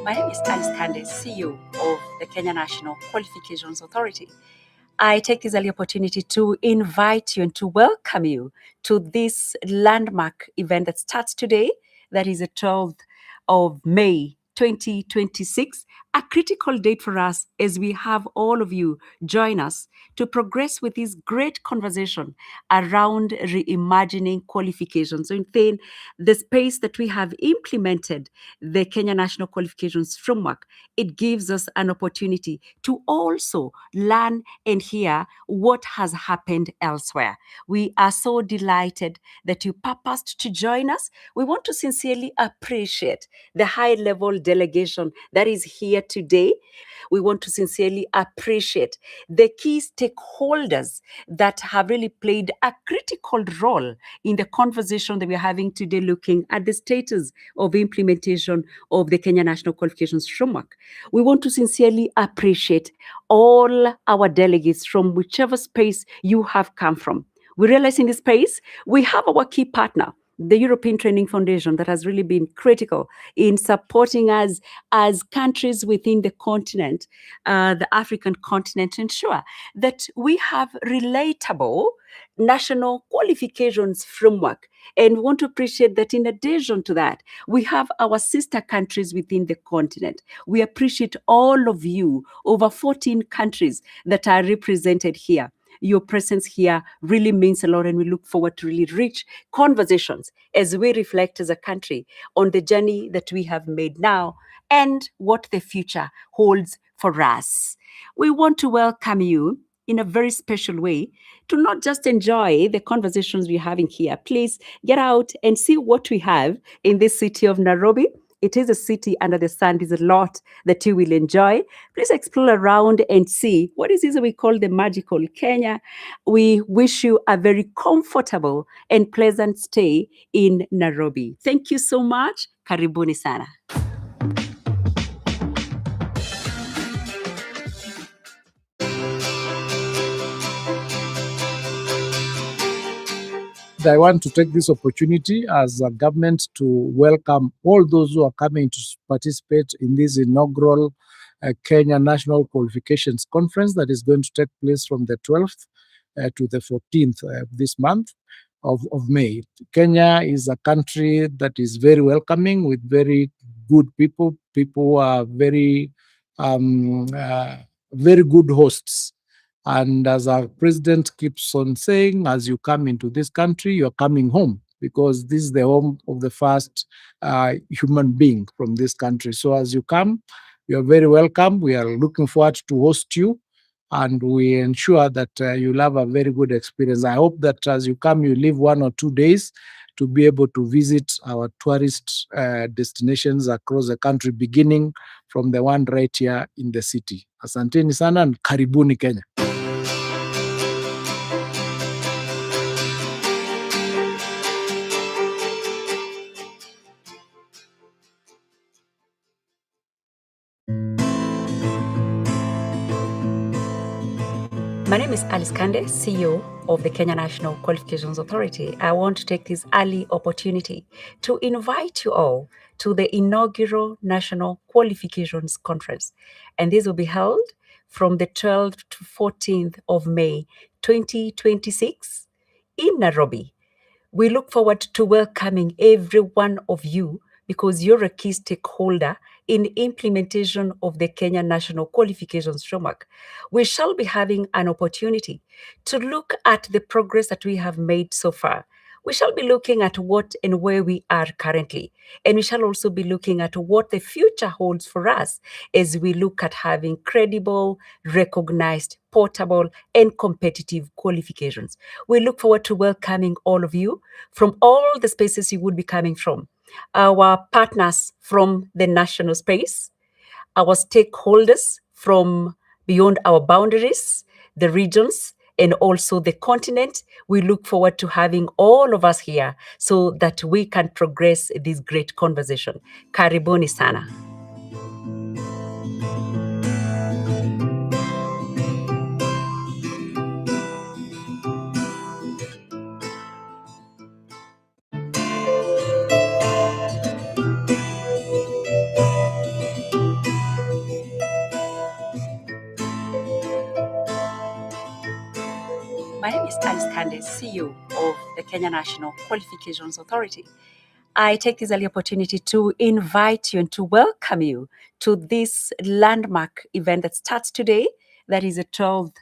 My name is Alice Kande, CEO of the Kenya National Qualifications Authority. I take this early opportunity to invite you and to welcome you to this landmark event that starts today, that is the 12th of May 2026, a critical date for us as we have all of you join us to progress with this great conversation around reimagining qualifications. So in the space that we have implemented the Kenya National Qualifications Framework, it gives us an opportunity to also learn and hear what has happened elsewhere. We are so delighted that you purposed to join us. We want to sincerely appreciate the high-level delegation that is here today. We want to sincerely appreciate the key stakeholders that have really played a critical role in the conversation that we're having today, looking at the status of implementation of the Kenya National Qualifications Framework. We want to sincerely appreciate all our delegates from whichever space you have come from. We realize in this space, we have our key partner, the European Training Foundation that has really been critical in supporting us as countries within the continent, the African continent, to ensure that we have relatable national qualifications framework. And we want to appreciate that in addition to that, we have our sister countries within the continent. We appreciate all of you, over 14 countries that are represented here. Your presence here really means a lot, and we look forward to really rich conversations as we reflect as a country on the journey that we have made now and what the future holds for us. We want to welcome you in a very special way to not just enjoy the conversations we're having here. Please get out and see what we have in this city of Nairobi. It is a city under the sun. There's a lot that you will enjoy. Please explore around and see what is this we call the magical Kenya. We wish you a very comfortable and pleasant stay in Nairobi. Thank you so much. Karibuni sana. I want to take this opportunity as a government to welcome all those who are coming to participate in this inaugural Kenya National Qualifications Conference that is going to take place from the 12th to the 14th this month of May. Kenya is a country that is very welcoming with very good people. People are very good hosts. And as our president keeps on saying, as you come into this country, you're coming home, because this is the home of the first human being from this country. So as you come, you're very welcome. We are looking forward to host you, and we ensure that you'll have a very good experience. I hope that as you come, you live 1 or 2 days to be able to visit our tourist destinations across the country, beginning from the one right here in the city. Asanteni sana and karibuni Kenya. My name is Alice Kande, CEO of the Kenya National Qualifications Authority. I want to take this early opportunity to invite you all to the inaugural National Qualifications Conference. And this will be held from the 12th to 14th of May 2026 in Nairobi. We look forward to welcoming every one of you because you're a key stakeholder in implementation of the Kenya National Qualifications Framework. We shall be having an opportunity to look at the progress that we have made so far. We shall be looking at what and where we are currently. And we shall also be looking at what the future holds for us as we look at having credible, recognized, portable, and competitive qualifications. We look forward to welcoming all of you from all the spaces you would be coming from. Our partners from the national space, our stakeholders from beyond our boundaries, the regions, and also the continent. We look forward to having all of us here so that we can progress this great conversation. Karibuni sana. My name is Alice Kande, CEO of the Kenya National Qualifications Authority. I take this early opportunity to invite you and to welcome you to this landmark event that starts today, that is the 12th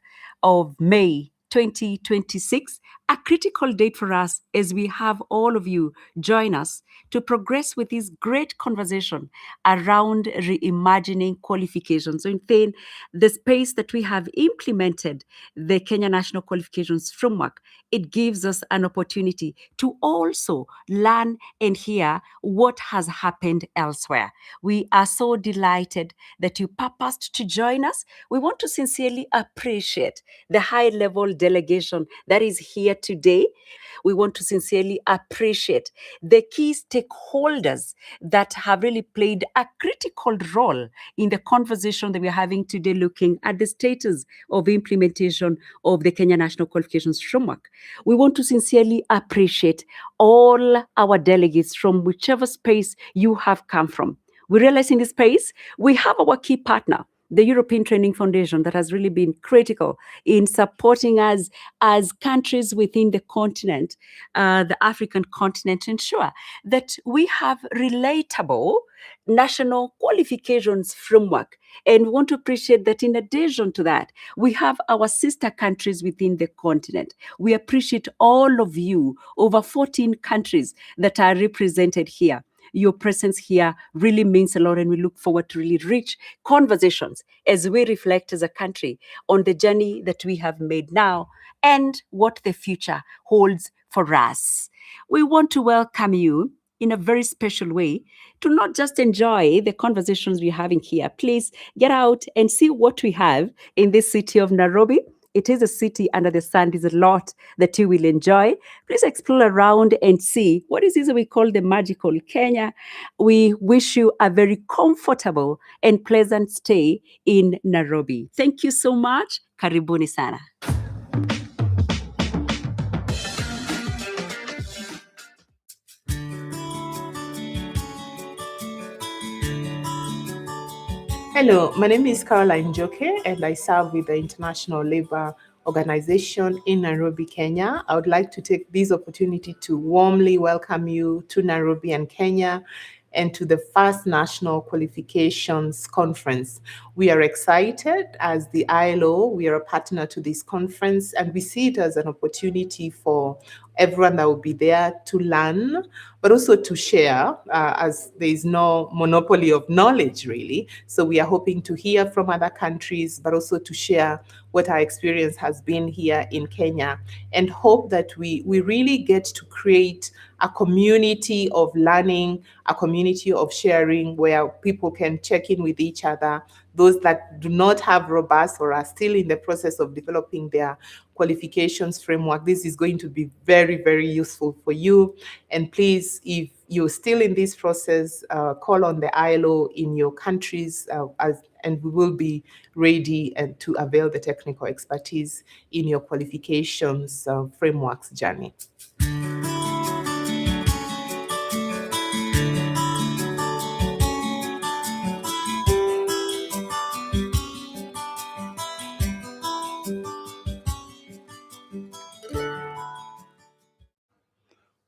of May 2026, a critical date for us as we have all of you join us to progress with this great conversation around reimagining qualifications. So within the space that we have implemented the Kenya National Qualifications Framework, it gives us an opportunity to also learn and hear what has happened elsewhere. We are so delighted that you purposed to join us. We want to sincerely appreciate the high-level delegation that is here today. We want to sincerely appreciate the key stakeholders that have really played a critical role in the conversation that we're having today, looking at the status of implementation of the Kenya National Qualifications Framework. We want to sincerely appreciate all our delegates from whichever space you have come from. We realize in this space, we have our key partner, the European Training Foundation, that has really been critical in supporting us as countries within the continent, the African continent, to ensure that we have relatable national qualifications framework. And we want to appreciate that in addition to that, we have our sister countries within the continent. We appreciate all of you, over 14 countries that are represented here. Your presence here really means a lot, and we look forward to really rich conversations as we reflect as a country on the journey that we have made now and what the future holds for us. We want to welcome you in a very special way to not just enjoy the conversations we're having here. Please get out and see what we have in this city of Nairobi. It is a city under the sun. There's a lot that you will enjoy. Please explore around and see what is this we call the magical Kenya. We wish you a very comfortable and pleasant stay in Nairobi. Thank you so much. Karibuni sana. Hello, my name is Caroline Joke, and I serve with the International Labour Organization in Nairobi, Kenya. I would like to take this opportunity to warmly welcome you to Nairobi and Kenya and to the first National Qualifications Conference. We are excited as the ILO, we are a partner to this conference, and we see it as an opportunity for everyone that will be there to learn, but also to share, as there is no monopoly of knowledge, really. So we are hoping to hear from other countries, but also to share what our experience has been here in Kenya, and hope that we really get to create a community of learning, a community of sharing where people can check in with each other. Those that do not have robust or are still in the process of developing their qualifications framework, this is going to be very, very useful for you. And please, if you're still in this process, call on the ILO in your countries, and we will be ready and to avail the technical expertise in your qualifications frameworks journey.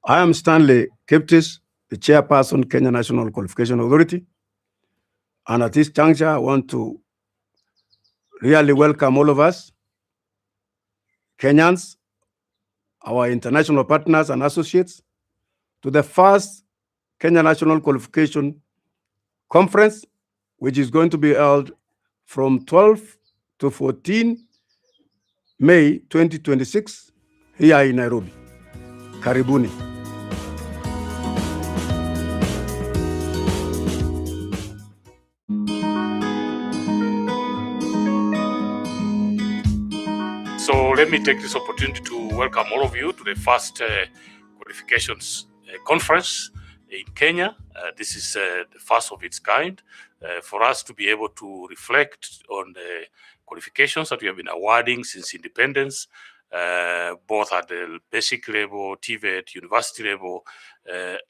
I am Stanley Kiptis, the chairperson, Kenya National Qualification Authority. And at this juncture, I want to really welcome all of us, Kenyans, our international partners and associates, to the first Kenya National Qualification Conference, which is going to be held from 12 to 14 May 2026 here in Nairobi. Karibuni. So let me take this opportunity to welcome all of you to the first qualifications conference in Kenya. This is the first of its kind for us to be able to reflect on the qualifications that we have been awarding since independence, both at the basic level, TVET, university level,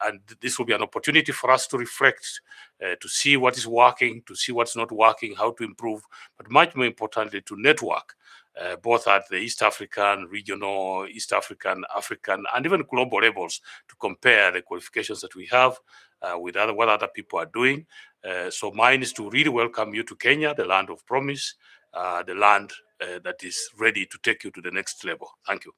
and this will be an opportunity for us to reflect, to see what is working, to see what's not working, how to improve, but much more importantly, to network, both at the East African, regional, East African, African, and even global levels, to compare the qualifications that we have with what other people are doing. So mine is to really welcome you to Kenya, the land of promise, the land that is ready to take you to the next level. Thank you.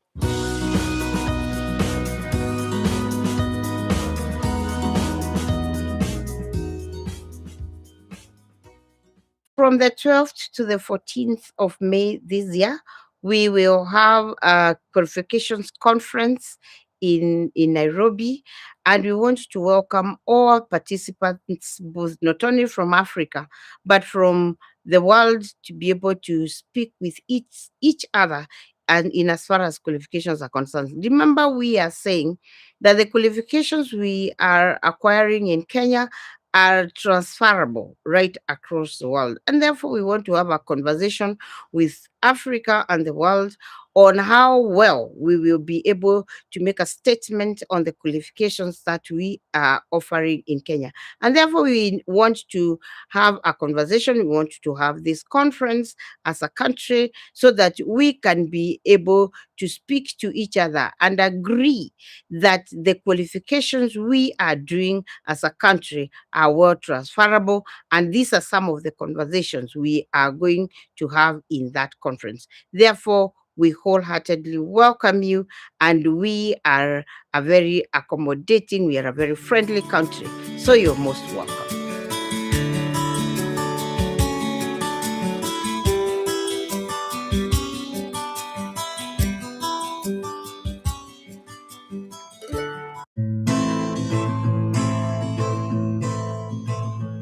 From the 12th to the 14th of May this year, we will have a qualifications conference in Nairobi, and we want to welcome all participants, both not only from Africa, but from the world, to be able to speak with each other and in as far as qualifications are concerned. Remember, we are saying that the qualifications we are acquiring in Kenya are transferable right across the world. And therefore, we want to have a conversation with Africa and the world on how well we will be able to make a statement on the qualifications that we are offering in Kenya. And therefore, we want to have a conversation. We want to have this conference as a country so that we can be able to speak to each other and agree that the qualifications we are doing as a country are well transferable. And these are some of the conversations we are going to have in that conference. Therefore, we wholeheartedly welcome you, and we are a very accommodating, we are a very friendly country. So you're most welcome.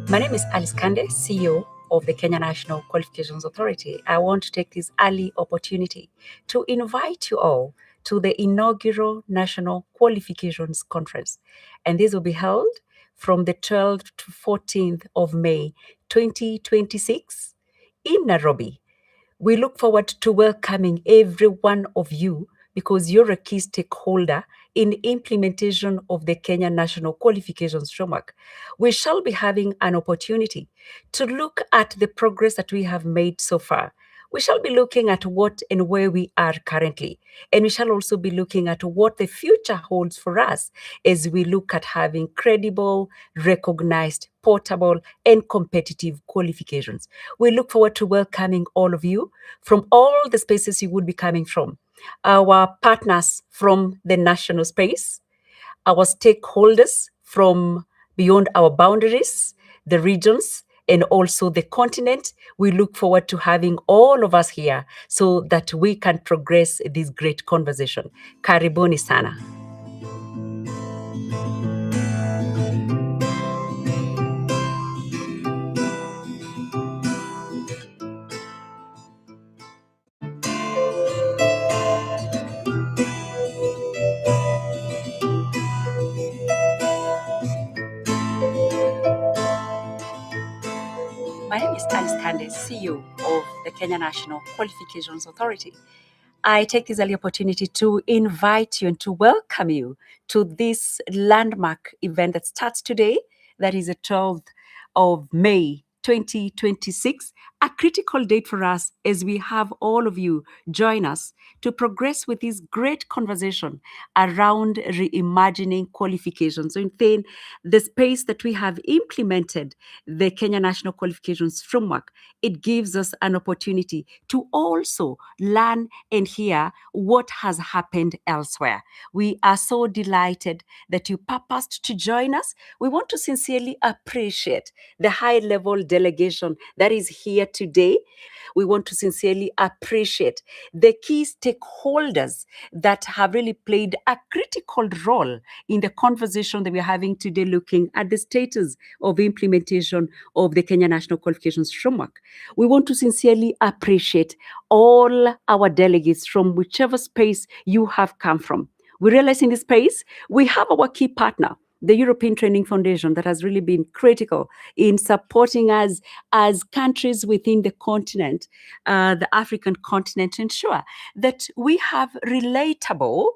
My name is Alice Kande, CEO of the Kenya National Qualifications Authority. I want to take this early opportunity to invite you all to the inaugural National Qualifications Conference. And this will be held from the 12th to 14th of May 2026 in Nairobi. We look forward to welcoming every one of you because you're a key stakeholder in implementation of the Kenya National Qualifications Framework. We shall be having an opportunity to look at the progress that we have made so far. We shall be looking at what and where we are currently. And we shall also be looking at what the future holds for us as we look at having credible, recognized, portable, and competitive qualifications. We look forward to welcoming all of you from all the spaces you would be coming from. Our partners from the national space, our stakeholders from beyond our boundaries, the regions, and also the continent. We look forward to having all of us here so that we can progress this great conversation. Karibuni sana. My name is Alice Kande, CEO of the Kenya National Qualifications Authority. I take this early opportunity to invite you and to welcome you to this landmark event that starts today, that is the 12th of May 2026, a critical date for us as we have all of you join us to progress with this great conversation around reimagining qualifications. So in the space that we have implemented the Kenya National Qualifications Framework, it gives us an opportunity to also learn and hear what has happened elsewhere. We are so delighted that you purposed to join us. We want to sincerely appreciate the high-level delegation that is here today. We want to sincerely appreciate the key stakeholders that have really played a critical role in the conversation that we're having today, looking at the status of implementation of the Kenya National Qualifications Framework. We want to sincerely appreciate all our delegates from whichever space you have come from. We realize in this space, we have our key partner, the European Training Foundation, that has really been critical in supporting us as countries within the continent, the African continent, to ensure that we have relatable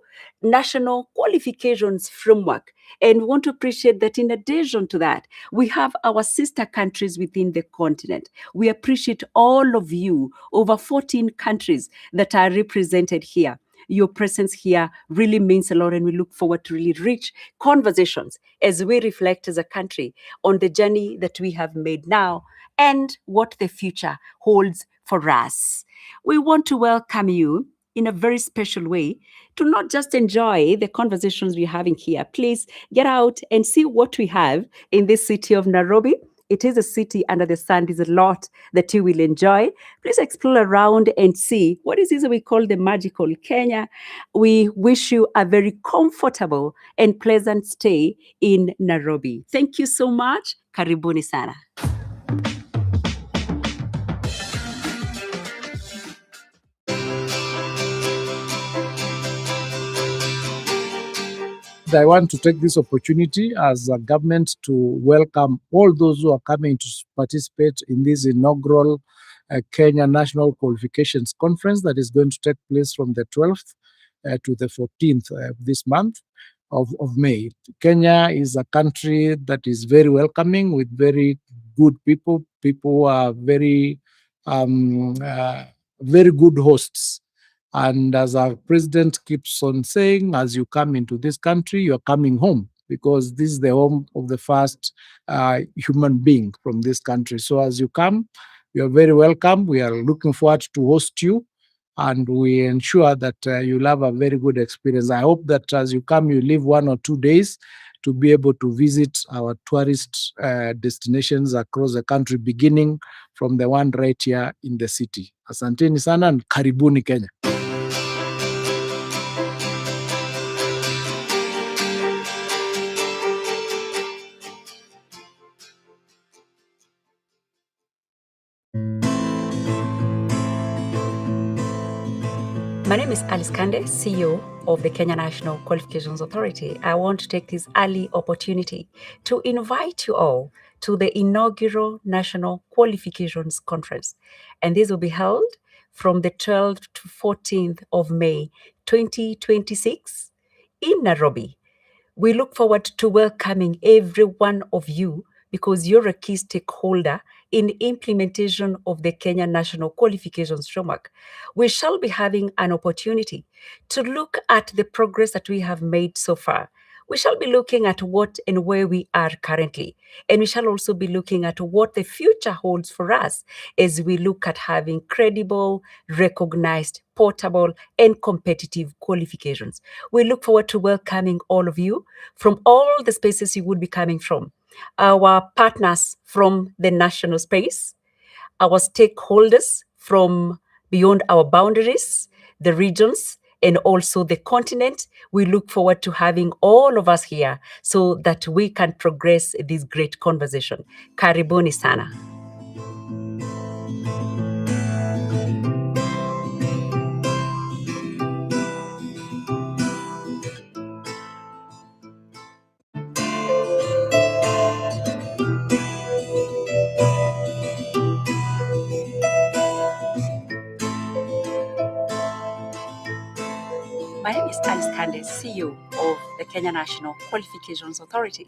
national qualifications framework. And we want to appreciate that in addition to that, we have our sister countries within the continent. We appreciate all of you, over 14 countries that are represented here. Your presence here really means a lot, and we look forward to really rich conversations as we reflect as a country on the journey that we have made now and what the future holds for us. We want to welcome you in a very special way to not just enjoy the conversations we're having here. Please get out and see what we have in this city of Nairobi. It is a city under the sun. There's a lot that you will enjoy. Please explore around and see what is this we call the magical Kenya. We wish you a very comfortable and pleasant stay in Nairobi. Thank you so much. Karibuni sana. I want to take this opportunity as a government to welcome all those who are coming to participate in this inaugural Kenya National Qualifications Conference that is going to take place from the 12th to the 14th of this month of May. Kenya is a country that is very welcoming with very good people. People who are very good hosts. And as our president keeps on saying, as you come into this country, you're coming home because this is the home of the first human being from this country. So as you come, you're very welcome. We are looking forward to host you, and we ensure that you'll have a very good experience. I hope that as you come, you live 1 or 2 days to be able to visit our tourist destinations across the country, beginning from the one right here in the city. Asanteni sana and karibuni Kenya. My name is Alice Kande, CEO of the Kenya National Qualifications Authority. I want to take this early opportunity to invite you all to the inaugural National Qualifications Conference. And this will be held from the 12th to 14th of May 2026 in Nairobi. We look forward to welcoming every one of you because you're a key stakeholder in implementation of the Kenya National Qualifications Framework. We shall be having an opportunity to look at the progress that we have made so far. We shall be looking at what and where we are currently. And we shall also be looking at what the future holds for us as we look at having credible, recognized, portable, and competitive qualifications. We look forward to welcoming all of you from all the spaces you would be coming from. Our partners from the national space, our stakeholders from beyond our boundaries, the regions, and also the continent. We look forward to having all of us here so that we can progress this great conversation. Karibuni sana. My name is Alice Kande, CEO of the Kenya National Qualifications Authority.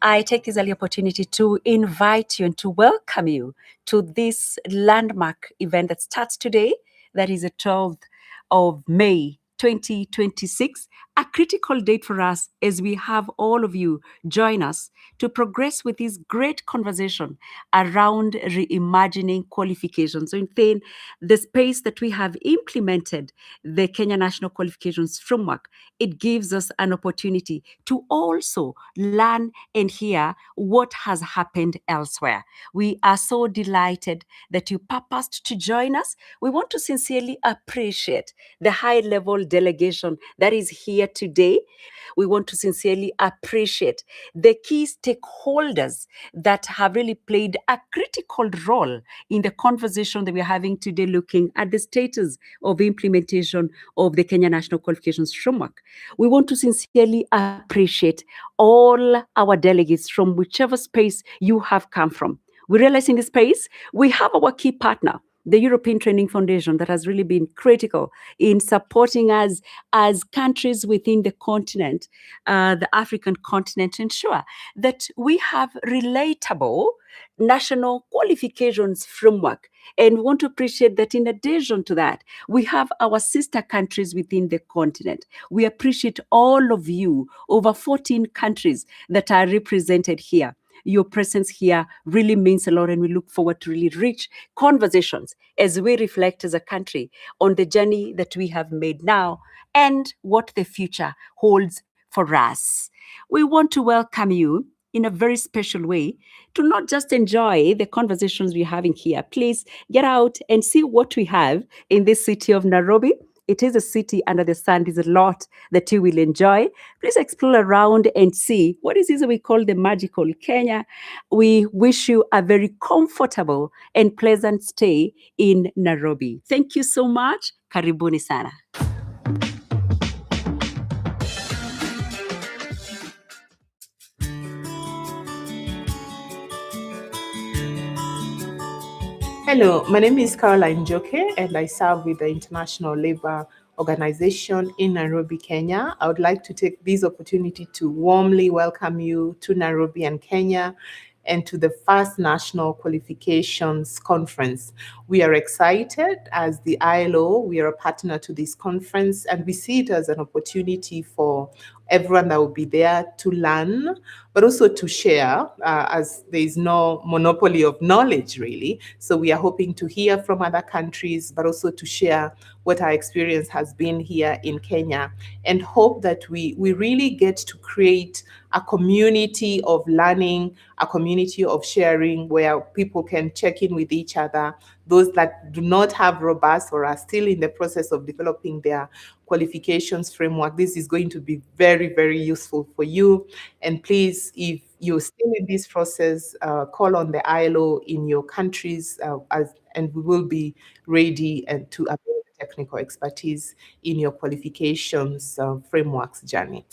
I take this early opportunity to invite you and to welcome you to this landmark event that starts today, that is the 12th of May 2026, a critical date for us as we have all of you join us to progress with this great conversation around reimagining qualifications. So in the space that we have implemented the Kenya National Qualifications Framework, it gives us an opportunity to also learn and hear what has happened elsewhere. We are so delighted that you purposed to join us. We want to sincerely appreciate the high-level delegation that is here today. We want to sincerely appreciate the key stakeholders that have really played a critical role in the conversation that we're having today, looking at the status of implementation of the Kenya National Qualifications Framework. We want to sincerely appreciate all our delegates from whichever space you have come from. We realize in this space, we have our key partner, the European Training Foundation, that has really been critical in supporting us as countries within the continent, the African continent, to ensure that we have relatable national qualifications framework. And we want to appreciate that in addition to that, we have our sister countries within the continent. We appreciate all of you, over 14 countries that are represented here. Your presence here really means a lot, and we look forward to really rich conversations as we reflect as a country on the journey that we have made now and what the future holds for us. We want to welcome you in a very special way to not just enjoy the conversations we're having here. Please get out and see what we have in this city of Nairobi. It is a city under the sun. There's a lot that you will enjoy. Please explore around and see what is this we call the magical Kenya. We wish you a very comfortable and pleasant stay in Nairobi. Thank you so much. Karibuni sana. Hello, my name is Caroline Joke, and I serve with the International Labour Organization in Nairobi, Kenya. I would like to take this opportunity to warmly welcome you to Nairobi and Kenya and to the first National Qualifications Conference. We are excited as the ILO, we are a partner to this conference, and we see it as an opportunity for everyone that will be there to learn, but also to share, as there is no monopoly of knowledge, really. So we are hoping to hear from other countries, but also to share what our experience has been here in Kenya, and hope that we really get to create a community of learning, a community of sharing where people can check in with each other. Those that do not have robust or are still in the process of developing their qualifications framework, this is going to be very, very useful for you. And please, if you're still in this process, call on the ILO in your countries, and we will be ready and to avail technical expertise in your qualifications frameworks journey.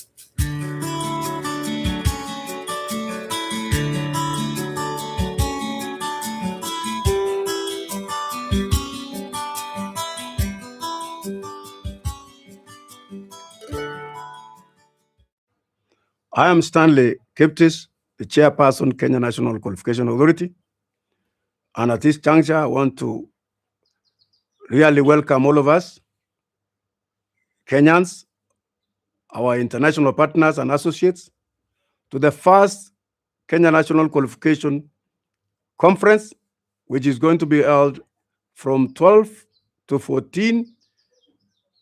I am Stanley Kiptis, the chairperson, Kenya National Qualification Authority. And at this juncture, I want to really welcome all of us, Kenyans, our international partners and associates, to the first Kenya National Qualification Conference, which is going to be held from 12 to 14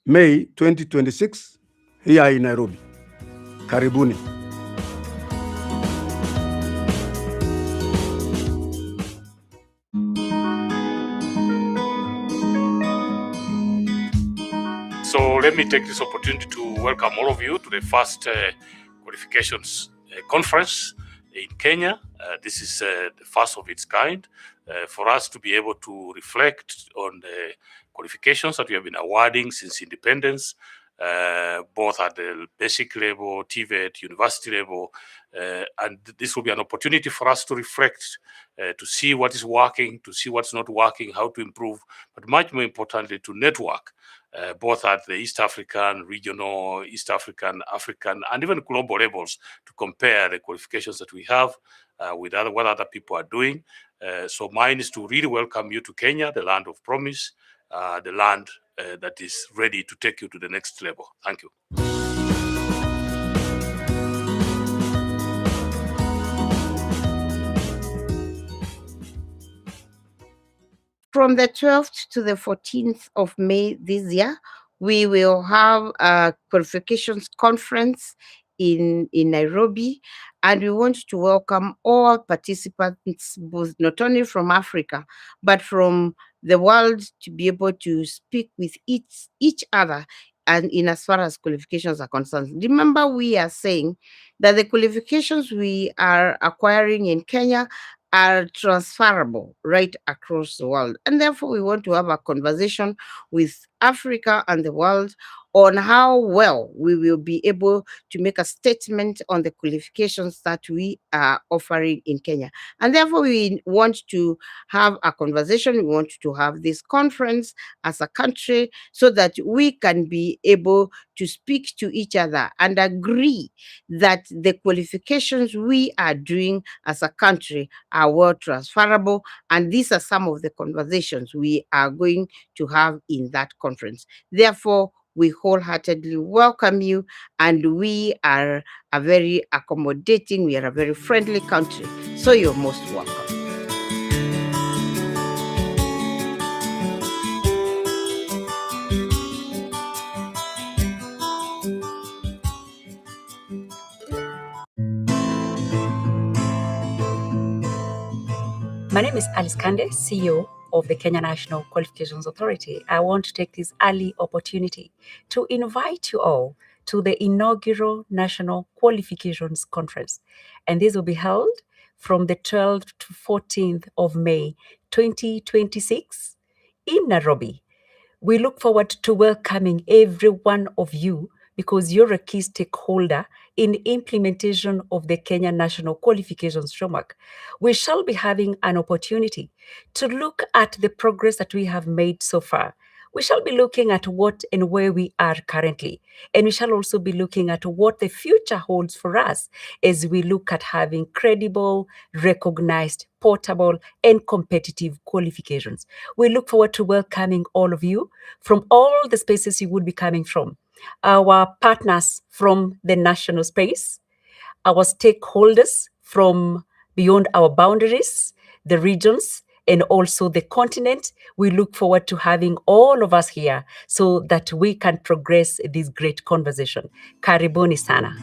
May 2026 here in Nairobi. Karibuni. So let me take this opportunity to welcome all of you to the first qualifications conference in Kenya. This is the first of its kind for us to be able to reflect on the qualifications that we have been awarding since independence, both at the basic level, TVET, university level, and this will be an opportunity for us to reflect, to see what is working, to see what's not working, how to improve, but much more importantly, to network, both at the East African, regional, East African, African, and even global levels, to compare the qualifications that we have with what other people are doing. So mine is to really welcome you to Kenya, the land of promise, the land that is ready to take you to the next level. Thank you. From the 12th to the 14th of May this year, we will have a qualifications conference in Nairobi, and we want to welcome all participants, both not only from Africa, but from the world, to be able to speak with each other and in as far as qualifications are concerned. Remember, we are saying that the qualifications we are acquiring in Kenya are transferable right across the world. And therefore, we want to have a conversation with Africa and the world on how well we will be able to make a statement on the qualifications that we are offering in Kenya. And therefore, we want to have a conversation. We want to have this conference as a country so that we can be able to speak to each other and agree that the qualifications we are doing as a country are well transferable. And these are some of the conversations we are going to have in that conference. Therefore, we wholeheartedly welcome you, and we are a very accommodating, we are a very friendly country. So you're most welcome. My name is Alice Kande, CEO of the Kenya National Qualifications Authority. I want to take this early opportunity to invite you all to the inaugural National Qualifications Conference. And this will be held from the 12th to 14th of May, 2026 in Nairobi. We look forward to welcoming every one of you because you're a key stakeholder in implementation of the Kenya National Qualifications Framework. We shall be having an opportunity to look at the progress that we have made so far. We shall be looking at what and where we are currently. And we shall also be looking at what the future holds for us as we look at having credible, recognized, portable, and competitive qualifications. We look forward to welcoming all of you from all the spaces you would be coming from. Our partners from the national space, our stakeholders from beyond our boundaries, the regions, and also the continent. We look forward to having all of us here so that we can progress this great conversation. Karibuni sana.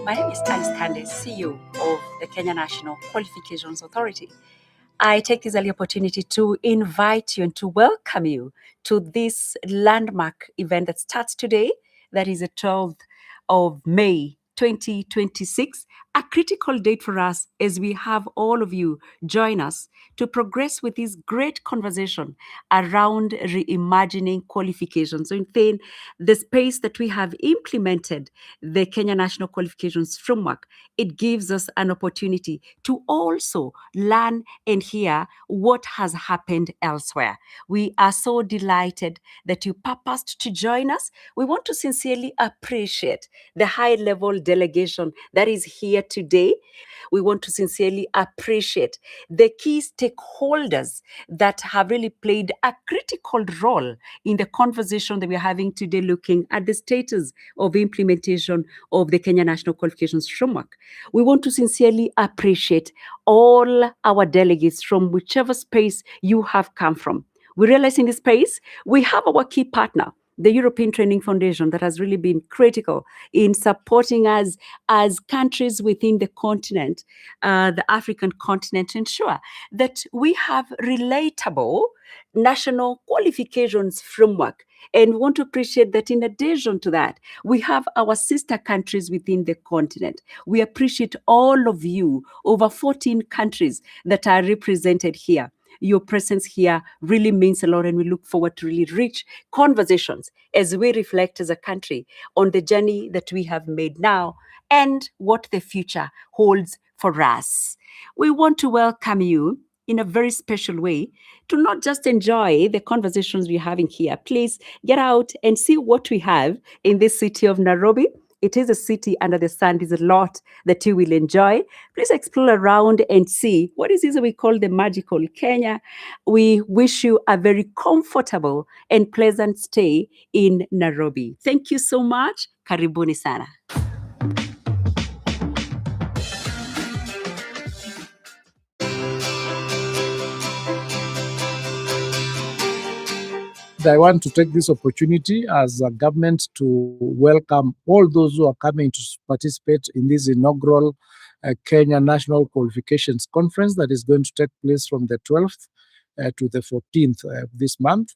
My name is Alice Kande, CEO of the Kenya National Qualifications Authority. I take this early opportunity to invite you and to welcome you to this landmark event that starts today, that is the 12th of May 2026, a critical date for us as we have all of you join us to progress with this great conversation around reimagining qualifications. So in the space that we have implemented the Kenya National Qualifications Framework, it gives us an opportunity to also learn and hear what has happened elsewhere. We are so delighted that you purposed to join us. We want to sincerely appreciate the high-level delegation that is here today. We want to sincerely appreciate the key stakeholders that have really played a critical role in the conversation that we're having today, looking at the status of implementation of the Kenya National Qualifications Framework. We want to sincerely appreciate all our delegates from whichever space you have come from. We realize in this space, we have our key partner, the European Training Foundation, that has really been critical in supporting us as countries within the continent, the African continent, to ensure that we have relatable national qualifications framework. And we want to appreciate that in addition to that, we have our sister countries within the continent. We appreciate all of you, over 14 countries that are represented here. Your presence here really means a lot, and we look forward to really rich conversations as we reflect as a country on the journey that we have made now and what the future holds for us. We want to welcome you in a very special way to not just enjoy the conversations we're having here. Please get out and see what we have in this city of Nairobi. It is a city under the sun. There's a lot that you will enjoy. Please explore around and see what is this we call the magical Kenya. We wish you a very comfortable and pleasant stay in Nairobi. Thank you so much. Karibuni sana. I want to take this opportunity as a government to welcome all those who are coming to participate in this inaugural Kenya National Qualifications Conference that is going to take place from the 12th to the 14th of this month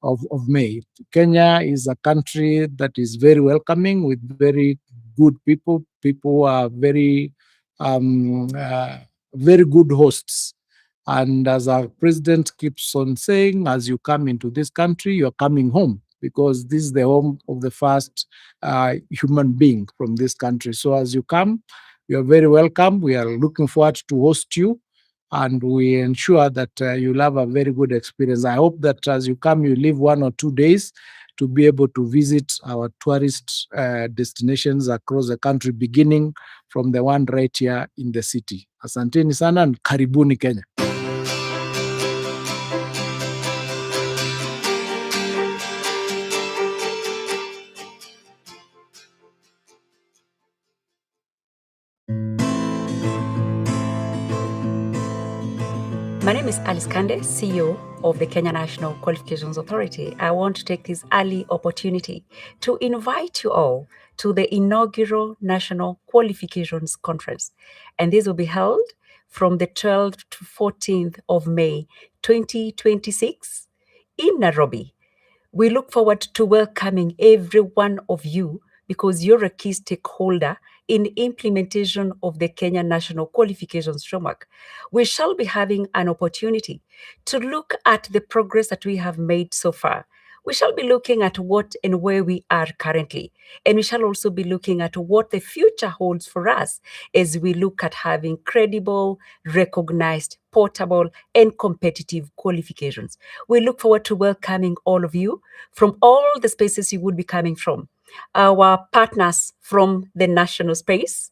of May. Kenya is a country that is very welcoming with very good people. People are very, very good hosts. And as our president keeps on saying, as you come into this country, you're coming home, because this is the home of the first human being from this country. So as you come, you're very welcome. We are looking forward to host you, and we ensure that you'll have a very good experience. I hope that as you come, you leave 1 or 2 days to be able to visit our tourist destinations across the country, beginning from the one right here in the city. Asanteni sana and karibuni Kenya. My name is Alice Kande, CEO of the Kenya National Qualifications Authority. I want to take this early opportunity to invite you all to the inaugural National Qualifications Conference. And this will be held from the 12th to 14th of May 2026 in Nairobi. We look forward to welcoming every one of you because you're a key stakeholder in implementation of the Kenya National Qualifications Framework. We shall be having an opportunity to look at the progress that we have made so far. We shall be looking at what and where we are currently, and we shall also be looking at what the future holds for us as we look at having credible, recognized, portable, and competitive qualifications. We look forward to welcoming all of you from all the spaces you would be coming from, our partners from the national space,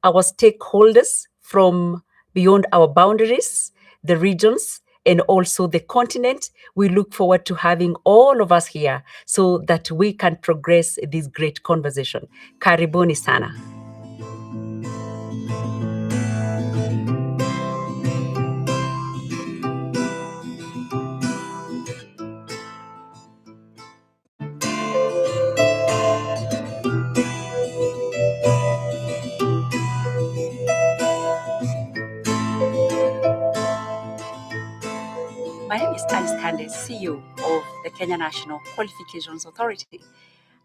our stakeholders from beyond our boundaries, the regions, and also the continent. We look forward to having all of us here so that we can progress this great conversation. Karibuni sana. My name is Alice Kande, CEO of the Kenya National Qualifications Authority.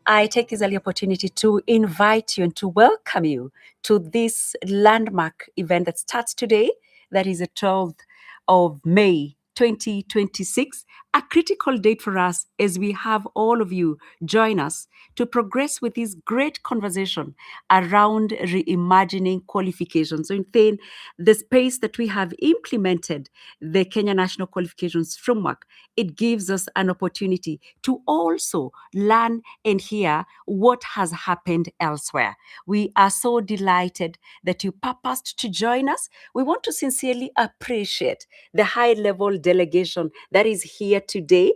I take this early opportunity to invite you and to welcome you to this landmark event that starts today, that is the 12th of May 2026, a critical date for us as we have all of you join us to progress with this great conversation around reimagining qualifications. So within the space that we have implemented the Kenya National Qualifications Framework, it gives us an opportunity to also learn and hear what has happened elsewhere. We are so delighted that you purposed to join us. We want to sincerely appreciate the high-level delegation that is here today.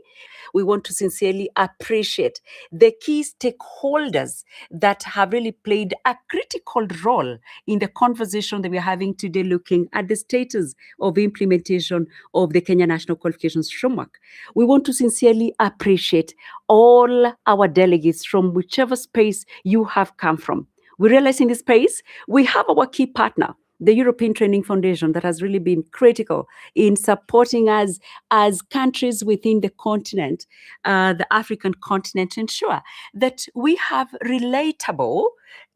We want to sincerely appreciate the key stakeholders that have really played a critical role in the conversation that we're having today, looking at the status of implementation of the Kenya National Qualifications Framework. We want to sincerely appreciate all our delegates from whichever space you have come from. We realize in this space, we have our key partner, the European Training Foundation, that has really been critical in supporting us as countries within the continent, the African continent, to ensure that we have relatable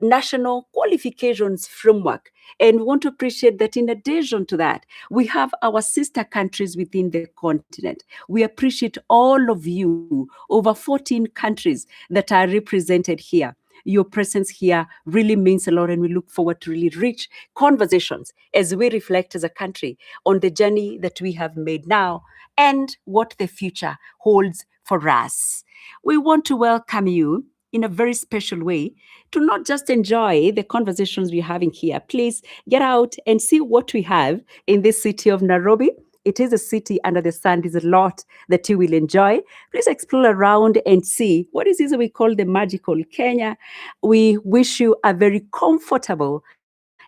national qualifications framework. And we want to appreciate that in addition to that, we have our sister countries within the continent. We appreciate all of you, over 14 countries that are represented here. Your presence here really means a lot, and we look forward to really rich conversations as we reflect as a country on the journey that we have made now and what the future holds for us. We want to welcome you in a very special way to not just enjoy the conversations we're having here. Please get out and see what we have in this city of Nairobi. It is a city under the sun. There's a lot that you will enjoy. Please explore around and see what is this we call the magical Kenya. We wish you a very comfortable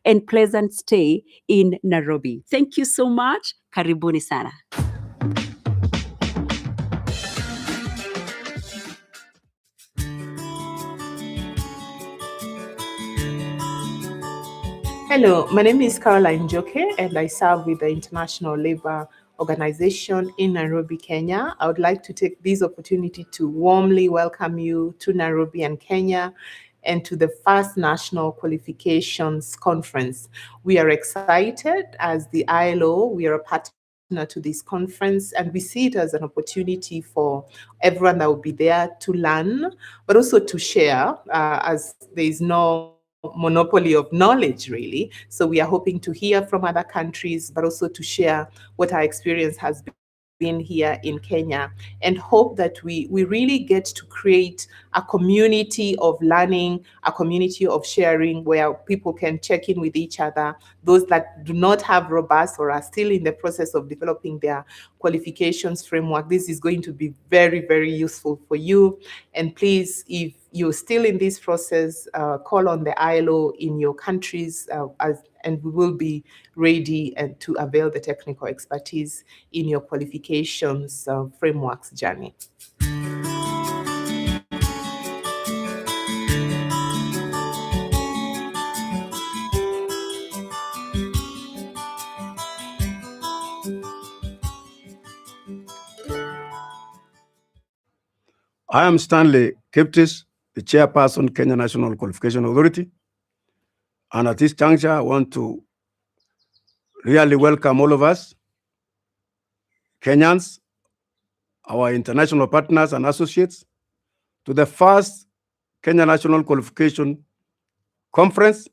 and pleasant stay in Nairobi. Thank you so much. Karibuni sana. Hello, my name is Caroline Joke, and I serve with the International Labour Organization in Nairobi, Kenya. I would like to take this opportunity to warmly welcome you to Nairobi and Kenya and to the first National Qualifications Conference. We are excited as the ILO, we are a partner to this conference, and we see it as an opportunity for everyone that will be there to learn, but also to share, as there is no monopoly of knowledge, really. So we are hoping to hear from other countries, but also to share what our experience has been here in Kenya, and hope that we really get to create a community of learning, a community of sharing, where people can check in with each other. Those that do not have robust or are still in the process of developing their qualifications framework, this is going to be very, very useful for you. And please, if you're still in this process, call on the ILO in your countries, and we will be ready and to avail the technical expertise in your qualifications frameworks journey. I am Stanley Kiptis, the chairperson, Kenya National Qualification Authority. And at this juncture, I want to really welcome all of us, Kenyans, our international partners and associates, to the first Kenya National Qualification Conference,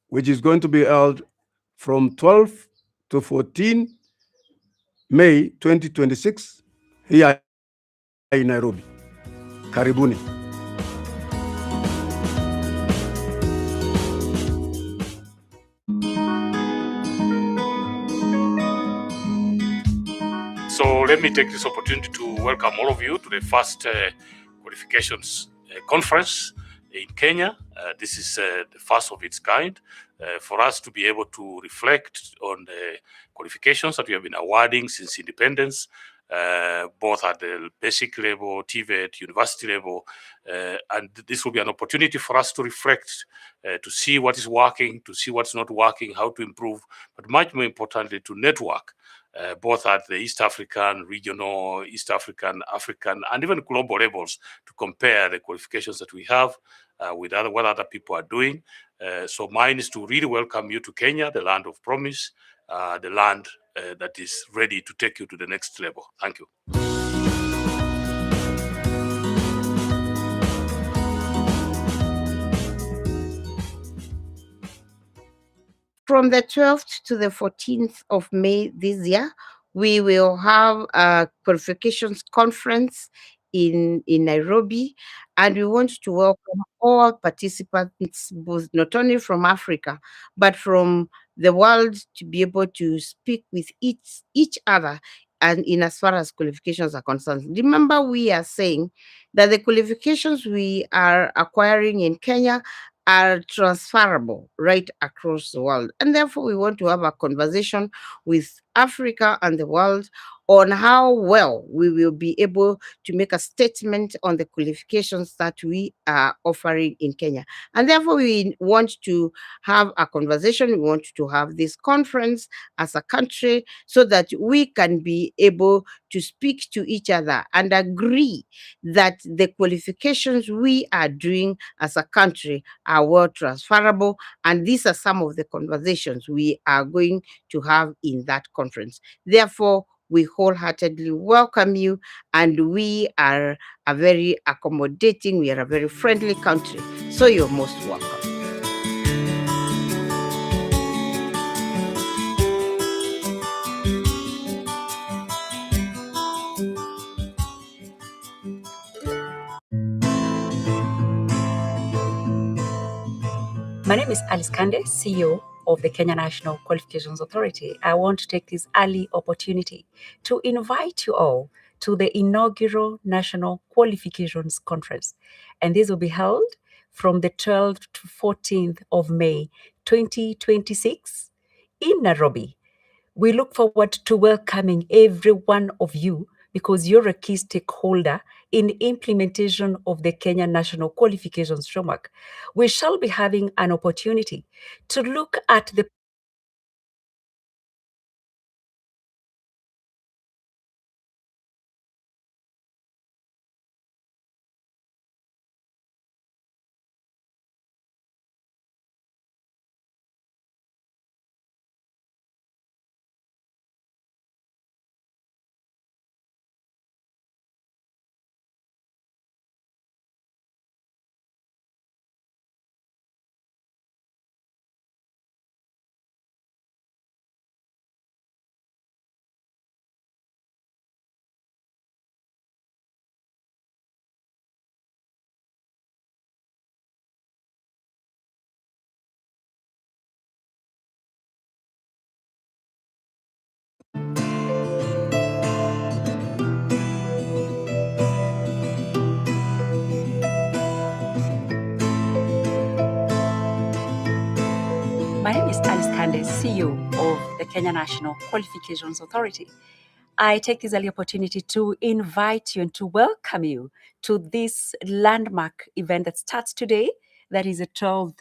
which is going to be held from 12 to 14 May 2026 here in Nairobi. Karibuni. So let me take this opportunity to welcome all of you to the first qualifications conference in Kenya. This is the first of its kind for us to be able to reflect on the qualifications that we have been awarding since independence, both at the basic level, TVET, university level, and this will be an opportunity for us to reflect, to see what is working, to see what's not working, how to improve, but much more importantly, to network both at the East African, regional, East African, African, and even global levels to compare the qualifications that we have with what other people are doing. So mine is to really welcome you to Kenya, the land of promise, the land that is ready to take you to the next level. Thank you. From the 12th to the 14th of May this year, we will have a qualifications conference in Nairobi, and we want to welcome all participants, both not only from Africa, but from the world, to be able to speak with each other and in as far as qualifications are concerned. Remember, we are saying that the qualifications we are acquiring in Kenya are transferable right across the world. And therefore, we want to have a conversation with Africa and the world on how well we will be able to make a statement on the qualifications that we are offering in Kenya. And therefore, we want to have a conversation. We want to have this conference as a country so that we can be able to speak to each other and agree that the qualifications we are doing as a country are well transferable. And these are some of the conversations we are going to have in that conference. Therefore, we wholeheartedly welcome you, and we are a very accommodating, we are a very friendly country. So you're most welcome. My name is Alice Kande, CEO of the Kenya National Qualifications Authority. I want to take this early opportunity to invite you all to the inaugural National Qualifications Conference. And this will be held from the 12th to 14th of May 2026 in Nairobi. We look forward to welcoming every one of you because you're a key stakeholder in implementation of the Kenya National Qualifications Framework. We shall be having an opportunity to look at the My name is Alice Kande, CEO of the Kenya National Qualifications Authority. I take this early opportunity to invite you and to welcome you to this landmark event that starts today, that is the 12th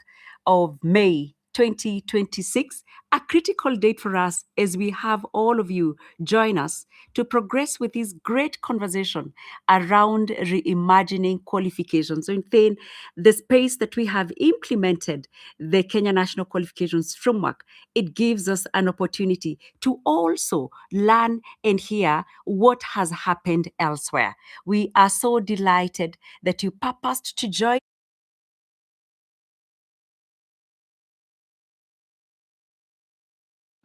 of May 2026, a critical date for us as we have all of you join us to progress with this great conversation around reimagining qualifications. So, within the space that we have implemented the Kenya National Qualifications Framework, it gives us an opportunity to also learn and hear what has happened elsewhere. We are so delighted that you purposed to join.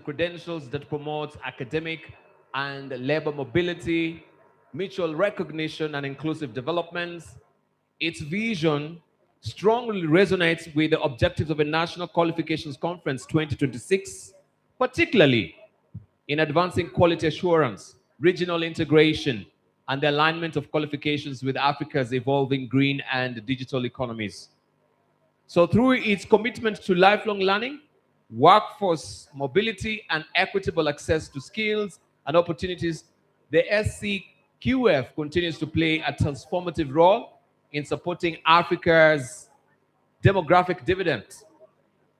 Credentials that promotes academic and labor mobility, mutual recognition, and inclusive developments. Its vision strongly resonates with the objectives of a National Qualifications Conference 2026, particularly in advancing quality assurance, regional integration, and the alignment of qualifications with Africa's evolving green and digital economies. So through its commitment to lifelong learning, workforce mobility, and equitable access to skills and opportunities, the SCQF continues to play a transformative role in supporting Africa's demographic dividend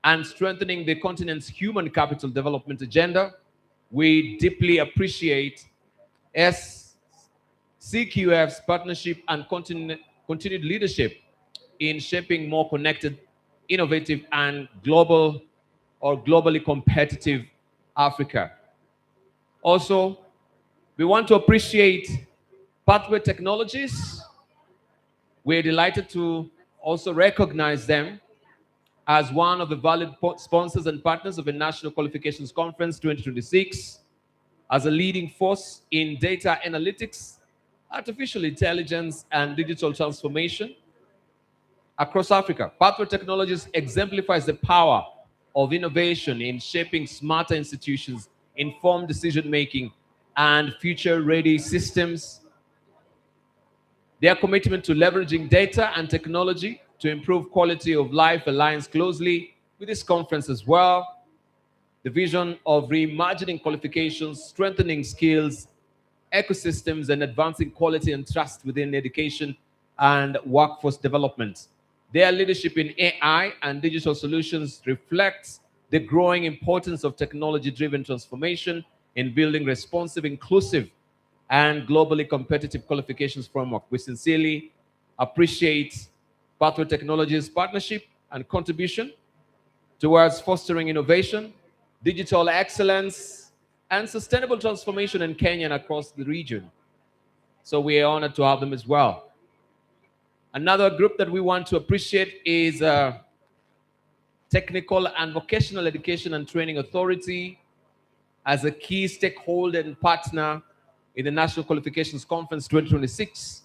and strengthening the continent's human capital development agenda. We deeply appreciate SCQF's partnership and continued leadership in shaping more connected, innovative, and globally competitive Africa. Also, we want to appreciate Pathway Technologies. We're delighted to also recognize them as one of the valued sponsors and partners of the National Qualifications Conference 2026, as a leading force in data analytics, artificial intelligence, and digital transformation across Africa. Pathway Technologies exemplifies the power of innovation in shaping smarter institutions, informed decision-making, and future-ready systems. Their commitment to leveraging data and technology to improve quality of life aligns closely with this conference as well. The vision of reimagining qualifications, strengthening skills, ecosystems, and advancing quality and trust within education and workforce development. Their leadership in AI and digital solutions reflects the growing importance of technology-driven transformation in building responsive, inclusive, and globally competitive qualifications framework. We sincerely appreciate Pathway Technologies' partnership and contribution towards fostering innovation, digital excellence, and sustainable transformation in Kenya and across the region. So we are honored to have them as well. Another group that we want to appreciate is Technical and Vocational Education and Training Authority as a key stakeholder and partner in the National Qualifications Conference 2026.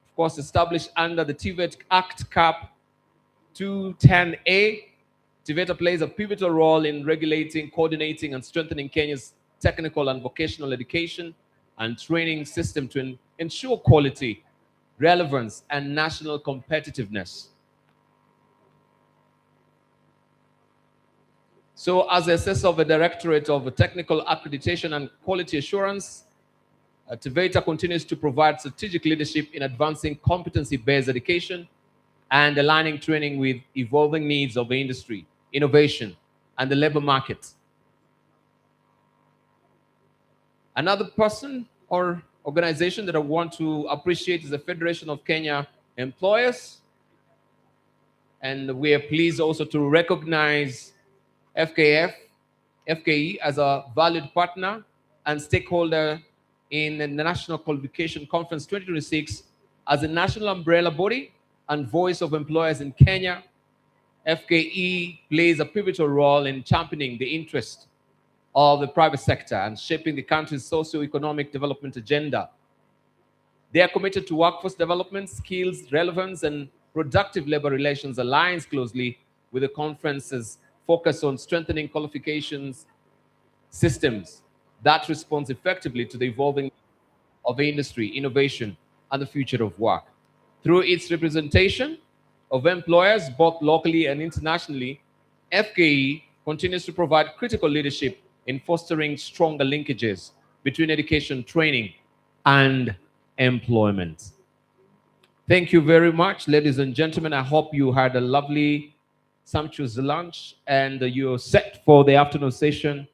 Of course, established under the TVET Act Cap 210A, TVETA plays a pivotal role in regulating, coordinating, and strengthening Kenya's technical and vocational education and training system to ensure quality, relevance, and national competitiveness. So as the assessor of the Directorate of Technical Accreditation and Quality Assurance, TVETA continues to provide strategic leadership in advancing competency-based education and aligning training with evolving needs of the industry, innovation, and the labor market. Another person or organization that I want to appreciate is the Federation of Kenya Employers. And we are pleased also to recognize FKE as a valued partner and stakeholder in the National Qualification Conference 2026 as a national umbrella body and voice of employers in Kenya. FKE plays a pivotal role in championing the interest of the private sector and shaping the country's socio-economic development agenda. They are committed to workforce development, skills, relevance, and productive labor relations aligns closely with the conference's focus on strengthening qualifications systems that respond effectively to the evolving of the industry, innovation, and the future of work. Through its representation of employers, both locally and internationally, FKE continues to provide critical leadership in fostering stronger linkages between education, training, and employment. Thank you very much, ladies and gentlemen. I hope you had a lovely sumptuous lunch, and you're set for the afternoon session,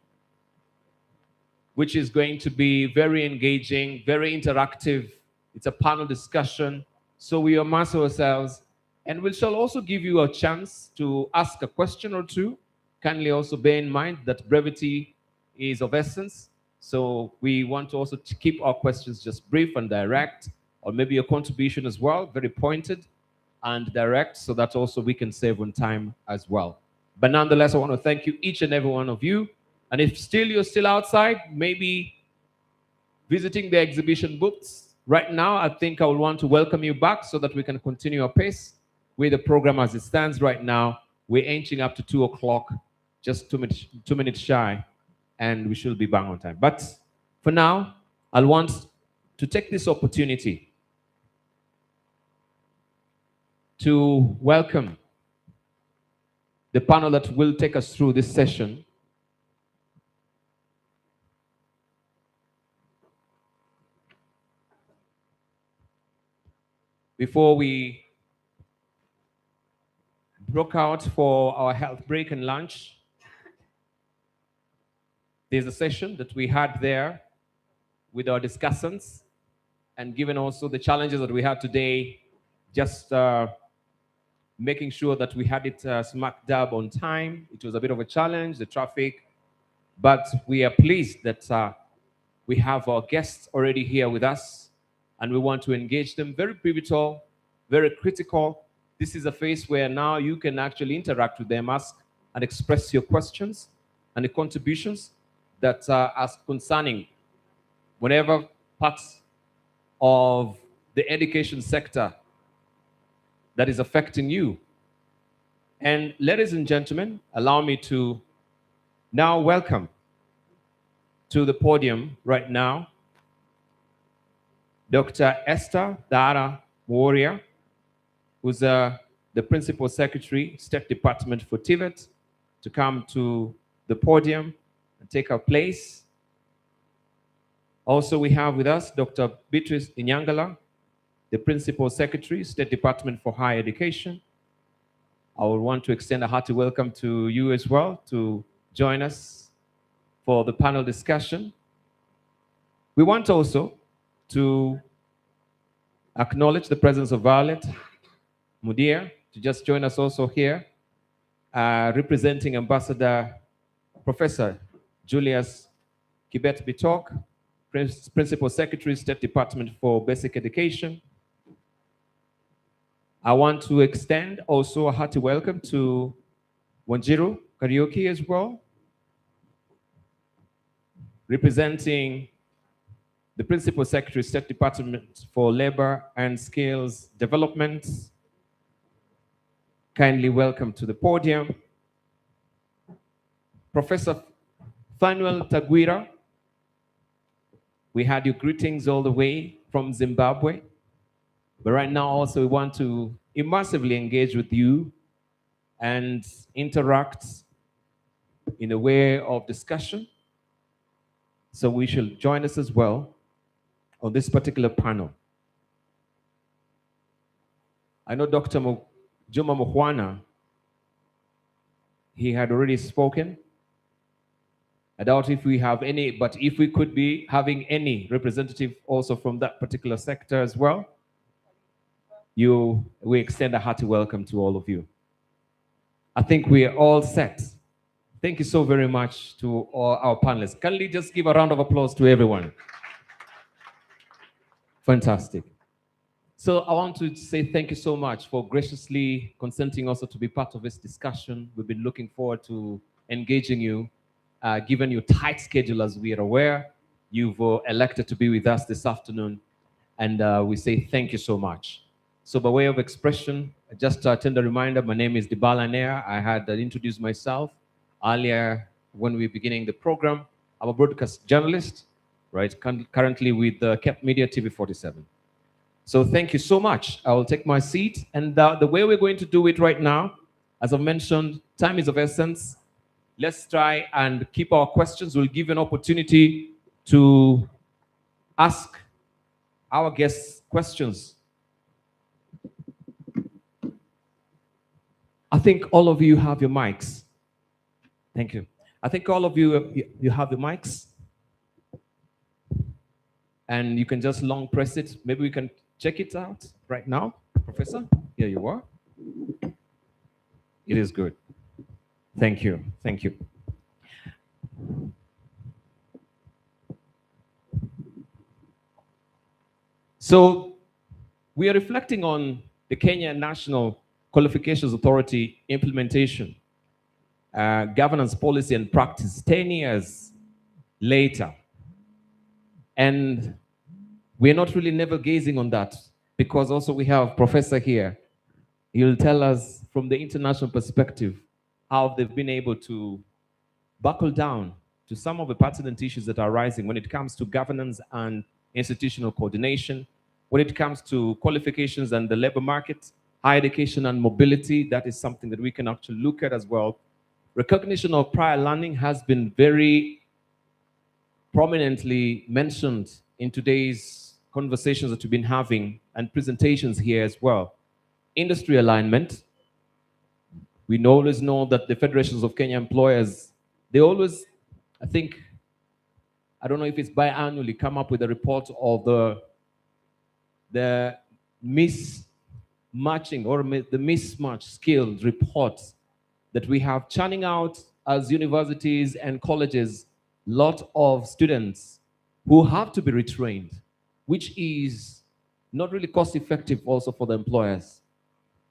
which is going to be very engaging, very interactive. It's a panel discussion. So we immerse ourselves, and we shall also give you a chance to ask a question or two. Kindly also bear in mind that brevity is of essence. So we want to also keep our questions just brief and direct, or maybe your contribution as well, very pointed and direct, so that also we can save on time as well. But nonetheless, I want to thank you, each and every one of you. And if still you're still outside, maybe visiting the exhibition booths, right now, I think I would want to welcome you back so that we can continue our pace with the program as it stands right now. We're inching up to 2 o'clock, just 2 minutes shy, and we should be bang on time. But for now, I'll want to take this opportunity to welcome the panel that will take us through this session. Before we broke out for our health break and lunch, there's a session that we had there with our discussants, and given also the challenges that we had today, just making sure that we had it smack dab on time. It was a bit of a challenge, the traffic, but we are pleased that we have our guests already here with us, and we want to engage them. Very pivotal, very critical. This is a phase where now you can actually interact with them, ask and express your questions and the contributions that are concerning whatever parts of the education sector that is affecting you. And ladies and gentlemen, allow me to now welcome to the podium right now Dr. Esther Dara Warrior, who's the Principal Secretary, State Department for TVET, to come to the podium and take her place. Also, we have with us Dr. Beatrice Inyangala, the Principal Secretary, State Department for Higher Education. I would want to extend a hearty welcome to you as well to join us for the panel discussion. We want also to acknowledge the presence of Violet Mudia to just join us also here, representing Ambassador Professor Julius Kibet Bitok, Principal Secretary, State Department for Basic Education. I want to extend also a hearty welcome to Wanjiru Karaoke as well, representing the Principal Secretary, State Department for Labor and Skills Development. Kindly welcome to the podium Professor Fanuel Tagwira. We had your greetings all the way from Zimbabwe. But right now also we want to immersively engage with you and interact in a way of discussion. So we shall join us as well on this particular panel. I know Dr. Juma Mukhwana, he had already spoken. I doubt if we have any, but if we could be having any representative also from that particular sector as well, we extend a hearty welcome to all of you. I think we are all set. Thank you so very much to all our panelists. Can we just give a round of applause to everyone? Fantastic. So I want to say thank you so much for graciously consenting also to be part of this discussion. We've been looking forward to engaging you, given your tight schedule as we are aware. You've elected to be with us this afternoon, and we say thank you so much. So by way of expression, just a tender reminder, my name is Dibala Nair. I had introduced myself earlier when we were beginning the program. I'm a broadcast journalist, right? Currently with Cape Media TV 47. So thank you so much. I will take my seat. And the way we're going to do it right now, as I've mentioned, time is of essence. Let's try and keep our questions. We'll give an opportunity to ask our guests questions. I think all of you have your mics. Thank you. I think all of you have your mics. And you can just long press it. Maybe we can check it out right now. Professor, here you are. It is good. Thank you. Thank you. So we are reflecting on the Kenya National Qualifications Authority implementation, governance policy and practice 10 years later. And we're not really never gazing on that because also we have Professor here. He'll tell us from the international perspective how they've been able to buckle down to some of the pertinent issues that are rising when it comes to governance and institutional coordination, when it comes to qualifications and the labor market, higher education and mobility. That is something that we can actually look at as well. Recognition of prior learning has been very prominently mentioned in today's conversations that we've been having and presentations here as well. Industry alignment. We always know that the federations of Kenya employers, they always, I think, I don't know if it's biannually, come up with a report of the mismatching or the mismatch skills reports that we have churning out as universities and colleges, lot of students who have to be retrained, which is not really cost effective also for the employers.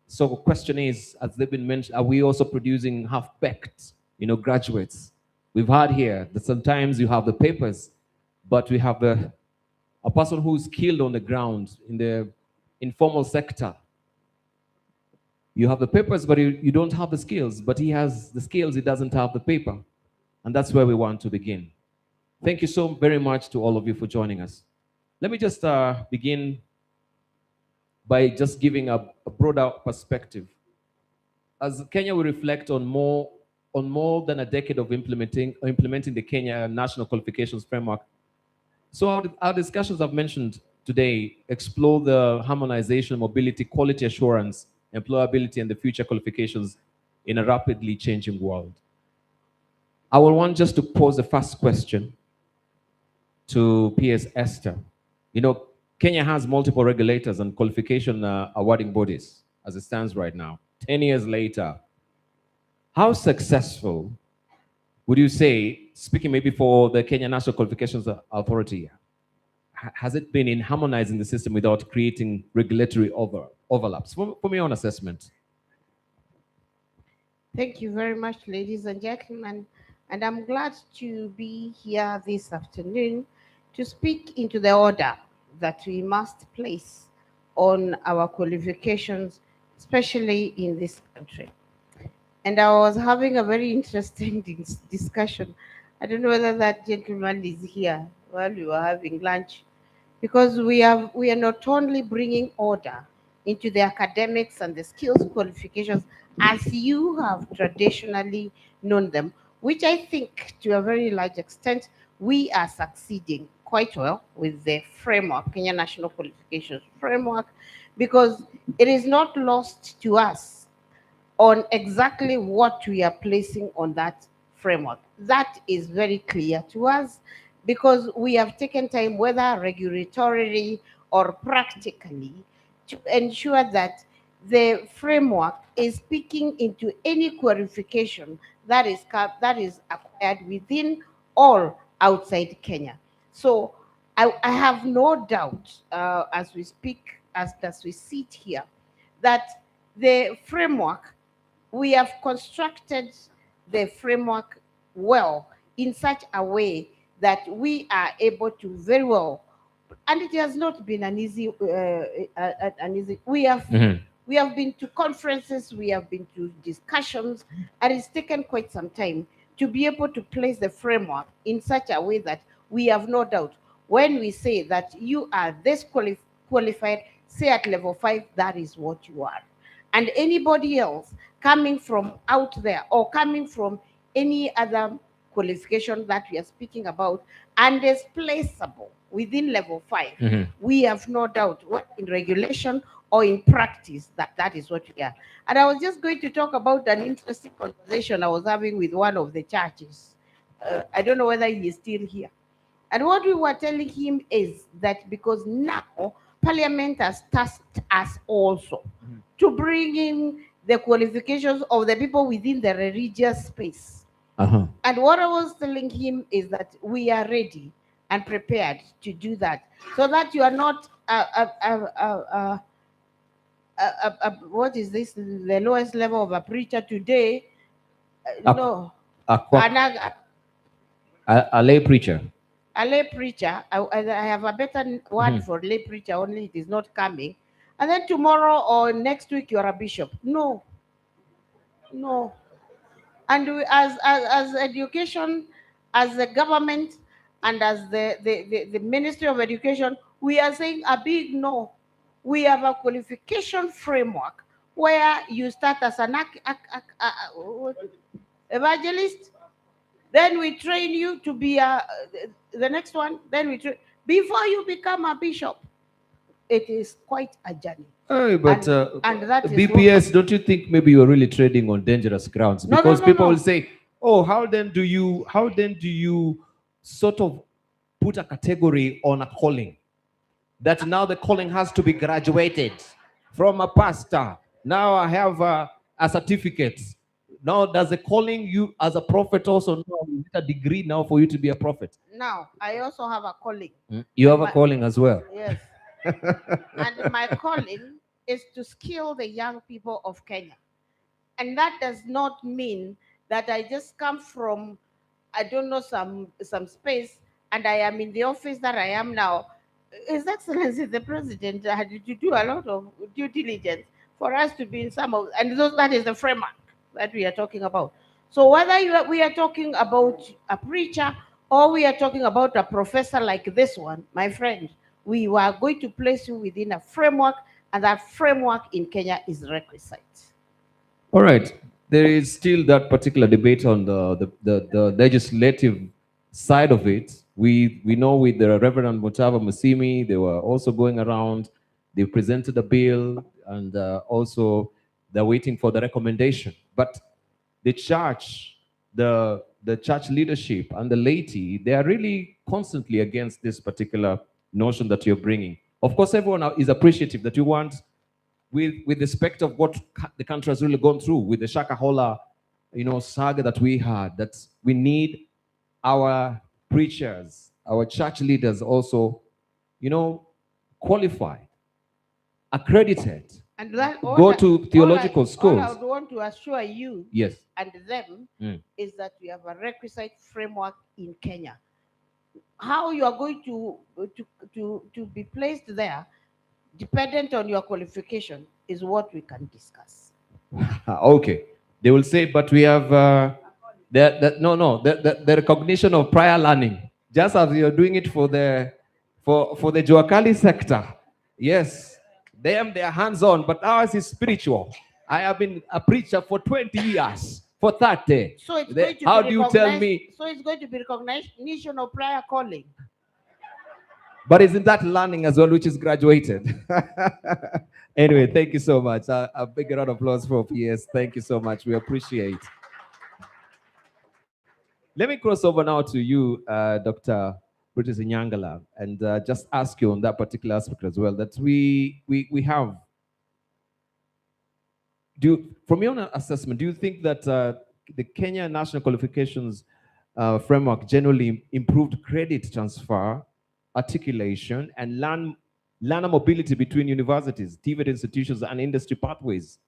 So the question is, as they've been mentioned, are we also producing half-baked, graduates? We've heard here that sometimes you have the papers, but we have a person who's skilled on the ground in the informal sector. You have the papers, but you don't have the skills. But he has the skills, he doesn't have the paper. And that's where we want to begin. Thank you so very much to all of you for joining us. Let me just begin by just giving a broader perspective. As Kenya will reflect on more than a decade of implementing the Kenya National Qualifications Framework. So our discussions I've mentioned today explore the harmonization, mobility, quality assurance, employability, and the future qualifications in a rapidly changing world. I will want just to pose the first question to PS Esther. Kenya has multiple regulators and qualification awarding bodies as it stands right now. 10 years later, how successful would you say, speaking maybe for the Kenya National Qualifications Authority, has it been in harmonizing the system without creating regulatory overlaps? For my own assessment. Thank you very much, ladies and gentlemen. And I'm glad to be here this afternoon to speak into the order that we must place on our qualifications, especially in this country. And I was having a very interesting discussion. I don't know whether that gentleman is here while we were having lunch, because we are not only bringing order into the academics and the skills qualifications as you have traditionally known them, which I think to a very large extent we are succeeding quite well with the framework, Kenya National Qualifications Framework, because it is not lost to us on exactly what we are placing on that framework. That is very clear to us because we have taken time, whether regulatorily or practically, to ensure that the framework is speaking into any qualification that is acquired within or outside Kenya. So I have no doubt as we speak, as we sit here, that the framework, we have constructed the framework well in such a way that we are able to very well, and it has not been an easy, we have been to conferences, we have been to discussions, and it's taken quite some time to be able to place the framework in such a way that we have no doubt when we say that you are this qualified, say at level 5, that is what you are. And anybody else coming from out there or coming from any other qualification that we are speaking about and is placeable within level 5, Mhm. we have no doubt what in regulation or in practice that is what we are. And I was just going to talk about an interesting conversation I was having with one of the churches. I don't know whether he is still here. And what we were telling him is that because now Parliament has tasked us also to bring in the qualifications of the people within the religious space. Uh-huh. And what I was telling him is that we are ready and prepared to do that, so that you are not what is this, the lowest level of a preacher today? No, A lay preacher. a lay preacher. I have a better word Mhm. for lay preacher, only it is not coming. And then tomorrow or next week you are a bishop. No, no. And we, as education, as the government, and as the Ministry of Education, we are saying a big no. We have a qualification framework where you start as an evangelist, then we train you to be the next one, then we train before you become a bishop. It is quite a journey. Hey, but and that is BPS, don't you think maybe you're really trading on dangerous grounds? No, no, Because no, people no. will say, "Oh, how then do you sort of put a category on a calling? That now the calling has to be graduated from a pastor. Now I have a certificate. Now does the calling you as a prophet also now you need a degree now for you to be a prophet? Now, I also have a calling. You have a My- calling as well. Yes. And my calling is to skill the young people of Kenya. And that does not mean that I just come from, I don't know, some space, and I am in the office that I am now. His Excellency the President had to do a lot of due diligence for us to be in some of, and that is the framework that we are talking about. So whether we are talking about a preacher or we are talking about a professor like this one, my friend, we are going to place you within a framework, and that framework in Kenya is requisite. All right. There is still that particular debate on the legislative side of it. We know with the Reverend Mutava Musimi, they were also going around. They presented a bill, and also they're waiting for the recommendation. But the church, the church leadership and the laity, they are really constantly against this particular notion that you're bringing. Of course, everyone is appreciative that you want, with respect of what the country has really gone through with the Shakahola, saga that we had, that we need our preachers, our church leaders also, qualified, accredited, And that go to theological schools. All I would want to assure you Yes. and them Mm. is that we have a requisite framework in Kenya. How you are going to be placed there, dependent on your qualification, is what we can discuss. Okay. They will say, but we have the recognition of prior learning, just as you're doing it for the Joakali sector. Yes, them they are hands-on, but ours is spiritual. I have been a preacher for 20 years, for 30. So it's They- going to how be do you tell recognized- me? So it's going to be recognition of prior calling. But isn't that learning as well, which is graduated? Anyway, thank you so much. A big round of applause for PS. Thank you so much. We appreciate. Let me cross over now to you, Dr. British Nyangala, and just ask you on that particular aspect as well. That we have. From your own assessment, do you think that the Kenya National Qualifications framework generally improved credit transfer, articulation, and learner mobility between universities, TVET institutions, and industry pathways?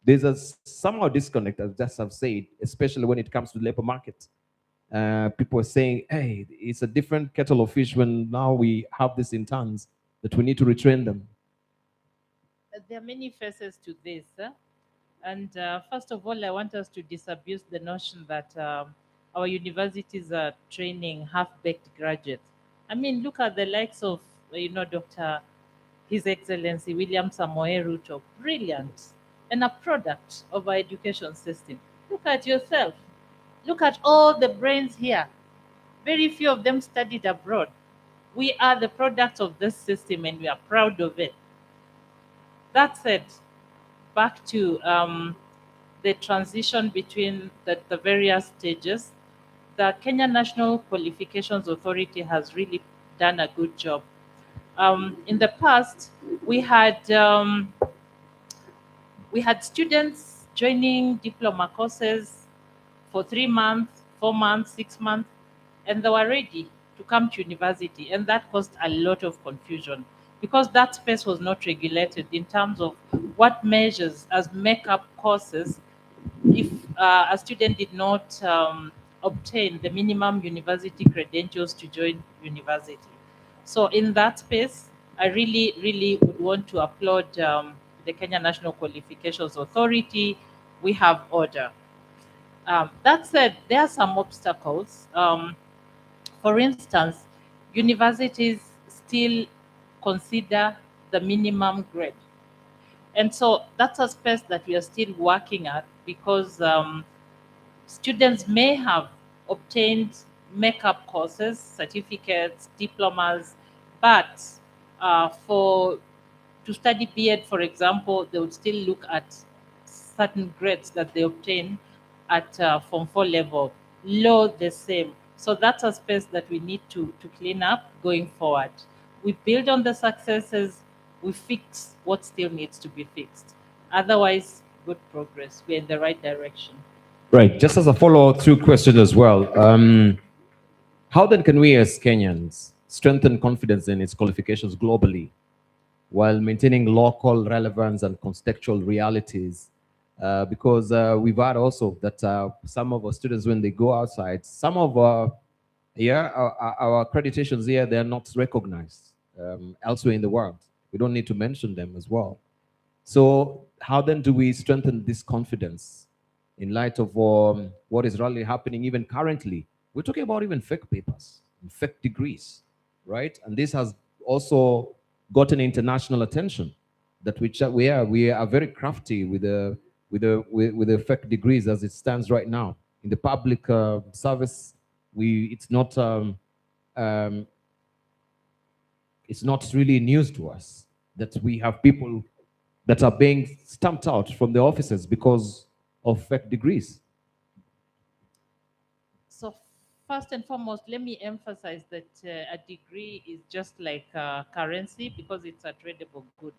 There's a somehow disconnect, as just have said, especially when it comes to the labor market. People are saying, hey, it's a different kettle of fish when now we have this interns, that we need to retrain them. There are many faces to this. And first of all, I want us to disabuse the notion that our universities are training half-baked graduates. I mean, look at the likes of, Dr. His Excellency William Samoei Ruto, brilliant, and a product of our education system. Look at yourself. Look at all the brains here. Very few of them studied abroad. We are the products of this system and we are proud of it. That said, back to the transition between the various stages, the Kenya National Qualifications Authority has really done a good job. In the past, we had students joining diploma courses for 3 months, 4 months, 6 months, and they were ready to come to university. And that caused a lot of confusion because that space was not regulated in terms of what measures as makeup courses if a student did not obtain the minimum university credentials to join university. So in that space, I really, really would want to applaud the Kenya National Qualifications Authority. We have order. That said, there are some obstacles. For instance, universities still consider the minimum grade. And so that's a space that we are still working at because students may have obtained makeup courses, certificates, diplomas, but to study B.Ed, for example, they would still look at certain grades that they obtain at Form 4 level, low the same. So that's a space that we need to clean up going forward. We build on the successes, we fix what still needs to be fixed. Otherwise, good progress. We're in the right direction. Right. Just as a follow-through question as well, how then can we as Kenyans strengthen confidence in its qualifications globally while maintaining local relevance and contextual realities? Because we've had also that some of our students, when they go outside, some of our accreditations here, they're not recognized elsewhere in the world. We don't need to mention them as well. So how then do we strengthen this confidence in light of what is really happening even currently? We're talking about even fake papers, fake degrees, right? And this has also gotten international attention that we are very crafty with the fake degrees as it stands right now. In the public service, it's not really news to us that we have people that are being stamped out from the offices because of fake degrees. So first and foremost, let me emphasize that a degree is just like currency because it's a tradable good.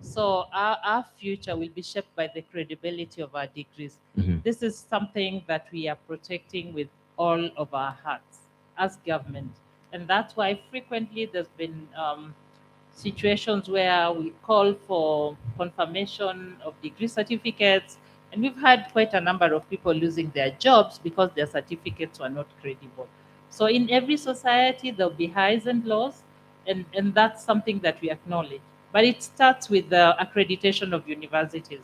So our future will be shaped by the credibility of our degrees. This is something that we are protecting with all of our hearts as government. And that's why frequently there's been situations where we call for confirmation of degree certificates, and we've had quite a number of people losing their jobs because their certificates were not credible. So in every society, there'll be highs and lows, and that's something that we acknowledge. But it starts with the accreditation of universities.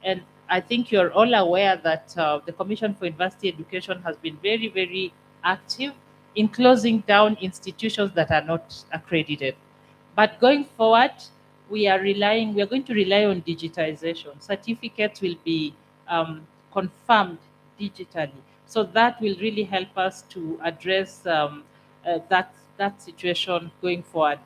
And I think you're all aware that the Commission for University Education has been very, very active in closing down institutions that are not accredited. But going forward, we are going to rely on digitization. Certificates will be confirmed digitally. So that will really help us to address that situation going forward.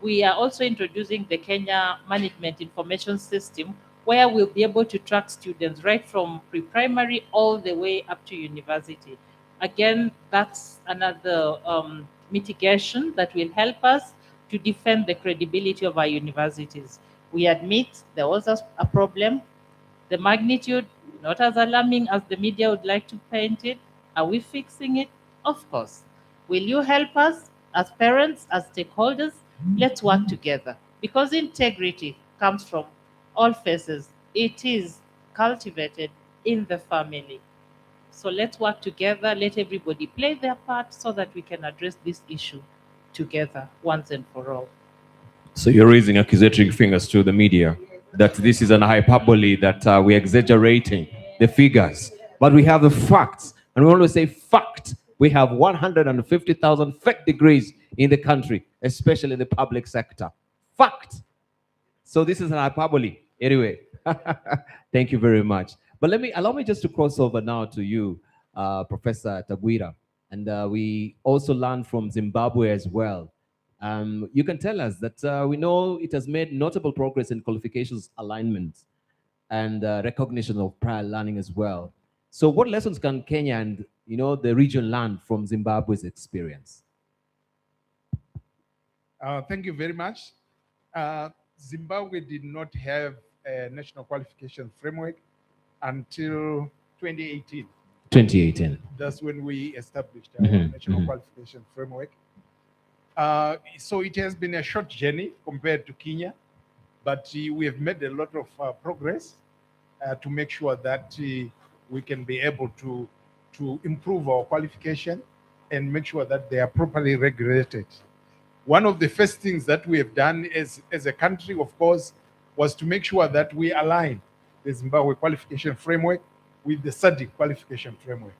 We are also introducing the Kenya Management Information System, where we'll be able to track students right from pre-primary all the way up to university. Again, that's another mitigation that will help us to defend the credibility of our universities. We admit there was a problem. The magnitude, not as alarming as the media would like to paint it. Are we fixing it? Of course. Will you help us as parents, as stakeholders? Let's work together because integrity comes from all faces. It is cultivated in the family. So let's work together, let everybody play their part so that we can address this issue together once and for all. So you're raising accusatory fingers to the media that this is an hyperbole, that we're exaggerating the figures. But we have the facts. And we always say fact. We have 150,000 fake degrees in the country, especially in the public sector. Fact. So this is an hyperbole. Anyway, thank you very much. But allow me just to cross over now to you, Professor Tagwira. And we also learned from Zimbabwe as well. You can tell us that we know it has made notable progress in qualifications alignment and recognition of prior learning as well. So what lessons can Kenya and the region learn from Zimbabwe's experience? Thank you very much. Zimbabwe did not have a national qualification framework until 2018. 2018. That's when we established our national qualification framework. So it has been a short journey compared to Kenya, but we have made a lot of progress to make sure that we can be able to improve our qualification and make sure that they are properly regulated. One of the first things that we have done as a country, of course, was to make sure that we align the Zimbabwe qualification framework with the SADC qualification framework,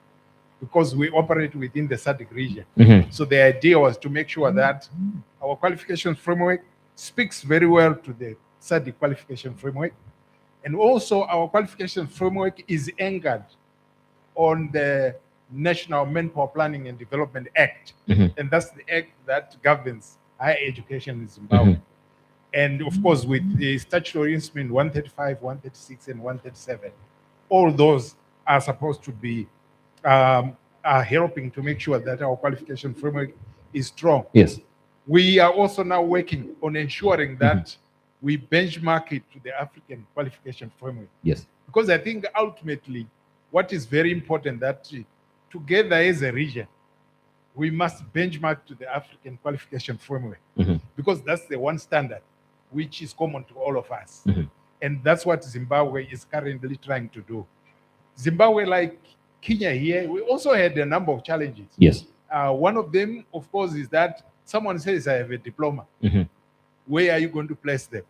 because we operate within the SADC region. So the idea was to make sure that our qualification framework speaks very well to the SADC qualification framework. And also our qualification framework is anchored on the National Manpower Planning and Development Act. And that's the act that governs higher education in Zimbabwe. And of course, with the statutory instrument 135, 136, and 137, all those are supposed to be are helping to make sure that our qualification framework is strong. Yes. We are also now working on ensuring that we benchmark it to the African qualification framework. Yes. Because I think ultimately, what is very important that together as a region, we must benchmark to the African qualification framework, because that's the one standard which is common to all of us. And that's what Zimbabwe is currently trying to do. Zimbabwe, like Kenya here, we also had a number of challenges. Yes. One of them, of course, is that someone says, I have a diploma. Where are you going to place them?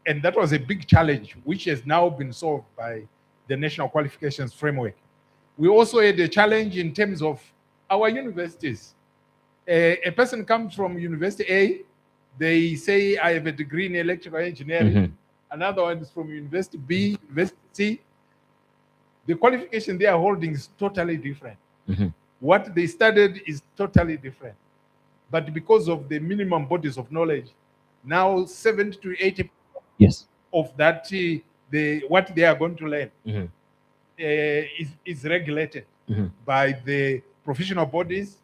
And that was a big challenge, which has now been solved by the National Qualifications Framework. We also had a challenge in terms of our universities. A person comes from University A, they say, I have a degree in electrical engineering. Another one is from University B, University C. The qualification they are holding is totally different. What they studied is totally different. But because of the minimum bodies of knowledge, now 70 to 80% of that, what they are going to learn is regulated by the professional bodies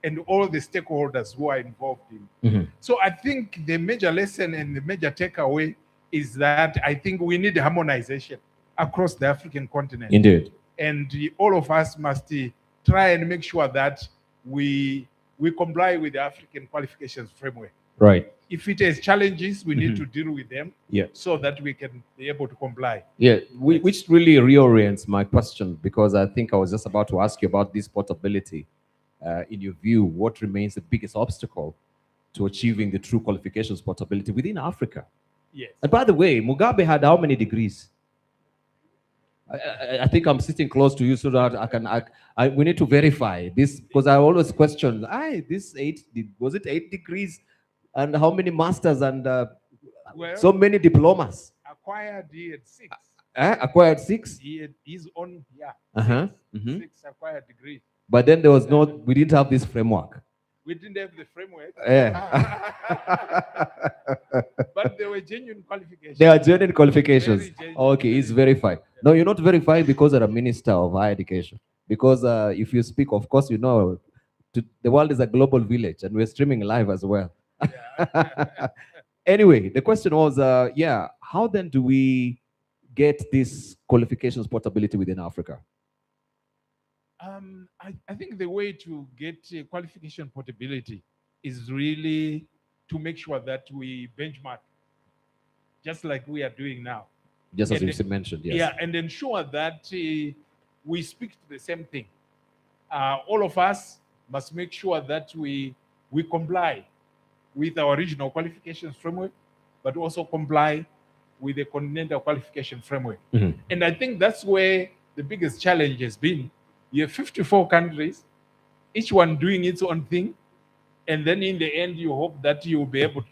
and all the stakeholders who are involved in. So I think the major lesson and the major takeaway is that I think we need harmonization across the African continent. Indeed. And all of us must try and make sure that we comply with the African qualifications framework. Right. If it has challenges, we need to deal with them so that we can be able to comply. Yeah, which really reorients my question, because I think I was just about to ask you about this portability. In your view, what remains the biggest obstacle to achieving the true qualifications portability within Africa? Yes. And by the way, Mugabe had how many degrees? I think I'm sitting close to you so that we need to verify this, because I always question, was it 8 degrees? And how many masters and so many diplomas? Acquired, he had 6. Acquired 6? He had his own, 6 acquired degrees. But then we didn't have this framework. We didn't have the framework. Yeah. But there were genuine qualifications. There are genuine qualifications. Genuine. Okay, it's verified. No, you're not verified because you're a minister of higher education. Because if you speak, of course, you know, the world is a global village and we're streaming live as well. Anyway, the question was, how then do we get this qualifications portability within Africa? I think the way to get qualification portability is really to make sure that we benchmark, just like we are doing now. Just as you mentioned, yes. Yeah, and ensure that we speak to the same thing. All of us must make sure that we comply with our regional qualifications framework, but also comply with the continental qualification framework. And I think that's where the biggest challenge has been. You have 54 countries, each one doing its own thing, and then in the end, you hope that you will be able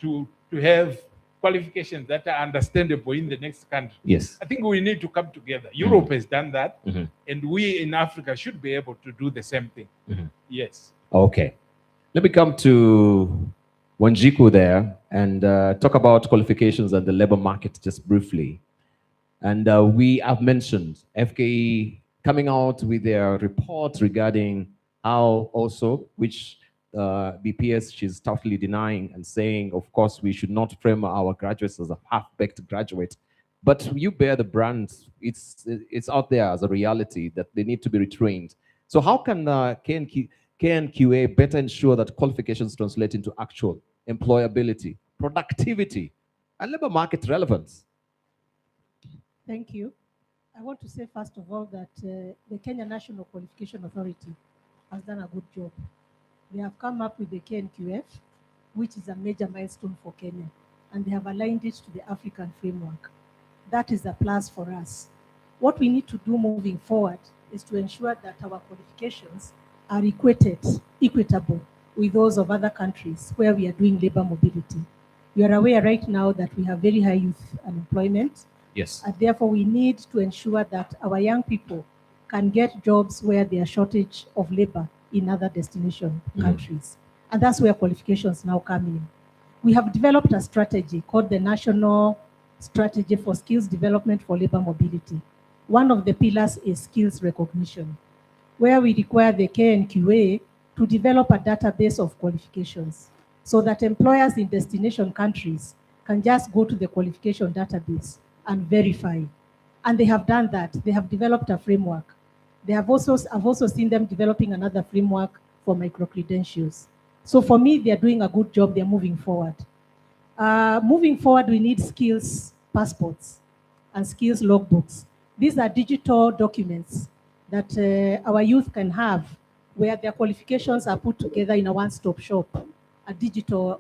to have qualifications that are understandable in the next country. Yes. I think we need to come together. Europe has done that, and we in Africa should be able to do the same thing. Yes. Okay. Let me come to Wanjiku there and talk about qualifications and the labor market just briefly. And we have mentioned FKE coming out with their report regarding how also, which BPS she's toughly denying and saying, of course, we should not frame our graduates as a half-baked graduate. But you bear the brand. It's out there as a reality that they need to be retrained. So how can KNQA better ensure that qualifications translate into actual employability, productivity, and labor market relevance? Thank you. I want to say, first of all, that the Kenya National Qualification Authority has done a good job. They have come up with the KNQF, which is a major milestone for Kenya, and they have aligned it to the African framework. That is a plus for us. What we need to do moving forward is to ensure that our qualifications are equitable with those of other countries where we are doing labor mobility. You are aware right now that we have very high youth unemployment. Yes. And therefore, we need to ensure that our young people can get jobs where there are shortage of labor in other destination countries. And that's where qualifications now come in. We have developed a strategy called the National Strategy for Skills Development for Labor Mobility. One of the pillars is skills recognition, where we require the KNQA to develop a database of qualifications so that employers in destination countries can just go to the qualification database and verify. And they have done that. They have developed a framework. I've also seen them developing another framework for micro-credentials. So for me, they're doing a good job. They're moving forward. Moving forward, we need skills passports and skills logbooks. These are digital documents that our youth can have where their qualifications are put together in a one-stop shop, a digital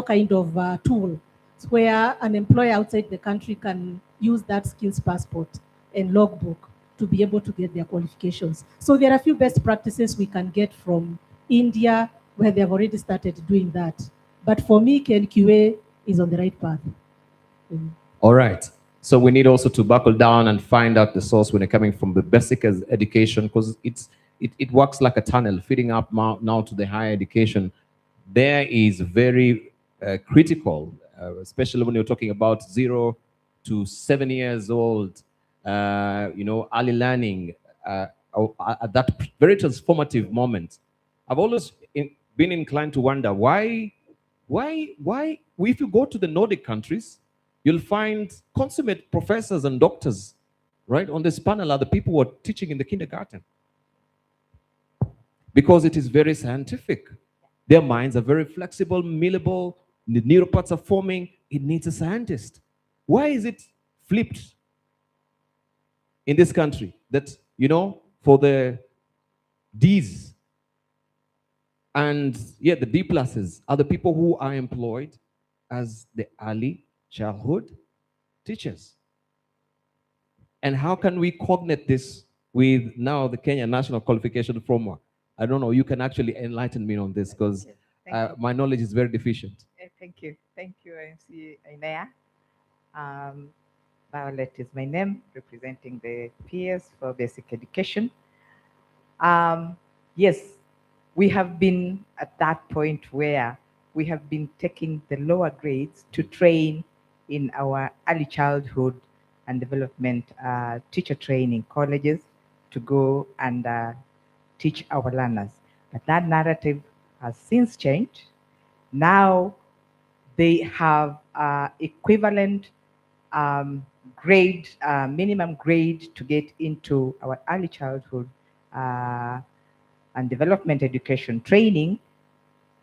kind of tool where an employer outside the country can use that skills passport and logbook to be able to get their qualifications. So there are a few best practices we can get from India where they have already started doing that. But for me, KNQA is on the right path. All right. So we need also to buckle down and find out the source when it's coming from the basic education, because it works like a tunnel feeding up now to the higher education. There is very critical, especially when you're talking about 0 to 7 years old, early learning at that very transformative moment. I've always been inclined to wonder why, if you go to the Nordic countries, you'll find consummate professors and doctors, right? On this panel are the people who are teaching in the kindergarten. Because it is very scientific. Their minds are very flexible, malleable, the neuropaths are forming. It needs a scientist. Why is it flipped in this country that, for the Ds and the D pluses are the people who are employed as the early childhood teachers? And how can we coordinate this with now the Kenya National Qualification Framework? I don't know, you can actually enlighten me on this because my knowledge is very deficient. Thank you, MC Ainea. Violet is my name, representing the peers for basic education. Yes, we have been at that point where we have been taking the lower grades to train in our early childhood and development teacher training colleges to go and teach our learners. But that narrative has since changed. Now they have equivalent grade, minimum grade to get into our early childhood and development education training,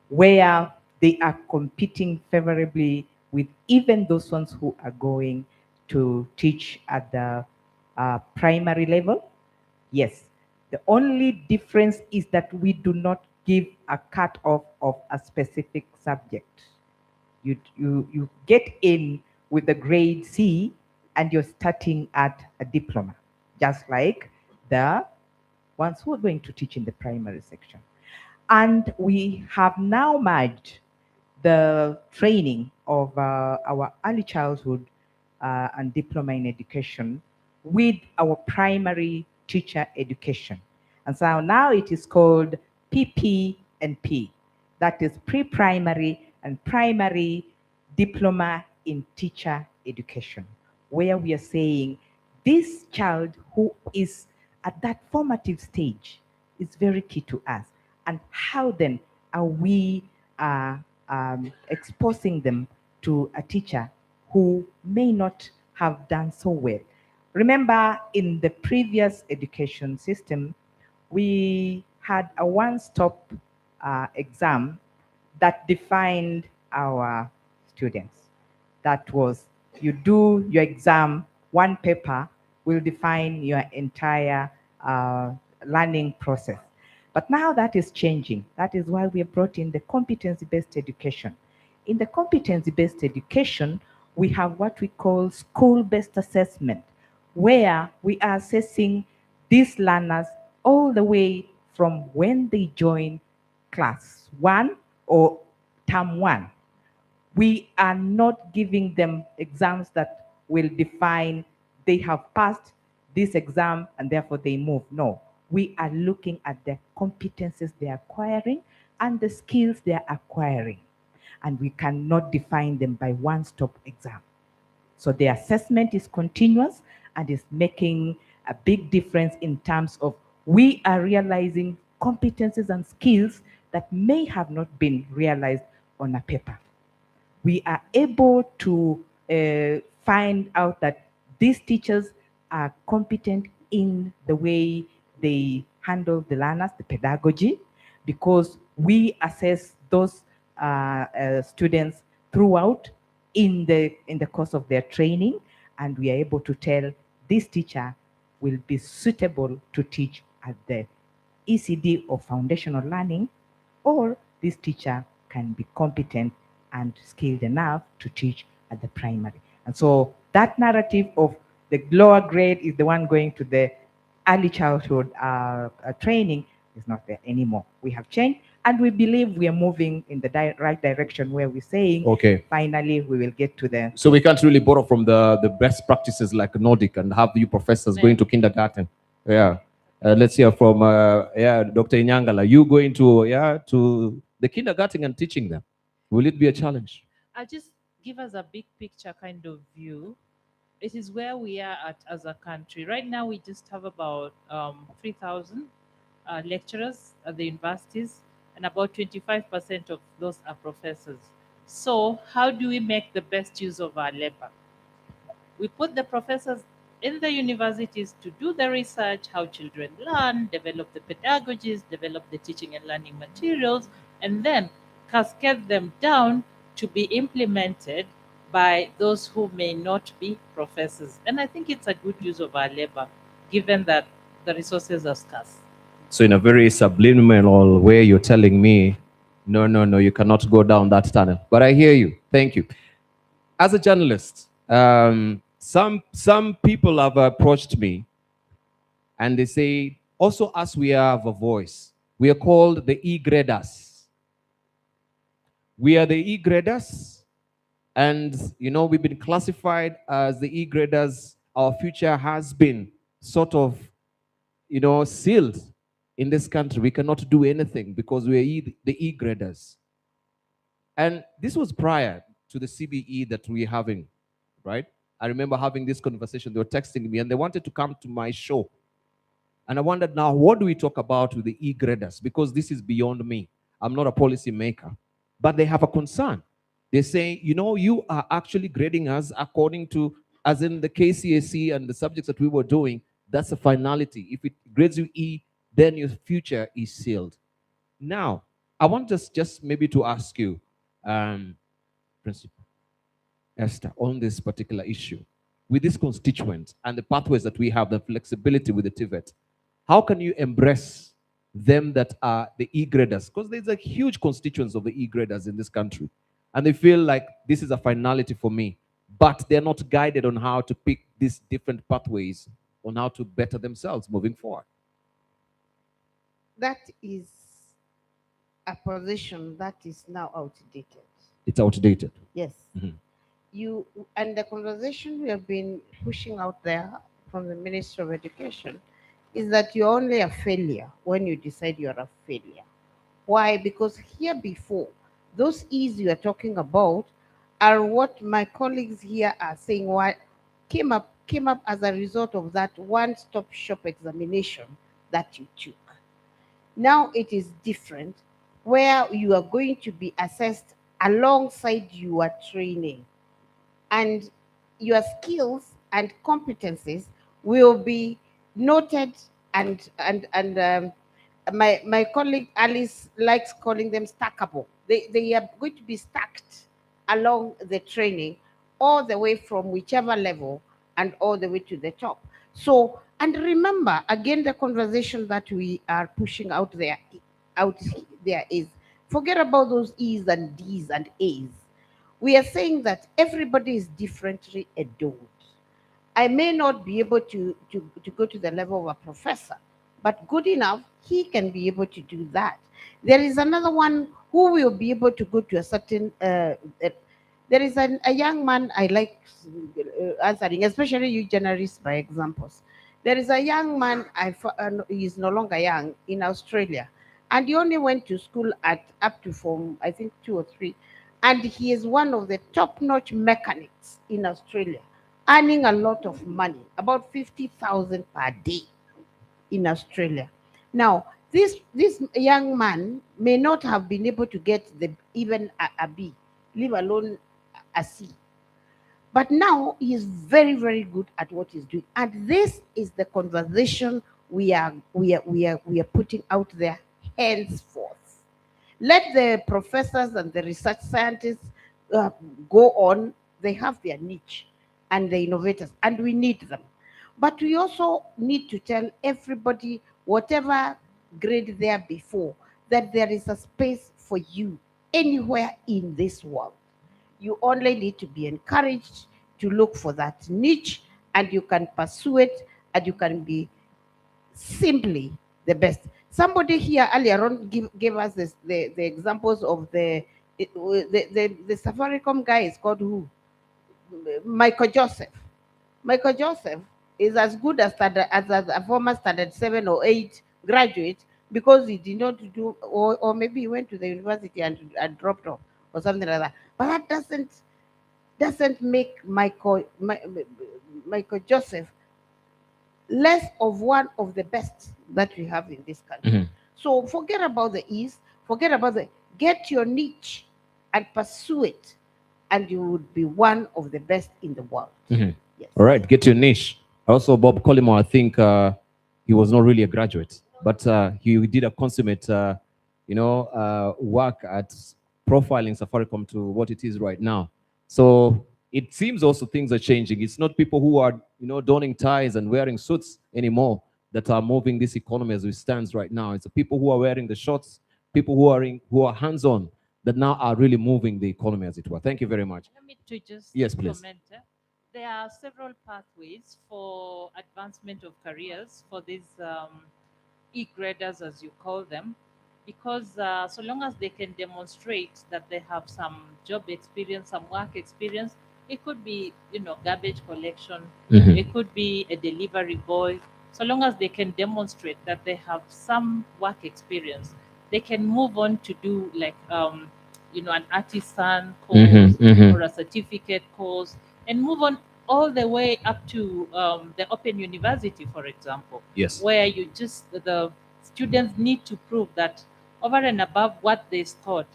where they are competing favorably with even those ones who are going to teach at the primary level. Yes, the only difference is that we do not give a cut-off of a specific subject. You get in with the grade C and you're starting at a diploma, just like the ones who are going to teach in the primary section. And we have now merged the training of our early childhood and diploma in education with our primary teacher education. And so now it is called PP NP. That is pre-primary and primary diploma in teacher education, where we are saying this child who is at that formative stage is very key to us. And how then are we exposing them to a teacher who may not have done so well? Remember, in the previous education system, we had a one-stop exam that defined our students. That was, you do your exam, one paper will define your entire learning process. But now that is changing. That is why we have brought in the competency-based education. In the competency-based education, we have what we call school-based assessment, where we are assessing these learners all the way from when they join class 1 or term 1. We are not giving them exams that will define they have passed this exam and therefore they move. No, we are looking at the competencies they are acquiring and the skills they are acquiring. And we cannot define them by one-stop exam. So the assessment is continuous and is making a big difference in terms of we are realizing competencies and skills that may have not been realized on a paper. We are able to find out that these teachers are competent in the way they handle the learners, the pedagogy, because we assess those students throughout in the course of their training, and we are able to tell this teacher will be suitable to teach at the ECD or foundational learning, or this teacher can be competent and skilled enough to teach at the primary. And so that narrative of the lower grade is the one going to the early childhood training is not there anymore. We have changed, and we believe we are moving in the right direction, where we're saying, Okay. finally, we will get to the... So we can't really borrow from the best practices like Nordic and have you professors going to kindergarten. Yeah. Let's hear from Dr. Inyangala. You going to the kindergarten and teaching them. Will it be a challenge? I'll just give us a big picture kind of view. It is where we are at as a country. Right now, we just have about 3,000 lecturers at the universities, and about 25% of those are professors. So how do we make the best use of our labor? We put the professors in the universities to do the research, how children learn, develop the pedagogies, develop the teaching and learning materials, and then cascade them down to be implemented by those who may not be professors. And I think it's a good use of our labor, given that the resources are scarce. So in a very subliminal way, you're telling me, no, you cannot go down that tunnel. But I hear you. Thank you. As a journalist, some people have approached me and they say, also us, we have a voice. We are called the E-graders. We are the E-graders. And, we've been classified as the E-graders. Our future has been sort of, sealed in this country. We cannot do anything because we are the E-graders. And this was prior to the CBE that we're having, right? I remember having this conversation. They were texting me and they wanted to come to my show. And I wondered, now, what do we talk about with the E-graders? Because this is beyond me. I'm not a policy maker. But they have a concern. They say, you are actually grading us according to, as in the KCSE and the subjects that we were doing, that's a finality. If it grades you E, then your future is sealed. Now, I want just maybe to ask you, Principal Esther, on this particular issue, with this constituent and the pathways that we have, the flexibility with the TVET, how can you embrace them that are the E-graders? Because there's a huge constituents of the E-graders in this country. And they feel like this is a finality for me, but they're not guided on how to pick these different pathways on how to better themselves moving forward. That is a position that is now outdated. It's outdated. Yes. And the conversation we have been pushing out there from the Ministry of Education is that you're only a failure when you decide you're a failure. Why? Because here before, those E's you are talking about are what my colleagues here are saying what came up as a result of that one-stop shop examination that you took. Now it is different, where you are going to be assessed alongside your training, and your skills and competencies will be noted, and my colleague Alice likes calling them stackable. They are going to be stacked along the training, all the way from whichever level and all the way to the top. So, and remember again, the conversation that we are pushing out there is, forget about those E's and D's and A's. We are saying that everybody is differently endowed. I may not be able to go to the level of a professor, but good enough, he can be able to do that. There is another one who will be able to go to a certain, there is a young man I like answering, especially you journalists by examples. There is a young man, he is no longer young, in Australia, and he only went to school at up to form, I think 2 or 3, and he is one of the top-notch mechanics in Australia, earning a lot of money, about 50,000 per day in Australia. Now, this young man may not have been able to get even a B, leave alone a C. But now he is very, very good at what he's doing. And this is the conversation we are putting out there henceforth. Let the professors and the research scientists go on. They have their niche, and the innovators, and we need them. But we also need to tell everybody, whatever grade they are before, that there is a space for you anywhere in this world. You only need to be encouraged to look for that niche, and you can pursue it, and you can be simply the best. Somebody here earlier on gave us the examples of the Safaricom guy is called who? Michael Joseph. Michael Joseph is as good as a former standard 7 or 8 graduate, because he did not do, or maybe he went to the university and dropped off or something like that. But that doesn't make Michael Joseph less of one of the best that we have in this country. Mm-hmm. So forget about the East, forget about get your niche and pursue it, and you would be one of the best in the world. Mm-hmm. Yes. All right, get your niche. Also, Bob Collymore, I think he was not really a graduate, but he did a consummate, work at profiling Safaricom to what it is right now. So it seems also things are changing. It's not people who are, donning ties and wearing suits anymore that are moving this economy as it stands right now. It's the people who are wearing the shorts, people who are hands-on, that now are really moving the economy, as it were. Thank you very much. Let me to just yes, please. comment. There are several pathways for advancement of careers for these e-graders, as you call them, because so long as they can demonstrate that they have some job experience, some work experience, it could be, garbage collection, Mhm. it could be a delivery boy. So long as they can demonstrate that they have some work experience, they can move on to do like, an artisan course Mhm, mhm. or a certificate course, and move on all the way up to the Open University, for example. Yes. Where the students need to prove that over and above what they taught,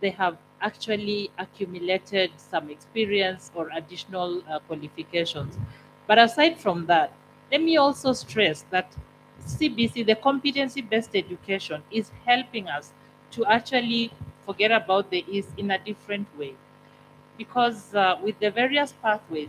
they have actually accumulated some experience or additional qualifications. But aside from that, let me also stress that CBC, the competency-based education, is helping us to actually forget about the East in a different way. Because with the various pathways,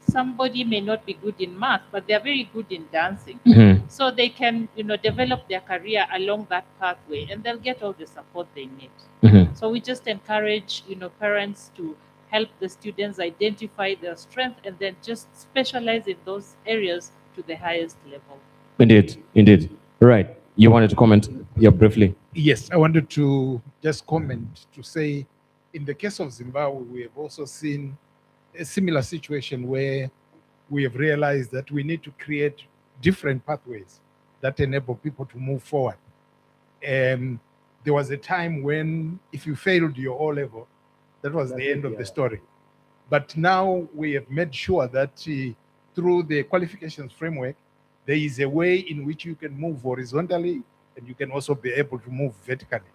somebody may not be good in math, but they're very good in dancing. Mhm. So they can, develop their career along that pathway, and they'll get all the support they need. Mhm. So we just encourage, parents to help the students identify their strength and then just specialize in those areas to the highest level. Indeed, indeed. Right. You wanted to comment? Yeah, briefly. Yes, I wanted to just comment to say, in the case of Zimbabwe, we have also seen a similar situation where we have realized that we need to create different pathways that enable people to move forward. there was a time when if you failed your O level, that was the end of the story. But now we have made sure that through the qualifications framework, there is a way in which you can move horizontally and you can also be able to move vertically.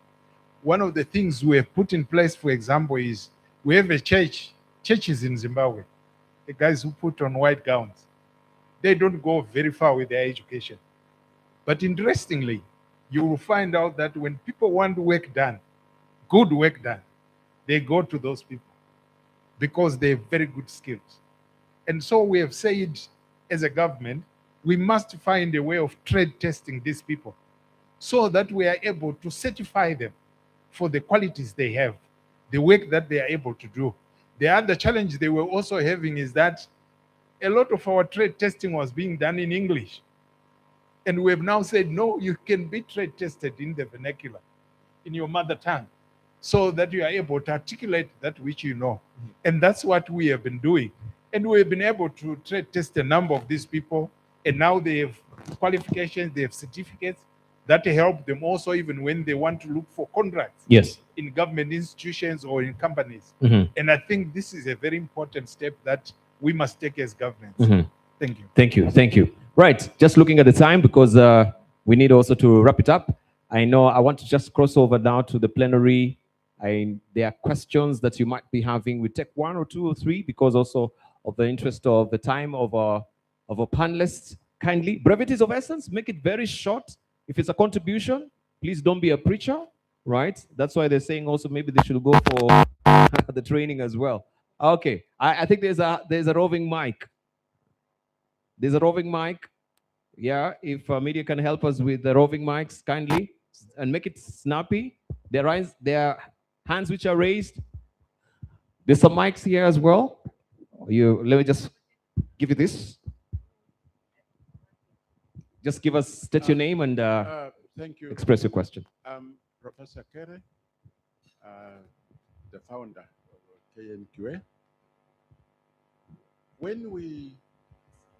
One of the things we have put in place, for example, is we have a churches in Zimbabwe, the guys who put on white gowns. They don't go very far with their education. But interestingly, you will find out that when people want work done, good work done, they go to those people because they have very good skills. And so we have said, as a government, we must find a way of trade testing these people so that we are able to certify them for the qualities they have, the work that they are able to do. The other challenge they were also having is that a lot of our trade testing was being done in English. And we have now said, no, you can be trade tested in the vernacular, in your mother tongue, so that you are able to articulate that which you know. And that's what we have been doing. And we have been able to trade test a number of these people, and now they have qualifications, they have certificates that help them also even when they want to look for contracts. Yes. In government institutions or in companies. Mhm. And I think this is a very important step that we must take as governments. Mhm. Thank you. Thank you. Thank you. Right. Just looking at the time because we need also to wrap it up. I know I want to just cross over now to the plenary. There are questions that you might be having. We take 1 or 2 or 3 because also of the interest of the time of our panelists. Kindly, brevity is of essence. Make it very short. If it's a contribution, please don't be a preacher, right? That's why they're saying also maybe they should go for the training as well. Okay, I think there's a roving mic. There's a roving mic. Yeah, if media can help us with the roving mics kindly and make it snappy. There are hands which are raised. There's some mics here as well. Let me just give you this. Just give us, state your name and thank you. express your question. I'm Professor Kere, the founder of KNQA. When we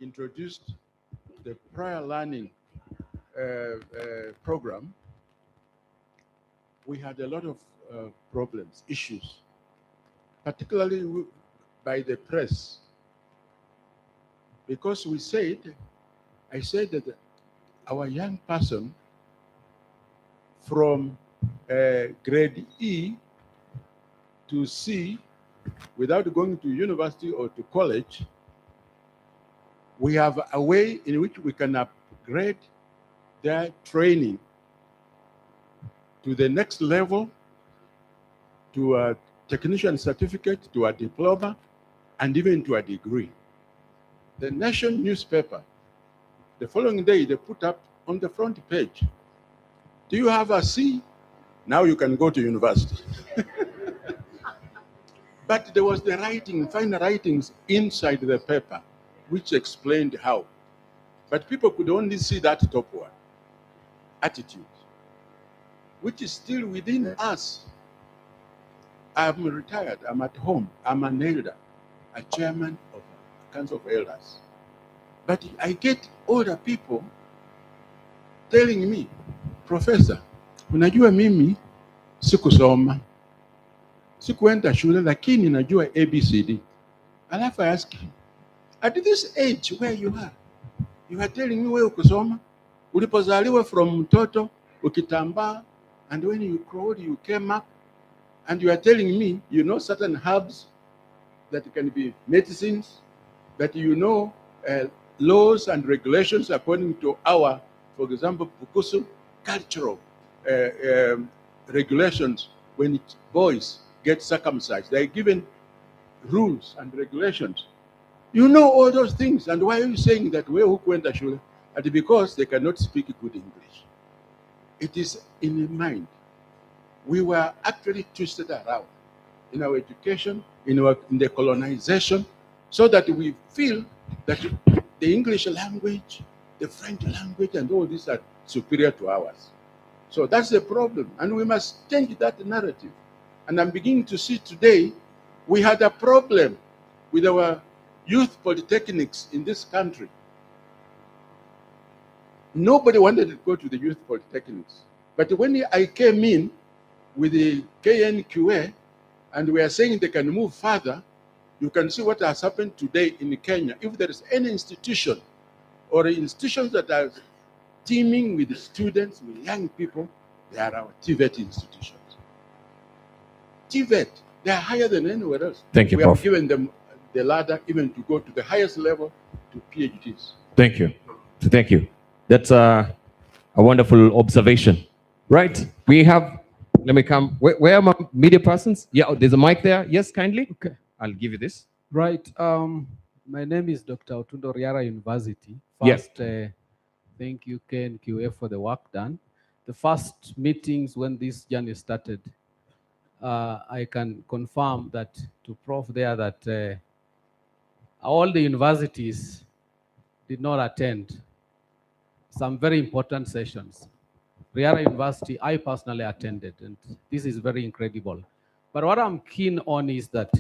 introduced the prior learning program, we had a lot of problems, issues, particularly by the press, because I said that our young person from grade E to C, without going to university or to college, we have a way in which we can upgrade their training to the next level, to a technician certificate, to a diploma, and even to a degree. The Nation newspaper, the following day, they put up on the front page, do you have a C? Now you can go to university. But there was the writing, fine writings inside the paper, which explained how. But people could only see that top one, attitude, which is still within us. I'm retired, I'm at home, I'm an elder, a chairman of a council of elders. But I get older people telling me, Professor, unajua mimi sikusoma, sikuenda shule lakini najua ABCD. Alafu I ask him, at this age where you are telling me wewe ukusoma, ulipozaliwa from mtoto, ukitambaa, and when you crawled, you came up, and you are telling me you know certain herbs that can be medicines, that you know laws and regulations according to our, for example, Pukusu cultural regulations. When boys get circumcised, they're given rules and regulations. You know all those things, and why are you saying that we who went to shule? And because they cannot speak good English. It is in the mind. We were actually twisted around in our education, in the colonization, so that we feel that the English language, the French language, and all these are superior to ours. So that's the problem, and we must change that narrative. And I'm beginning to see today, we had a problem with our youth polytechnics in this country. Nobody wanted to go to the youth polytechnics. But when I came in with the KNQA and we are saying they can move further, you can see what has happened today in Kenya. If there is any institution or institutions that are teeming with students, with young people, they are our TVET institutions. TVET, they are higher than anywhere else. Thank you, We Prof. have given them the ladder even to go to the highest level, to PhDs. Thank you. Thank you. That's a wonderful observation. Right. We have, let me come. Where are my media persons? Yeah, there's a mic there. Yes, kindly. Okay. I'll give you this. Right. My name is Dr. Otundo Riara University. Yes. First, thank you, KNQA, for the work done. The first meetings when this journey started, I can confirm that to Prof there that all the universities did not attend some very important sessions. Riara University, I personally attended, and this is very incredible. But what I'm keen on is that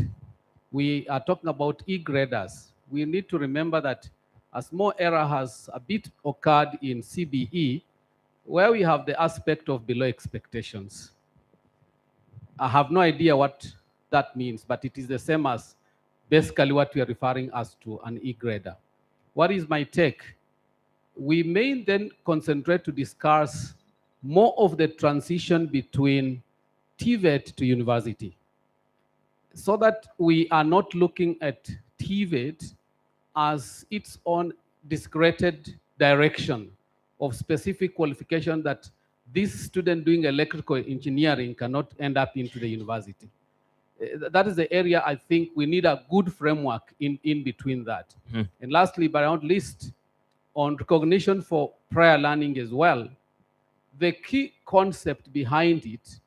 we are talking about e-graders. We need to remember that a small error has a bit occurred in CBE, where we have the aspect of below expectations. I have no idea what that means, but it is the same as basically what we are referring as to an e-grader. What is my take? We may then concentrate to discuss more of the transition between TVET to university, so that we are not looking at TVET as its own discredited direction of specific qualification that this student doing electrical engineering cannot end up into the university. That is the area I think we need a good framework in between that. Mhm. And lastly, but not least, on recognition for prior learning as well, the key concept behind it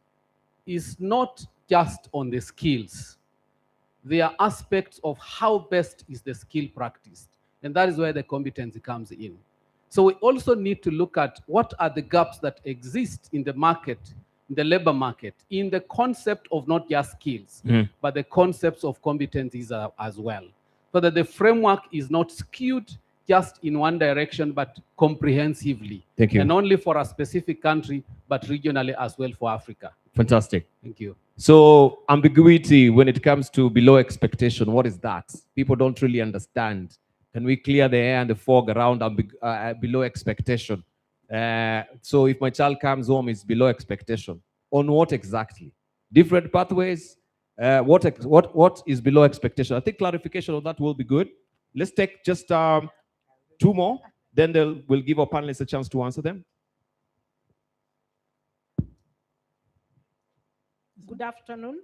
is not just on the skills. There are aspects of how best is the skill practiced. And that is where the competency comes in. So we also need to look at what are the gaps that exist in the market, in the labor market, in the concept of not just skills, but the concepts of competencies as well. So that the framework is not skewed just in one direction, but comprehensively. Thank you. And only for a specific country, but regionally as well for Africa. Fantastic. Thank you. So ambiguity when it comes to below expectation, what is that? People don't really understand. Can we clear the air and the fog around below expectation? So if my child comes home, it's below expectation. On what exactly? Different pathways? What is below expectation? I think clarification of that will be good. Let's take just 2 more, then we'll give our panelists a chance to answer them. Good afternoon.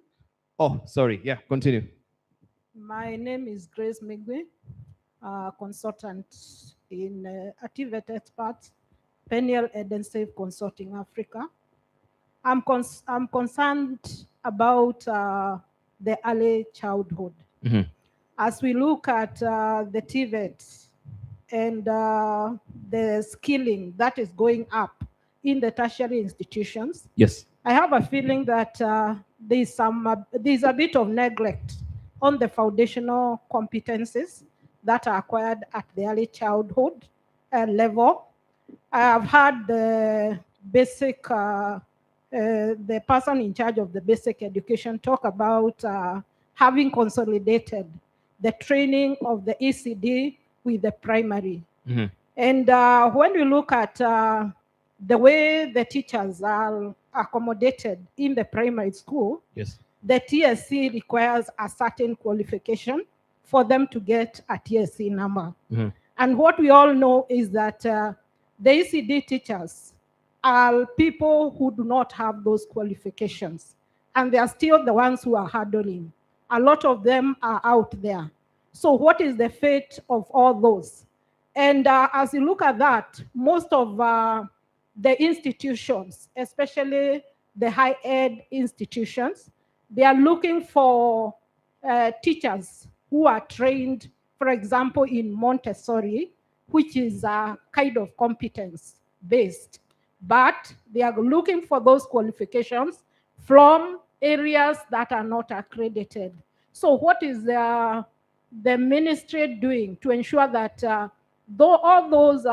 Oh, sorry. Yeah, continue. My name is Grace Migwe, consultant in TVET expert, Peniel Eden Safe Consulting Africa. I'm concerned about the early childhood. As we look at the TVET and the skilling that is going up in the tertiary institutions, yes, I have a feeling that there's a bit of neglect on the foundational competencies that are acquired at the early childhood level. I have had the basic, the person in charge of the basic education talk about having consolidated the training of the ECD with the primary. And when we look at the way the teachers are accommodated in the primary school, yes, the TSC requires a certain qualification for them to get a TSC number. And what we all know is that the ECD teachers are people who do not have those qualifications. And they are still the ones who are hurdling. A lot of them are out there. So what is the fate of all those? And as you look at that, most of the institutions, especially the high ed institutions, they are looking for teachers who are trained, for example, in Montessori, which is a kind of competence based. But they are looking for those qualifications from areas that are not accredited. So what is the ministry doing to ensure that though all those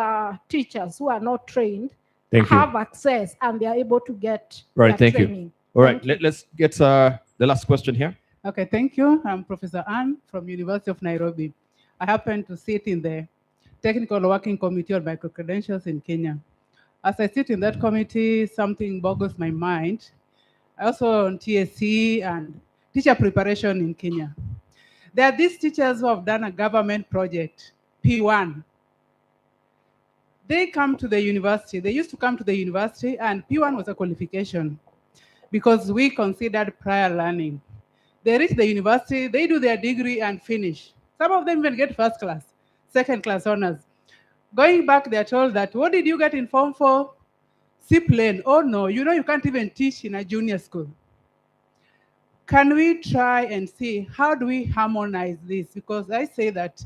teachers who are not trained, Thank you. have access and they are able to get Right, their thank training. you. All right, Thank you. let's get the last question here. Okay, thank you. I'm Professor Ann from University of Nairobi. I happen to sit in the Technical Working Committee on Micro-Credentials in Kenya. As I sit in that committee, something boggles my mind. I also on TSC and teacher preparation in Kenya. There are these teachers who have done a government project, P1. They come to the university. They used to come to the university, and P1 was a qualification because we considered prior learning. They reach the university, they do their degree and finish. Some of them even get first class, second class honors. Going back, they're told that, what did you get in Form 4? C plane. Oh no, you know you can't even teach in a junior school. Can we try and see how do we harmonize this? Because I say that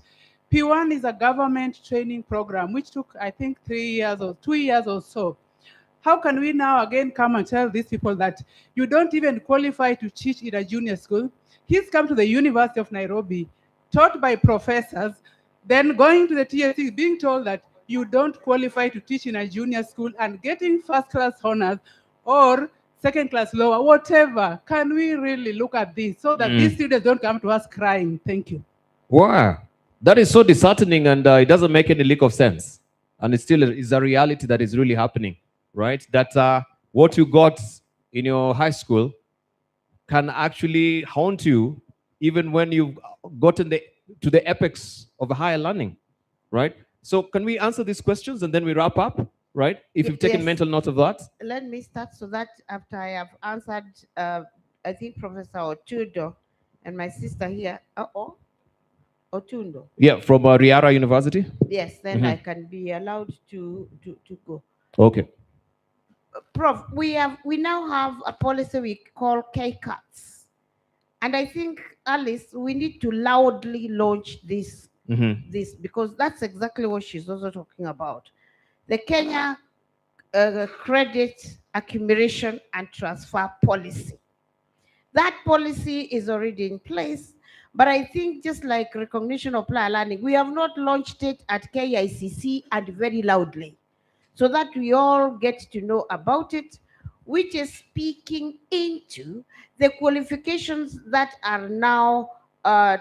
P1 is a government training program which took, I think, 3 years or 2 years or so. How can we now again come and tell these people that you don't even qualify to teach in a junior school? He's come to the University of Nairobi, taught by professors, then going to the TSC, being told that you don't qualify to teach in a junior school and getting first class honors or second class lower, whatever. Can we really look at this so that these students don't come to us crying? Thank you. Wow, that is so disheartening, and it doesn't make any lick of sense. And it still is a reality that is really happening, right? That what you got in your high school can actually haunt you even when you've gotten to the apex of higher learning, right? So can we answer these questions and then we wrap up, right? If you've taken Yes. mental note of that. Let me start so that after I have answered, I think Professor Otundo and my sister here, Otundo. Yeah, from Riara University. Yes, then I can be allowed to go. Okay. Prof, we now have a policy we call K-cuts. And I think, Alice, we need to loudly launch this, this because that's exactly what she's also talking about. The Kenya Credit Accumulation and Transfer Policy. That policy is already in place, but I think just like recognition of prior learning, we have not launched it at KICC and very loudly, so that we all get to know about it, which is speaking into the qualifications that are now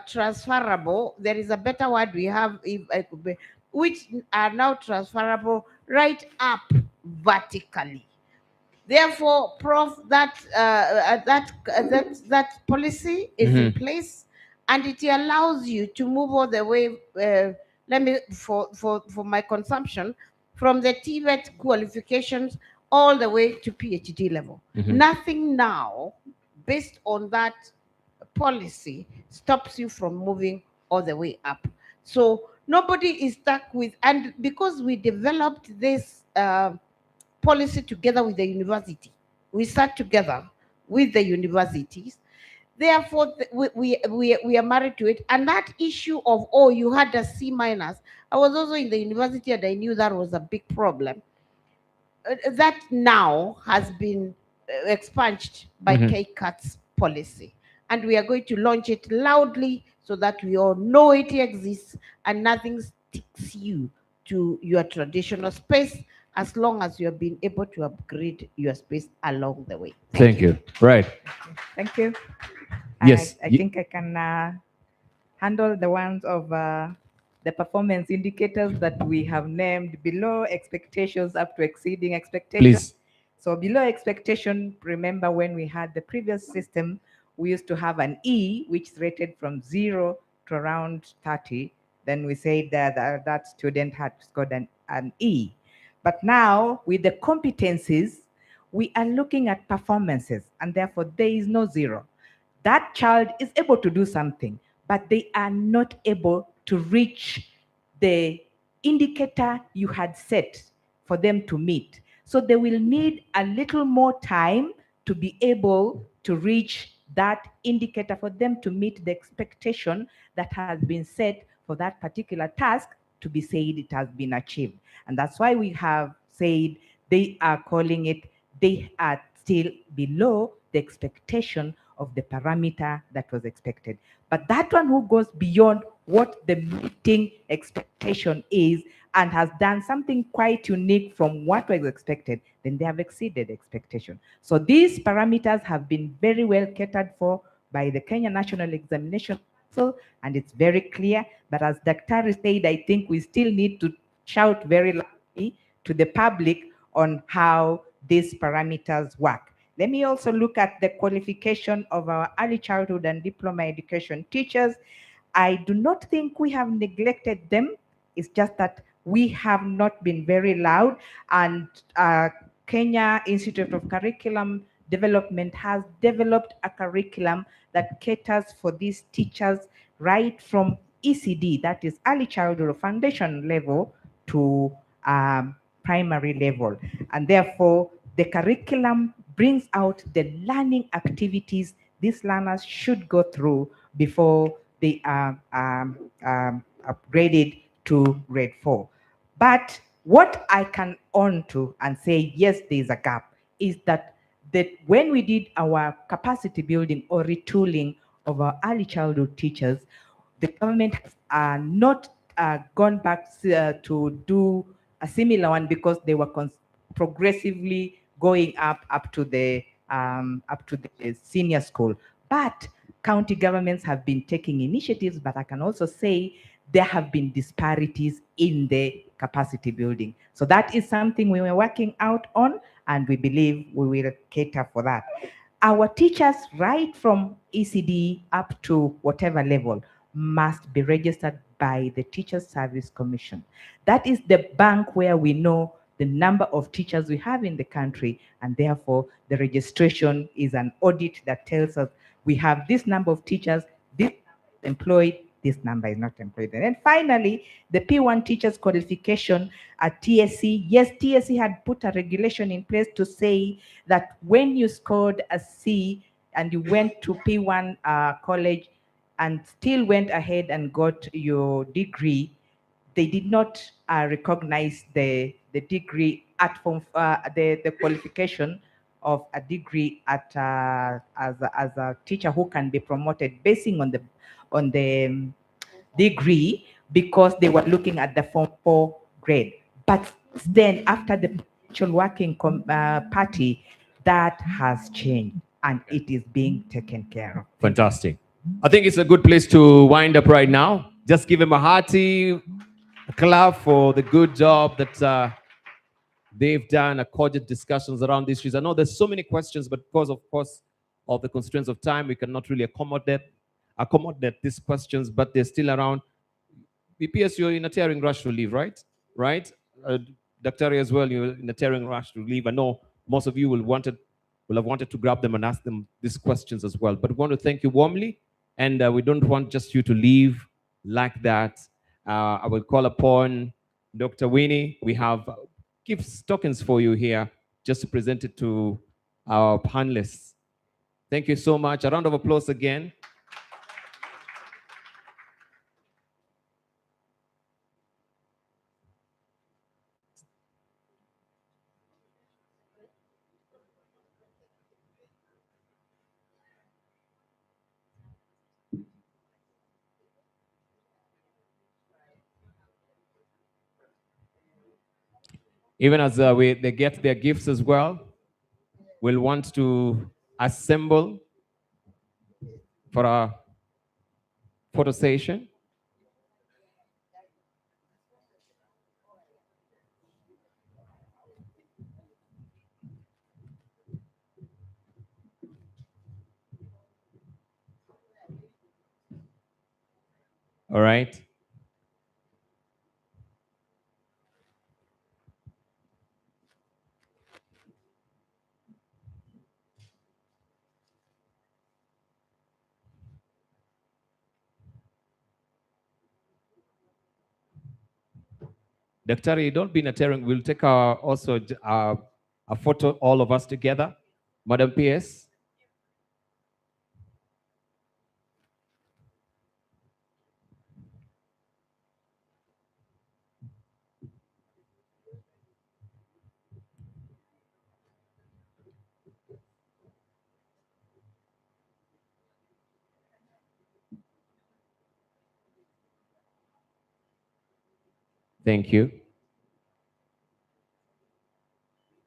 transferable. There is a better word we have, if I could be, which are now transferable right up vertically. Therefore, Prof, that policy is in place, and it allows you to move all the way. Let me for my consumption, from the TVET qualifications all the way to PhD level. Nothing now, based on that policy, stops you from moving all the way up. So nobody is stuck with, and because we developed this policy together with the university, we sat together with the universities. Therefore, we are married to it. And that issue of, oh, you had a C minus. I was also in the university and I knew that was a big problem. That now has been expunged by K-CUT's policy. And we are going to launch it loudly so that we all know it exists and nothing sticks you to your traditional space as long as you have been able to upgrade your space along the way. Thank you. Right. Thank you. Yes. I think I can handle the ones of the performance indicators that we have named below expectations up to exceeding expectations. Please. So below expectation, remember when we had the previous system, we used to have an E, which is rated from 0 to around 30. Then we said that that student had scored an E. But now with the competencies, we are looking at performances, and therefore there is no 0. That child is able to do something, but they are not able to reach the indicator you had set for them to meet. So they will need a little more time to be able to reach that indicator for them to meet the expectation that has been set for that particular task to be said it has been achieved. And that's why we have said they are calling it, they are still below the expectation of the parameter that was expected. But that one who goes beyond what the meeting expectation is and has done something quite unique from what was expected, then they have exceeded expectation. So these parameters have been very well catered for by the Kenya National Examination Council, and it's very clear. But as Dr. said, I think we still need to shout very loudly to the public on how these parameters work. Let me also look at the qualification of our early childhood and diploma education teachers. I do not think we have neglected them. It's just that we have not been very loud, and Kenya Institute of Curriculum Development has developed a curriculum that caters for these teachers right from ECD, that is early childhood or foundation level, to primary level. And therefore, the curriculum brings out the learning activities these learners should go through before they are upgraded to grade 4. But what I can on to and say, yes, there's a gap, is that when we did our capacity building or retooling of our early childhood teachers, the government has not gone back to do a similar one because they were progressively going up to the senior school. But county governments have been taking initiatives, but I can also say there have been disparities in the capacity building. So that is something we were working out on, and we believe we will cater for that. Our teachers, right from ECD up to whatever level, must be registered by the Teachers Service Commission. That is the bank where we know the number of teachers we have in the country, and therefore the registration is an audit that tells us we have this number of teachers, this number is employed, this number is not employed. And then finally, the P1 teachers qualification at TSC. Yes, TSC had put a regulation in place to say that when you scored a C and you went to P1 college and still went ahead and got your degree, they did not recognize the degree at the qualification of a degree at as a teacher who can be promoted basing on the degree, because they were looking at the Form 4 grade. But then after the Provincial Working Party, that has changed and it is being taken care of. Fantastic. I think it's a good place to wind up right now. Just give him a hearty clap for the good job that they've done, a cogent discussions around these issues. I know there's so many questions, but because, of course, of the constraints of time, we cannot really accommodate these questions, but they're still around. BPS, you're in a tearing rush to leave, right? Right? Dr. as well, you're in a tearing rush to leave. I know most of you will have wanted to grab them and ask them these questions as well. But we want to thank you warmly, and we don't want just you to leave like that. I will call upon Dr. Winnie. We have gift tokens for you here, just to present it to our panelists. Thank you so much. A round of applause again. Even as they get their gifts as well, we'll want to assemble for our photo session. All right. Daktari, don't be in a tearing. We'll take also a photo, all of us together. Madam PS. Thank you.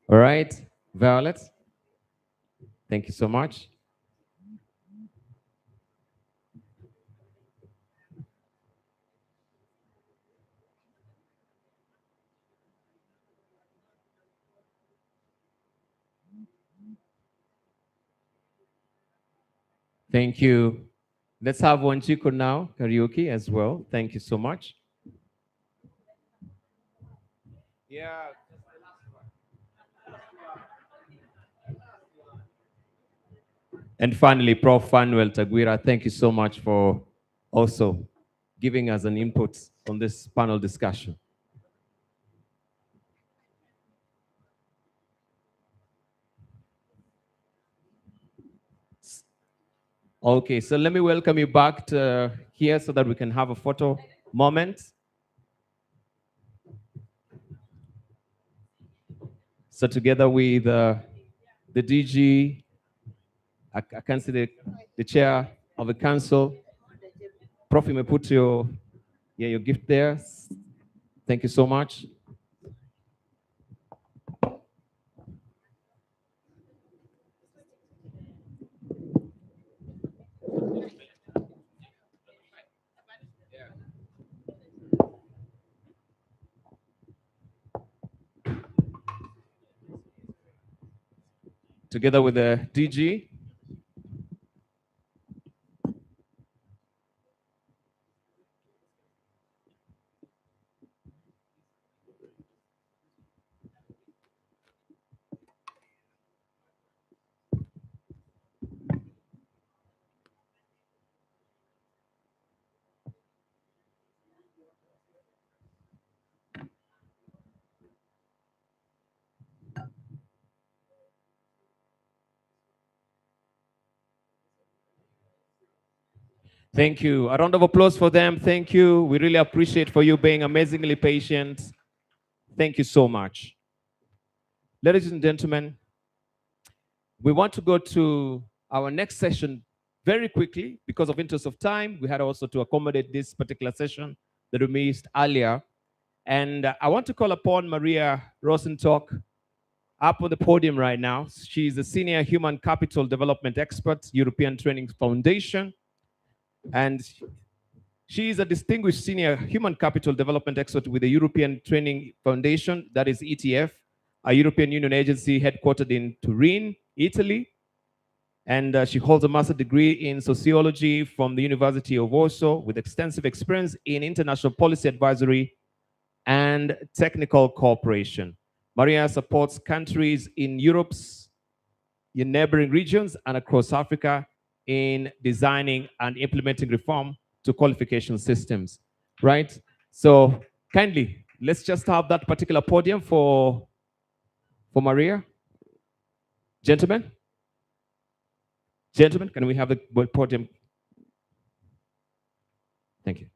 All right, Violet. Thank you so much. Thank you. Let's have Wanjiku now, karaoke as well. Thank you so much. Yeah. And finally, Prof. Fanuel Tagwira, thank you so much for also giving us an input on this panel discussion. Okay, so let me welcome you back to here so that we can have a photo moment. So together with the DG, I can see the chair of the council. Prof, you may put your gift there. Thank you so much. Together with the DG. Thank you. A round of applause for them. Thank you. We really appreciate for you being amazingly patient. Thank you so much. Ladies and gentlemen, we want to go to our next session very quickly because of interest of time. We had also to accommodate this particular session that we missed earlier. And I want to call upon Maria Rosentalk up on the podium right now. She's a Senior Human Capital Development Expert, European Training Foundation. And she is a distinguished Senior Human Capital Development Expert with the European Training Foundation, that is ETF, a European Union agency headquartered in Turin, Italy. And she holds a master's degree in sociology from the University of Warsaw with extensive experience in international policy advisory and technical cooperation. Maria supports countries in Europe's neighboring regions and across Africa in designing and implementing reform to qualification systems, right? So kindly, let's just have that particular podium for Maria. Gentlemen? Gentlemen, can we have the podium? Thank you.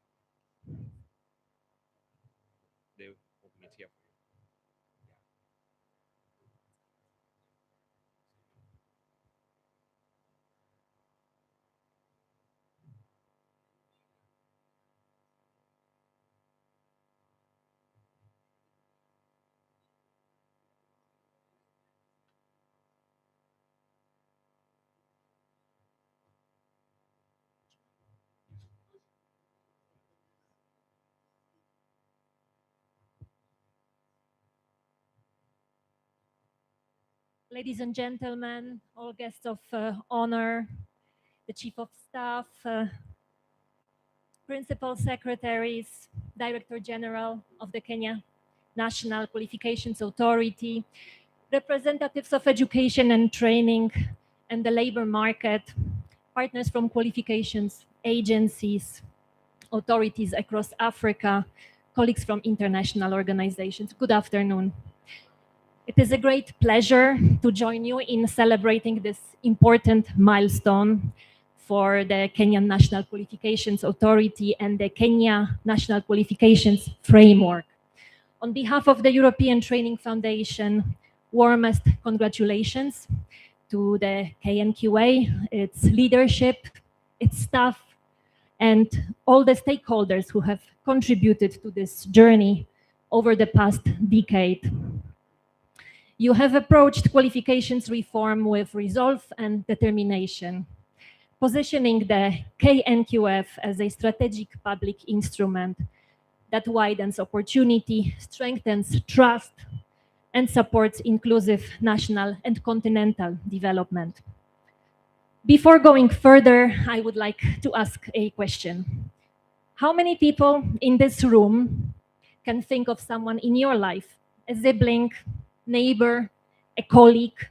Ladies and gentlemen, all guests of honor, the Chief of Staff, Principal Secretaries, Director General of the Kenya National Qualifications Authority, representatives of education and training and the labor market, partners from qualifications, agencies, authorities across Africa, colleagues from international organizations. Good afternoon. It is a great pleasure to join you in celebrating this important milestone for the Kenyan National Qualifications Authority and the Kenya National Qualifications Framework. On behalf of the European Training Foundation, warmest congratulations to the KNQA, its leadership, its staff, and all the stakeholders who have contributed to this journey over the past decade. You have approached qualifications reform with resolve and determination, positioning the KNQF as a strategic public instrument that widens opportunity, strengthens trust, and supports inclusive national and continental development. Before going further, I would like to ask a question. How many people in this room can think of someone in your life, a sibling, neighbor, a colleague,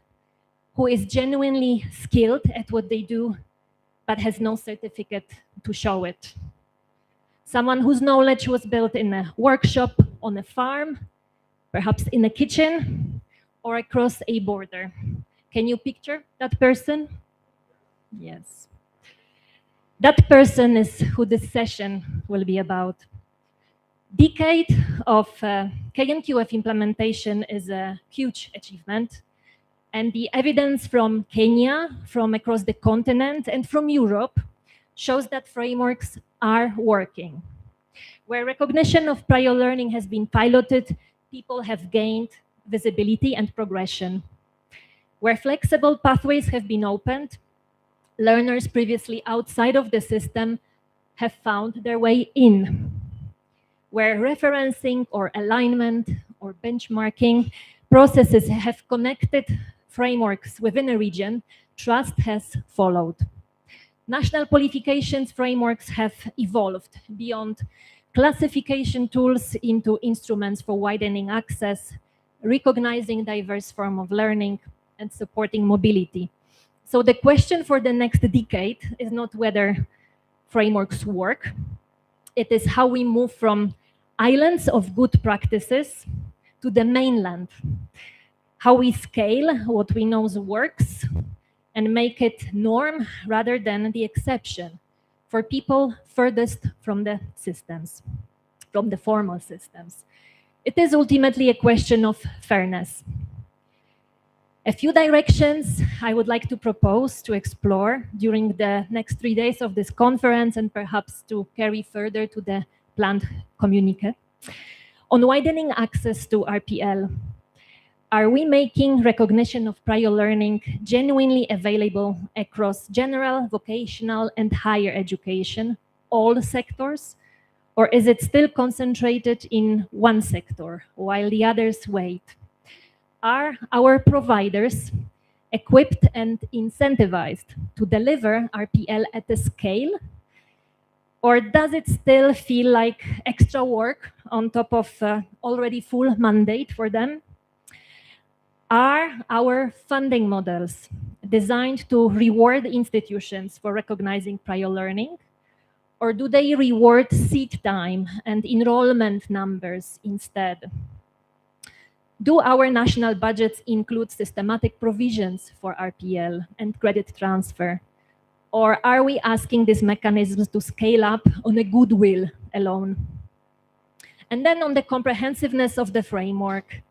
who is genuinely skilled at what they do, but has no certificate to show it? Someone whose knowledge was built in a workshop, on a farm, perhaps in a kitchen, or across a border. Can you picture that person? Yes. That person is who this session will be about. Decade of KNQF implementation is a huge achievement, and the evidence from Kenya, from across the continent, and from Europe shows that frameworks are working. Where recognition of prior learning has been piloted, people have gained visibility and progression. Where flexible pathways have been opened, learners previously outside of the system have found their way in. Where referencing or alignment or benchmarking processes have connected frameworks within a region, trust has followed. National qualifications frameworks have evolved beyond classification tools into instruments for widening access, recognizing diverse forms of learning, and supporting mobility. So the question for the next decade is not whether frameworks work, it is how we move from islands of good practices to the mainland, how we scale what we know works and make it norm rather than the exception for people furthest from the systems, from the formal systems. It is ultimately a question of fairness. A few directions I would like to propose to explore during the next 3 days of this conference and perhaps to carry further to the planned communique. On widening access to RPL, are we making recognition of prior learning genuinely available across general, vocational, and higher education, all sectors? Or is it still concentrated in one sector while the others wait? Are our providers equipped and incentivized to deliver RPL at a scale? Or does it still feel like extra work on top of already full mandate for them? Are our funding models designed to reward institutions for recognizing prior learning? Or do they reward seat time and enrollment numbers instead? Do our national budgets include systematic provisions for RPL and credit transfer? Or are we asking these mechanisms to scale up on a goodwill alone? And then on the comprehensiveness of the framework,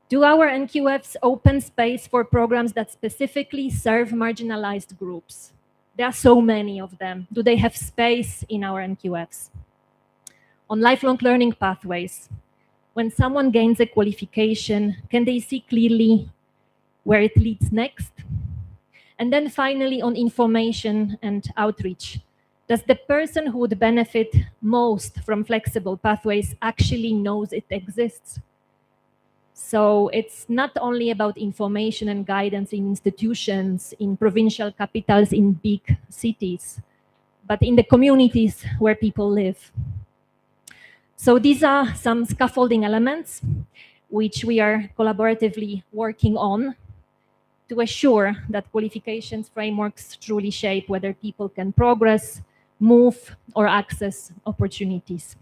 do our NQFs open space for programs that specifically serve marginalized groups? There are so many of them. Do they have space in our NQFs? On lifelong learning pathways, when someone gains a qualification, can they see clearly where it leads next? And then finally, on information and outreach, does the person who would benefit most from flexible pathways actually knows it exists? So it's not only about information and guidance in institutions, in provincial capitals, in big cities, but in the communities where people live. So these are some scaffolding elements which we are collaboratively working on to assure that qualifications frameworks truly shape whether people can progress, move, or access opportunities.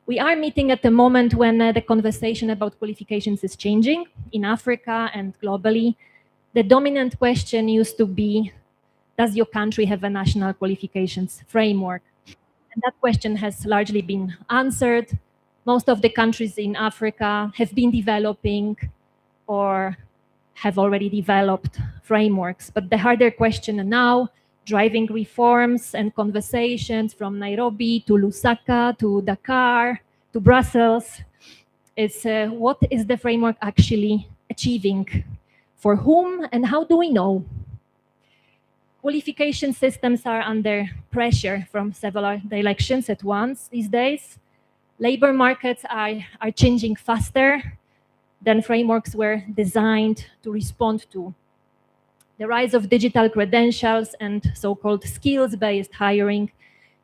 We are meeting at the moment when the conversation about qualifications is changing in Africa and globally. The dominant question used to be, does your country have a national qualifications framework? And that question has largely been answered. Most of the countries in Africa have been developing or have already developed frameworks. But the harder question now, driving reforms and conversations from Nairobi to Lusaka to Dakar to Brussels is what is the framework actually achieving? For whom and how do we know? Qualification systems are under pressure from several directions at once these days. Labor markets are changing faster than frameworks were designed to respond to. The rise of digital credentials and so-called skills-based hiring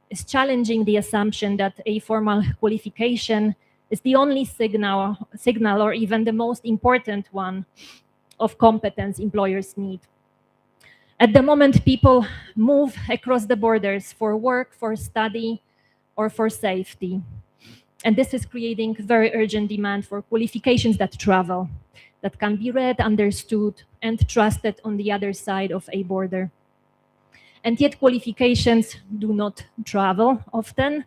is challenging the assumption that a formal qualification is the only signal or even the most important one of competence employers need. At the moment, people move across the borders for work, for study, or for safety. And this is creating very urgent demand for qualifications that travel, that can be read, understood, and trusted on the other side of a border. And yet qualifications do not travel often,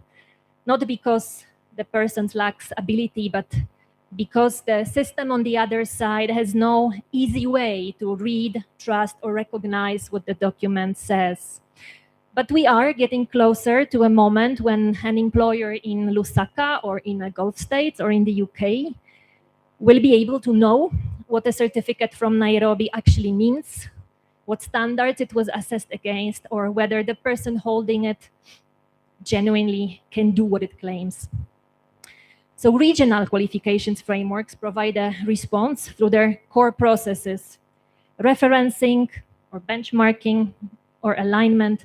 not because the person lacks ability, but because the system on the other side has no easy way to read, trust, or recognize what the document says. But we are getting closer to a moment when an employer in Lusaka or in the Gulf states or in the UK will be able to know what a certificate from Nairobi actually means, what standards it was assessed against, or whether the person holding it genuinely can do what it claims. So regional qualifications frameworks provide a response through their core processes, referencing or benchmarking or alignment,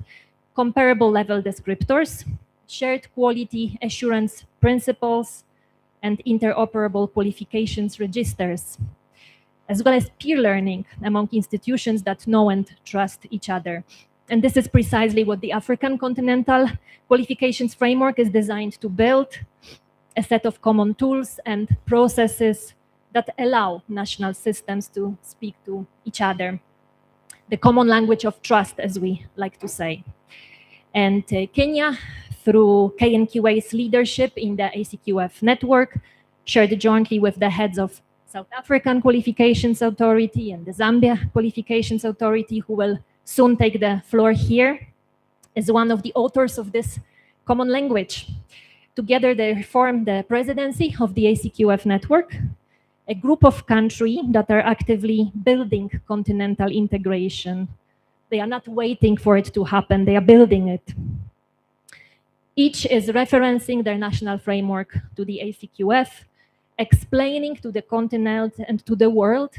comparable level descriptors, shared quality assurance principles, and interoperable qualifications registers, as well as peer learning among institutions that know and trust each other. And this is precisely what the African Continental Qualifications Framework is designed to build, a set of common tools and processes that allow national systems to speak to each other. The common language of trust, as we like to say. And Kenya, through KNQA's leadership in the ACQF network, shared jointly with the heads of South African Qualifications Authority and the Zambia Qualifications Authority, who will soon take the floor here, is one of the authors of this common language. Together, they form the presidency of the ACQF network, a group of countries that are actively building continental integration. They are not waiting for it to happen, they are building it. Each is referencing their national framework to the ACQF, explaining to the continent and to the world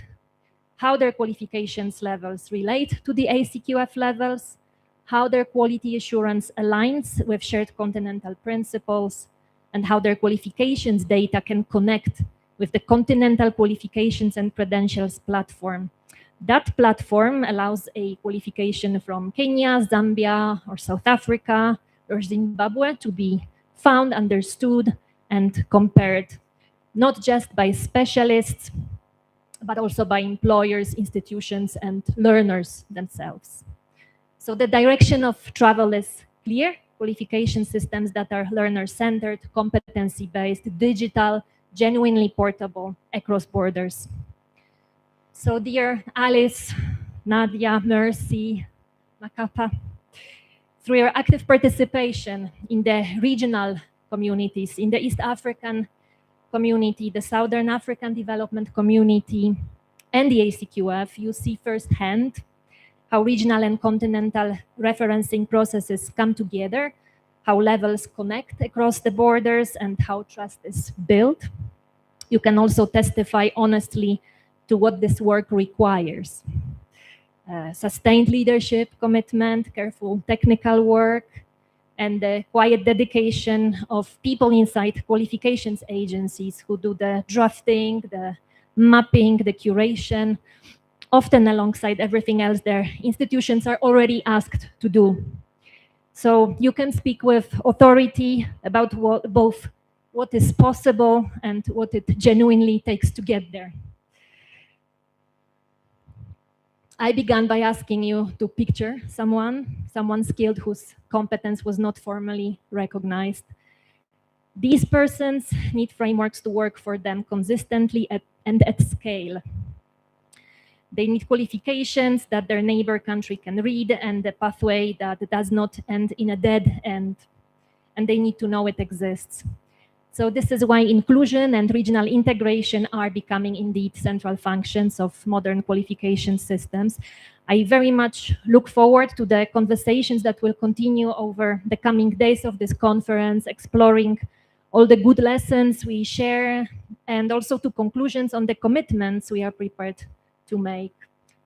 how their qualifications levels relate to the ACQF levels, how their quality assurance aligns with shared continental principles, and how their qualifications data can connect with the Continental Qualifications and Credentials platform. That platform allows a qualification from Kenya, Zambia, or South Africa, or Zimbabwe to be found, understood, and compared, not just by specialists, but also by employers, institutions, and learners themselves. So the direction of travel is clear: qualification systems that are learner-centered, competency-based, digital, genuinely portable across borders. So dear Alice, Nadia, Mercy, Makapa, through your active participation in the regional communities, in the East African community, the Southern African Development Community, and the ACQF, you see firsthand how regional and continental referencing processes come together, how levels connect across the borders, and how trust is built. You can also testify honestly to what this work requires. Sustained leadership, commitment, careful technical work, and the quiet dedication of people inside qualifications agencies who do the drafting, the mapping, the curation, often alongside everything else their institutions are already asked to do. So you can speak with authority about both what is possible and what it genuinely takes to get there. I began by asking you to picture someone skilled whose competence was not formally recognized. These persons need frameworks to work for them consistently and at scale. They need qualifications that their neighbor country can read and a pathway that does not end in a dead end. And they need to know it exists. So this is why inclusion and regional integration are becoming indeed central functions of modern qualification systems. I very much look forward to the conversations that will continue over the coming days of this conference, exploring all the good lessons we share and also to conclusions on the commitments we are prepared to make.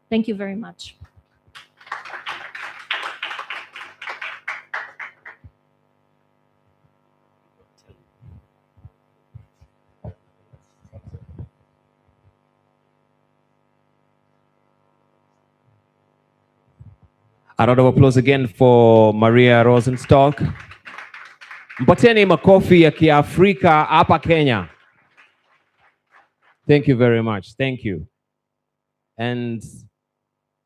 Thank you very much. A round of applause again for Maria Rosenstock. Mpatieni makofi ya Kiafrika hapa Kenya. Thank you very much. Thank you. And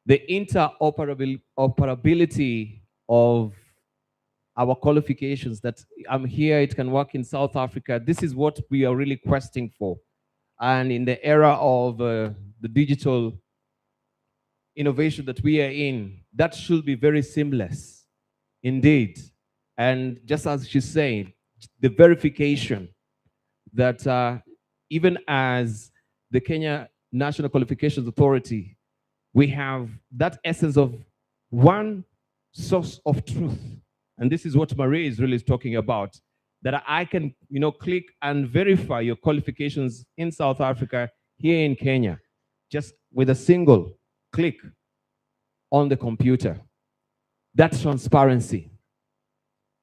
the interoperability of our qualifications that I'm here, it can work in South Africa. This is what we are really questing for. And in the era of the digital innovation that we are in, that should be very seamless indeed. And just as she said, the verification that even as the Kenya National Qualifications Authority, we have that essence of one source of truth. And this is what Maria is really talking about, that I can, click and verify your qualifications in South Africa, here in Kenya, just with a single click on the computer. That's transparency.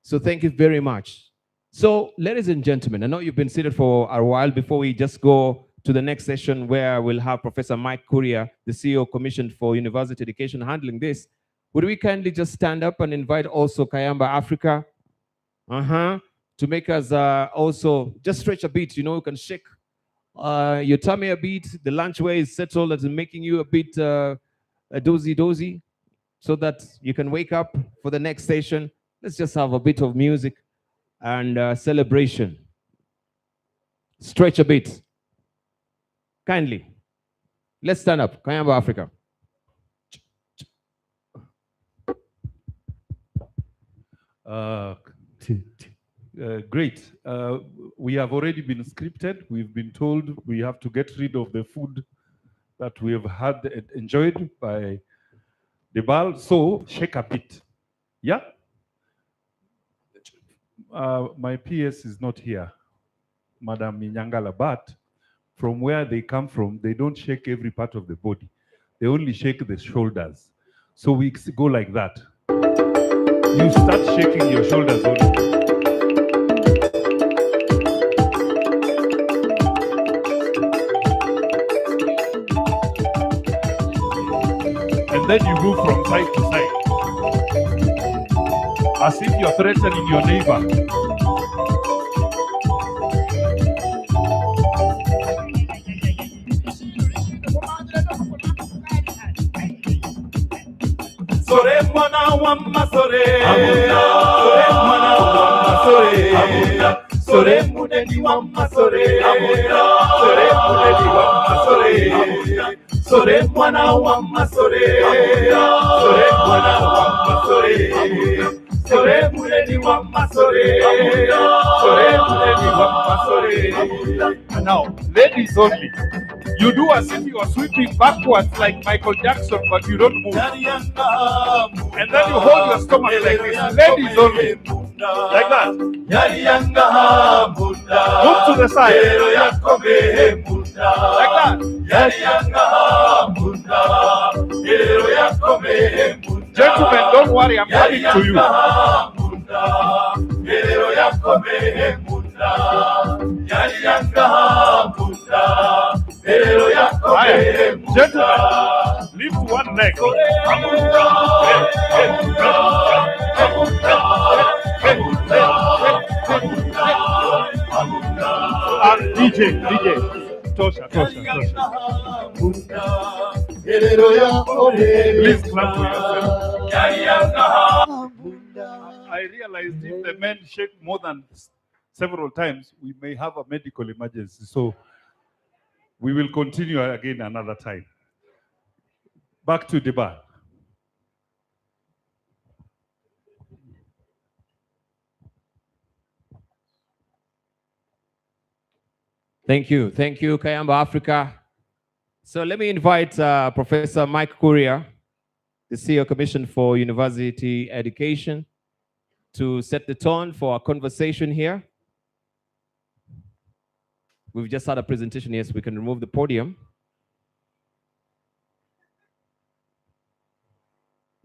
So thank you very much. So, ladies and gentlemen, I know you've been seated for a while. Before we just go to the next session where we'll have Professor Mike Kuria, the CEO commissioned for University Education, handling this, would we kindly just stand up and invite also Kayamba Africa to make us also just stretch a bit, you can shake your tummy a bit. The lunchway is settled, that's making you a bit dozy, so that you can wake up for the next session. Let's just have a bit of music and celebration. Stretch a bit. Kindly. Let's stand up. Kayamba Africa. Great. We have already been scripted. We've been told we have to get rid of the food that we have had and enjoyed by the ball. So shake a bit. Yeah? My PS is not here, Madam Minyangala, but from where they come from, they don't shake every part of the body. They only shake the shoulders. So we go like that. You start shaking your shoulders only. And then you move from side to side, as if you're threatening your neighbor. Sore mwana wa masore, sore mwana wa masore, sore muneni wa masore, sore muneni wa masore, sore mwana wa masore, sore mwana wa masore, sore muneni wa masore, sore muneni wa masore. Now, ladies only. You do as if you are sweeping backwards like Michael Jackson, but you don't move. And then you hold your stomach like this. Ladies only. Like that. Move to the side. Like that. Gentlemen, don't worry, I'm coming to you. Gentlemen, lift one leg. DJ, Tosha. Please clap for yourself. I realized if the men shake more than several times, we may have a medical emergency. So we will continue again another time. Back to the bar. Thank you. Thank you, Kayamba Africa. So let me invite Professor Mike Courier, the CEO Commission for University Education, to set the tone for our conversation here. We've just had a presentation. Yes, we can remove the podium.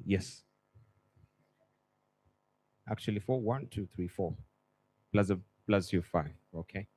Yes. Actually, 4, 1, 2, 3, 4. Plus you 5. Okay.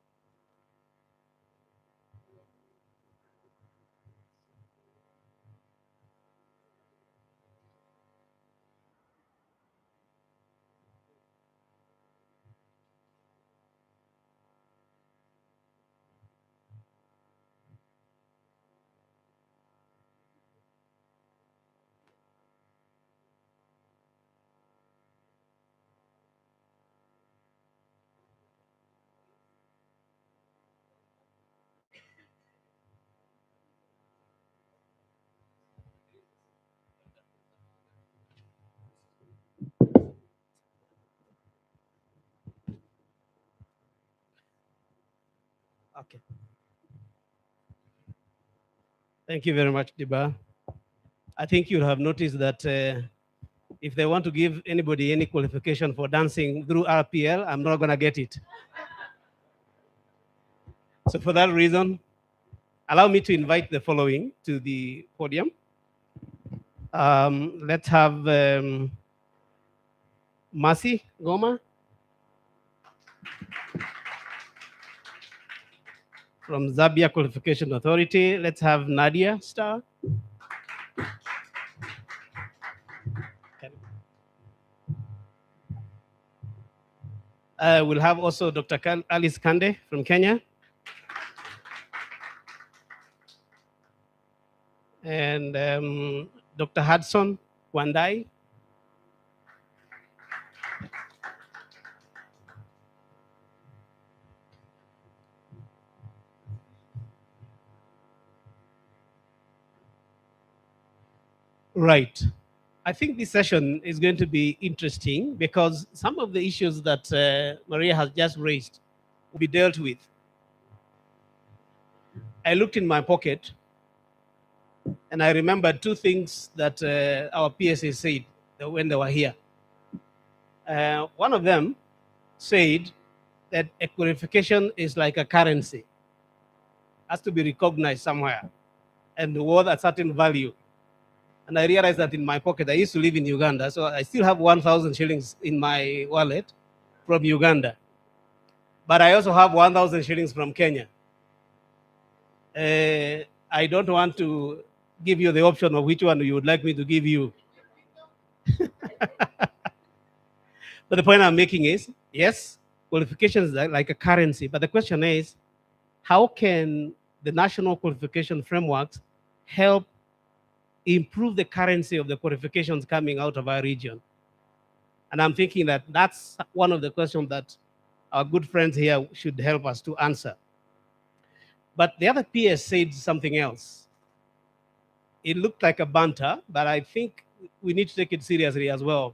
Okay. Thank you very much, Diba. I think you'll have noticed that if they want to give anybody any qualification for dancing through RPL, I'm not going to get it. So for that reason, allow me to invite the following to the podium. Let's have Masi Goma from Zambia Qualification Authority. Let's have Nadia Star. We'll have also Dr. Alice Kande from Kenya. And Dr. Hudson Wandai. Right. I think this session is going to be interesting because some of the issues that Maria has just raised will be dealt with. I looked in my pocket and I remembered two things that our PSA said when they were here. One of them said that a qualification is like a currency, has to be recognized somewhere and worth a certain value. And I realized that in my pocket, I used to live in Uganda, so I still have 1,000 shillings in my wallet from Uganda. But I also have 1,000 shillings from Kenya. I don't want to give you the option of which one you would like me to give you. But the point I'm making is, yes, qualifications are like a currency, but the question is, how can the national qualification frameworks help improve the currency of the qualifications coming out of our region? And I'm thinking that that's one of the questions that our good friends here should help us to answer. But the other PS said something else. It looked like a banter, but I think we need to take it seriously as well.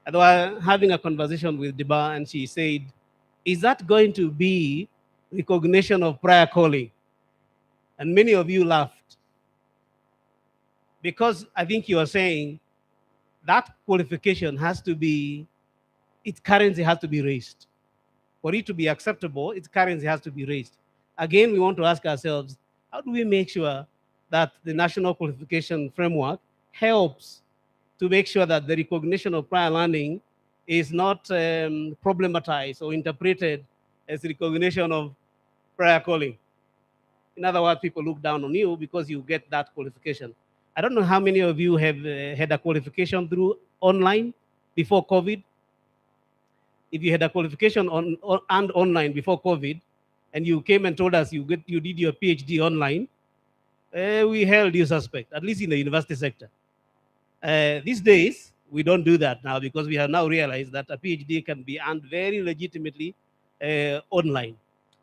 And we were having a conversation with Diba, and she said, is that going to be recognition of prior calling? And many of you laughed. Because I think you are saying that qualification has to be, its currency has to be raised. For it to be acceptable, its currency has to be raised. Again, we want to ask ourselves, how do we make sure that the national qualification framework helps to make sure that the recognition of prior learning is not problematized or interpreted as recognition of prior calling? In other words, people look down on you because you get that qualification. I don't know how many of you have had a qualification through online before COVID. If you had a qualification and online before COVID, and you came and told us you did your PhD online, we held you suspect, at least in the university sector. These days, we don't do that now because we have now realized that a PhD can be earned very legitimately online.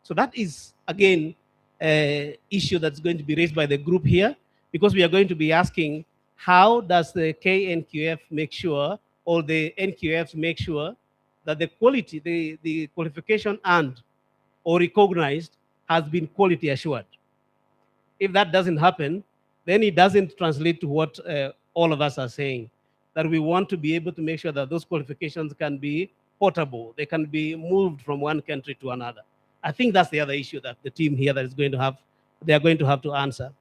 So that is, again, an issue that's going to be raised by the group here, because we are going to be asking, how does the KNQF make sure, or the NQFs make sure, that the quality, the qualification earned or recognized has been quality assured. If that doesn't happen, then it doesn't translate to what all of us are saying, that we want to be able to make sure that those qualifications can be portable, they can be moved from one country to another. I think that's the other issue that the team here that is going to have, they are going to have to answer.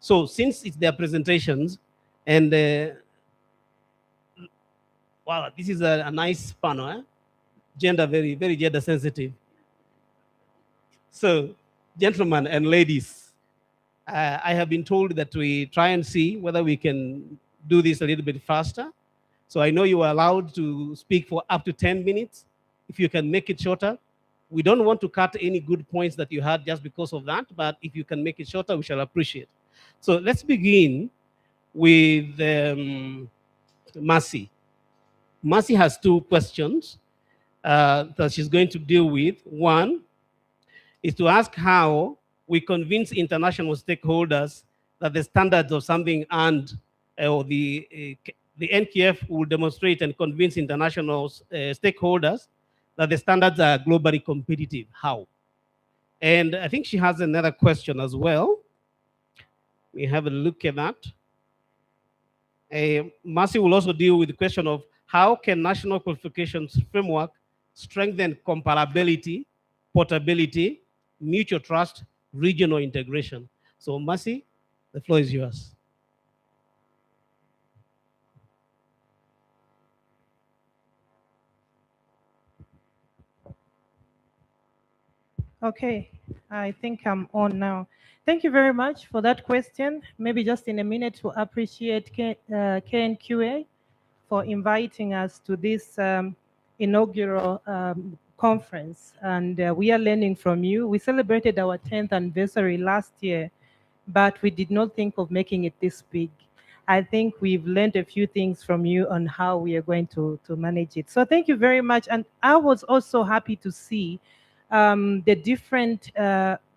So since it's their presentations, and wow, this is a nice panel, eh? Gender, very, very gender sensitive. So, gentlemen and ladies, I have been told that we try and see whether we can do this a little bit faster. So I know you are allowed to speak for up to 10 minutes. If you can make it shorter, we don't want to cut any good points that you had just because of that, but if you can make it shorter, we shall appreciate. So let's begin with Mercy. Mercy has two questions that she's going to deal with. One is to ask how we convince international stakeholders that the standards of something and or the NQF will demonstrate and convince international stakeholders that the standards are globally competitive. How? And I think she has another question as well. We have a look at that. Mercy will also deal with the question of how can national qualifications framework strengthen comparability, portability, mutual trust, regional integration. So Mercy, the floor is yours. Okay, I think I'm on now. Thank you very much for that question. Maybe just in a minute to appreciate KNQA for inviting us to this inaugural conference. And we are learning from you. We celebrated our 10th anniversary last year, but we did not think of making it this big. I think we've learned a few things from you on how we are going to manage it. So thank you very much. And I was also happy to see the different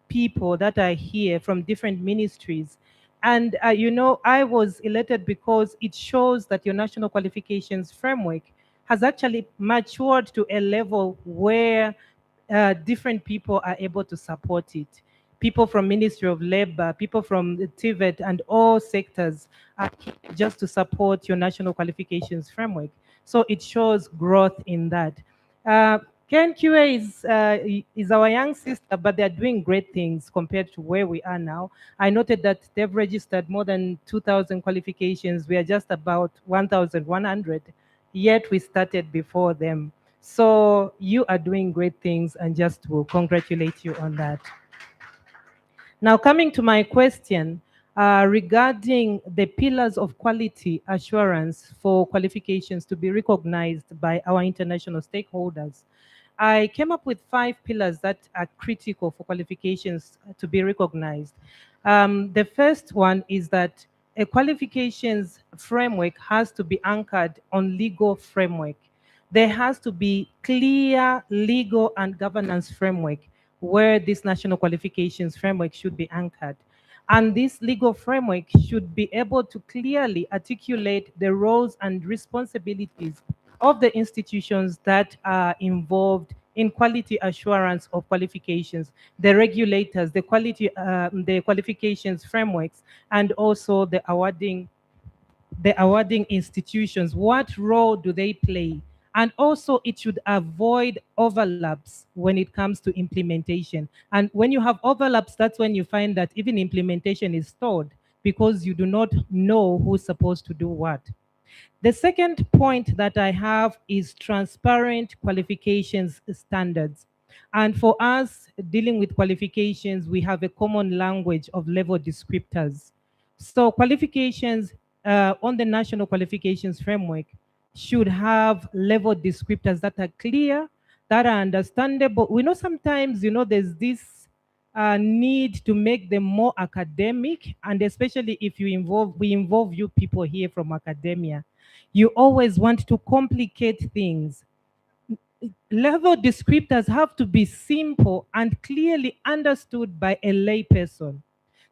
people that are here from different ministries. And, you know, I was elated because it shows that your national qualifications framework has actually matured to a level where different people are able to support it. People from Ministry of Labor, people from the TVET and all sectors are here just to support your national qualifications framework. So it shows growth in that. KNQA is our young sister, but they're doing great things compared to where we are now. I noted that they've registered more than 2,000 qualifications. We are just about 1,100, yet we started before them. So you are doing great things, and just to congratulate you on that. Now, coming to my question regarding the pillars of quality assurance for qualifications to be recognized by our international stakeholders, I came up with 5 pillars that are critical for qualifications to be recognized. The first one is that a qualifications framework has to be anchored on legal framework. There has to be clear legal and governance framework where this national qualifications framework should be anchored. And this legal framework should be able to clearly articulate the roles and responsibilities of the institutions that are involved in quality assurance of qualifications, the regulators, the qualifications frameworks, and also the awarding institutions. What role do they play? And also it should avoid overlaps when it comes to implementation. And when you have overlaps, that's when you find that even implementation is stalled because you do not know who's supposed to do what. The second point that I have is transparent qualifications standards. And for us dealing with qualifications, we have a common language of level descriptors. So qualifications on the national qualifications framework should have level descriptors that are clear, that are understandable. We know sometimes, you know, there's this need to make them more academic, and especially if we involve you people here from academia. You always want to complicate things. Level descriptors have to be simple and clearly understood by a layperson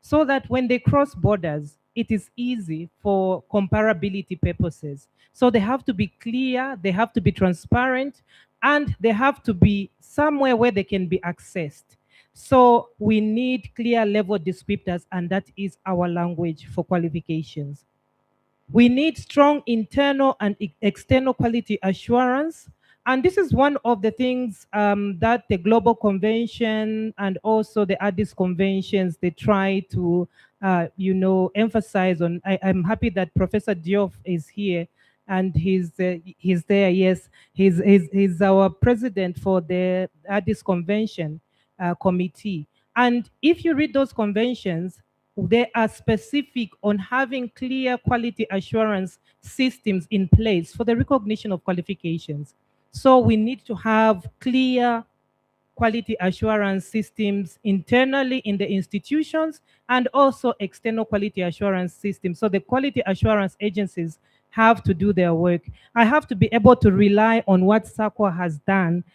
so that when they cross borders, it is easy for comparability purposes. So they have to be clear, they have to be transparent, and they have to be somewhere where they can be accessed. So we need clear level descriptors, and that is our language for qualifications. We need strong internal and external quality assurance. And this is one of the things that the Global Convention and also the Addis Conventions, they try to, emphasize on. I'm happy that Professor Diop is here and he's there. Yes, he's our president for the Addis Convention committee. And if you read those conventions, they are specific on having clear quality assurance systems in place for the recognition of qualifications. So we need to have clear quality assurance systems internally in the institutions and also external quality assurance systems. So the quality assurance agencies have to do their work. I have to be able to rely on what SAQA has done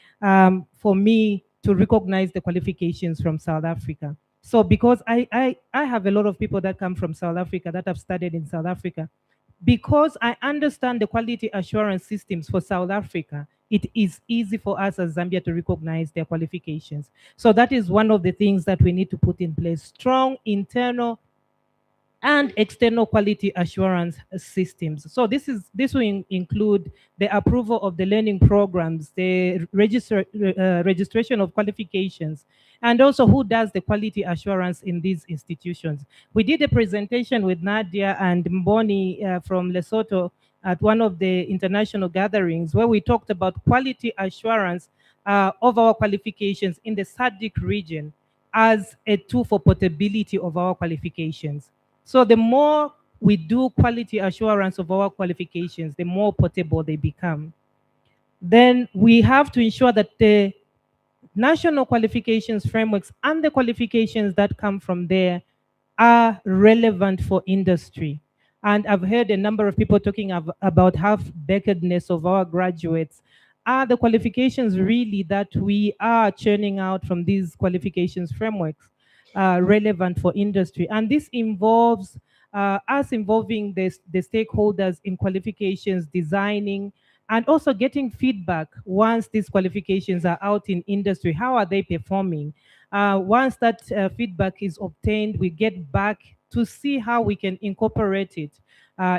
for me to recognize the qualifications from South Africa. So because I have a lot of people that come from South Africa that have studied in South Africa, because I understand the quality assurance systems for South Africa, it is easy for us as Zambia to recognize their qualifications. So that is one of the things that we need to put in place: strong internal and external quality assurance systems. So this will include the approval of the learning programs, the registration of qualifications, and also who does the quality assurance in these institutions. We did a presentation with Nadia and Mboni from Lesotho at one of the international gatherings where we talked about quality assurance of our qualifications in the SADC region as a tool for portability of our qualifications. So the more we do quality assurance of our qualifications, the more portable they become. Then we have to ensure that the national qualifications frameworks and the qualifications that come from there are relevant for industry. And I've heard a number of people talking about half-bakedness of our graduates. Are the qualifications really that we are churning out from these qualifications frameworks relevant for industry? And this involves us involving the stakeholders in qualifications, designing, and also getting feedback once these qualifications are out in industry. How are they performing? Once that feedback is obtained, we get back to see how we can incorporate it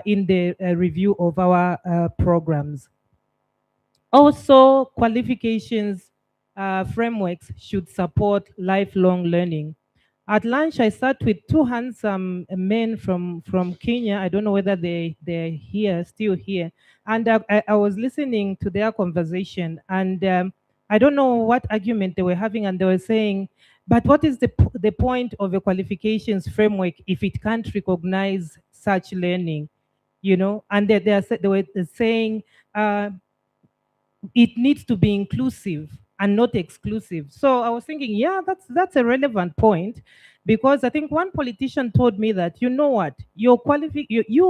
in the review of our programs. Also, qualifications frameworks should support lifelong learning. At lunch, I sat with two handsome men from Kenya. I don't know whether they're here, still here. And I was listening to their conversation, and I don't know what argument they were having, and they were saying, but what is the point of a qualifications framework if it can't recognize such learning? You know, and they were saying it needs to be inclusive and not exclusive. So I was thinking, yeah, that's a relevant point, because I think one politician told me that, you know what, you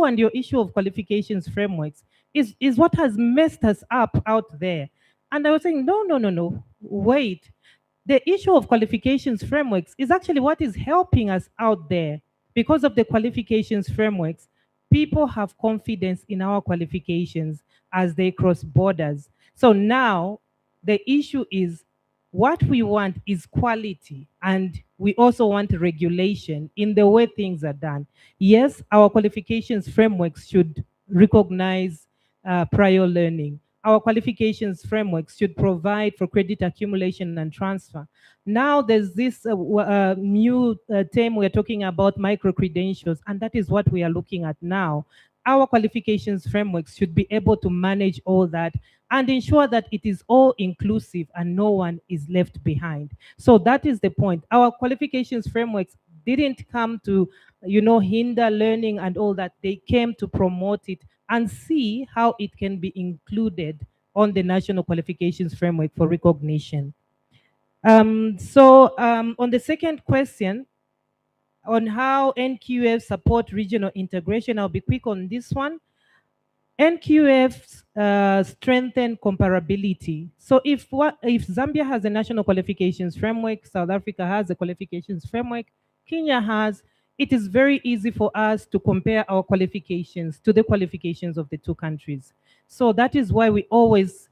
and your issue of qualifications frameworks is what has messed us up out there. And I was saying, no, wait. The issue of qualifications frameworks is actually what is helping us out there. Because of the qualifications frameworks, people have confidence in our qualifications as they cross borders. So now the issue is, what we want is quality, and we also want regulation in the way things are done. Yes, our qualifications frameworks should recognize prior learning. Our qualifications frameworks should provide for credit accumulation and transfer. Now there's this new term we're talking about, micro-credentials, and that is what we are looking at now. Our qualifications frameworks should be able to manage all that and ensure that it is all inclusive and no one is left behind. So that is the point. Our qualifications frameworks didn't come to, hinder learning and all that. They came to promote it and see how it can be included on the national qualifications framework for recognition. On the second question, on how NQF support regional integration, I'll be quick on this one. NQF strengthen comparability. So if Zambia has a national qualifications framework, South Africa has a qualifications framework, Kenya has, it is very easy for us to compare our qualifications to the qualifications of the two countries. So that is why we always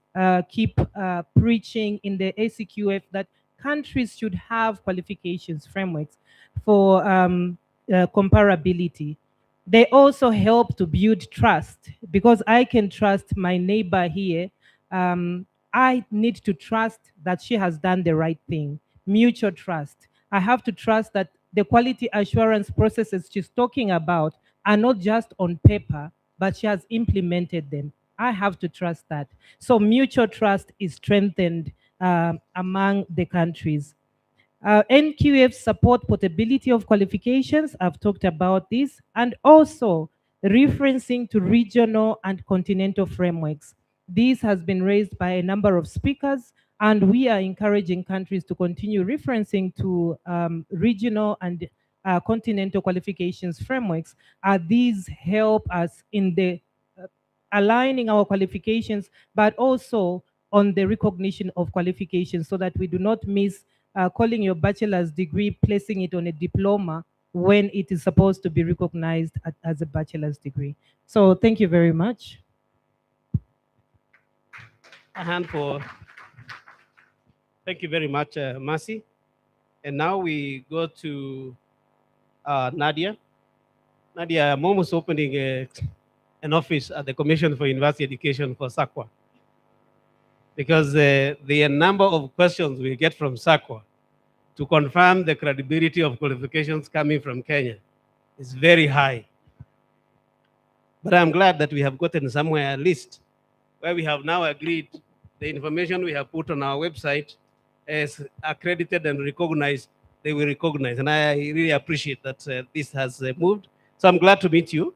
keep preaching in the ACQF that countries should have qualifications frameworks for comparability. They also help to build trust, because I can trust my neighbor here. I need to trust that she has done the right thing. Mutual trust. I have to trust that the quality assurance processes she's talking about are not just on paper, but she has implemented them. I have to trust that. So mutual trust is strengthened among the countries. NQF support portability of qualifications. I've talked about this, and also referencing to regional and continental frameworks. This has been raised by a number of speakers, and we are encouraging countries to continue referencing to regional and continental qualifications frameworks. These help us in the aligning our qualifications, but also on the recognition of qualifications, so that we do not miss calling your bachelor's degree, placing it on a diploma when it is supposed to be recognized as a bachelor's degree. So thank you very much. A hand for, thank you very much, Mercy. And now we go to Nadia. Nadia, I'm almost opening an office at the Commission for University Education for SACWA, because the number of questions we get from SACWA to confirm the credibility of qualifications coming from Kenya is very high. But I'm glad that we have gotten somewhere, at least, where we have now agreed the information we have put on our website is accredited and recognized, they will recognize. And I really appreciate that this has moved. So I'm glad to meet you.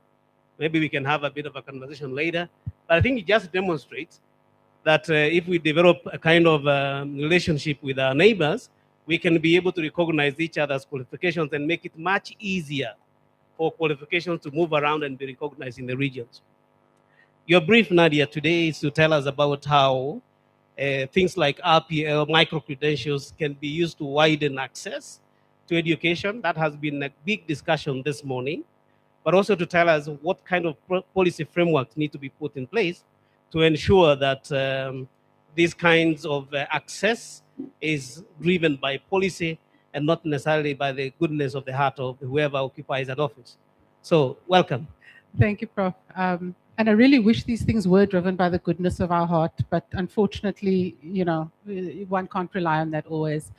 Maybe we can have a bit of a conversation later. But I think it just demonstrates that if we develop a kind of relationship with our neighbors, we can be able to recognize each other's qualifications and make it much easier for qualifications to move around and be recognized in the regions. Your brief, Nadia, today is to tell us about how things like RPL, micro-credentials can be used to widen access to education. That has been a big discussion this morning, but also to tell us what kind of policy frameworks need to be put in place to ensure that these kinds of access is driven by policy and not necessarily by the goodness of the heart of whoever occupies an office. So welcome. Thank you, Prof. And I really wish these things were driven by the goodness of our heart, but unfortunately, you know, one can't rely on that always.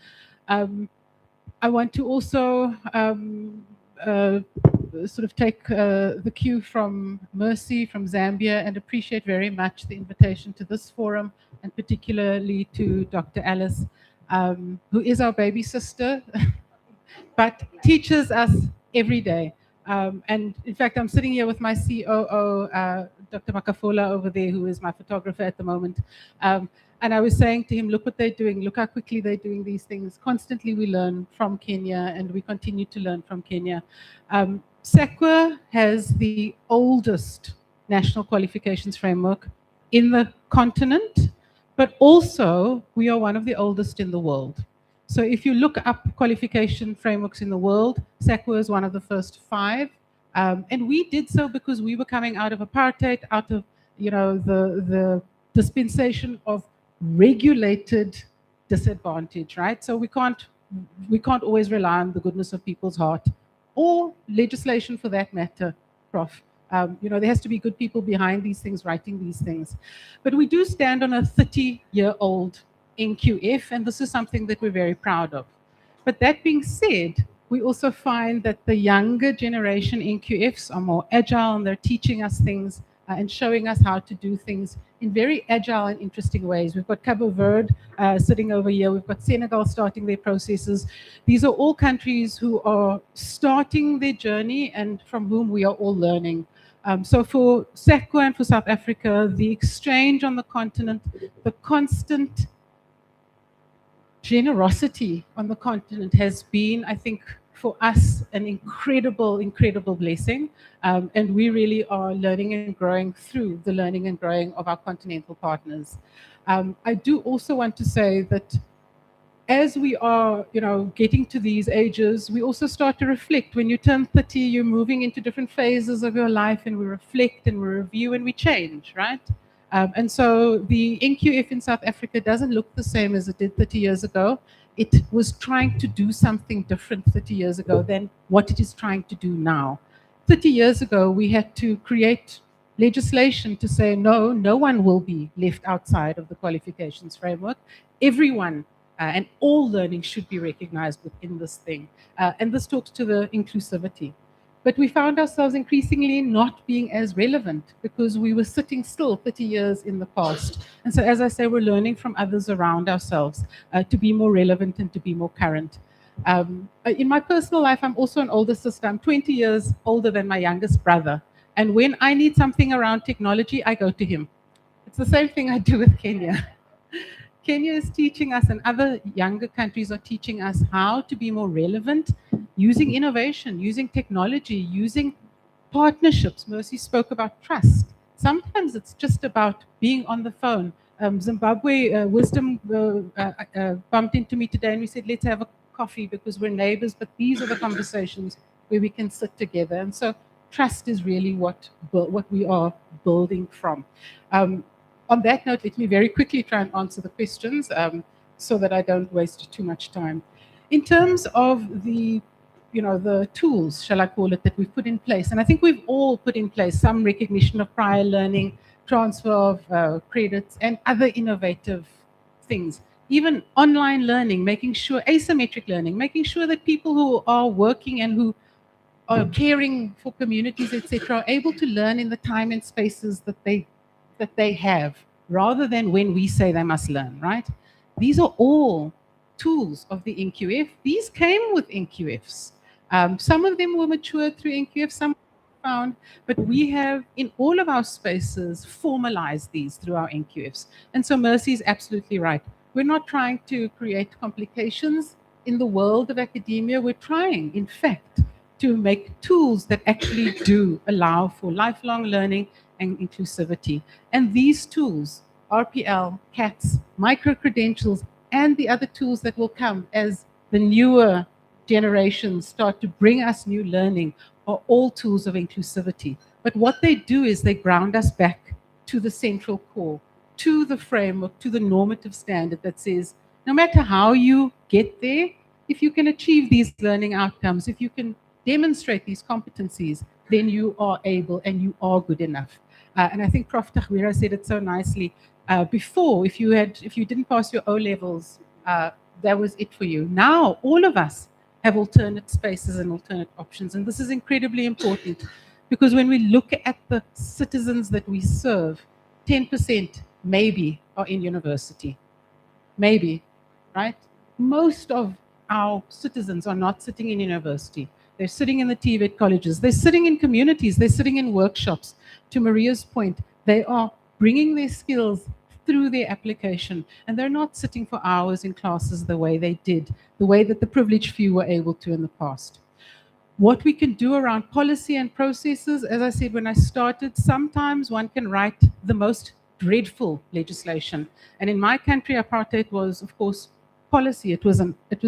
I want to also sort of take the cue from Mercy from Zambia and appreciate very much the invitation to this forum, and particularly to Dr. Alice, who is our baby sister, but teaches us every day. And in fact, I'm sitting here with my COO, Dr. Makafola over there, who is my photographer at the moment. And I was saying to him, look what they're doing, look how quickly they're doing these things. Constantly we learn from Kenya, and we continue to learn from Kenya. SACWA has the oldest national qualifications framework in the continent, but also we are one of the oldest in the world. So if you look up qualification frameworks in the world, SACWA is one of the first 5. And we did so because we were coming out of apartheid, out of, you know, the dispensation of regulated disadvantage, right? So we can't always rely on the goodness of people's heart, or legislation for that matter, Prof. You know, there has to be good people behind these things, writing these things. But we do stand on a 30-year-old NQF, and this is something that we're very proud of. But that being said, we also find that the younger generation NQFs are more agile, and they're teaching us things and showing us how to do things in very agile and interesting ways. We've got Cabo Verde sitting over here. We've got Senegal starting their processes. These are all countries who are starting their journey and from whom we are all learning. So for SACWA and for South Africa, the exchange on the continent, the constant generosity on the continent has been, I think, for us, an incredible, incredible blessing. And we really are learning and growing through the learning and growing of our continental partners. I do also want to say that as we are, you know, getting to these ages, we also start to reflect. When you turn 30, you're moving into different phases of your life, and we reflect and we review and we change, right? And so the NQF in South Africa doesn't look the same as it did 30 years ago. it was trying to do something different 30 years ago than what it is trying to do now. 30 years ago, we had to create legislation to say, no, no one will be left outside of the qualifications framework. Everyone and all learning should be recognized within this thing. And this talks to the inclusivity. But we found ourselves increasingly not being as relevant because we were sitting still 30 years in the past. And so, as I say, we're learning from others around ourselves to be more relevant and to be more current. In my personal life, I'm also an older sister. I'm 20 years older than my youngest brother. And when I need something around technology, I go to him. It's the same thing I do with Kenya. Kenya is teaching us, and other younger countries are teaching us how to be more relevant using innovation, using technology, using partnerships. Mercy spoke about trust. Sometimes it's just about being on the phone. Zimbabwe Wisdom bumped into me today and we said, let's have a coffee because we're neighbors, but these are the conversations where we can sit together. And so trust is really what we are building from. On that note, let me very quickly try and answer the questions so that I don't waste too much time. In terms of the tools, shall I call it, that we've put in place, and I think we've all put in place some recognition of prior learning, transfer of credits, and other innovative things. Even online learning, making sure, asymmetric learning, making sure that people who are working and who are caring for communities, etc., are able to learn in the time and spaces that they have, rather than when we say they must learn, right? These are all tools of the NQF. These came with NQFs. Some of them were matured through NQF, some found, but we have, in all of our spaces, formalized these through our NQFs. And so Mercy is absolutely right. We're not trying to create complications in the world of academia. We're trying, in fact, to make tools that actually do allow for lifelong learning and inclusivity. And these tools, RPL, CATS, micro-credentials, and the other tools that will come as the newer generations start to bring us new learning, are all tools of inclusivity. But what they do is they ground us back to the central core, to the framework, to the normative standard that says, no matter how you get there, if you can achieve these learning outcomes, if you can demonstrate these competencies, then you are able and you are good enough. And I think Prof. Tahwira said it so nicely. Before, if you didn't pass your O-levels, that was it for you. Now, all of us have alternate spaces and alternate options. And this is incredibly important because when we look at the citizens that we serve, 10% maybe are in university. Maybe, right? Most of our citizens are not sitting in university. They're sitting in the TVET colleges. They're sitting in communities. They're sitting in workshops. To Maria's point, they are bringing their skills through their application, and they're not sitting for hours in classes the way they did, the way that the privileged few were able to in the past. What we can do around policy and processes, as I said when I started, sometimes one can write the most dreadful legislation. And in my country, apartheid was, of course, policy. It was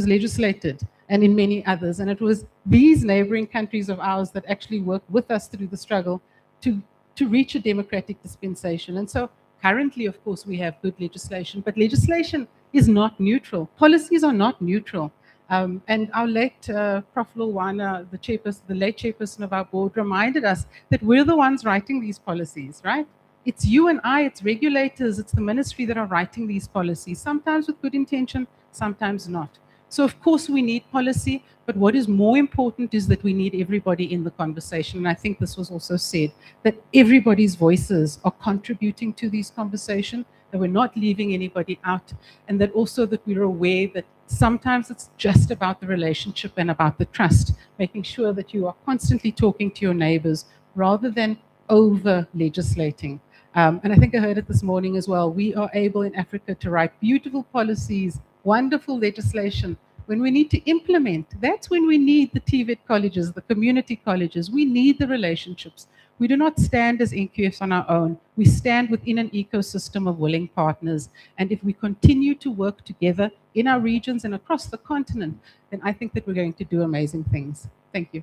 legislated, and in many others. And it was these neighboring countries of ours that actually worked with us through the struggle to reach a democratic dispensation. And so currently, of course, we have good legislation, but legislation is not neutral. Policies are not neutral. And our late Prof. Lulwana, the late chairperson of our board, reminded us that we're the ones writing these policies, right? It's you and I, it's regulators, it's the ministry that are writing these policies, sometimes with good intention, sometimes not. So of course we need policy, but what is more important is that we need everybody in the conversation. And I think this was also said, that everybody's voices are contributing to these conversations, that we're not leaving anybody out, and that also that we're aware that sometimes it's just about the relationship and about the trust, making sure that you are constantly talking to your neighbors rather than over-legislating. And I think I heard it this morning as well. We are able in Africa to write beautiful policies, wonderful legislation. When we need to implement, that's when we need the TVET colleges, the community colleges. We need the relationships. We do not stand as NQFs on our own. We stand within an ecosystem of willing partners. And if we continue to work together in our regions and across the continent, then I think that we're going to do amazing things. Thank you.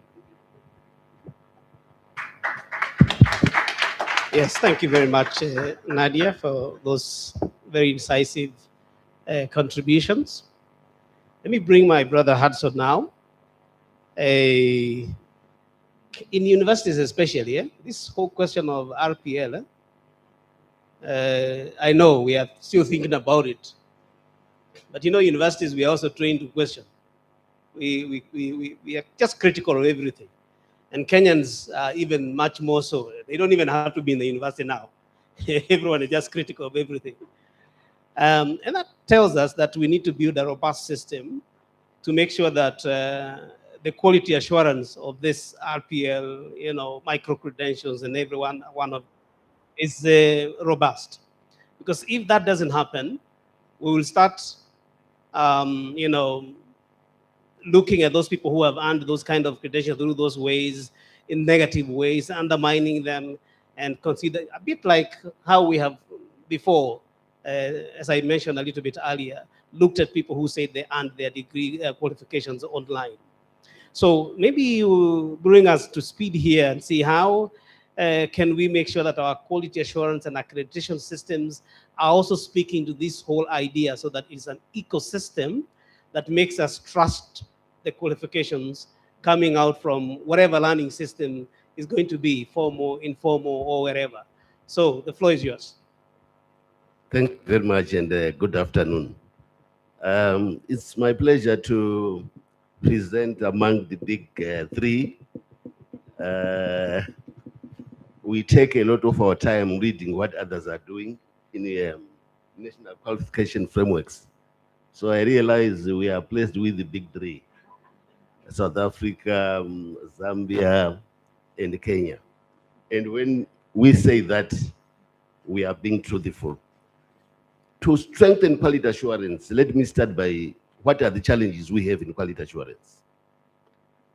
Yes, thank you very much, Nadia, for those very incisive contributions. Let me bring my brother Hudson now. In universities especially, this whole question of RPL, I know we are still thinking about it. But you know, universities, we are also trained to question. We are just critical of everything. And Kenyans are even much more so. They don't even have to be in the university now. Everyone is just critical of everything. And that tells us that we need to build a robust system to make sure that the quality assurance of this RPL, you know, micro credentials and everyone one of is robust. Because if that doesn't happen, we will start, you know, looking at those people who have earned those kind of credentials through those ways, in negative ways, undermining them, and consider a bit like how we have before, as I mentioned a little bit earlier, looked at people who said they earned their degree qualifications online. So maybe you bring us to speed here and see how can we make sure that our quality assurance and accreditation systems are also speaking to this whole idea, so that it's an ecosystem that makes us trust the qualifications coming out from whatever learning system is going to be, formal, informal, or wherever. So the floor is yours. Thank you very much, and good afternoon. It's my pleasure to present among the big three. We take a lot of our time reading what others are doing in the national qualification frameworks. So I realize we are placed with the big three: South Africa, Zambia, and Kenya. And when we say that, we are being truthful. To strengthen quality assurance, let me start by what are the challenges we have in quality assurance.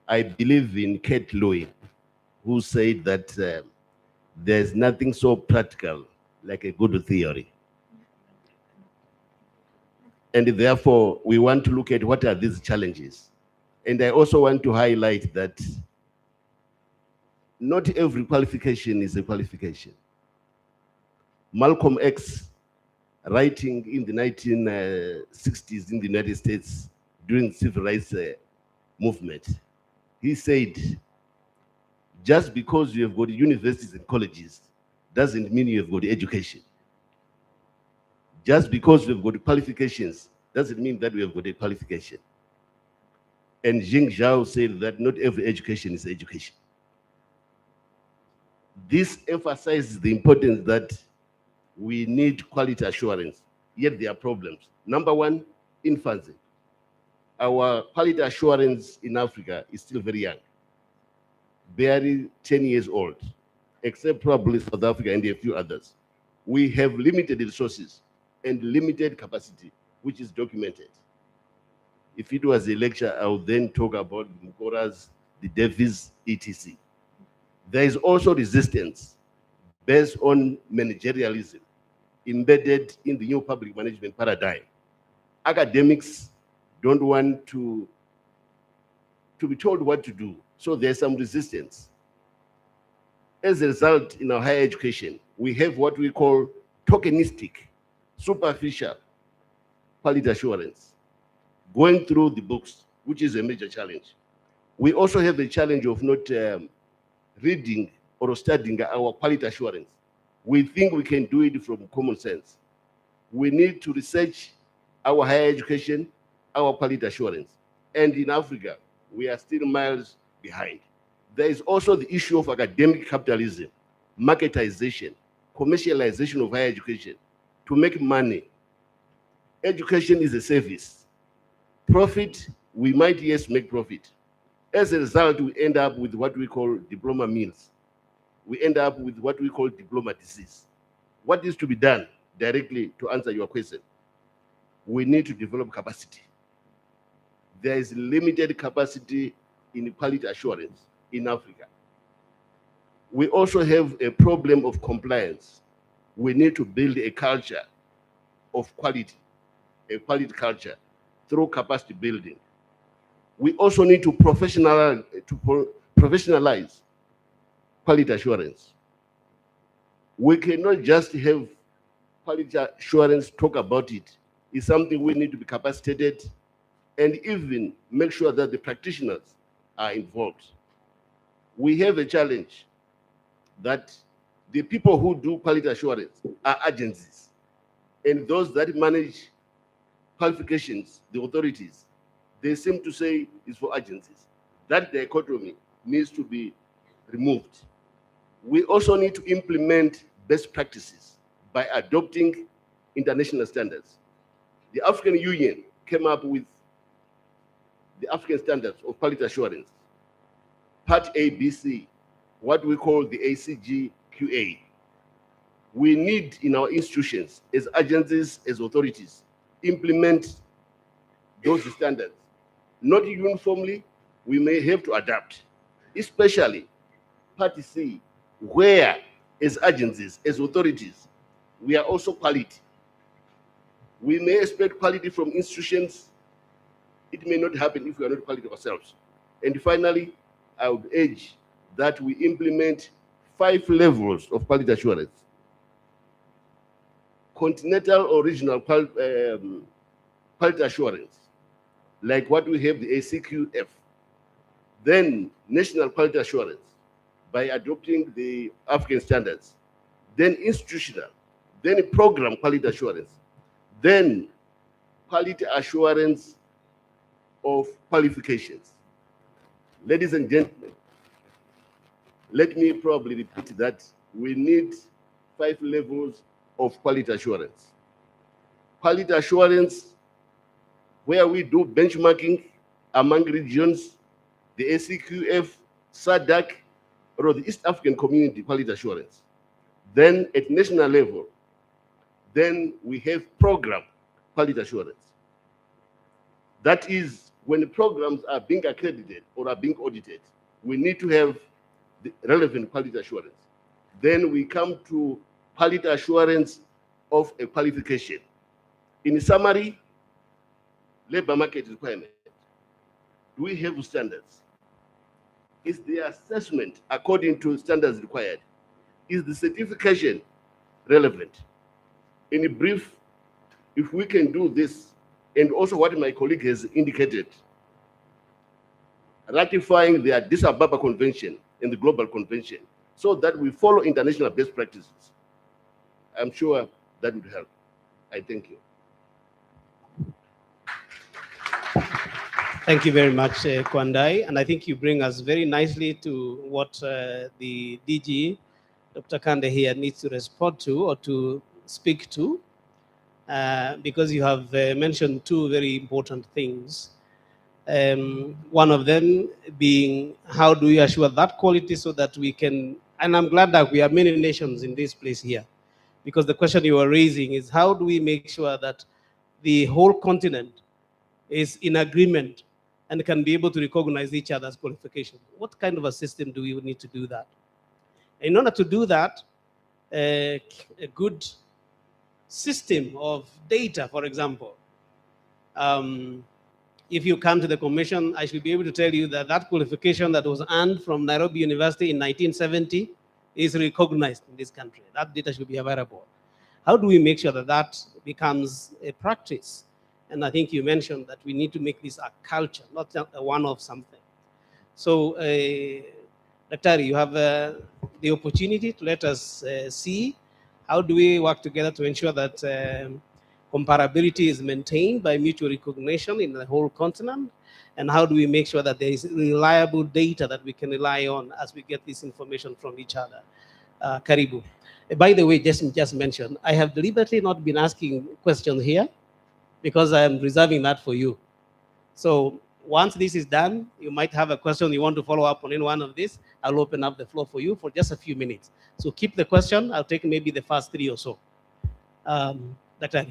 I believe in Kate Lowy, who said that there's nothing so practical like a good theory. And therefore, we want to look at what are these challenges. And I also want to highlight that not every qualification is a qualification. Malcolm X, writing in the 1960s in the United States during the civil rights movement, he said, just because you have got universities and colleges doesn't mean you have got education. Just because we've got qualifications doesn't mean that we have got a qualification. And Jing Zhao said that not every education is education. This emphasizes the importance that we need quality assurance, yet there are problems. Number one, infancy. Our quality assurance in Africa is still very young, barely 10 years old, except probably South Africa and a few others. We have limited resources and limited capacity, which is documented. If it was a lecture, I would then talk about the Mkoras, the Davies, etc. There is also resistance based on managerialism embedded in the new public management paradigm. Academics don't want to be told what to do, so there's some resistance. As a result, in our higher education, we have what we call tokenistic, superficial quality assurance, going through the books, which is a major challenge. We also have the challenge of not reading or studying our quality assurance. We think we can do it from common sense. We need to research our higher education, our quality assurance. And in Africa, we are still miles behind. There is also the issue of academic capitalism, marketization, commercialization of higher education to make money. Education is a service. Profit, we might, yes, make profit. As a result, we end up with what we call diploma mills. We end up with what we call diploma disease. What is to be done, directly to answer your question? We need to develop capacity. There is limited capacity in quality assurance in Africa. We also have a problem of compliance. We need to build a culture of quality, a quality culture through capacity building. We also need to professionalize quality assurance. We cannot just have quality assurance talk about it. It's something we need to be capacitated, and even make sure that the practitioners are involved. We have a challenge that the people who do quality assurance are agencies, and those that manage qualifications, the authorities, they seem to say it's for agencies. That dichotomy needs to be removed. We also need to implement best practices by adopting international standards. The African Union came up with the African Standards of Quality Assurance, Part ABC, what we call the ACG-QA. We need in our institutions, as agencies, as authorities, implement those standards. Not uniformly, we may have to adapt, especially Part C, where as agencies, as authorities, we are also quality. We may expect quality from institutions. It may not happen if we are not quality ourselves. And finally, I would urge that we implement 5 levels of quality assurance. Continental or regional quality assurance, like what we have the ACQF. Then national quality assurance by adopting the African standards. Then institutional. Then program quality assurance. Then quality assurance of qualifications. Ladies and gentlemen, let me probably repeat that we need 5 levels of quality assurance. Quality assurance, where we do benchmarking among regions, the ACQF, SADC, or the East African Community Quality Assurance. Then at national level, then we have program quality assurance. That is, when the programs are being accredited or are being audited, we need to have the relevant quality assurance. Then we come to quality assurance of a qualification. In summary, labor market requirement. Do we have standards? Is the assessment according to standards required? Is the certification relevant? In brief, if we can do this, and also what my colleague has indicated, ratifying the Addis Ababa Convention and the Global Convention, so that we follow international best practices, I'm sure that would help. I thank you. Thank you very much, Kwandai. And I think you bring us very nicely to what the DG, Dr. Kande here, needs to respond to or to speak to, because you have mentioned 2 very important things. One of them being, how do we assure that quality so that we can, and I'm glad that we have many nations in this place here, because the question you are raising is, how do we make sure that the whole continent is in agreement and can be able to recognize each other's qualifications? What kind of a system do we need to do that? In order to do that, a good system of data, for example, if you come to the commission, I should be able to tell you that that qualification that was earned from Nairobi University in 1970 is recognized in this country. That data should be available. How do we make sure that that becomes a practice? And I think you mentioned that we need to make this a culture, not a one-off something. So, Daktari, you have the opportunity to let us see how do we work together to ensure that comparability is maintained by mutual recognition in the whole continent, and how do we make sure that there is reliable data that we can rely on as we get this information from each other. Karibu. By the way, just mention, I have deliberately not been asking questions here because I am reserving that for you. So once this is done, you might have a question you want to follow up on in one of these. I'll open up the floor for you for just a few minutes. So keep the question. I'll take maybe the first 3 or so. Dr.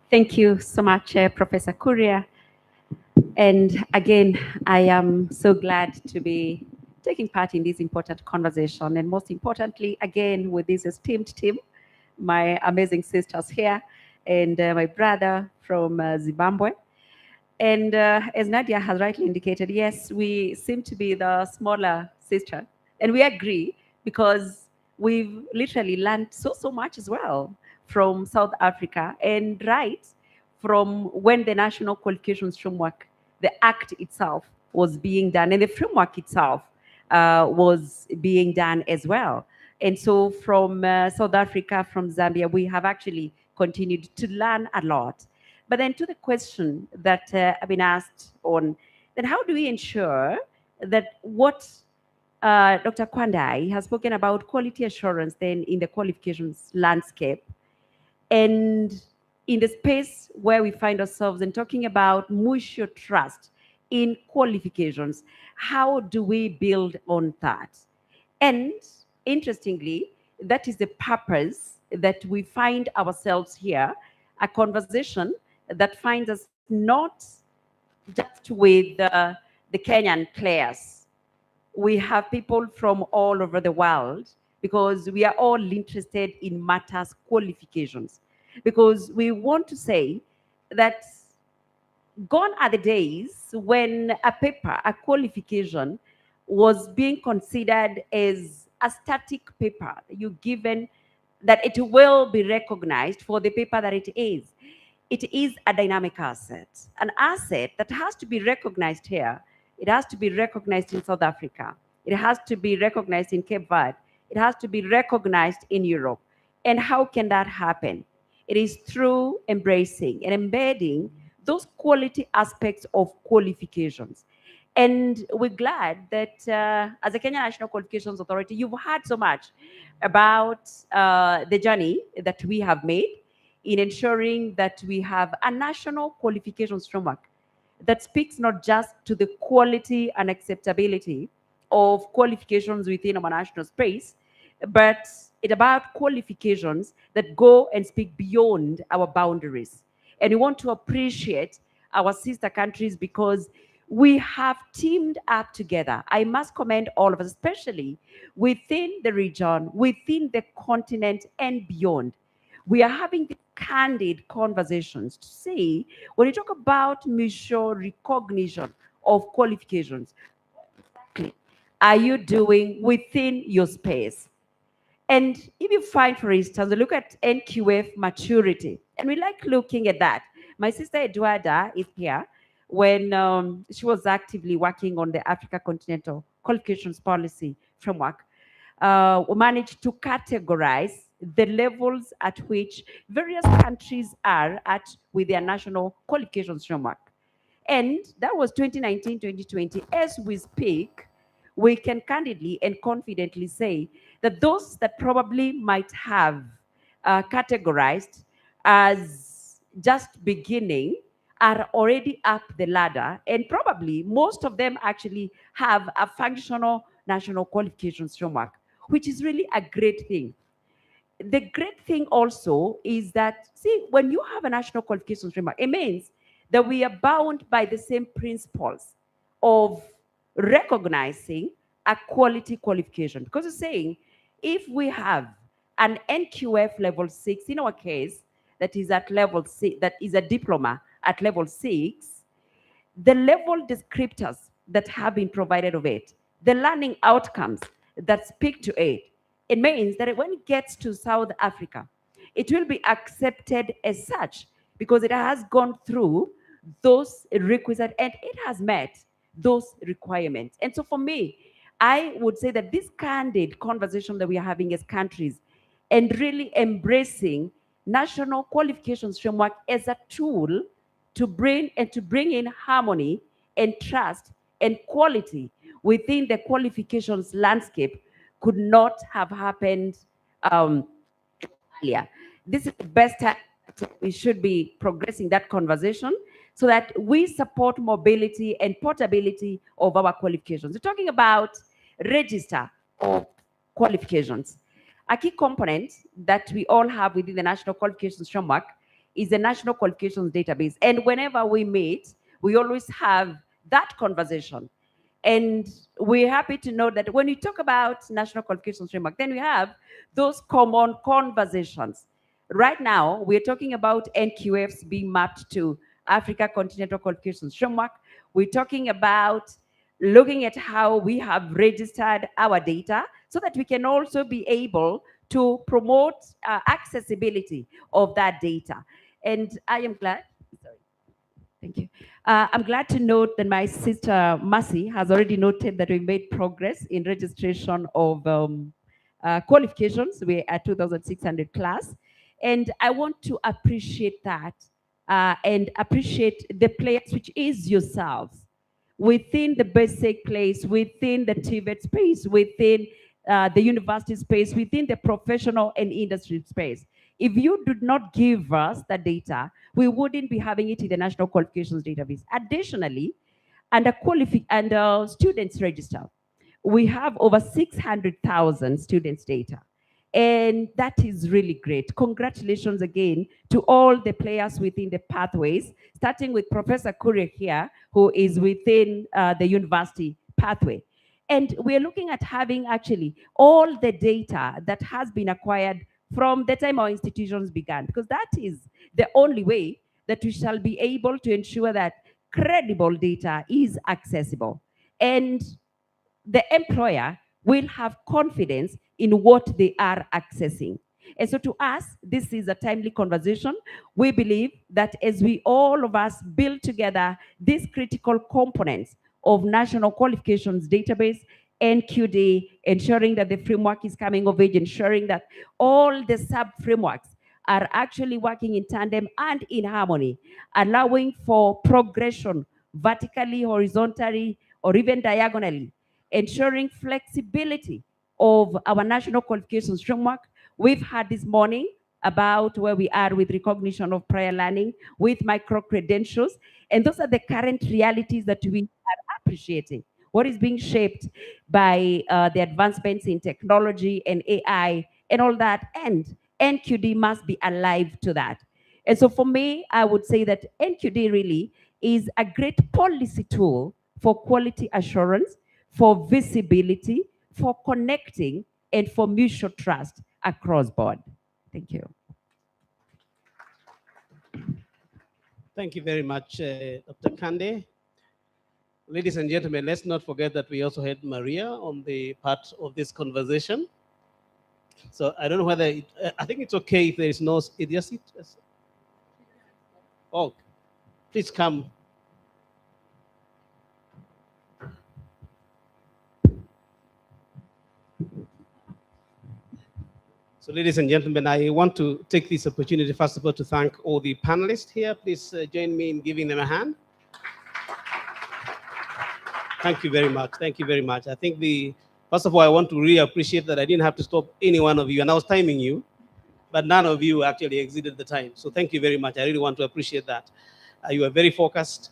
Thank you so much, Professor Kuria. And again, I am so glad to be taking part in this important conversation. And most importantly, again, with this esteemed team, my amazing sisters here, and my brother from Zimbabwe. And as Nadia has rightly indicated, yes, we seem to be the smaller sister. And we agree because we've literally learned so much as well from South Africa, and right from when the National Qualifications Framework the act itself was being done and the framework itself was being done as well. And so from South Africa, from Zambia, we have actually continued to learn a lot. But then to the question that I've been asked on, then how do we ensure that what Dr. Kwandai has spoken about quality assurance then in the qualifications landscape, and in the space where we find ourselves and talking about mutual trust in qualifications, how do we build on that? And interestingly, that is the purpose that we find ourselves here, a conversation that finds us not just with the Kenyan players. We have people from all over the world because we are all interested in matters qualifications. Because we want to say that gone are the days when a paper, a qualification, was being considered as a static paper. You given that it will be recognized for the paper that it is. It is a dynamic asset, an asset that has to be recognized here. It has to be recognized in South Africa. It has to be recognized in Cape Verde. It has to be recognized in Europe. And how can that happen? It is through embracing and embedding those quality aspects of qualifications. And we're glad that as a Kenya National Qualifications Authority, you've heard so much about the journey that we have made in ensuring that we have a national qualifications framework that speaks not just to the quality and acceptability of qualifications within our national space, but it's about qualifications that go and speak beyond our boundaries. And we want to appreciate our sister countries because we have teamed up together. I must commend all of us, especially within the region, within the continent, and beyond. We are having the candid conversations to say, when you talk about mutual recognition of qualifications, what are you doing within your space? And if you find, for instance, look at NQF maturity, and we like looking at that. My sister Eduarda is here when she was actively working on the Africa Continental Qualifications Policy Framework. We managed to categorize the levels at which various countries are at with their national qualifications framework. And that was 2019, 2020. As we speak, we can candidly and confidently say that those that probably might have categorized as just beginning are already up the ladder, and probably most of them actually have a functional national qualifications framework, which is really a great thing. The great thing also is that, see, when you have a national qualifications framework, it means that we are bound by the same principles of recognizing a quality qualification. Because it's saying, if we have an NQF level 6, in our case, that is at level 6, that is a diploma at level 6, the level descriptors that have been provided of it, the learning outcomes that speak to it, it means that when it gets to South Africa, it will be accepted as such because it has gone through those requisites and it has met those requirements. And so for me, I would say that this candid conversation that we are having as countries and really embracing national qualifications framework as a tool to bring in harmony and trust and quality within the qualifications landscape could not have happened earlier. This is the best time we should be progressing that conversation so that we support mobility and portability of our qualifications. We're talking about register of qualifications. A key component that we all have within the National Qualifications Framework is the National Qualifications Database. And whenever we meet, we always have that conversation. And we're happy to know that when we talk about National Qualifications Framework, then we have those common conversations. Right now, we're talking about NQFs being mapped to Africa Continental Qualifications Framework. We're talking about looking at how we have registered our data so that we can also be able to promote accessibility of that data. And I am glad, sorry. Thank you. I'm glad to note that my sister Mercy has already noted that we made progress in registration of qualifications. We're at 2,600 class. And I want to appreciate that and appreciate the players, which is yourselves, within the basic place, within the TVET space, within the university space, within the professional and industry space. If you did not give us the data, we wouldn't be having it in the National Qualifications Database. Additionally, under students register, we have over 600,000 students data. And that is really great. Congratulations again to all the players within the pathways, starting with Professor Kure here, who is within the university pathway. And we're looking at having actually all the data that has been acquired from the time our institutions began, because that is the only way that we shall be able to ensure that credible data is accessible. And the employer will have confidence in what they are accessing. And so to us, this is a timely conversation. We believe that as we all of us build together these critical components of National Qualifications Database, NQD, ensuring that the framework is coming of age, ensuring that all the sub-frameworks are actually working in tandem and in harmony, allowing for progression vertically, horizontally, or even diagonally, ensuring flexibility of our national qualifications framework. We've had this morning about where we are with recognition of prior learning, with micro-credentials, and those are the current realities that we are appreciating. What is being shaped by the advancements in technology and AI and all that, and NQD must be alive to that. And so for me, I would say that NQD really is a great policy tool for quality assurance, for visibility, for connecting, and for mutual trust across board. Thank you. Thank you very much, Dr. Kande. Ladies and gentlemen, let's not forget that we also had Maria on the part of this conversation. So I don't know whether, I think it's okay if there is no idiocy. Oh, please come. So ladies and gentlemen, I want to take this opportunity, first of all, to thank all the panelists here. Please join me in giving them a hand. Thank you very much. Thank you very much. I think first of all, I want to really appreciate that I didn't have to stop any one of you, and I was timing you, but none of you actually exceeded the time. So thank you very much. I really want to appreciate that. You are very focused.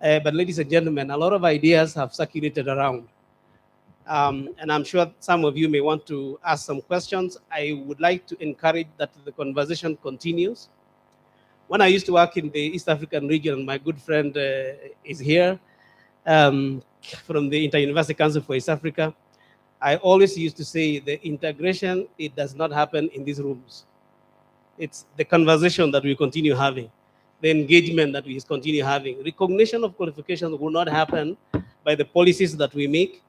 But ladies and gentlemen, a lot of ideas have circulated around. And I'm sure some of you may want to ask some questions. I would like to encourage that the conversation continues. When I used to work in the East African region, my good friend is here from the Inter-University Council for East Africa. I always used to say the integration, it does not happen in these rooms. It's the conversation that we continue having, the engagement that we continue having. Recognition of qualifications will not happen by the policies that we make,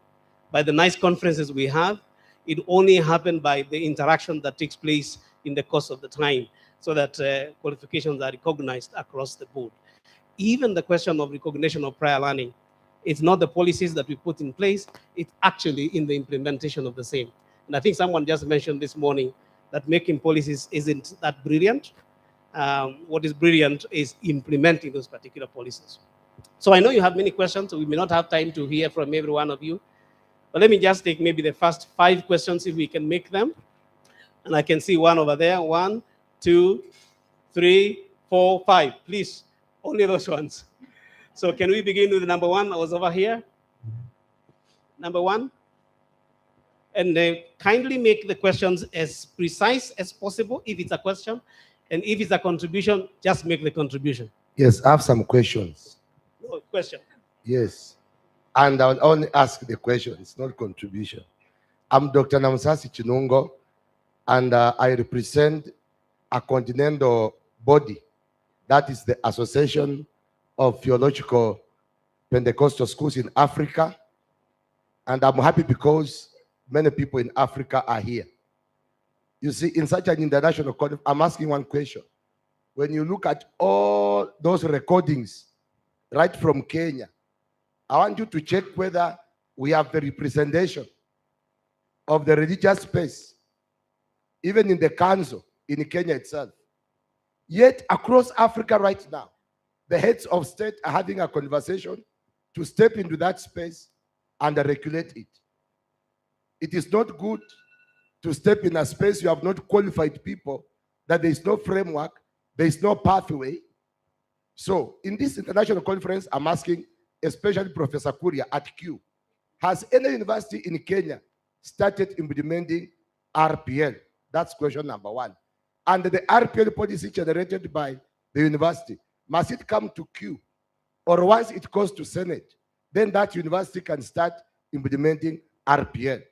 by the nice conferences we have. It only happens by the interaction that takes place in the course of the time, so that qualifications are recognized across the board. Even the question of recognition of prior learning, it's not the policies that we put in place, it's actually in the implementation of the same. And I think someone just mentioned this morning that making policies isn't that brilliant. What is brilliant is implementing those particular policies. So I know you have many questions, so we may not have time to hear from every one of you. But let me just take maybe the first 5 questions if we can make them. And I can see one over there. 1, 2, 3, 4, 5. Please, only those ones. So can we begin with number 1? I was over here. Number 1. And kindly make the questions as precise as possible if it's a question. And if it's a contribution, just make the contribution. Yes, I have some questions. No, question. Yes. And I'll only ask the question. It's not contribution. I'm Dr. Namsasi Chinungo, and I represent a continental body. That is the Association of Theological Pentecostal Schools in Africa. And I'm happy because many people in Africa are here. You see, in such an international conference, I'm asking one question. When you look at all those recordings right from Kenya. I want you to check whether we have the representation of the religious space, even in the council in Kenya itself. Yet across Africa right now, the heads of state are having a conversation to step into that space and regulate it. It is not good to step in a space you have not qualified people, that there is no framework, there is no pathway. So in this international conference, I'm asking, especially Professor Kuria at Q, has any university in Kenya started implementing RPL? That's question number one. And the RPL policy generated by the university, must it come to Q? Or once it goes to Senate, then that university can start implementing RPL.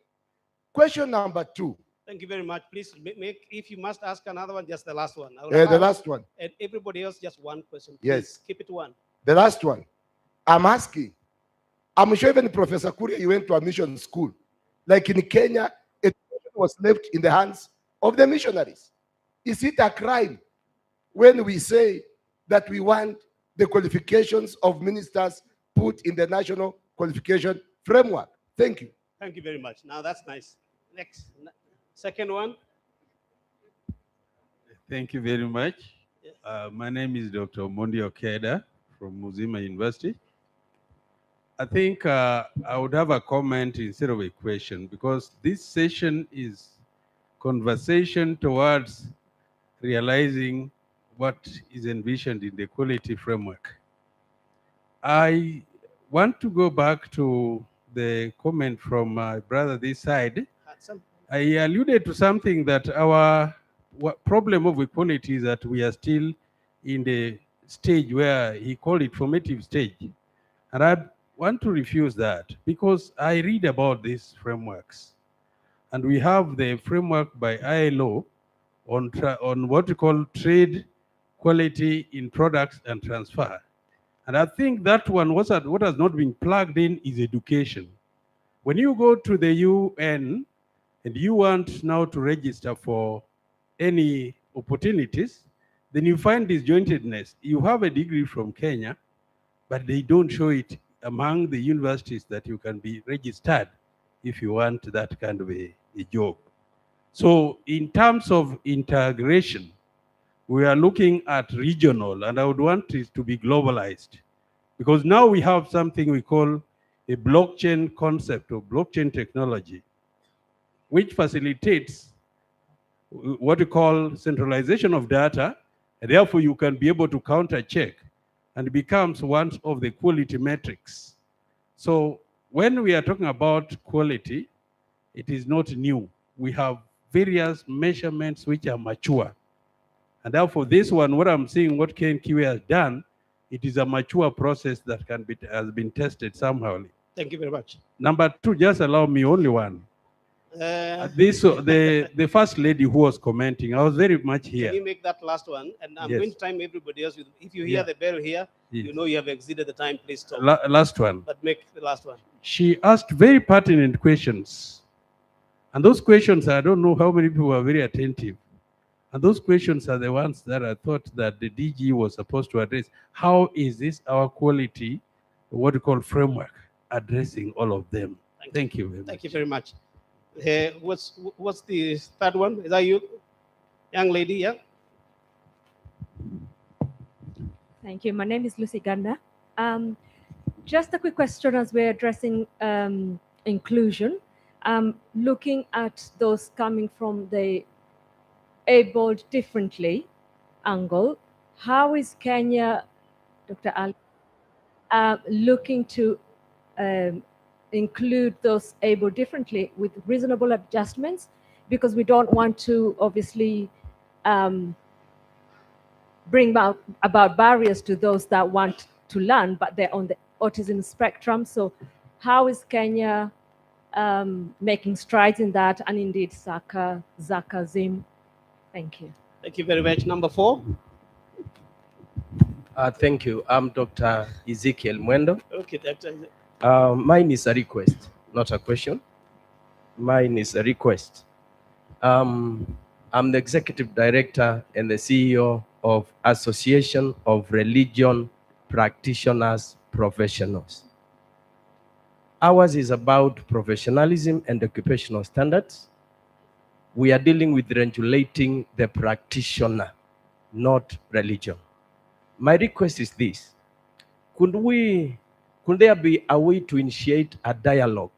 Question number two. Thank you very much. Please make, if you must ask another one, just the last one. The last one. And everybody else, just one question. Please Yes. keep it to one. The last one. I'm asking, I'm sure even Professor Kuria, you went to a mission school. Like in Kenya, education was left in the hands of the missionaries. Is it a crime when we say that we want the qualifications of ministers put in the national qualification framework? Thank you. Thank you very much. Now that's nice. Next. Second one. Thank you very much. My name is Dr. Mondi Okeda from Muzima University. I think I would have a comment instead of a question, because this session is conversation towards realizing what is envisioned in the quality framework. I want to go back to the comment from my brother this side. I alluded to something that our problem of equality is that we are still in the stage where he called it formative stage. And I want to refuse that, because I read about these frameworks. And we have the framework by ILO on what we call trade quality in products and transfer. And I think that one, what has not been plugged in is education. When you go to the UN and you want now to register for any opportunities, then you find disjointedness. You have a degree from Kenya, but they don't show it among the universities that you can be registered if you want that kind of a job. So in terms of integration, we are looking at regional, and I would want it to be globalized, because now we have something we call a blockchain concept or blockchain technology, which facilitates what we call centralization of data, and therefore you can be able to counter check, and it becomes one of the quality metrics. So when we are talking about quality, it is not new. We have various measurements which are mature. And therefore this one, what I'm seeing, what KNQA has done, it is a mature process that has been tested somehow. Thank you very much. Number two, just allow me only one. The first lady who was commenting, I was very much here. Can you make that last one? And I'm Yes. going to time everybody else. If you hear Yeah. the bell here, Yes. you know you have exceeded the time. Please stop. Last one. But make the last one. She asked very pertinent questions. And those questions, I don't know how many people were very attentive. And those questions are the ones that I thought that the DG was supposed to address. How is this our quality, what we call framework, addressing all of them? Thank you very much. Thank you very much. What's the third one? Is that you? Young lady, yeah? Thank you. My name is Lucy Ganda. Just a quick question as we're addressing inclusion. Looking at those coming from the abled differently angle, how is Kenya, Dr. Al, looking to include those able differently with reasonable adjustments? Because we don't want to obviously bring about barriers to those that want to learn, but they're on the autism spectrum. So how is Kenya making strides in that, and indeed Zaka, Zim? Thank you. Thank you very much. Number 4. Thank you. I'm Dr. Ezekiel Mwendo. Okay, Dr. Mine is a request, not a question. Mine is a request. I'm the executive director and the CEO of Association of Religion practitioners, professionals. Ours is about professionalism and occupational standards. We are dealing with regulating the practitioner, not religion. My request is this: could there be a way to initiate a dialogue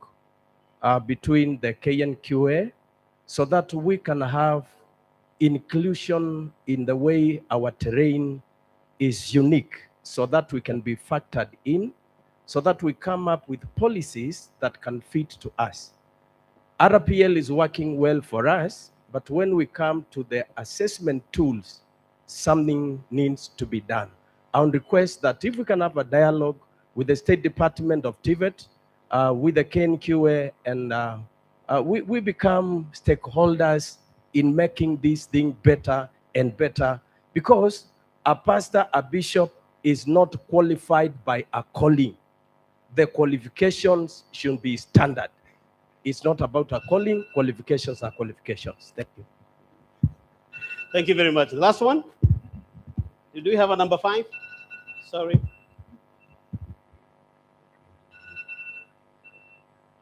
between the KNQA so that we can have inclusion in the way our terrain is unique, so that we can be factored in, so that we come up with policies that can fit to us? RPL is working well for us, but when we come to the assessment tools, something needs to be done. I would request that if we can have a dialogue with the State Department of TVET, with the KNQA, and we become stakeholders in making this thing better and better, because a pastor, a bishop is not qualified by a calling. The qualifications should be standard. It's not about a calling. Qualifications are qualifications. Thank you. Thank you very much. Last one. Do we have a number 5? Sorry.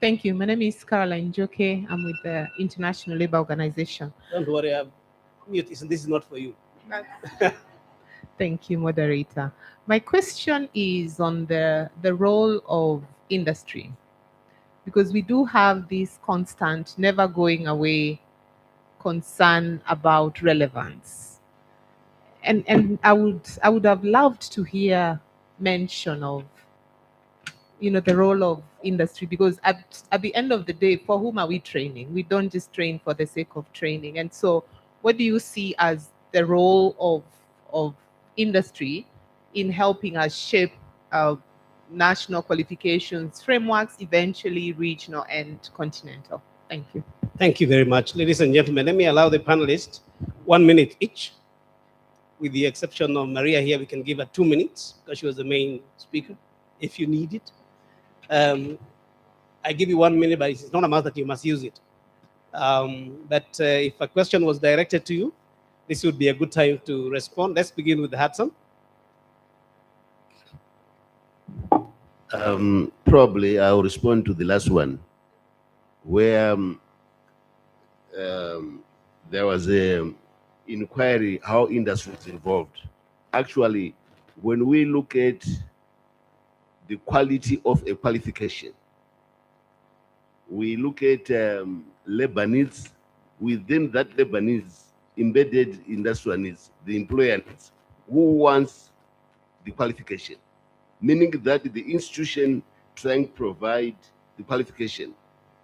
Thank you. My name is Caroline Joke. I'm with the International Labour Organization. Don't worry, I'm mute. This is not for you. Thank you, moderator. My question is on the role of industry, because we do have this constant, never going away concern about relevance. And I would have loved to hear mention of, the role of industry, because at the end of the day, for whom are we training? We don't just train for the sake of training. And so what do you see as the role of industry in helping us shape national qualifications frameworks, eventually regional and continental? Thank you. Thank you very much. Ladies and gentlemen, let me allow the panelists 1 minute each. With the exception of Maria here, we can give her 2 minutes because she was the main speaker, if you need it. I give you 1 minute, but it's not a must that you must use it. If a question was directed to you, this would be a good time to respond. Let's begin with Hudson. Probably I'll respond to the last one, where there was a inquiry how industry is involved. Actually, when we look at the quality of a qualification, we look at labor needs. Within that labor needs, embedded industrial needs, the employer needs. Who wants the qualification? Meaning that the institution trying to provide the qualification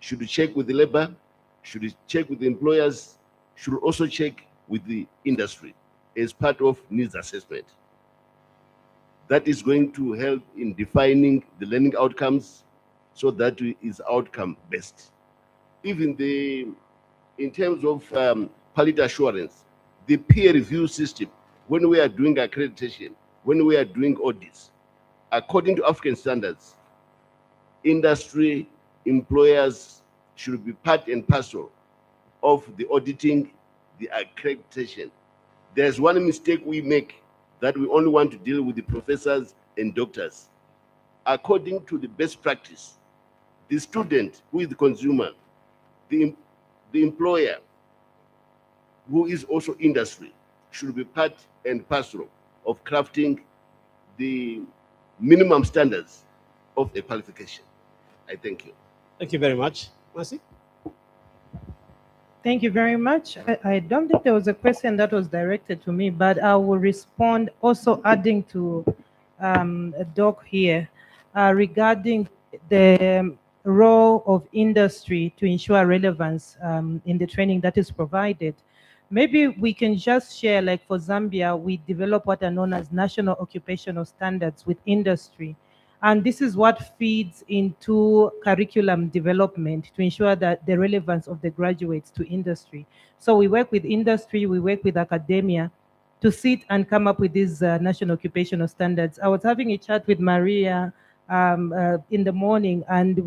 should check with the labor, should check with the employers, should also check with the industry as part of needs assessment. That is going to help in defining the learning outcomes so that is outcome based. Even in terms of quality assurance, the peer review system, when we are doing accreditation, when we are doing audits, according to African standards, industry, employers should be part and parcel of the auditing, the accreditation. There's one mistake we make, that we only want to deal with the professors and doctors. According to the best practice, the student, who is the consumer, the employer, who is also industry, should be part and parcel of crafting the minimum standards of a qualification. I thank you. Thank you very much. Mercy? Thank you very much. I don't think there was a question that was directed to me, but I will respond also adding to a doc here regarding the role of industry to ensure relevance in the training that is provided. Maybe we can just share, like for Zambia, we develop what are known as national occupational standards with industry. And this is what feeds into curriculum development to ensure that the relevance of the graduates to industry. So we work with industry, we work with academia to sit and come up with these national occupational standards. I was having a chat with Maria in the morning, and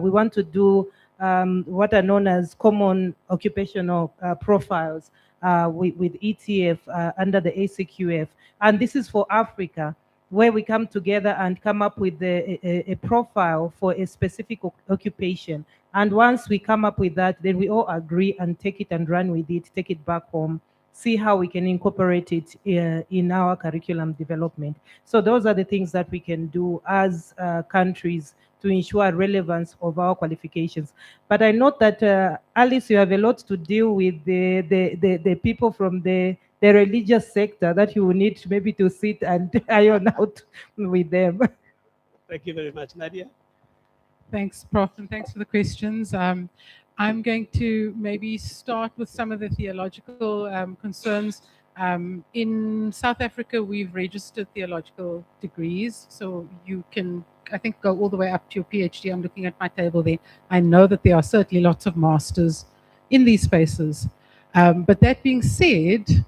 we want to do what are known as common occupational profiles with ETF under the ACQF. And this is for Africa. where we come together and come up with a profile for a specific occupation. And once we come up with that, then we all agree and take it and run with it, take it back home, see how we can incorporate it in our curriculum development. So those are the things that we can do as countries to ensure relevance of our qualifications. But I note that, Alice, you have a lot to deal with the people from the religious sector that you will need maybe to sit and iron out with them. Thank you very much, Nadia. Thanks, Prof, and thanks for the questions. I'm going to maybe start with some of the theological concerns. In South Africa, we've registered theological degrees, so you can, I think, go all the way up to your PhD. I'm looking at my table there. I know that there are certainly lots of masters in these spaces. But that being said,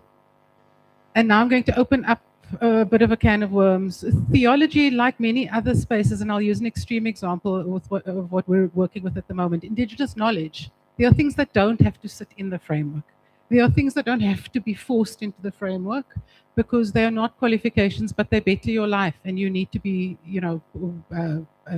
and now I'm going to open up a bit of a can of worms. Theology, like many other spaces, and I'll use an extreme example with what we're working with at the moment, indigenous knowledge. There are things that don't have to sit in the framework. There are things that don't have to be forced into the framework because they are not qualifications, but they better your life, and you need to be,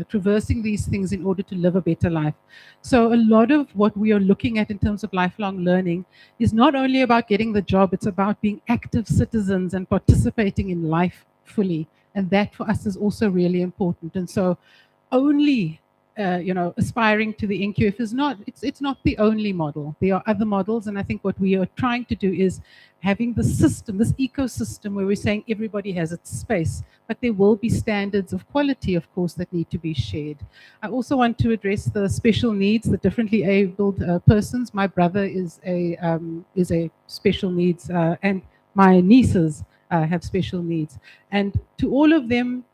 traversing these things in order to live a better life. So a lot of what we are looking at in terms of lifelong learning is not only about getting the job, it's about being active citizens and participating in life fully. And that for us is also really important. And so only aspiring to the NQF is not, it's not the only model. There are other models, and I think what we are trying to do is having the system, this ecosystem where we're saying everybody has its space, but there will be standards of quality, of course, that need to be shared. I also want to address the special needs, the differently abled persons. My brother is a special needs, and my nieces have special needs. And to all of them,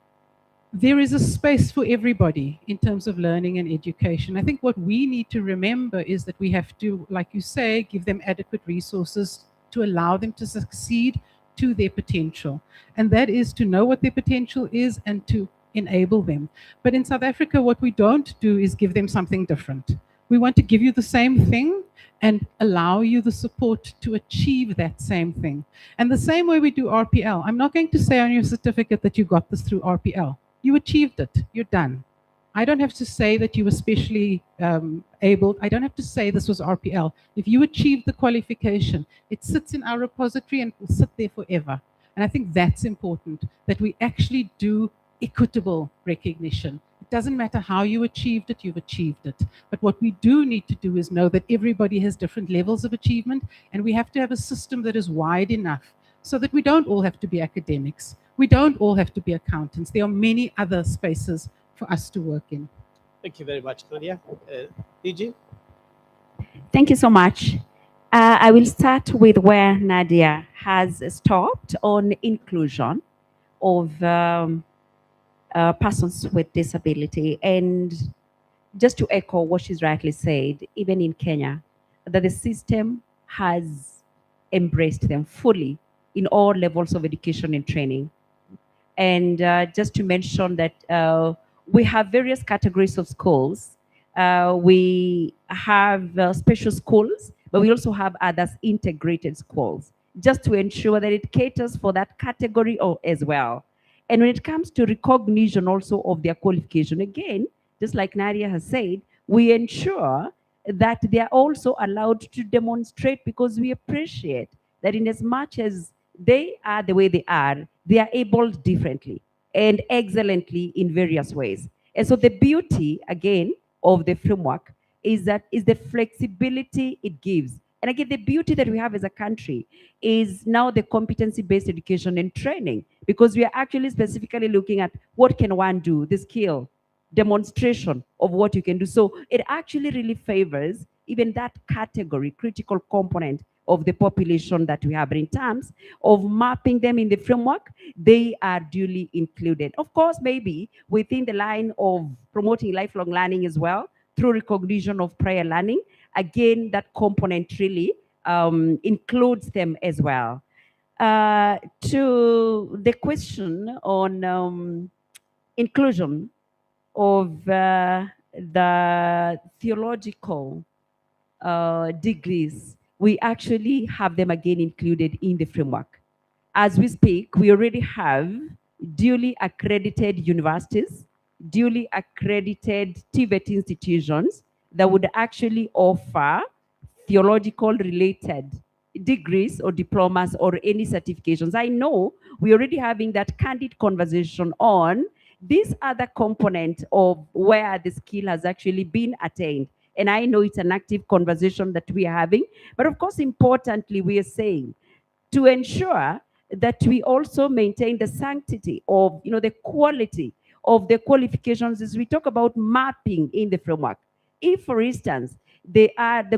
there is a space for everybody in terms of learning and education. I think what we need to remember is that we have to, like you say, give them adequate resources to allow them to succeed to their potential. And that is to know what their potential is and to enable them. But in South Africa, what we don't do is give them something different. We want to give you the same thing and allow you the support to achieve that same thing. And the same way we do RPL. I'm not going to say on your certificate that you got this through RPL. You achieved it. You're done. I don't have to say that you were specially able. I don't have to say this was RPL. If you achieved the qualification, it sits in our repository and will sit there forever. And I think that's important, that we actually do equitable recognition. It doesn't matter how you achieved it, you've achieved it. But what we do need to do is know that everybody has different levels of achievement, and we have to have a system that is wide enough so that we don't all have to be academics. We don't all have to be accountants. There are many other spaces for us to work in. Thank you very much, Nadia. DG? Thank you so much. I will start with where Nadia has stopped on inclusion of persons with disability. And just to echo what she's rightly said, even in Kenya, that the system has embraced them fully in all levels of education and training. And just to mention that we have various categories of schools. We have special schools, but we also have others integrated schools, just to ensure that it caters for that category as well. And when it comes to recognition also of their qualification, again, just like Nadia has said, we ensure that they are also allowed to demonstrate, because we appreciate that in as much as they are the way they are able differently and excellently in various ways. And so the beauty, again, of the framework is the flexibility it gives. And again, the beauty that we have as a country is now the competency-based education and training, because we are actually specifically looking at what can one do, the skill, demonstration of what you can do. So it actually really favors even that category, critical component of the population that we have. But in terms of mapping them in the framework, they are duly included. Of course, maybe within the line of promoting lifelong learning as well, through recognition of prior learning, again, that component really includes them as well. To the question on inclusion of the theological degrees, we actually have them again included in the framework. As we speak, we already have duly accredited universities, duly accredited TVET institutions that would actually offer theological related degrees or diplomas or any certifications. I know we're already having that candid conversation on this other component of where the skill has actually been attained. And I know it's an active conversation that we are having. But of course, importantly, we are saying to ensure that we also maintain the sanctity of, the quality of the qualifications as we talk about mapping in the framework. If, for instance, the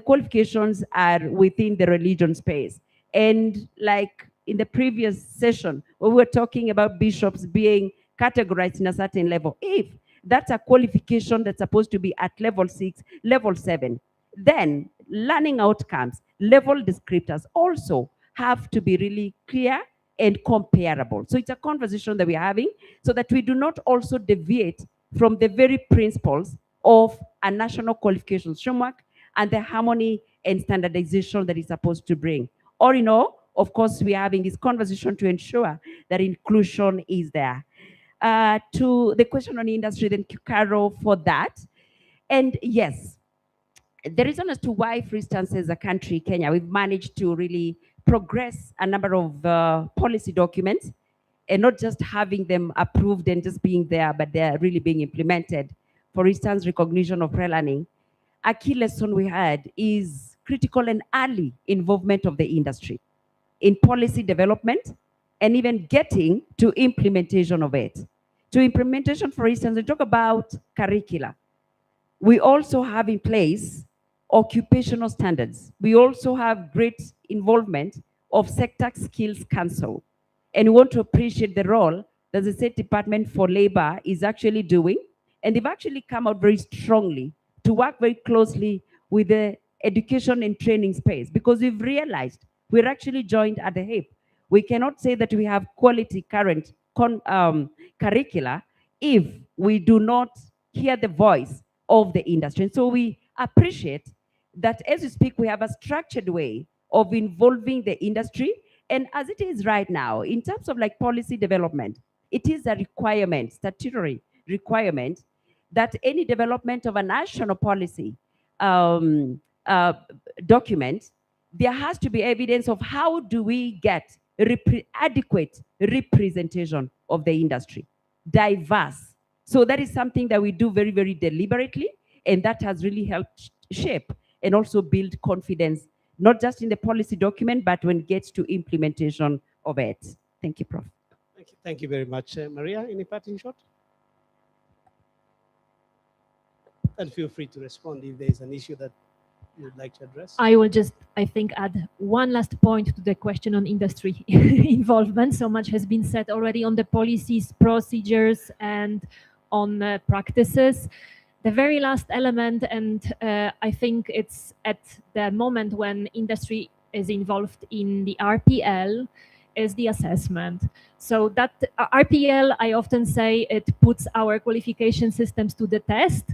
qualifications are within the religion space, and like in the previous session, where we were talking about bishops being categorized in a certain level, if that's a qualification that's supposed to be at level 6, level 7, then learning outcomes, level descriptors also have to be really clear and comparable. So it's a conversation that we're having so that we do not also deviate from the very principles of a national qualifications framework and the harmony and standardization that is supposed to bring. Or, of course, we are having this conversation to ensure that inclusion is there. To the question on industry, thank you, Carol, for that. And yes, the reason as to why, for instance, as a country, Kenya, we've managed to really progress a number of policy documents and not just having them approved and just being there, but they're really being implemented. For instance, recognition of relearning. A key lesson we had is critical and early involvement of the industry in policy development and even getting to implementation of it. To implementation, for instance, we talk about curricula. We also have in place occupational standards. We also have great involvement of Sector Skills Council. And we want to appreciate the role that the State Department for Labor is actually doing. And they've actually come out very strongly to work very closely with the education and training space, because we've realized we're actually joined at the hip. We cannot say that we have quality current curricula if we do not hear the voice of the industry. And so we appreciate that as we speak, we have a structured way of involving the industry. And as it is right now, in terms of like policy development, it is a requirement, statutory requirement, that any development of a national policy document, there has to be evidence of how do we get adequate representation of the industry, diverse. So that is something that we do very, very deliberately, and that has really helped shape and also build confidence, not just in the policy document, but when it gets to implementation of it. Thank you, Prof. Thank you very much. Maria, any parting shot? And feel free to respond if there is an issue that you would like to address. I will just, I think, add one last point to the question on industry involvement. So much has been said already on the policies, procedures, and on practices. The very last element, and I think it's at the moment when industry is involved in the RPL, is the assessment. So that RPL, I often say, it puts our qualification systems to the test.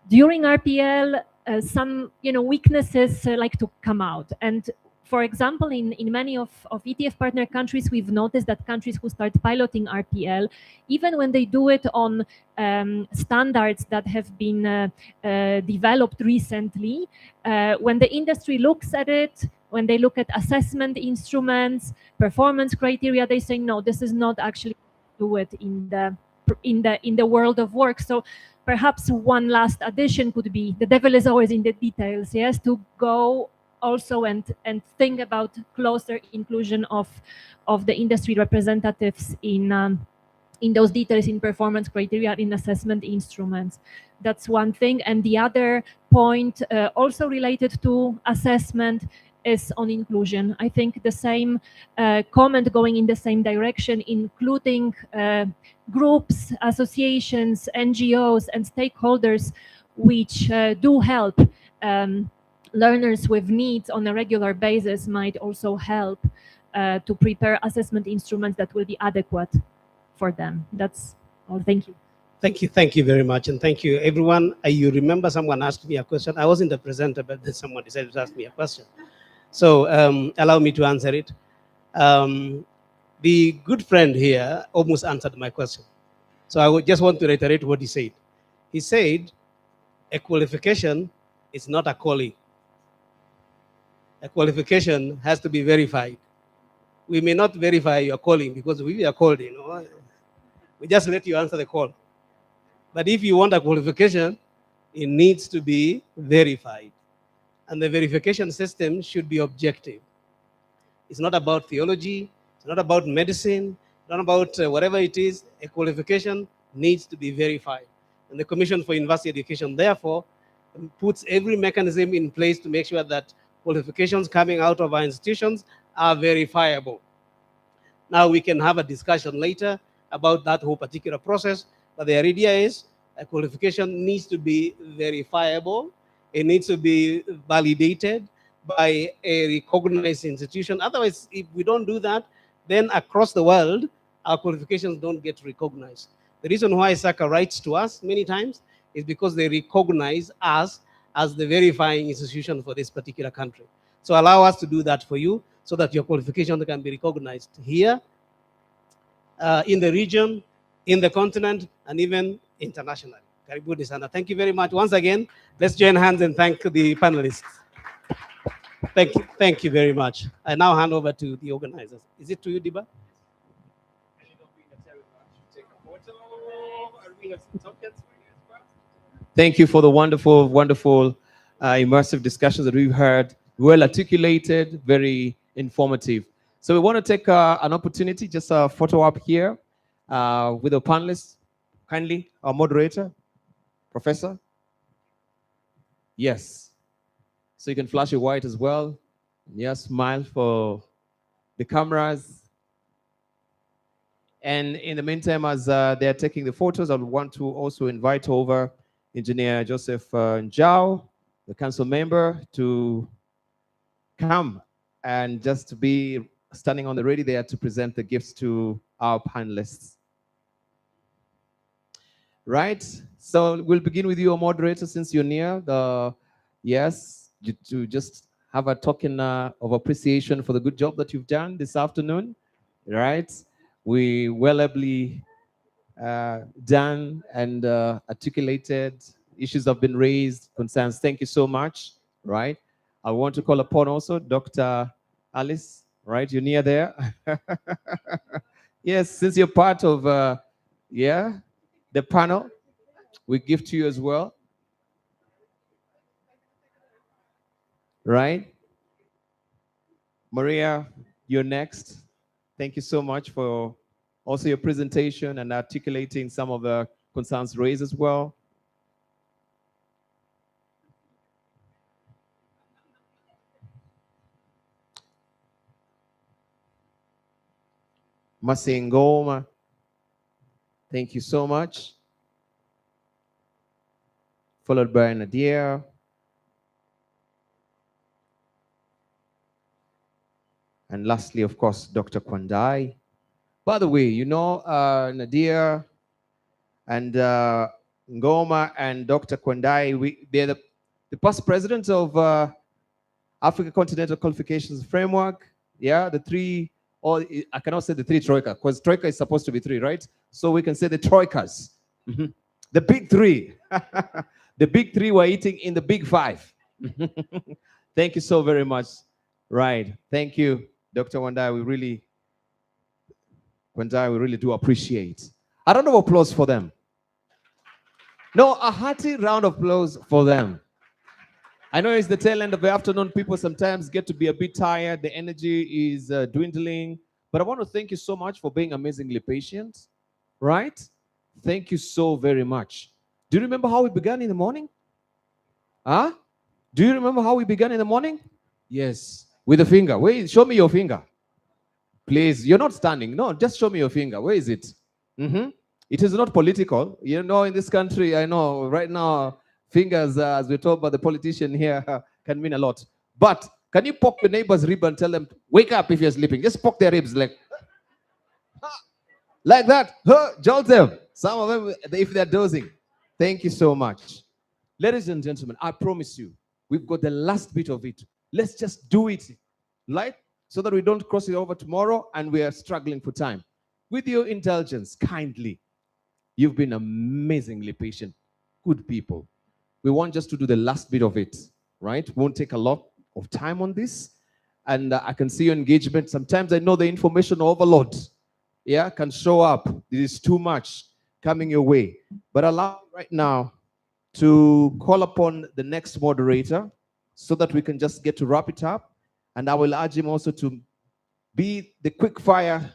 During RPL, some weaknesses like to come out. And for example, in many of ETF partner countries, we've noticed that countries who start piloting RPL, even when they do it on standards that have been developed recently, when the industry looks at it, when they look at assessment instruments, performance criteria, they say, no, this is not actually do it in the world of work. So perhaps one last addition could be, the devil is always in the details, yes, to go also and think about closer inclusion of the industry representatives in those details, in performance criteria, in assessment instruments. That's one thing. And the other point also related to assessment is on inclusion. I think the same comment going in the same direction, including groups, associations, NGOs, and stakeholders which do help learners with needs on a regular basis might also help to prepare assessment instruments that will be adequate for them. That's all. Thank you. Thank you very much, and thank you, everyone. You remember someone asked me a question. I wasn't the presenter, but then someone decided to ask me a question. So allow me to answer it. The good friend here almost answered my question. So I would just want to reiterate what he said. He said, a qualification is not a calling. A qualification has to be verified. We may not verify your calling because we are called, we just let you answer the call. But if you want a qualification, it needs to be verified. And the verification system should be objective. It's not about theology, it's not about medicine, it's not about whatever it is. A qualification needs to be verified. And the Commission for University Education, therefore, puts every mechanism in place to make sure that qualifications coming out of our institutions are verifiable. Now we can have a discussion later about that whole particular process, but the idea is a qualification needs to be verifiable. It needs to be validated by a recognized institution. Otherwise, if we don't do that, then across the world, our qualifications don't get recognized. The reason why SACA writes to us many times is because they recognize us as the verifying institution for this particular country. So allow us to do that for you so that your qualification can be recognized here, in the region, in the continent, and even internationally. Karibuni sana. Thank you very much. Once again, let's join hands and thank the panelists. Thank you very much. I now hand over to the organizers. Is it to you, Diba? Thank you for the wonderful, wonderful, immersive discussions that we've heard. Well articulated, very informative. So we want to take an opportunity, just a photo up here with the panelists. Kindly, our moderator, Professor. Yes. So you can flash your white as well. Yes, smile for the cameras. And in the meantime, as they're taking the photos, I would want to also invite over Engineer Joseph Njau, the council member, to come and just to be standing on the ready there to present the gifts to our panelists. Right? So we'll begin with you, moderator, since you're near. Yes, to just have a token of appreciation for the good job that you've done this afternoon. Right? We well ably done and articulated. Issues have been raised, concerns. Thank you so much. Right? I want to call upon also Dr. Alice. Right? You're near there. Yes, since you're part of the panel, we give to you as well. Right? Maria, you're next. Thank you so much for also your presentation and articulating some of the concerns raised as well. Masengoma, thank you so much. Followed by Nadia. And lastly, of course, Dr. Kwandai. By the way, you know, Nadia and Ngoma and Dr. Kwandai, they're the past presidents of Africa Continental Qualifications Framework. Yeah, the three, or I cannot say the three troika, because troika is supposed to be three, right? So we can say the troikas. The big three. The big three were eating in the big five. Thank you so very much. Right. Thank you, Dr. Kwandai. We really do appreciate. A round of applause for them. No, a hearty round of applause for them. I know it's the tail end of the afternoon. People sometimes get to be a bit tired. The energy is dwindling. But I want to thank you so much for being amazingly patient. Right? Thank you so very much. Do you remember how we began in the morning? Huh? Do you remember how we began in the morning? Yes. With a finger. Wait, show me your finger. Please. You're not standing. No, just show me your finger. Where is it? It is not political. You know, in this country, I know right now, fingers, as we're told by the politician here, can mean a lot. But can you poke your neighbor's rib and tell them, wake up if you're sleeping? Just poke their ribs like that. Jolt them. Some of them, if they're dozing. Thank you so much. Ladies and gentlemen, I promise you, we've got the last bit of it. Let's just do it. Right? so that we don't cross it over tomorrow and we are struggling for time. With your intelligence, kindly, you've been amazingly patient. Good people. We want just to do the last bit of it, right? Won't take a lot of time on this. And I can see your engagement. Sometimes I know the information overload, yeah, can show up. This is too much coming your way. But allow me right now to call upon the next moderator so that we can just get to wrap it up. And I will urge him also to be the quick fire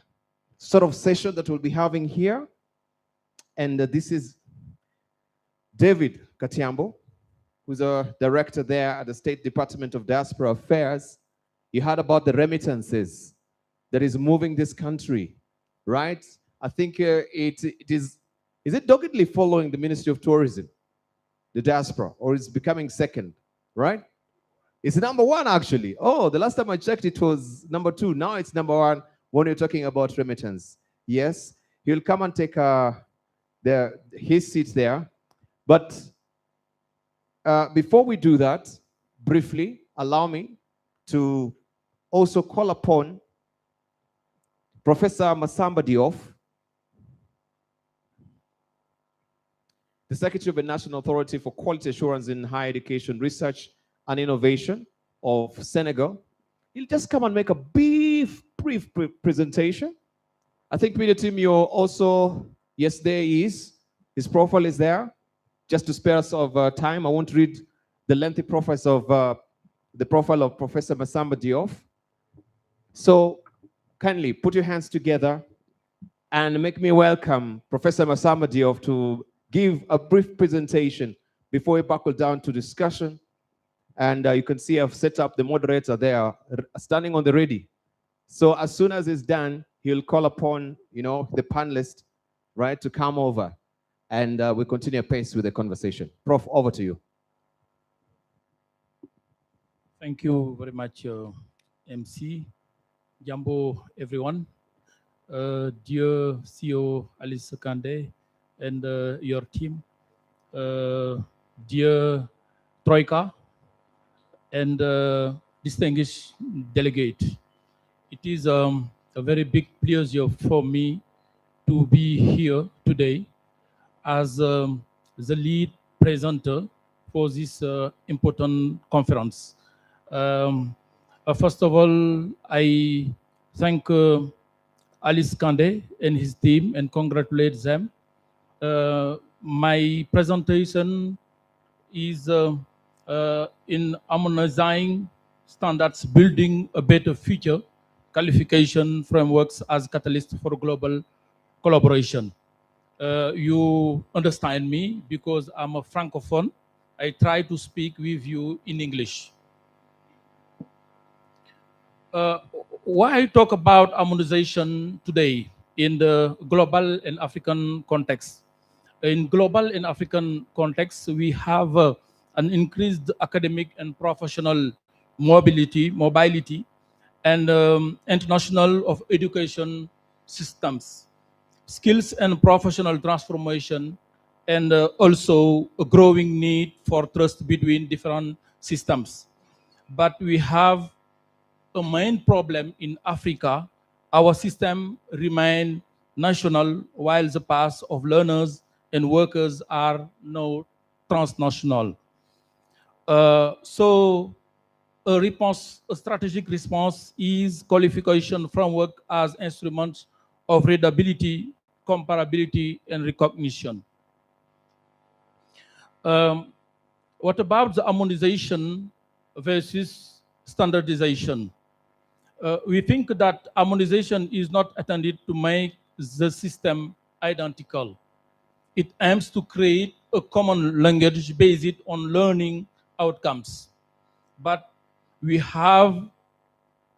sort of session that we'll be having here. And this is David Katiambo, who's a director there at the State Department of Diaspora Affairs. You heard about the remittances that is moving this country, right? I think is it doggedly following the Ministry of Tourism, the diaspora, or is becoming second, right? It's number one, actually. Oh, the last time I checked, it was number two. Now it's number one when you're talking about remittance. Yes, he'll come and take his seat there. But before we do that, briefly, allow me to also call upon Professor Masamba Diop, the Secretary of the National Authority for Quality Assurance in Higher Education Research and Innovation of Senegal. He'll just come and make a brief presentation. I think, Peter Tim, you're also, yes, there he is. His profile is there. Just to spare us of time, I won't read the lengthy profile of the profile of Professor Masamba Diop. So kindly put your hands together and make me welcome Professor Masamba Diop to give a brief presentation before we buckle down to discussion. And you can see I've set up the moderator there, standing on the ready. So as soon as it's done, he'll call upon, the panelist, right, to come over. And we continue pace with the conversation. Prof, over to you. Thank you very much, MC. Jambo, everyone. Dear CEO Alice Kande and your team. Dear Troika and distinguished delegate. It is a very big pleasure for me to be here today as the lead presenter for this important conference. First of all, I thank Alice Kande and his team and congratulate them. My presentation is in harmonizing standards, building a better future, qualification frameworks as catalyst for global collaboration. You understand me because I'm a Francophone. I try to speak with you in English. Why I talk about harmonization today in the global and African context? In global and African context, we have an increased academic and professional mobility, and international of education systems, skills and professional transformation, and also a growing need for trust between different systems. But we have a main problem in Africa. Our system remain national while the path of learners and workers are now transnational. So a strategic response is qualification framework as instruments of readability, comparability, and recognition. What about the harmonization versus standardization? We think that harmonization is not intended to make the system identical. It aims to create a common language based on learning outcomes. But we have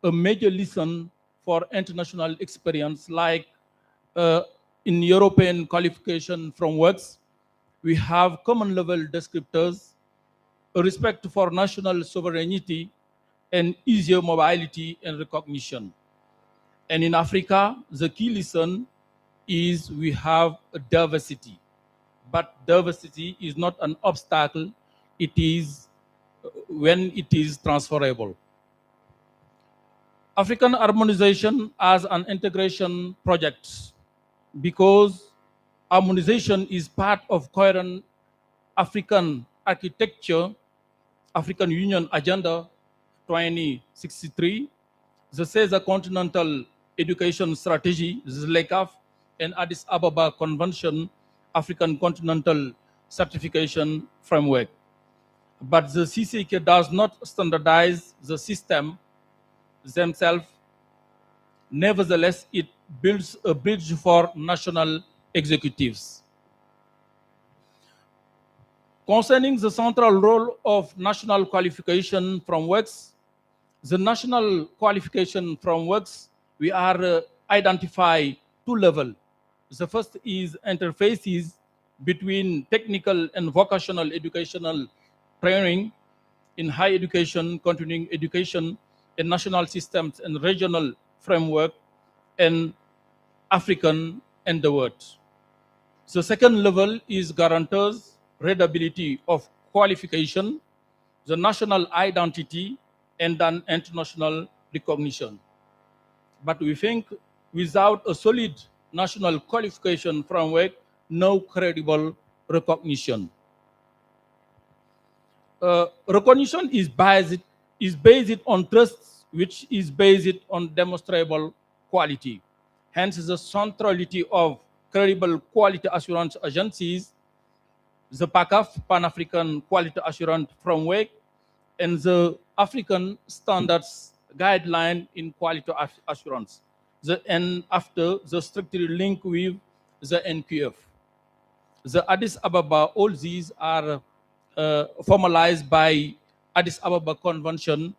a major lesson for international experience, like in European qualification frameworks, we have common level descriptors, a respect for national sovereignty, and easier mobility and recognition. And in Africa, the key lesson is we have a diversity. But diversity is not an obstacle, it is when it is transferable. African harmonization as an integration project, because harmonization is part of coherent African architecture, African Union Agenda 2063, the CESA Continental Education Strategy, ZLECAF, and Addis Ababa Convention, African Continental Certification Framework. But the CCK does not standardize the system themselves. Nevertheless, it builds a bridge for national executives. Concerning the central role of national qualification frameworks, the national qualification frameworks, we are identify two levels. The first is interfaces between technical and vocational educational training in higher education, continuing education, in national systems and regional framework, and African and the world. The second level is guarantors readability of qualification, the national identity, and an international recognition. But we think without a solid national qualification framework, no credible recognition. Recognition is based on trust, which is based on demonstrable quality. Hence, the centrality of credible quality assurance agencies, the PACAF, Pan-African Quality Assurance Framework, and the African Standards Guideline in Quality Assurance. And after, the strictly link with the NQF. The Addis Ababa, all these are formalized by Addis Ababa Convention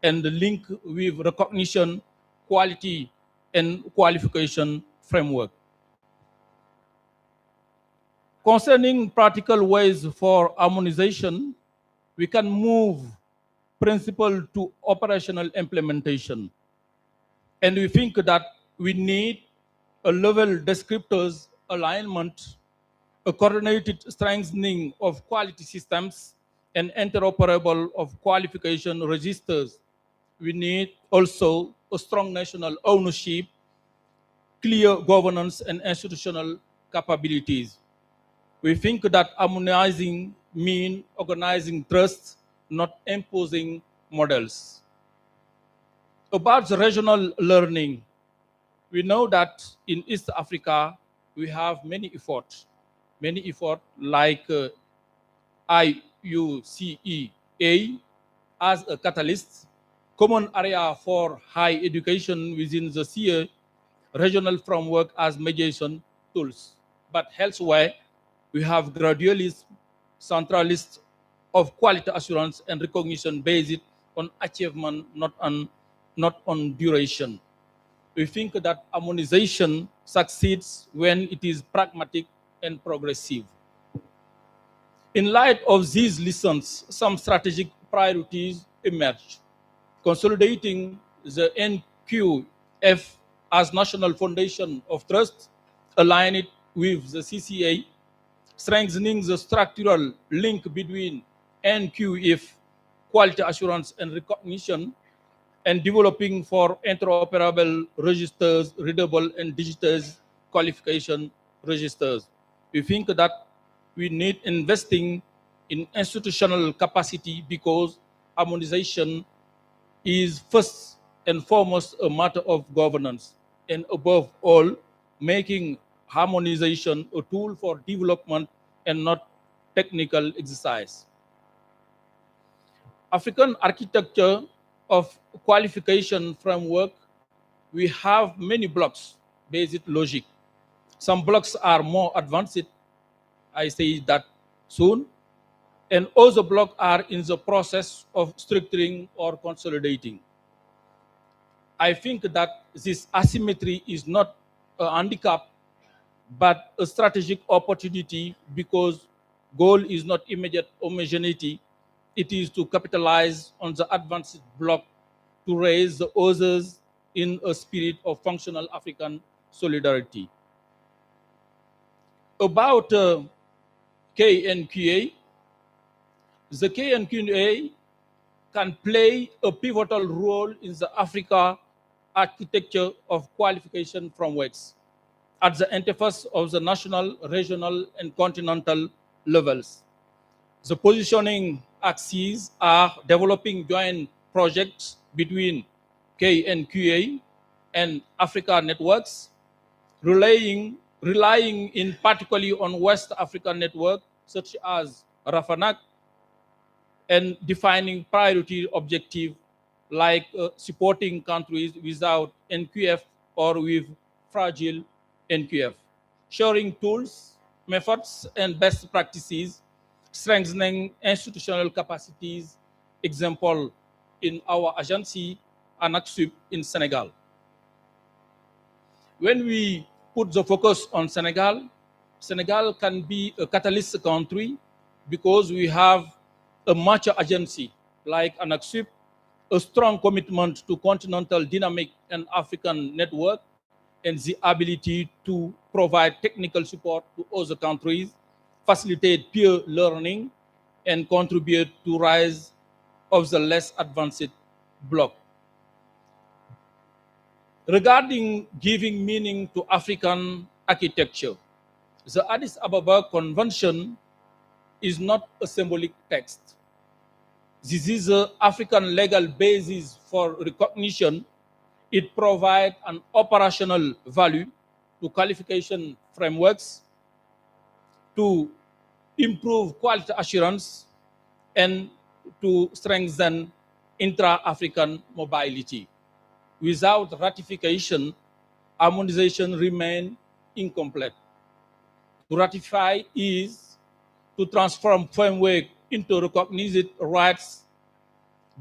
and the link with recognition, quality, and qualification framework. Concerning practical ways for harmonization, we can move principle to operational implementation. And we think that we need a level descriptors alignment, a coordinated strengthening of quality systems, and interoperable of qualification registers. We need also a strong national ownership, clear governance, and institutional capabilities. We think that harmonizing means organizing trust, not imposing models. About the regional learning, we know that in East Africa, we have many efforts like IUCEA as a catalyst, common area for high education within the CA, regional framework as mediation tools. But elsewhere, we have gradualist, centralist of quality assurance and recognition based on achievement, not on duration. We think that harmonization succeeds when it is pragmatic and progressive. In light of these lessons, some strategic priorities emerged. Consolidating the NQF as national foundation of trust, align it with the CCA, strengthening the structural link between NQF, quality assurance and recognition, and developing for interoperable registers, readable and digitized qualification registers. We think that we need investing in institutional capacity because harmonization is first and foremost a matter of governance, and above all, making harmonization a tool for development and not technical exercise. African architecture of qualification framework, we have many blocks, basic logic. Some blocks are more advanced, I say that soon, and other blocks are in the process of structuring or consolidating. I think that this asymmetry is not a handicap, but a strategic opportunity because goal is not immediate homogeneity. It is to capitalize on the advanced block to raise the others in a spirit of functional African solidarity. About KNQA, the KNQA can play a pivotal role in the Africa architecture of qualification frameworks at the interface of the national, regional, and continental levels. The positioning axes are developing joint projects between KNQA and Africa networks, relying in particularly on West African network such as RAFANAC, and defining priority objective like supporting countries without NQF or with fragile NQF, sharing tools, methods, and best practices, strengthening institutional capacities, example in our agency, ANACSUP in Senegal. When we put the focus on Senegal, Senegal can be a catalyst country because we have a mature agency like ANACSUP, a strong commitment to continental dynamic and African network, and the ability to provide technical support to other countries, facilitate peer learning, and contribute to rise of the less advanced bloc. Regarding giving meaning to African architecture, the Addis Ababa Convention is not a symbolic text. This is an African legal basis for recognition. It provides an operational value to qualification frameworks, to improve quality assurance, and to strengthen intra-African mobility. Without ratification, harmonization remains incomplete. To ratify is to transform framework into recognized rights,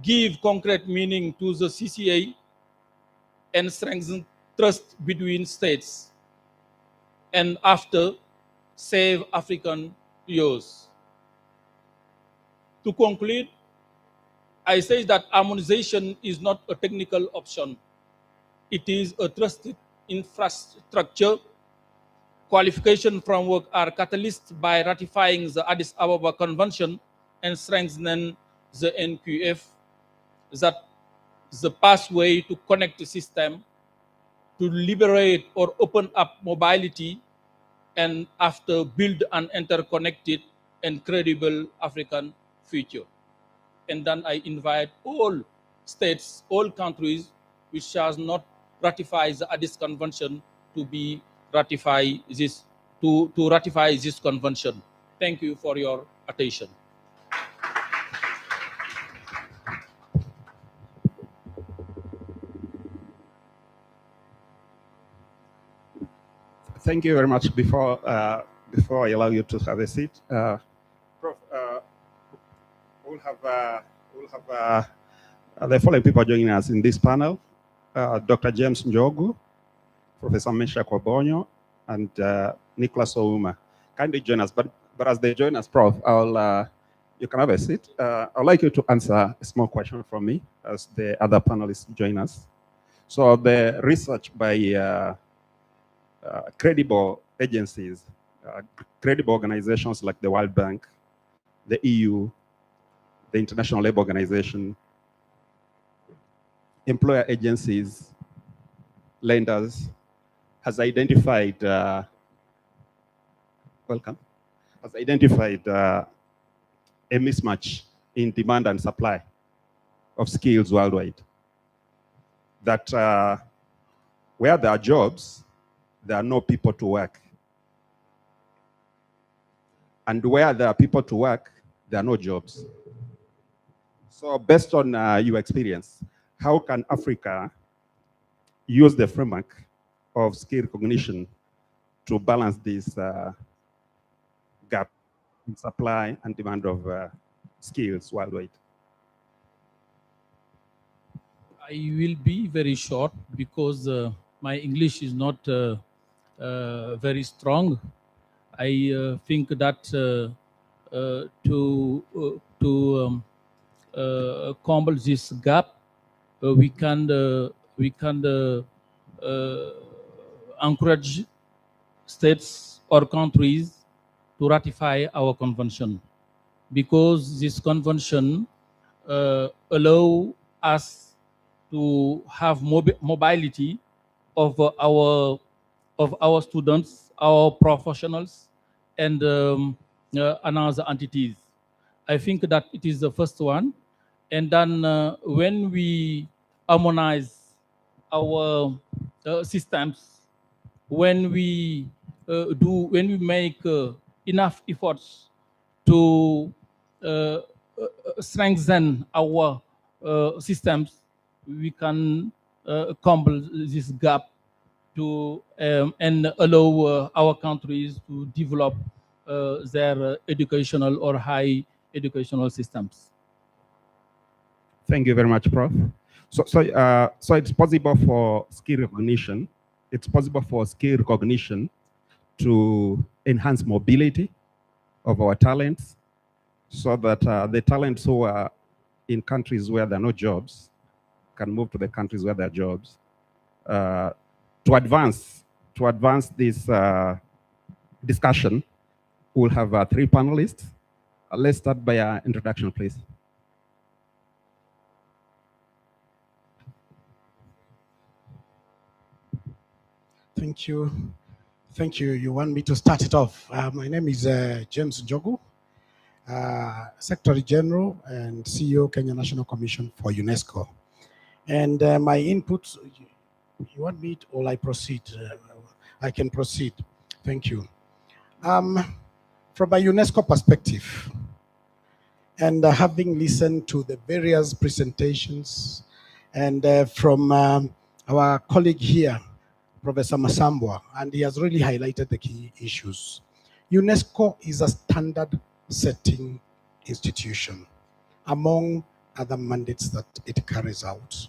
give concrete meaning to the CCA, and strengthen trust between states, and after, save African youth. To conclude, I say that harmonization is not a technical option. It is a trusted infrastructure. Qualification framework are catalysts by ratifying the Addis Ababa Convention and strengthening the NQF, that the pathway to connect the system, to liberate or open up mobility, and after build an interconnected and credible African future. And then I invite all states, all countries which has not ratified the Addis Convention to be ratify this to ratify this convention. Thank you for your attention. Thank you very much. Before I allow you to have a seat, Prof, we'll have the following people joining us in this panel: Dr. James Njogu, Professor Mesha Kwabonyo, and Nicholas Ouma. Kindly join us, but as they join us, Prof, you can have a seat. I'd like you to answer a small question from me as the other panelists join us. So the research by credible agencies, credible organizations like the World Bank, the EU, the International Labour Organization, employer agencies, lenders, has identified a mismatch in demand and supply of skills worldwide. That where there are jobs, there are no people to work. And where there are people to work, there are no jobs. So based on your experience, how can Africa use the framework of skill recognition to balance this gap in supply and demand of skills worldwide? I will be very short because my English is not very strong. I think that to combat this gap, we can encourage states or countries to ratify our convention, because this convention allow us to have mobility of our students, our professionals, and another entities. I think that it is the first one. And then when we harmonize our systems, when we make enough efforts to strengthen our systems, we can comble this gap to and allow our countries to develop their educational or high educational systems. Thank you very much, Prof. So it's possible for skill recognition. It's possible for skill recognition to enhance mobility of our talents, so that the talents who are in countries where there are no jobs can move to the countries where there are jobs. To advance this discussion, we'll have 3 panelists. Let's start by our introduction, please. Thank you. Thank you. You want me to start it off? My name is James Njogu, Secretary General and CEO, Kenya National Commission for UNESCO. And my input, you want me to, or I proceed? I can proceed. Thank you. From a UNESCO perspective, and having listened to the various presentations, and from our colleague here, Professor Masambwa, and he has really highlighted the key issues. UNESCO is a standard-setting institution among other mandates that it carries out.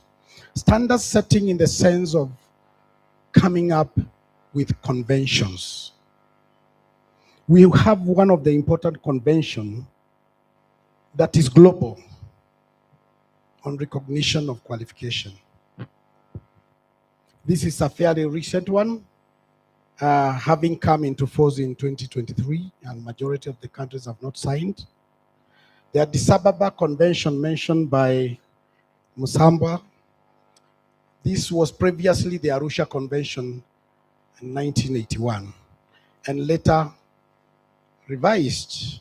Standard setting in the sense of coming up with conventions. We have one of the important conventions that is global on recognition of qualification. This is a fairly recent one, having come into force in 2023, and majority of the countries have not signed. The Addis Ababa Convention mentioned by Musamba, this was previously the Arusha Convention in 1981, and later revised.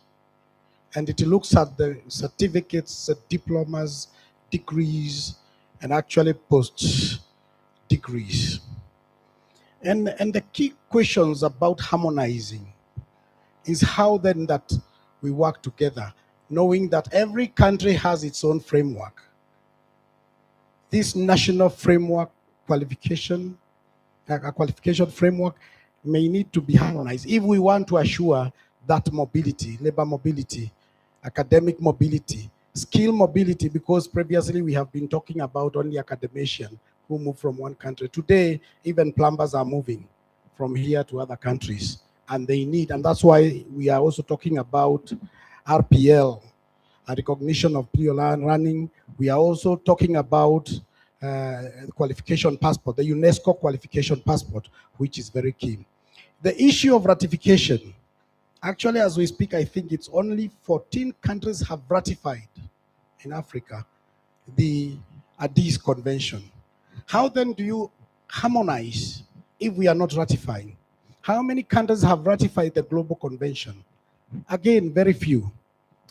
And it looks at the certificates, diplomas, degrees, and actually post degrees. And the key questions about harmonizing is how then that we work together, knowing that every country has its own framework. This national framework qualification, a qualification framework may need to be harmonized if we want to assure that mobility, labor mobility, academic mobility, skill mobility, because previously we have been talking about only academicians who move from one country. Today, even plumbers are moving from here to other countries, and they need, and that's why we are also talking about RPL, a recognition of prior running. We are also talking about qualification passport, the UNESCO qualification passport, which is very key. The issue of ratification, actually, as we speak, I think it's only 14 countries have ratified in Africa the Addis Convention. How then do you harmonize if we are not ratifying? How many countries have ratified the Global Convention? Again, very few.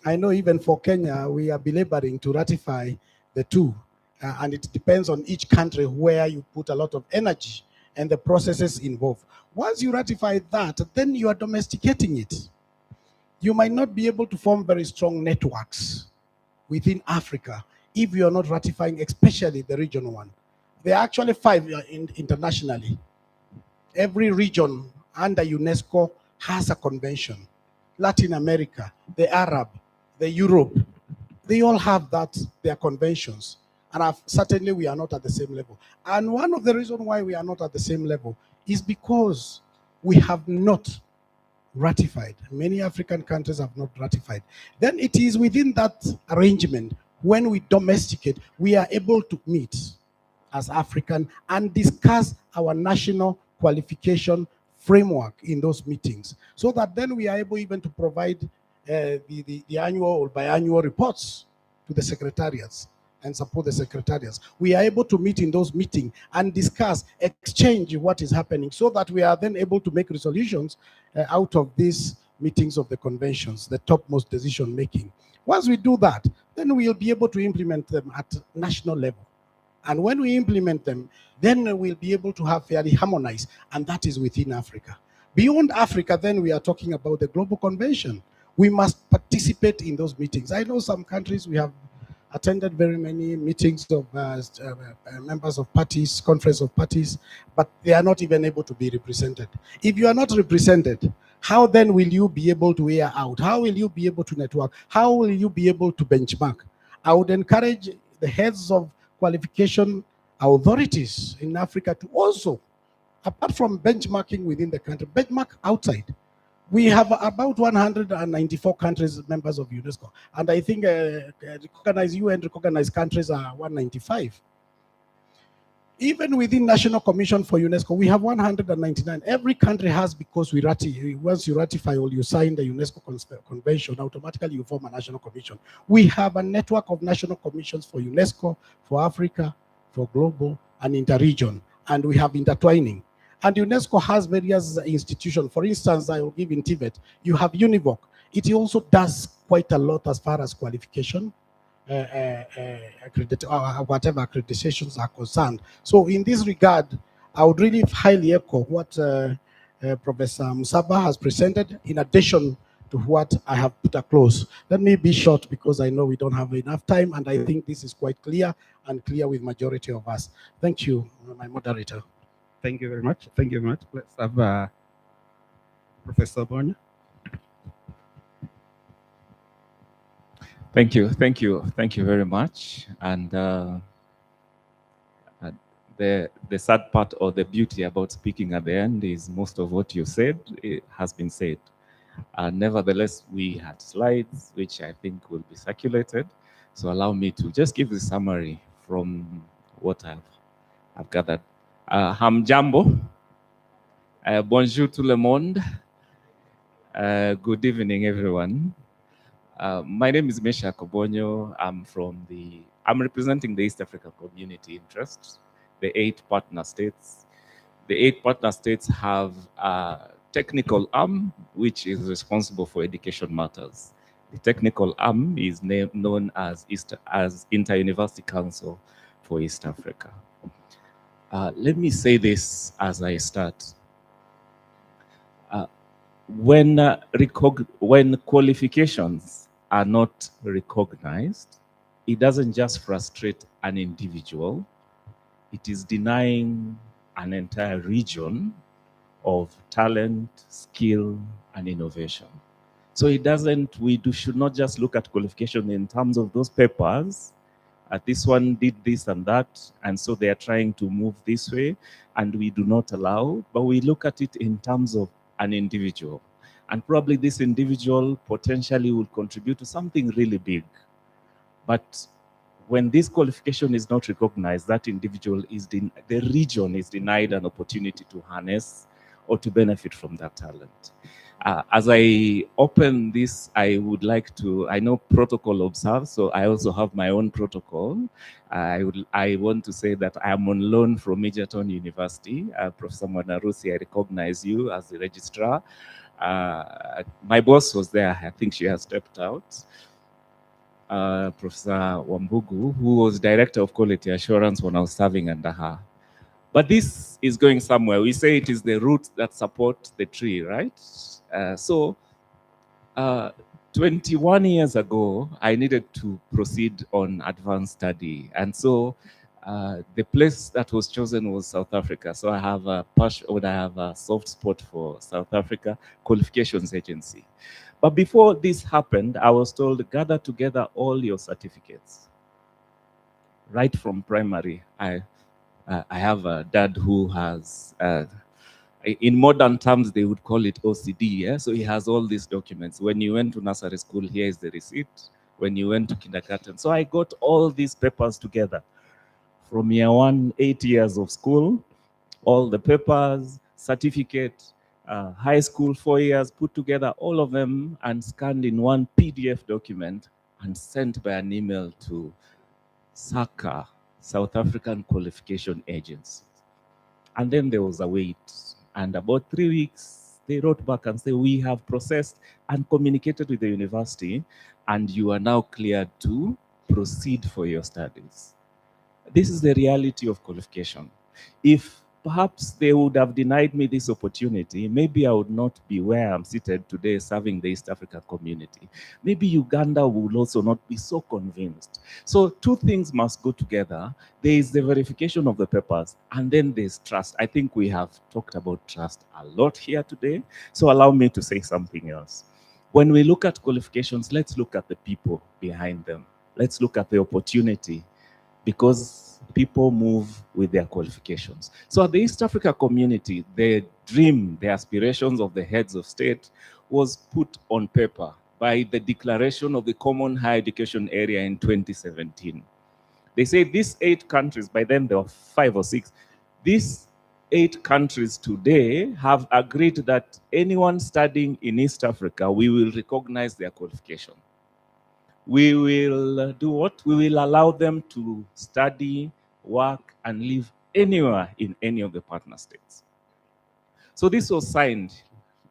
I know even for Kenya, we are belaboring to ratify the 2. And it depends on each country where you put a lot of energy and the processes involved. Once you ratify that, then you are domesticating it. You might not be able to form very strong networks within Africa if you are not ratifying, especially the regional one. There are actually 5 internationally. Every region under UNESCO has a convention. Latin America, the Arab, the Europe, they all have that, their conventions. And certainly we are not at the same level. And one of the reasons why we are not at the same level is because we have not ratified. Many African countries have not ratified. Then it is within that arrangement, when we domesticate, we are able to meet as African and discuss our national qualification framework in those meetings, so that then we are able even to provide the annual or biannual reports to the secretariats and support the secretariats. We are able to meet in those meetings and discuss, exchange what is happening, so that we are then able to make resolutions out of these meetings of the conventions, the topmost decision making. Once we do that, then we'll be able to implement them at national level. And when we implement them, then we'll be able to have fairly harmonized, and that is within Africa. Beyond Africa, then we are talking about the global convention. We must participate in those meetings. I know some countries, we have attended very many meetings of members of parties, conference of parties, but they are not even able to be represented. If you are not represented, how then will you be able to air out? How will you be able to network? How will you be able to benchmark? I would encourage the heads of qualification authorities in Africa to also, apart from benchmarking within the country, benchmark outside. We have about 194 countries members of UNESCO, and I think recognized UN recognized countries are 195. Even within National Commission for UNESCO, we have 199. Every country has, because once you ratify or you sign the UNESCO Convention, automatically you form a national commission. We have a network of national commissions for UNESCO, for Africa, for global, and interregion, and we have intertwining. And UNESCO has various institutions. For instance, I will give in Tibet, you have UNIVOC. It also does quite a lot as far as qualification, whatever accreditations are concerned. So in this regard, I would really highly echo what Professor Musaba has presented, in addition to what I have put across. Let me be short because I know we don't have enough time, and I think this is quite clear and clear with majority of us. Thank you, my moderator. Thank you very much. Thank you very much. Let's have Professor Bonya. Thank you very much. And the sad part or the beauty about speaking at the end is most of what you said has been said. Nevertheless, we had slides which I think will be circulated. So allow me to just give the summary from what I've gathered. Hamjambo, bonjour tout le monde, good evening everyone. My name is Mesha Kobonyo. I'm representing the East Africa Community Interest, the 8 partner states. The 8 partner states have a technical arm which is responsible for education matters. The technical arm is known as Inter-University Council for East Africa. Let me say this as I start. When qualifications are not recognized, it doesn't just frustrate an individual, it is denying an entire region of talent, skill, and innovation. So we should not just look at qualification in terms of those papers. This one did this and that, and so they are trying to move this way, and we do not allow, but we look at it in terms of an individual. And probably this individual potentially will contribute to something really big. But when this qualification is not recognized, that individual the region is denied an opportunity to harness or to benefit from that talent. As I open this, I would like to, I know protocol observes, so I also have my own protocol. I want to say that I am on loan from Egerton University. Professor Mwanarusi, I recognize you as the registrar. My boss was there, I think she has stepped out. Professor Wambugu, who was Director of Quality Assurance when I was serving under her. But this is going somewhere. We say it is the root that supports the tree, right? 21 years ago, I needed to proceed on advanced study. And so the place that was chosen was South Africa. So I have a soft spot for South Africa Qualifications Agency. But before this happened, I was told, gather together all your certificates. Right from primary, I have a dad who has, in modern terms, they would call it OCD, yeah? So he has all these documents. When you went to nursery school, here is the receipt. When you went to kindergarten. So I got all these papers together. From year 1, 8 years of school, all the papers, certificate, high school 4 years, put together all of them and scanned in one PDF document and sent by an email to SACA, South African Qualification Agency. And then there was a wait. And about 3 weeks, they wrote back and said, we have processed and communicated with the university, and you are now cleared to proceed for your studies. This is the reality of qualification. If perhaps they would have denied me this opportunity, maybe I would not be where I'm seated today serving the East Africa community. Maybe Uganda would also not be so convinced. So two things must go together. There is the verification of the papers, and then there's trust. I think we have talked about trust a lot here today. So allow me to say something else. When we look at qualifications, let's look at the people behind them. Let's look at the opportunity, because people move with their qualifications. So at the East Africa community, the dream, the aspirations of the heads of state was put on paper by the declaration of the Common Higher Education Area in 2017. They say these 8 countries, by then there were 5 or 6, these 8 countries today have agreed that anyone studying in East Africa, we will recognize their qualification. We will do what? We will allow them to study, work, and live anywhere in any of the partner states. So this was signed.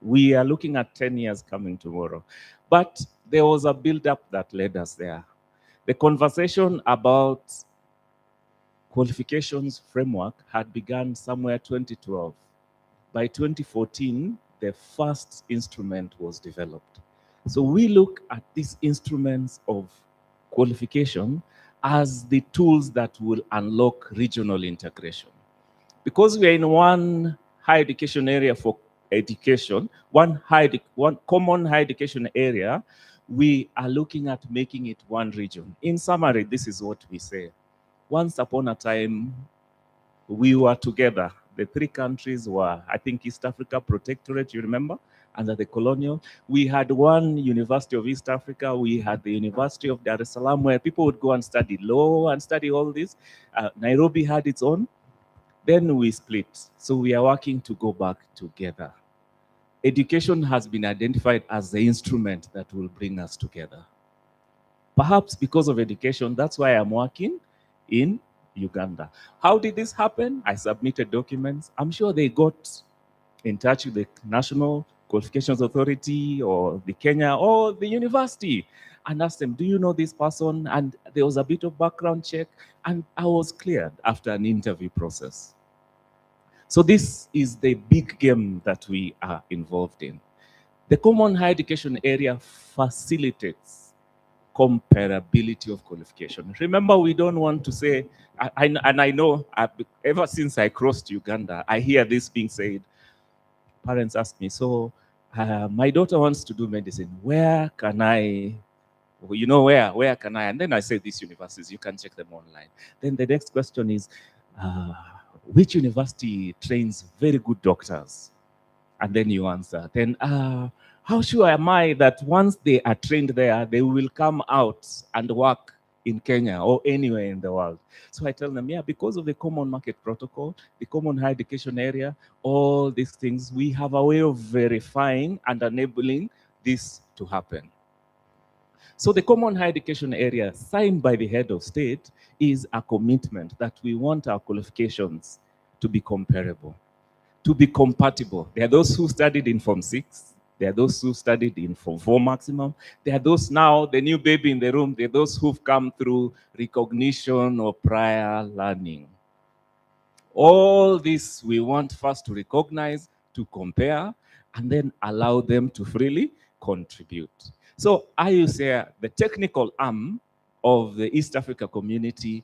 We are looking at 10 years coming tomorrow. But there was a build-up that led us there. The conversation about qualifications framework had begun somewhere 2012. By 2014, the first instrument was developed. So we look at these instruments of qualification as the tools that will unlock regional integration. Because we are in one higher education area for education, one common higher education area, we are looking at making it one region. In summary, this is what we say. Once upon a time, we were together. The 3 countries were, I think, East Africa Protectorate, you remember, under the colonial. We had one University of East Africa. We had the University of Dar es Salaam, where people would go and study law and study all this. Nairobi had its own. Then we split. So we are working to go back together. Education has been identified as the instrument that will bring us together. Perhaps because of education, that's why I'm working in Uganda. How did this happen? I submitted documents. I'm sure they got in touch with the National Qualifications Authority or the Kenya or the university and asked them, do you know this person? And there was a bit of background check, and I was cleared after an interview process. So this is the big game that we are involved in. The Common Higher Education Area facilitates comparability of qualification. Remember, we don't want to say, and I know ever since I crossed Uganda, I hear this being said. Parents ask me, so my daughter wants to do medicine. Where can I, you know, where can I? And then I say these universities, you can check them online. Then the next question is, which university trains very good doctors? And then you answer. Then, how sure am I that once they are trained there, they will come out and work in Kenya or anywhere in the world? So I tell them, yeah, because of the Common Market Protocol, the Common Higher Education Area, all these things, we have a way of verifying and enabling this to happen. So the Common Higher Education Area, signed by the head of state, is a commitment that we want our qualifications to be comparable, to be compatible. There are those who studied in Form 6. There are those who studied in Form 4 maximum. There are those now, the new baby in the room, there are those who've come through recognition or prior learning. All this we want first to recognize, to compare, and then allow them to freely contribute. So IUCAI, the technical arm of the East Africa community,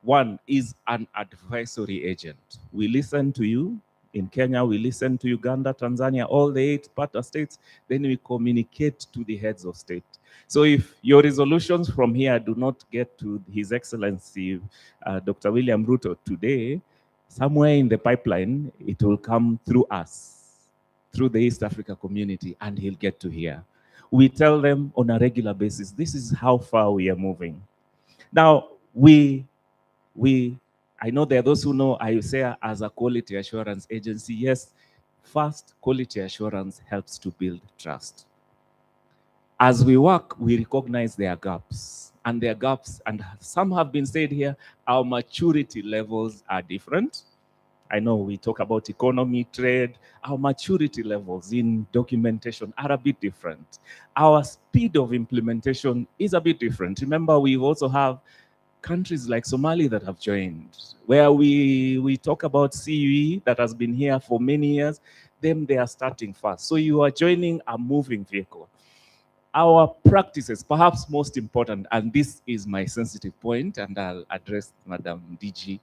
one is an advisory agent. We listen to you. In Kenya, we listen to Uganda, Tanzania, all the 8 partner states. Then we communicate to the heads of state. So if your resolutions from here do not get to His Excellency, Dr. William Ruto today, somewhere in the pipeline, it will come through us, through the East Africa community, and he'll get to here. We tell them on a regular basis, this is how far we are moving. Now, I know there are those who know IUCAI as a quality assurance agency. Yes, first, quality assurance helps to build trust. As we work, we recognize there are gaps. and there are gaps, and some have been said here, our maturity levels are different. I know we talk about economy, trade, our maturity levels in documentation are a bit different. Our speed of implementation is a bit different. Remember, we also have countries like Somalia that have joined, where we talk about CUE that has been here for many years, them they are starting fast. So you are joining a moving vehicle. Our practices, perhaps most important, and this is my sensitive point, and I'll address Madam DG,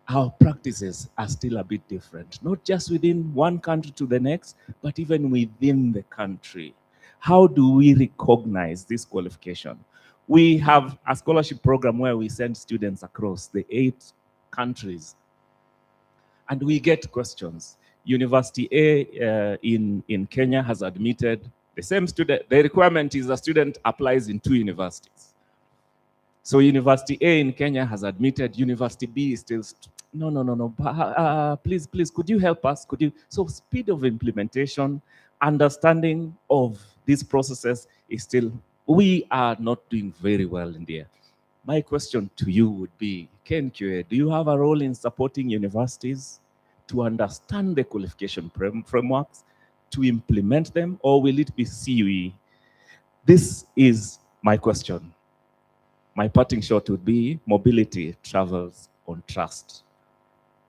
our practices are still a bit different, not just within one country to the next, but even within the country. How do we recognize this qualification? We have a scholarship program where we send students across the 8 countries, and we get questions. University A in Kenya has admitted the same student. The requirement is a student applies in 2 universities. So University A in Kenya has admitted, University B is still, no. Please, could you help us? Could you? So speed of implementation, understanding of these processes is still, we are not doing very well in there. My question to you would be, KNQA, do you have a role in supporting universities to understand the qualification frameworks, to implement them, or will it be CUE? This is my question. My parting shot would be mobility travels on trust.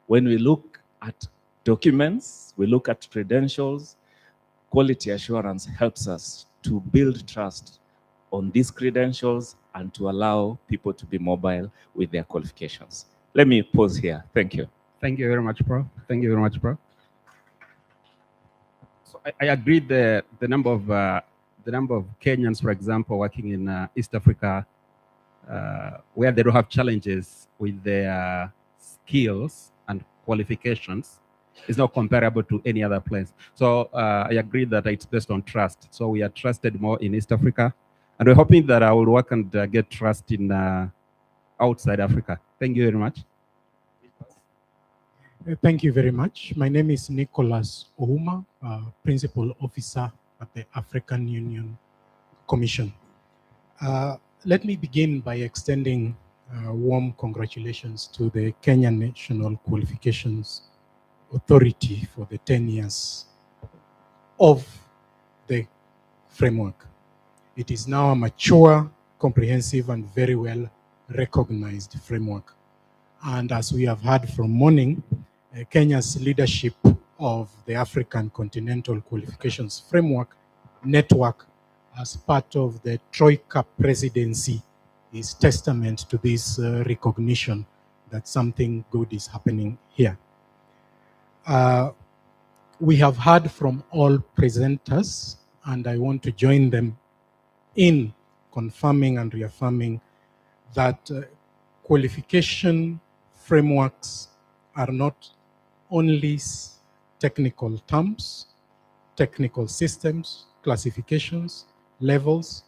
When we look at documents, we look at credentials, quality assurance helps us to build trust on these credentials and to allow people to be mobile with their qualifications. Let me pause here. Thank you. Thank you very much, Prof. Thank you very much, Prof. So I agree the number of Kenyans, for example, working in East Africa, where they don't have challenges with their skills and qualifications, is not comparable to any other place. So I agree that it's based on trust. So we are trusted more in East Africa, and we're hoping that I will work and get trust in outside Africa. Thank you very much. Thank you very much. My name is Nicholas Ouma, Principal Officer at the African Union Commission. Let me begin by extending warm congratulations to the Kenya National Qualifications Authority for the 10 years of the framework. It is now a mature, comprehensive, and very well recognized framework. And as we have heard from morning, Kenya's leadership of the African Continental Qualifications Framework Network as part of the Troika presidency is testament to this recognition that something good is happening here. We have heard from all presenters, and I want to join them in confirming and reaffirming that qualification frameworks are not only technical terms, technical systems, classifications, levels,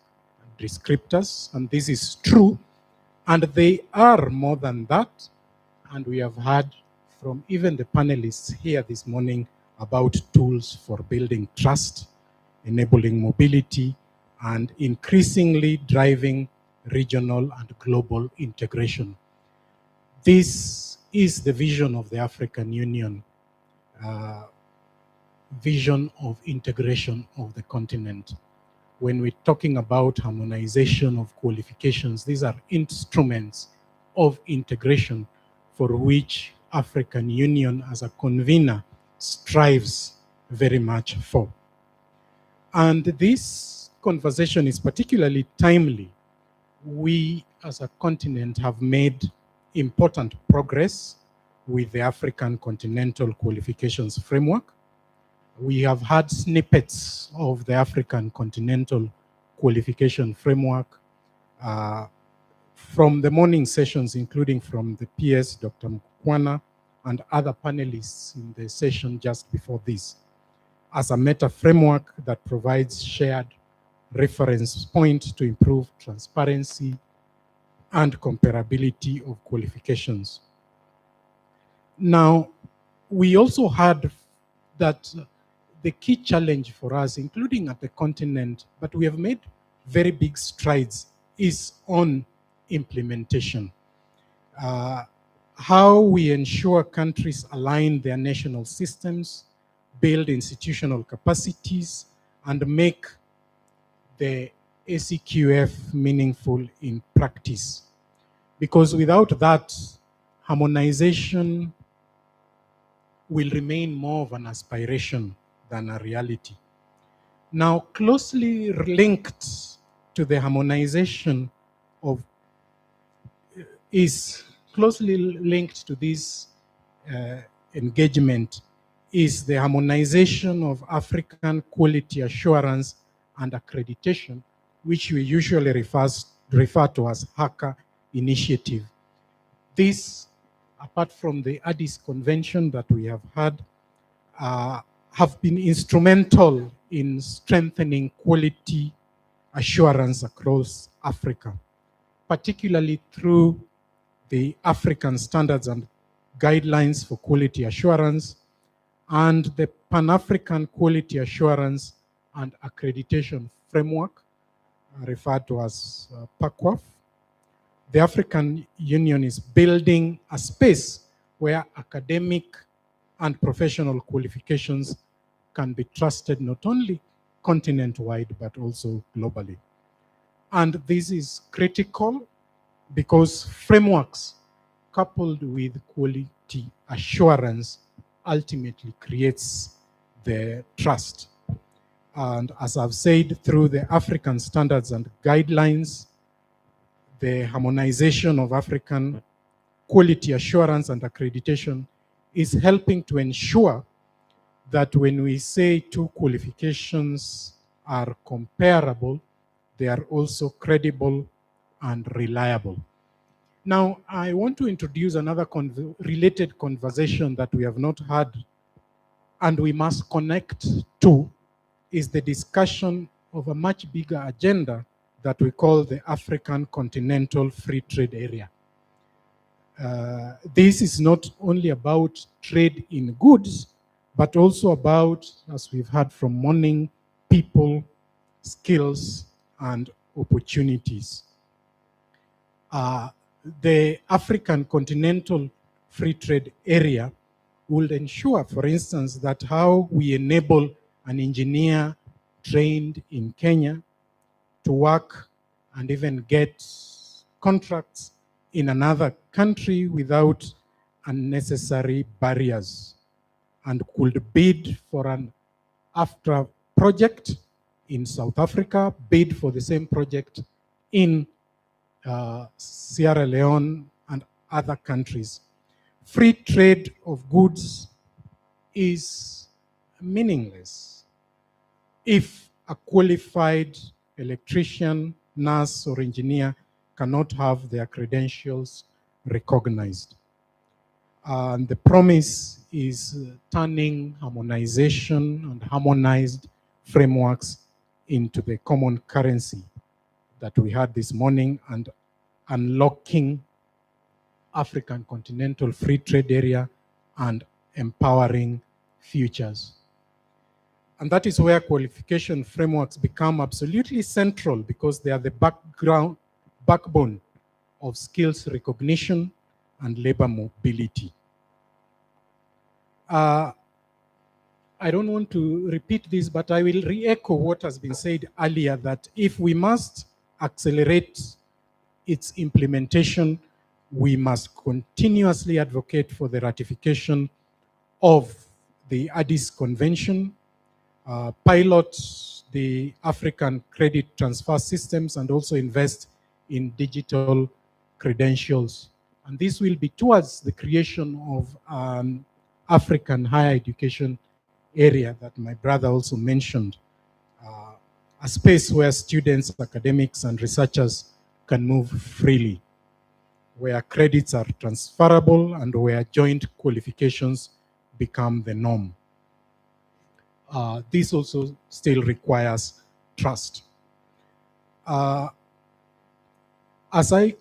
descriptors, and this is true, and they are more than that. And we have heard from even the panelists here this morning about tools for building trust, enabling mobility, and increasingly driving regional and global integration. This is the vision of the African Union, vision of integration of the continent. When we're talking about harmonization of qualifications, these are instruments of integration for which African Union as a convener strives very much for. And this conversation is particularly timely. We as a continent have made important progress with the African Continental Qualifications Framework. We have had snippets of the African Continental Qualification Framework from the morning sessions, including from the PS, Dr. Mkwana, and other panelists in the session just before this, as a meta framework that provides shared reference point to improve transparency and comparability of qualifications. Now, we also heard that the key challenge for us, including at the continent, but we have made very big strides is on implementation. How we ensure countries align their national systems, build institutional capacities, and make the ACQF meaningful in practice. Because without that, harmonization will remain more of an aspiration than a reality. Now, closely linked to the harmonization of, is closely linked to this engagement is the harmonization of African quality assurance and accreditation, which we usually refer to as HACA initiative. This, apart from the Addis Convention that we have had, have been instrumental in strengthening quality assurance across Africa, particularly through the African Standards and Guidelines for Quality Assurance and the Pan-African Quality Assurance and Accreditation Framework, referred to as PACWAF. The African Union is building a space where academic and professional qualifications can be trusted not only continent-wide but also globally. And this is critical because frameworks coupled with quality assurance ultimately creates the trust. And as I've said, through the African Standards and Guidelines, the harmonization of African quality assurance and accreditation is helping to ensure that when we say two qualifications are comparable, they are also credible and reliable. Now, I want to introduce another related conversation that we have not had and we must connect to, is the discussion of a much bigger agenda that we call the African Continental Free Trade Area. This is not only about trade in goods, but also about, as we've heard from morning, people, skills, and opportunities. The African Continental Free Trade Area will ensure, for instance, that how we enable an engineer trained in Kenya to work and even get contracts in another country without unnecessary barriers, and could bid for an AFTRA project in South Africa, bid for the same project in Sierra Leone and other countries. Free trade of goods is meaningless if a qualified electrician, nurse, or engineer cannot have their credentials recognized. And the promise is turning harmonization and harmonized frameworks into the common currency that we had this morning and unlocking African Continental Free Trade Area and empowering futures. And that is where qualification frameworks become absolutely central, because they are the backbone of skills recognition and labor mobility. I don't want to repeat this, but I will re-echo what has been said earlier, that if we must accelerate its implementation, we must continuously advocate for the ratification of the Addis Convention, pilot the African credit transfer systems, and also invest in digital credentials. And this will be towards the creation of African higher education area that my brother also mentioned, a space where students, academics, and researchers can move freely, where credits are transferable and where joint qualifications become the norm. This also still requires trust. As I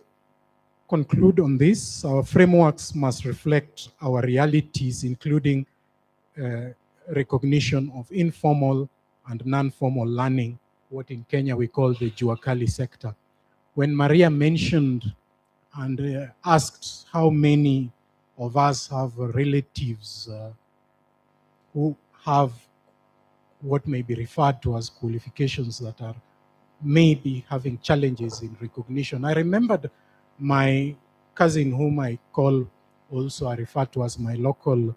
conclude on this, our frameworks must reflect our realities, including recognition of informal and non-formal learning, what in Kenya we call the Juakali sector, when Maria mentioned and asked how many of us have relatives who have what may be referred to as qualifications that are maybe having challenges in recognition. I remembered my cousin, whom I call also I refer to as my local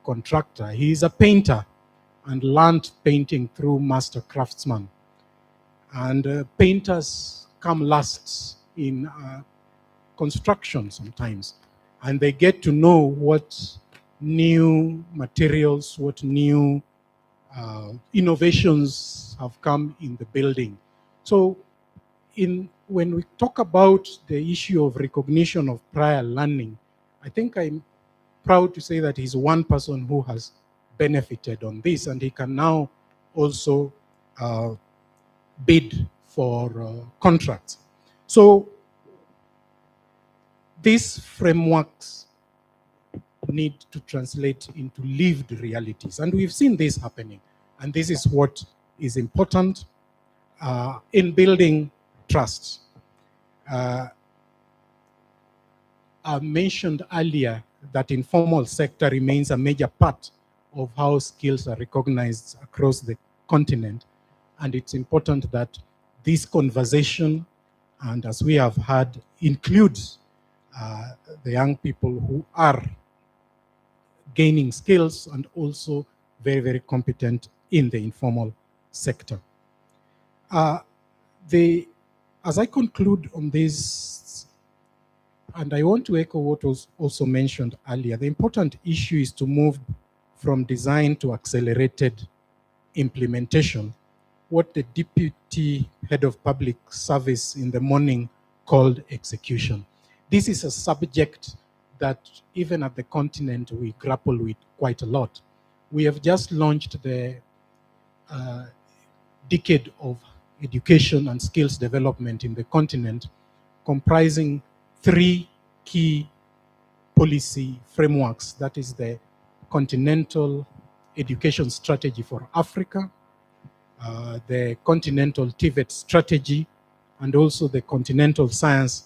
contractor. He is a painter and learned painting through master craftsman. And painters come last in construction sometimes, and they get to know what new materials, what new innovations have come in the building. So when we talk about the issue of recognition of prior learning, I think I'm proud to say that he's one person who has benefited on this, and he can now also bid for contracts. So these frameworks need to translate into lived realities. And we've seen this happening. And this is what is important in building trust. I mentioned earlier that informal sector remains a major part of how skills are recognized across the continent. And it's important that this conversation, and as we have had, includes the young people who are gaining skills and also very, very competent in the informal sector. As I conclude on this, and I want to echo what was also mentioned earlier, the important issue is to move from design to accelerated implementation, what the Deputy Head of Public Service in the morning called execution. This is a subject that even at the continent we grapple with quite a lot. We have just launched the decade of education and skills development in the continent, comprising 3 key policy frameworks. That is the Continental Education Strategy for Africa, the Continental TVET Strategy, and also the Continental Science,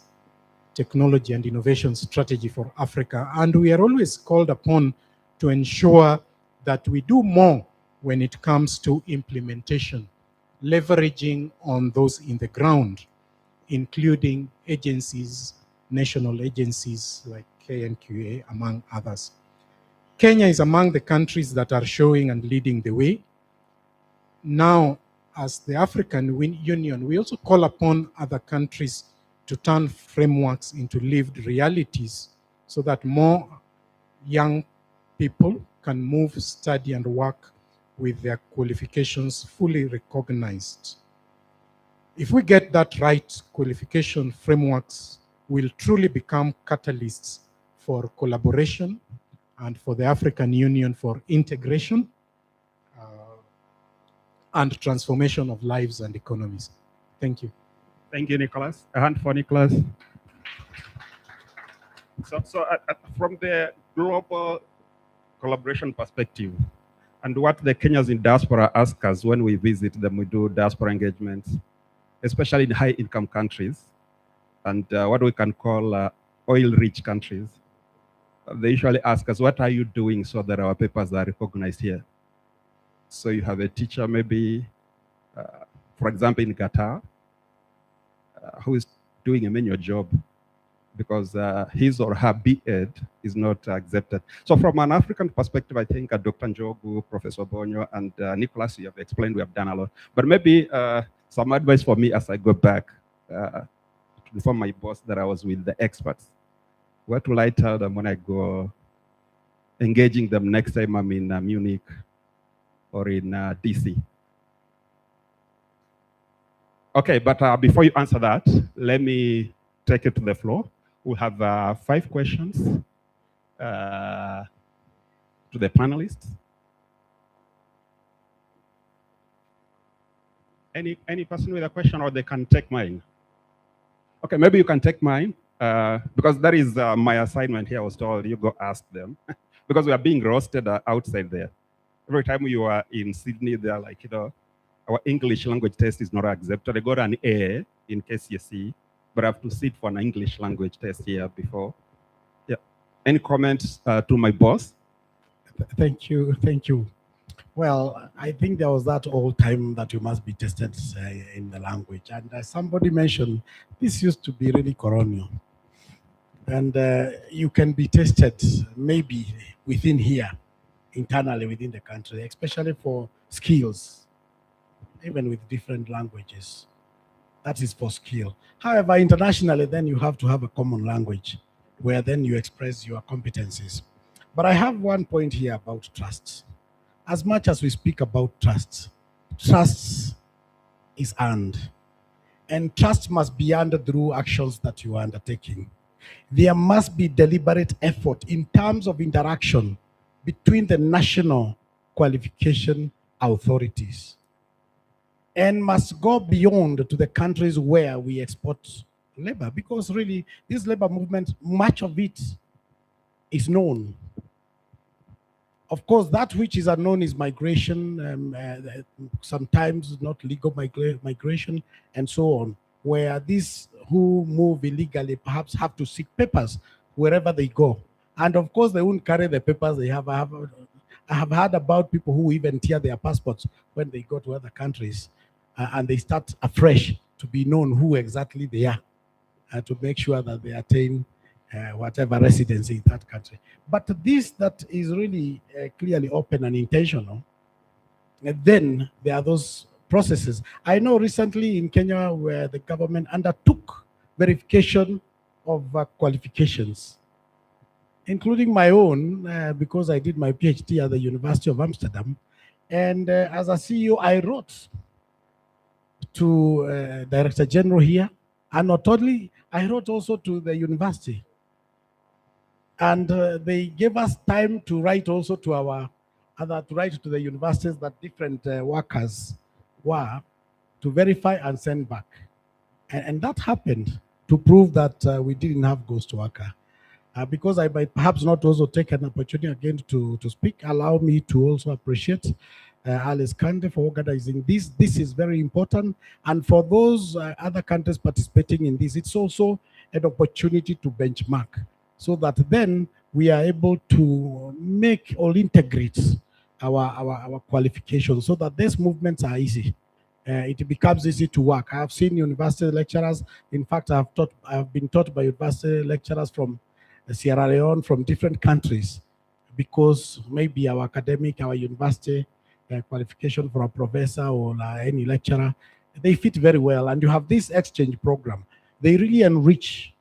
Technology and Innovation Strategy for Africa. And we are always called upon to ensure that we do more when it comes to implementation, leveraging on those in the ground, including agencies, national agencies like KNQA, among others. Kenya is among the countries that are showing and leading the way. Now, as the African Union, we also call upon other countries to turn frameworks into lived realities so that more young people can move, study, and work with their qualifications fully recognized. If we get that right, qualification frameworks will truly become catalysts for collaboration and for the African Union for integration and transformation of lives and economies. Thank you. Thank you, Nicholas. A hand for Nicholas. So from the global collaboration perspective, and what the Kenyans in diaspora ask us when we visit them, we do diaspora engagements, especially in high-income countries, and what we can call oil-rich countries. They usually ask us, what are you doing so that our papers are recognized here? So you have a teacher maybe, for example, in Qatar, who is doing a manual job because his or her B.Ed is not accepted. So from an African perspective, I think Dr. Njogu, Professor Bonyo, and Nicholas, you have explained we have done a lot. But maybe some advice for me as I go back to inform my boss that I was with the experts. What will I tell them when I go engaging them next time I'm in Munich or in DC? Okay, but before you answer that, let me take it to the floor. We'll have 5 questions to the panelists. Any person with a question, or they can take mine? Okay, maybe you can take mine, because that is my assignment here. I was told you go ask them, because we are being roasted outside there. Every time you are in Sydney, they're like, our English language test is not accepted. They got an A in KCSE, but I have to sit for an English language test here before. Yeah. Any comments to my boss? Thank you. Thank you. Well, I think there was that old time that you must be tested in the language. And somebody mentioned this used to be really colonial. And you can be tested maybe within here, internally within the country, especially for skills, even with different languages. That is for skill. However, internationally, then you have to have a common language where then you express your competencies. But I have one point here about trust. As much as we speak about trust, trust is earned. And trust must be earned through actions that you are undertaking. There must be deliberate effort in terms of interaction between the national qualification authorities and must go beyond to the countries where we export labor, because really this labor movement, much of it is known. Of course, that which is unknown is migration, sometimes not legal migration, and so on, where these who move illegally perhaps have to seek papers wherever they go. And of course, they won't carry the papers they have. I have heard about people who even tear their passports when they go to other countries, and they start afresh to be known who exactly they are, to make sure that they attain whatever residency in that country. But this that is really clearly open and intentional, and then there are those processes. I know recently in Kenya where the government undertook verification of qualifications, including my own, because I did my PhD at the University of Amsterdam. And as a CEO, I wrote to Director General here, and not only, I wrote also to the university. And they gave us time to write also to to write to the universities that different workers were, to verify and send back. And that happened to prove that we didn't have ghost worker. Because I might perhaps not also take an opportunity again to speak, allow me to also appreciate Alice Kande for organizing this. This is very important. And for those other countries participating in this, it's also an opportunity to benchmark, so that then we are able to make or integrate our qualifications so that these movements are easy. It becomes easy to work. I have seen university lecturers. In fact, I have been taught by university lecturers from Sierra Leone, from different countries, because maybe our academic, our university qualification for a professor or any lecturer, they fit very well. And you have this exchange program. They really enrich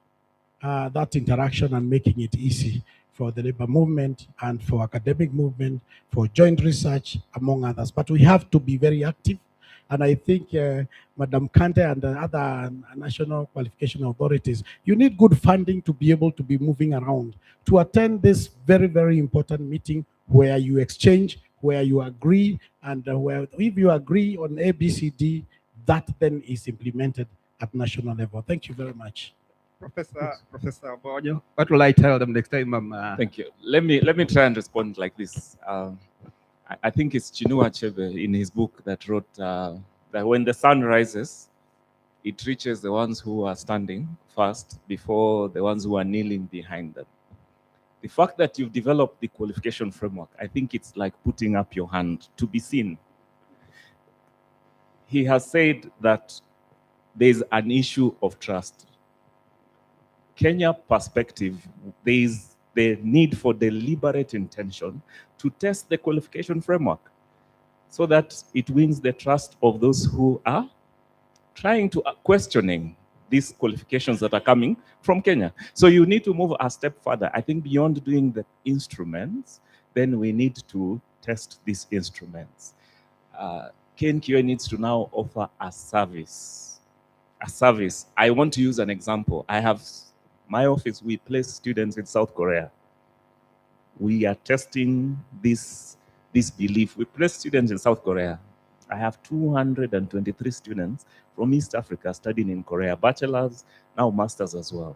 that interaction and making it easy for the labor movement and for academic movement, for joint research, among others. But we have to be very active. And I think Madam Kante and the other national qualification authorities, you need good funding to be able to be moving around, to attend this very, very important meeting where you exchange, where you agree, and where if you agree on ABCD, that then is implemented at national level. Thank you very much. Professor Bojo, what will I tell them next time? Thank you. Let me try and respond like this. I think it's Chinua Achebe in his book that wrote that when the sun rises, it reaches the ones who are standing first before the ones who are kneeling behind them. The fact that you've developed the qualification framework, I think it's like putting up your hand to be seen. He has said that there's an issue of trust. Kenya perspective, there is the need for deliberate intention to test the qualification framework so that it wins the trust of those who are trying to questioning these qualifications that are coming from Kenya. So you need to move a step further. I think beyond doing the instruments, then we need to test these instruments. KNQA needs to now offer a service. A service. I want to use an example. I have my office, we place students in South Korea. We are testing this belief. We place students in South Korea. I have 223 students from East Africa studying in Korea, bachelors, now masters as well.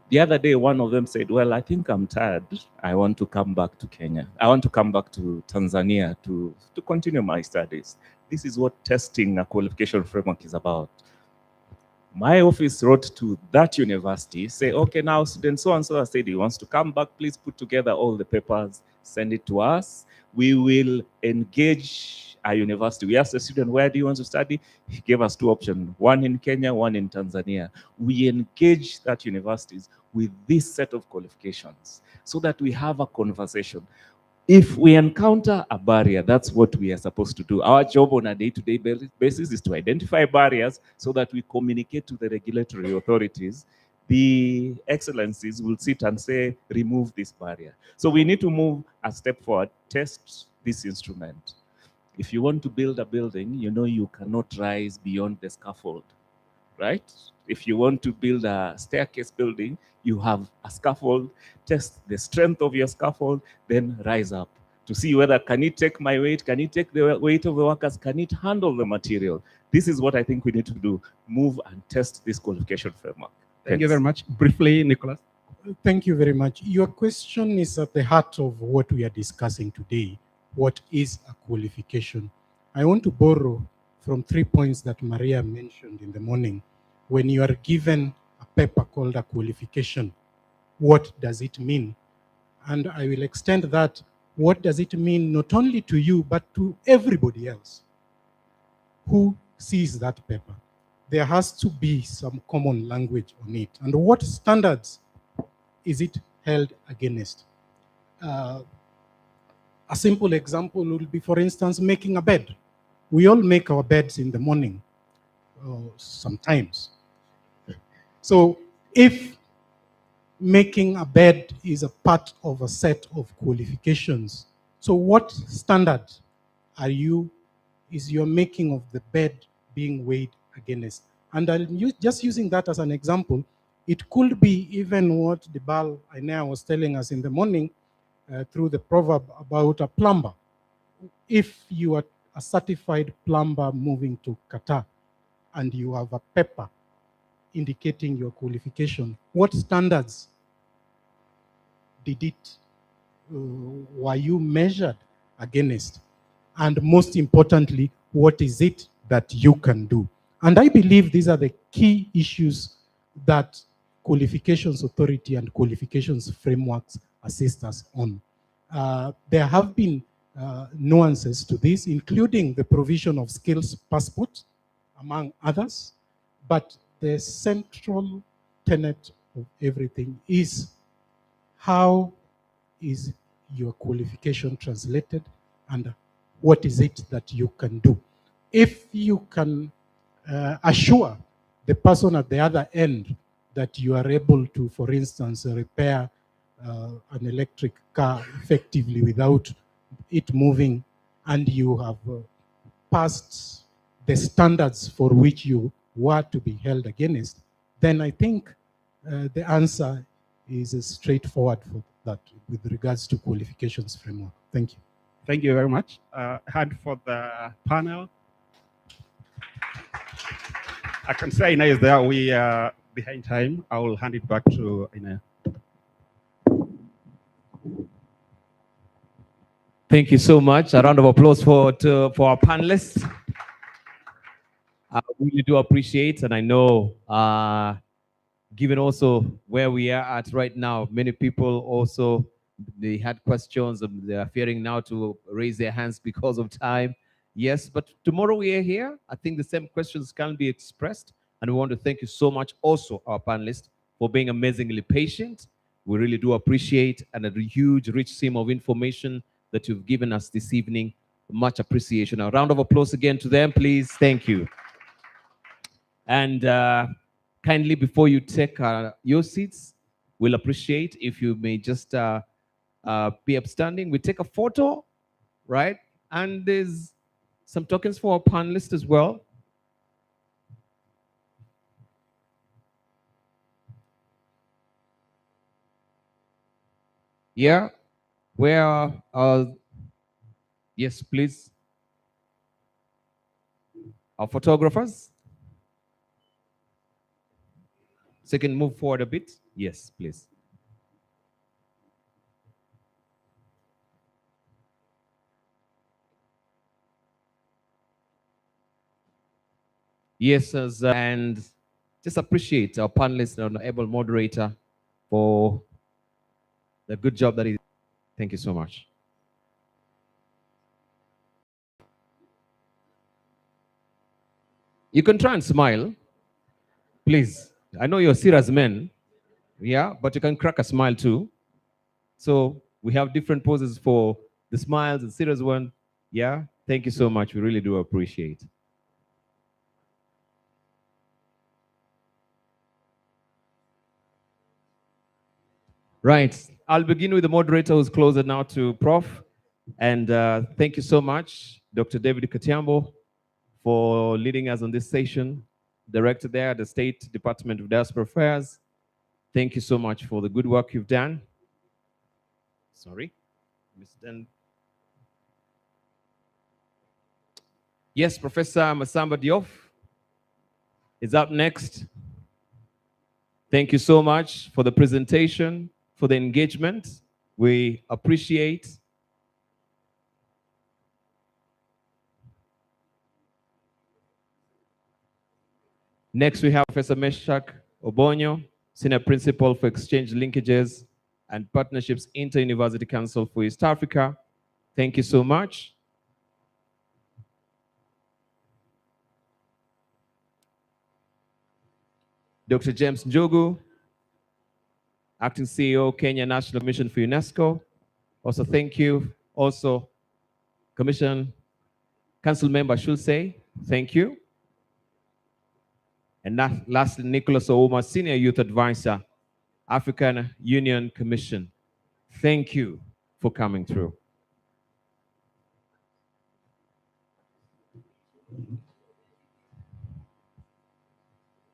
The other day, one of them said, well, I think I'm tired. I want to come back to Kenya. I want to come back to Tanzania to continue my studies. This is what testing a qualification framework is about. My office wrote to that university, say, okay, now student so-and-so has said he wants to come back, please put together all the papers, send it to us. We will engage our university. We asked the student, where do you want to study? He gave us two options, one in Kenya, one in Tanzania. We engage that universities with this set of qualifications so that we have a conversation. If we encounter a barrier, that's what we are supposed to do. Our job on a day-to-day basis is to identify barriers so that we communicate to the regulatory authorities. The excellencies will sit and say, remove this barrier. So we need to move a step forward, test this instrument. If you want to build a building, you know you cannot rise beyond the scaffold, right? If you want to build a staircase building, you have a scaffold, test the strength of your scaffold, then rise up to see whether can it take my weight, can it take the weight of the workers, can it handle the material? This is what I think we need to do, move and test this qualification framework. Thank you very much. Briefly, Nicholas. Thank you very much. Your question is at the heart of what we are discussing today. What is a qualification? I want to borrow from 3 points that Maria mentioned in the morning. When you are given a paper called a qualification, what does it mean? And I will extend that. What does it mean not only to you, but to everybody else who sees that paper? There has to be some common language on it. And what standards is it held against? A simple example would be, for instance, making a bed. We all make our beds in the morning, sometimes. So if making a bed is a part of a set of qualifications, so what standard is your making of the bed being weighed against? And just using that as an example, it could be even what Dibal Ainea was telling us in the morning through the proverb about a plumber. If you are a certified plumber moving to Qatar and you have a paper indicating your qualification, what standards were you measured against? And most importantly, what is it that you can do? And I believe these are the key issues that Qualifications Authority and qualifications frameworks assist us on. There have been nuances to this, including the provision of skills passports, among others, but the central tenet of everything is how is your qualification translated and what is it that you can do. If you can assure the person at the other end that you are able to, for instance, repair an electric car effectively without it moving, and you have passed the standards for which you were to be held against, then I think the answer is straightforward for that with regards to qualifications framework. Thank you. Thank you very much. Hand for the panel. I can say Ina is there. We are behind time. I will hand it back to Ina. Thank you so much. A round of applause for our panelists. I really do appreciate, and I know, given also where we are at right now, many people also, they had questions and they are fearing now to raise their hands because of time. Yes, but tomorrow we are here. I think the same questions can be expressed, and we want to thank you so much also, our panelists, for being amazingly patient. We really do appreciate, and a huge, rich stream of information that you've given us this evening. Much appreciation. A round of applause again to them, please. Thank you. And kindly, before you take your seats, we'll appreciate if you may just be upstanding. We take a photo, right? And there's some tokens for our panelists as well. Yeah, where yes, please. Our photographers. So you can move forward a bit. Yes, please. Yes, and just appreciate our panelists and our able moderator for the good job that he did. Thank you so much. You can try and smile, please. I know you're serious men, yeah, but you can crack a smile too. So we have different poses for the smiles and serious one. Yeah, thank you so much. We really do appreciate. Right. I'll begin with the moderator who's closer now to Prof. And thank you so much, Dr. David Katiambo, for leading us on this session. Director there at the State Department of Diaspora Affairs. Thank you so much for the good work you've done. Sorry. Mr. Yes, Professor Masamba Diop is up next. Thank you so much for the presentation, for the engagement. We appreciate. Next, we have Professor Meshach Obonyo, Senior Principal for Exchange Linkages and Partnerships Inter-University Council for East Africa. Thank you so much. Dr. James Njogu, Acting CEO, Kenya National Mission for UNESCO. Also, thank you. Also, Commission Council Member Shulsey, thank you. And lastly, Nicholas Ouma, Senior Youth Advisor, African Union Commission. Thank you for coming through.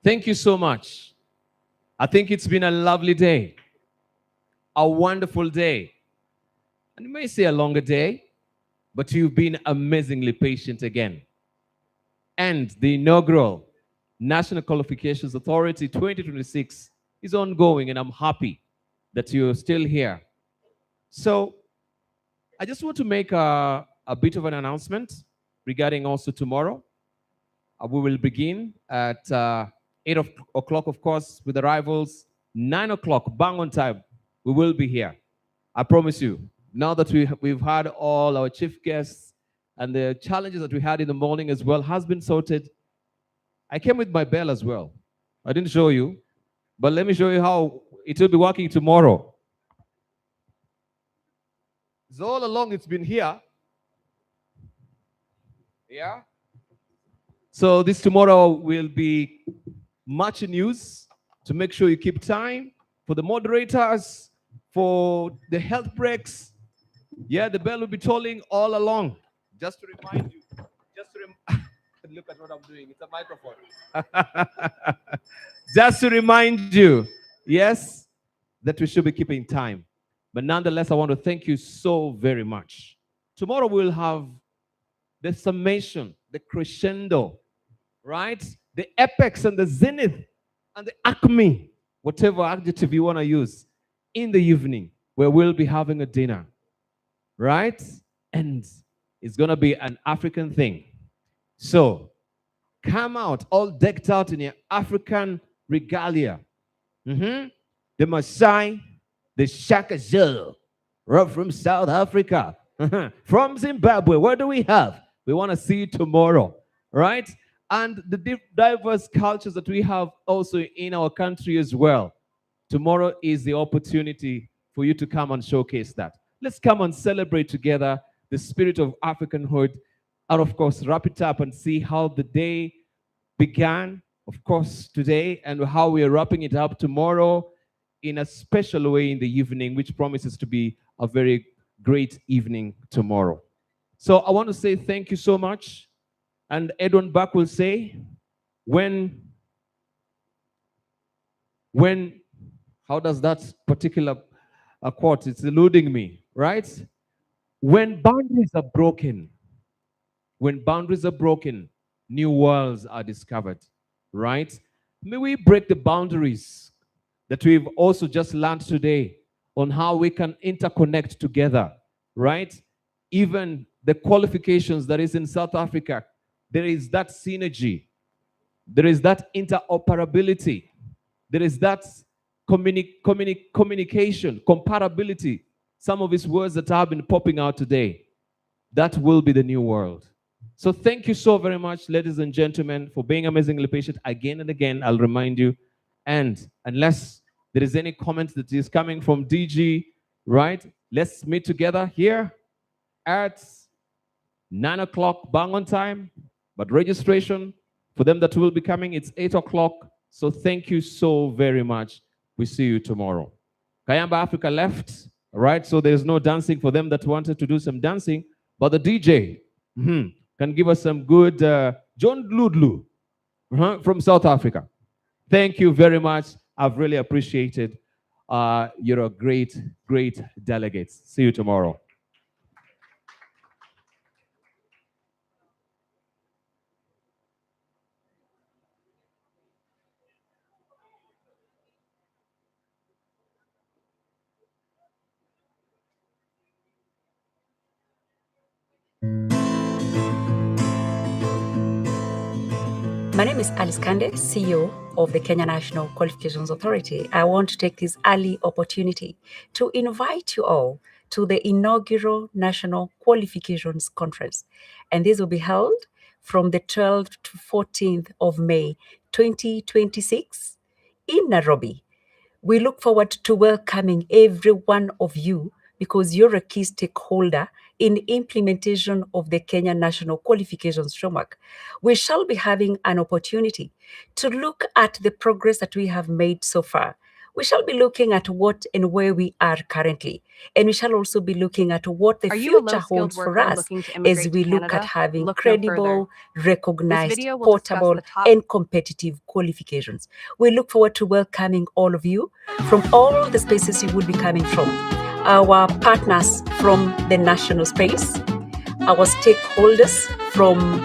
Thank you so much. I think it's been a lovely day, a wonderful day. And you may say a longer day, but you've been amazingly patient again. And the inaugural National Qualifications Authority 2026 is ongoing, and I'm happy that you're still here. So I just want to make a bit of an announcement regarding also tomorrow. We will begin at 8 o'clock, of course, with arrivals. 9 o'clock, bang on time, we will be here. I promise you. Now that we've had all our chief guests and the challenges that we had in the morning as well has been sorted. I came with my bell as well. I didn't show you, but let me show you how it will be working tomorrow. So all along it's been here. Yeah. So this tomorrow will be much news to make sure you keep time for the moderators, for the health breaks. Yeah, the bell will be tolling all along. Just to remind you, look at what I'm doing. It's a microphone. Just to remind you, yes, that we should be keeping time. But nonetheless, I want to thank you so very much. Tomorrow we'll have the summation, the crescendo, right? The apex and the zenith and the acme, whatever adjective you want to use, in the evening, where we'll be having a dinner, right? And it's going to be an African thing. So come out all decked out in your African regalia. The Maasai, the Shaka Zulu, right from South Africa, from Zimbabwe. What do we have? We want to see tomorrow, right? And the diverse cultures that we have also in our country as well. Tomorrow is the opportunity for you to come and showcase that. Let's come and celebrate together the spirit of Africanhood, and of course, wrap it up and see how the day began, of course, today, and how we are wrapping it up tomorrow in a special way in the evening, which promises to be a very great evening tomorrow. So I want to say thank you so much. And Edwin Buck will say, when, how does that particular quote, it's eluding me, right? When boundaries are broken, new worlds are discovered, right? May we break the boundaries that we've also just learned today on how we can interconnect together, right? Even the qualifications that is in South Africa, there is that synergy There is that interoperability. There is that communication, comparability. Some of these words that have been popping out today. That will be the new world. So thank you so very much, ladies and gentlemen, for being amazingly patient. Again and again, I'll remind you. And unless there is any comment that is coming from DG, right? Let's meet together here at 9 o'clock, bang on time. But registration, for them that will be coming, it's 8 o'clock. So thank you so very much. We see you tomorrow. Kayamba Africa left, right? So there's no dancing for them that wanted to do some dancing. But the DJ can give us some good John Ludlu from South Africa. Thank you very much. I've really appreciated. You're a great, great delegates. See you tomorrow. My name is Alice Kande, CEO of the Kenya National Qualifications Authority. I want to take this early opportunity to invite you all to the inaugural National Qualifications Conference. And this will be held from the 12th to 14th of May, 2026 in Nairobi. We look forward to welcoming every one of you because you're a key stakeholder in implementation of the Kenya National Qualifications Framework. We shall be having an opportunity to look at the progress that we have made so far. We shall be looking at what and where we are currently. And we shall also be looking at what the future holds for us as we look at having credible, recognized, portable, and competitive qualifications. We look forward to welcoming all of you from all the spaces you will be coming from. Our partners from the national space, our stakeholders from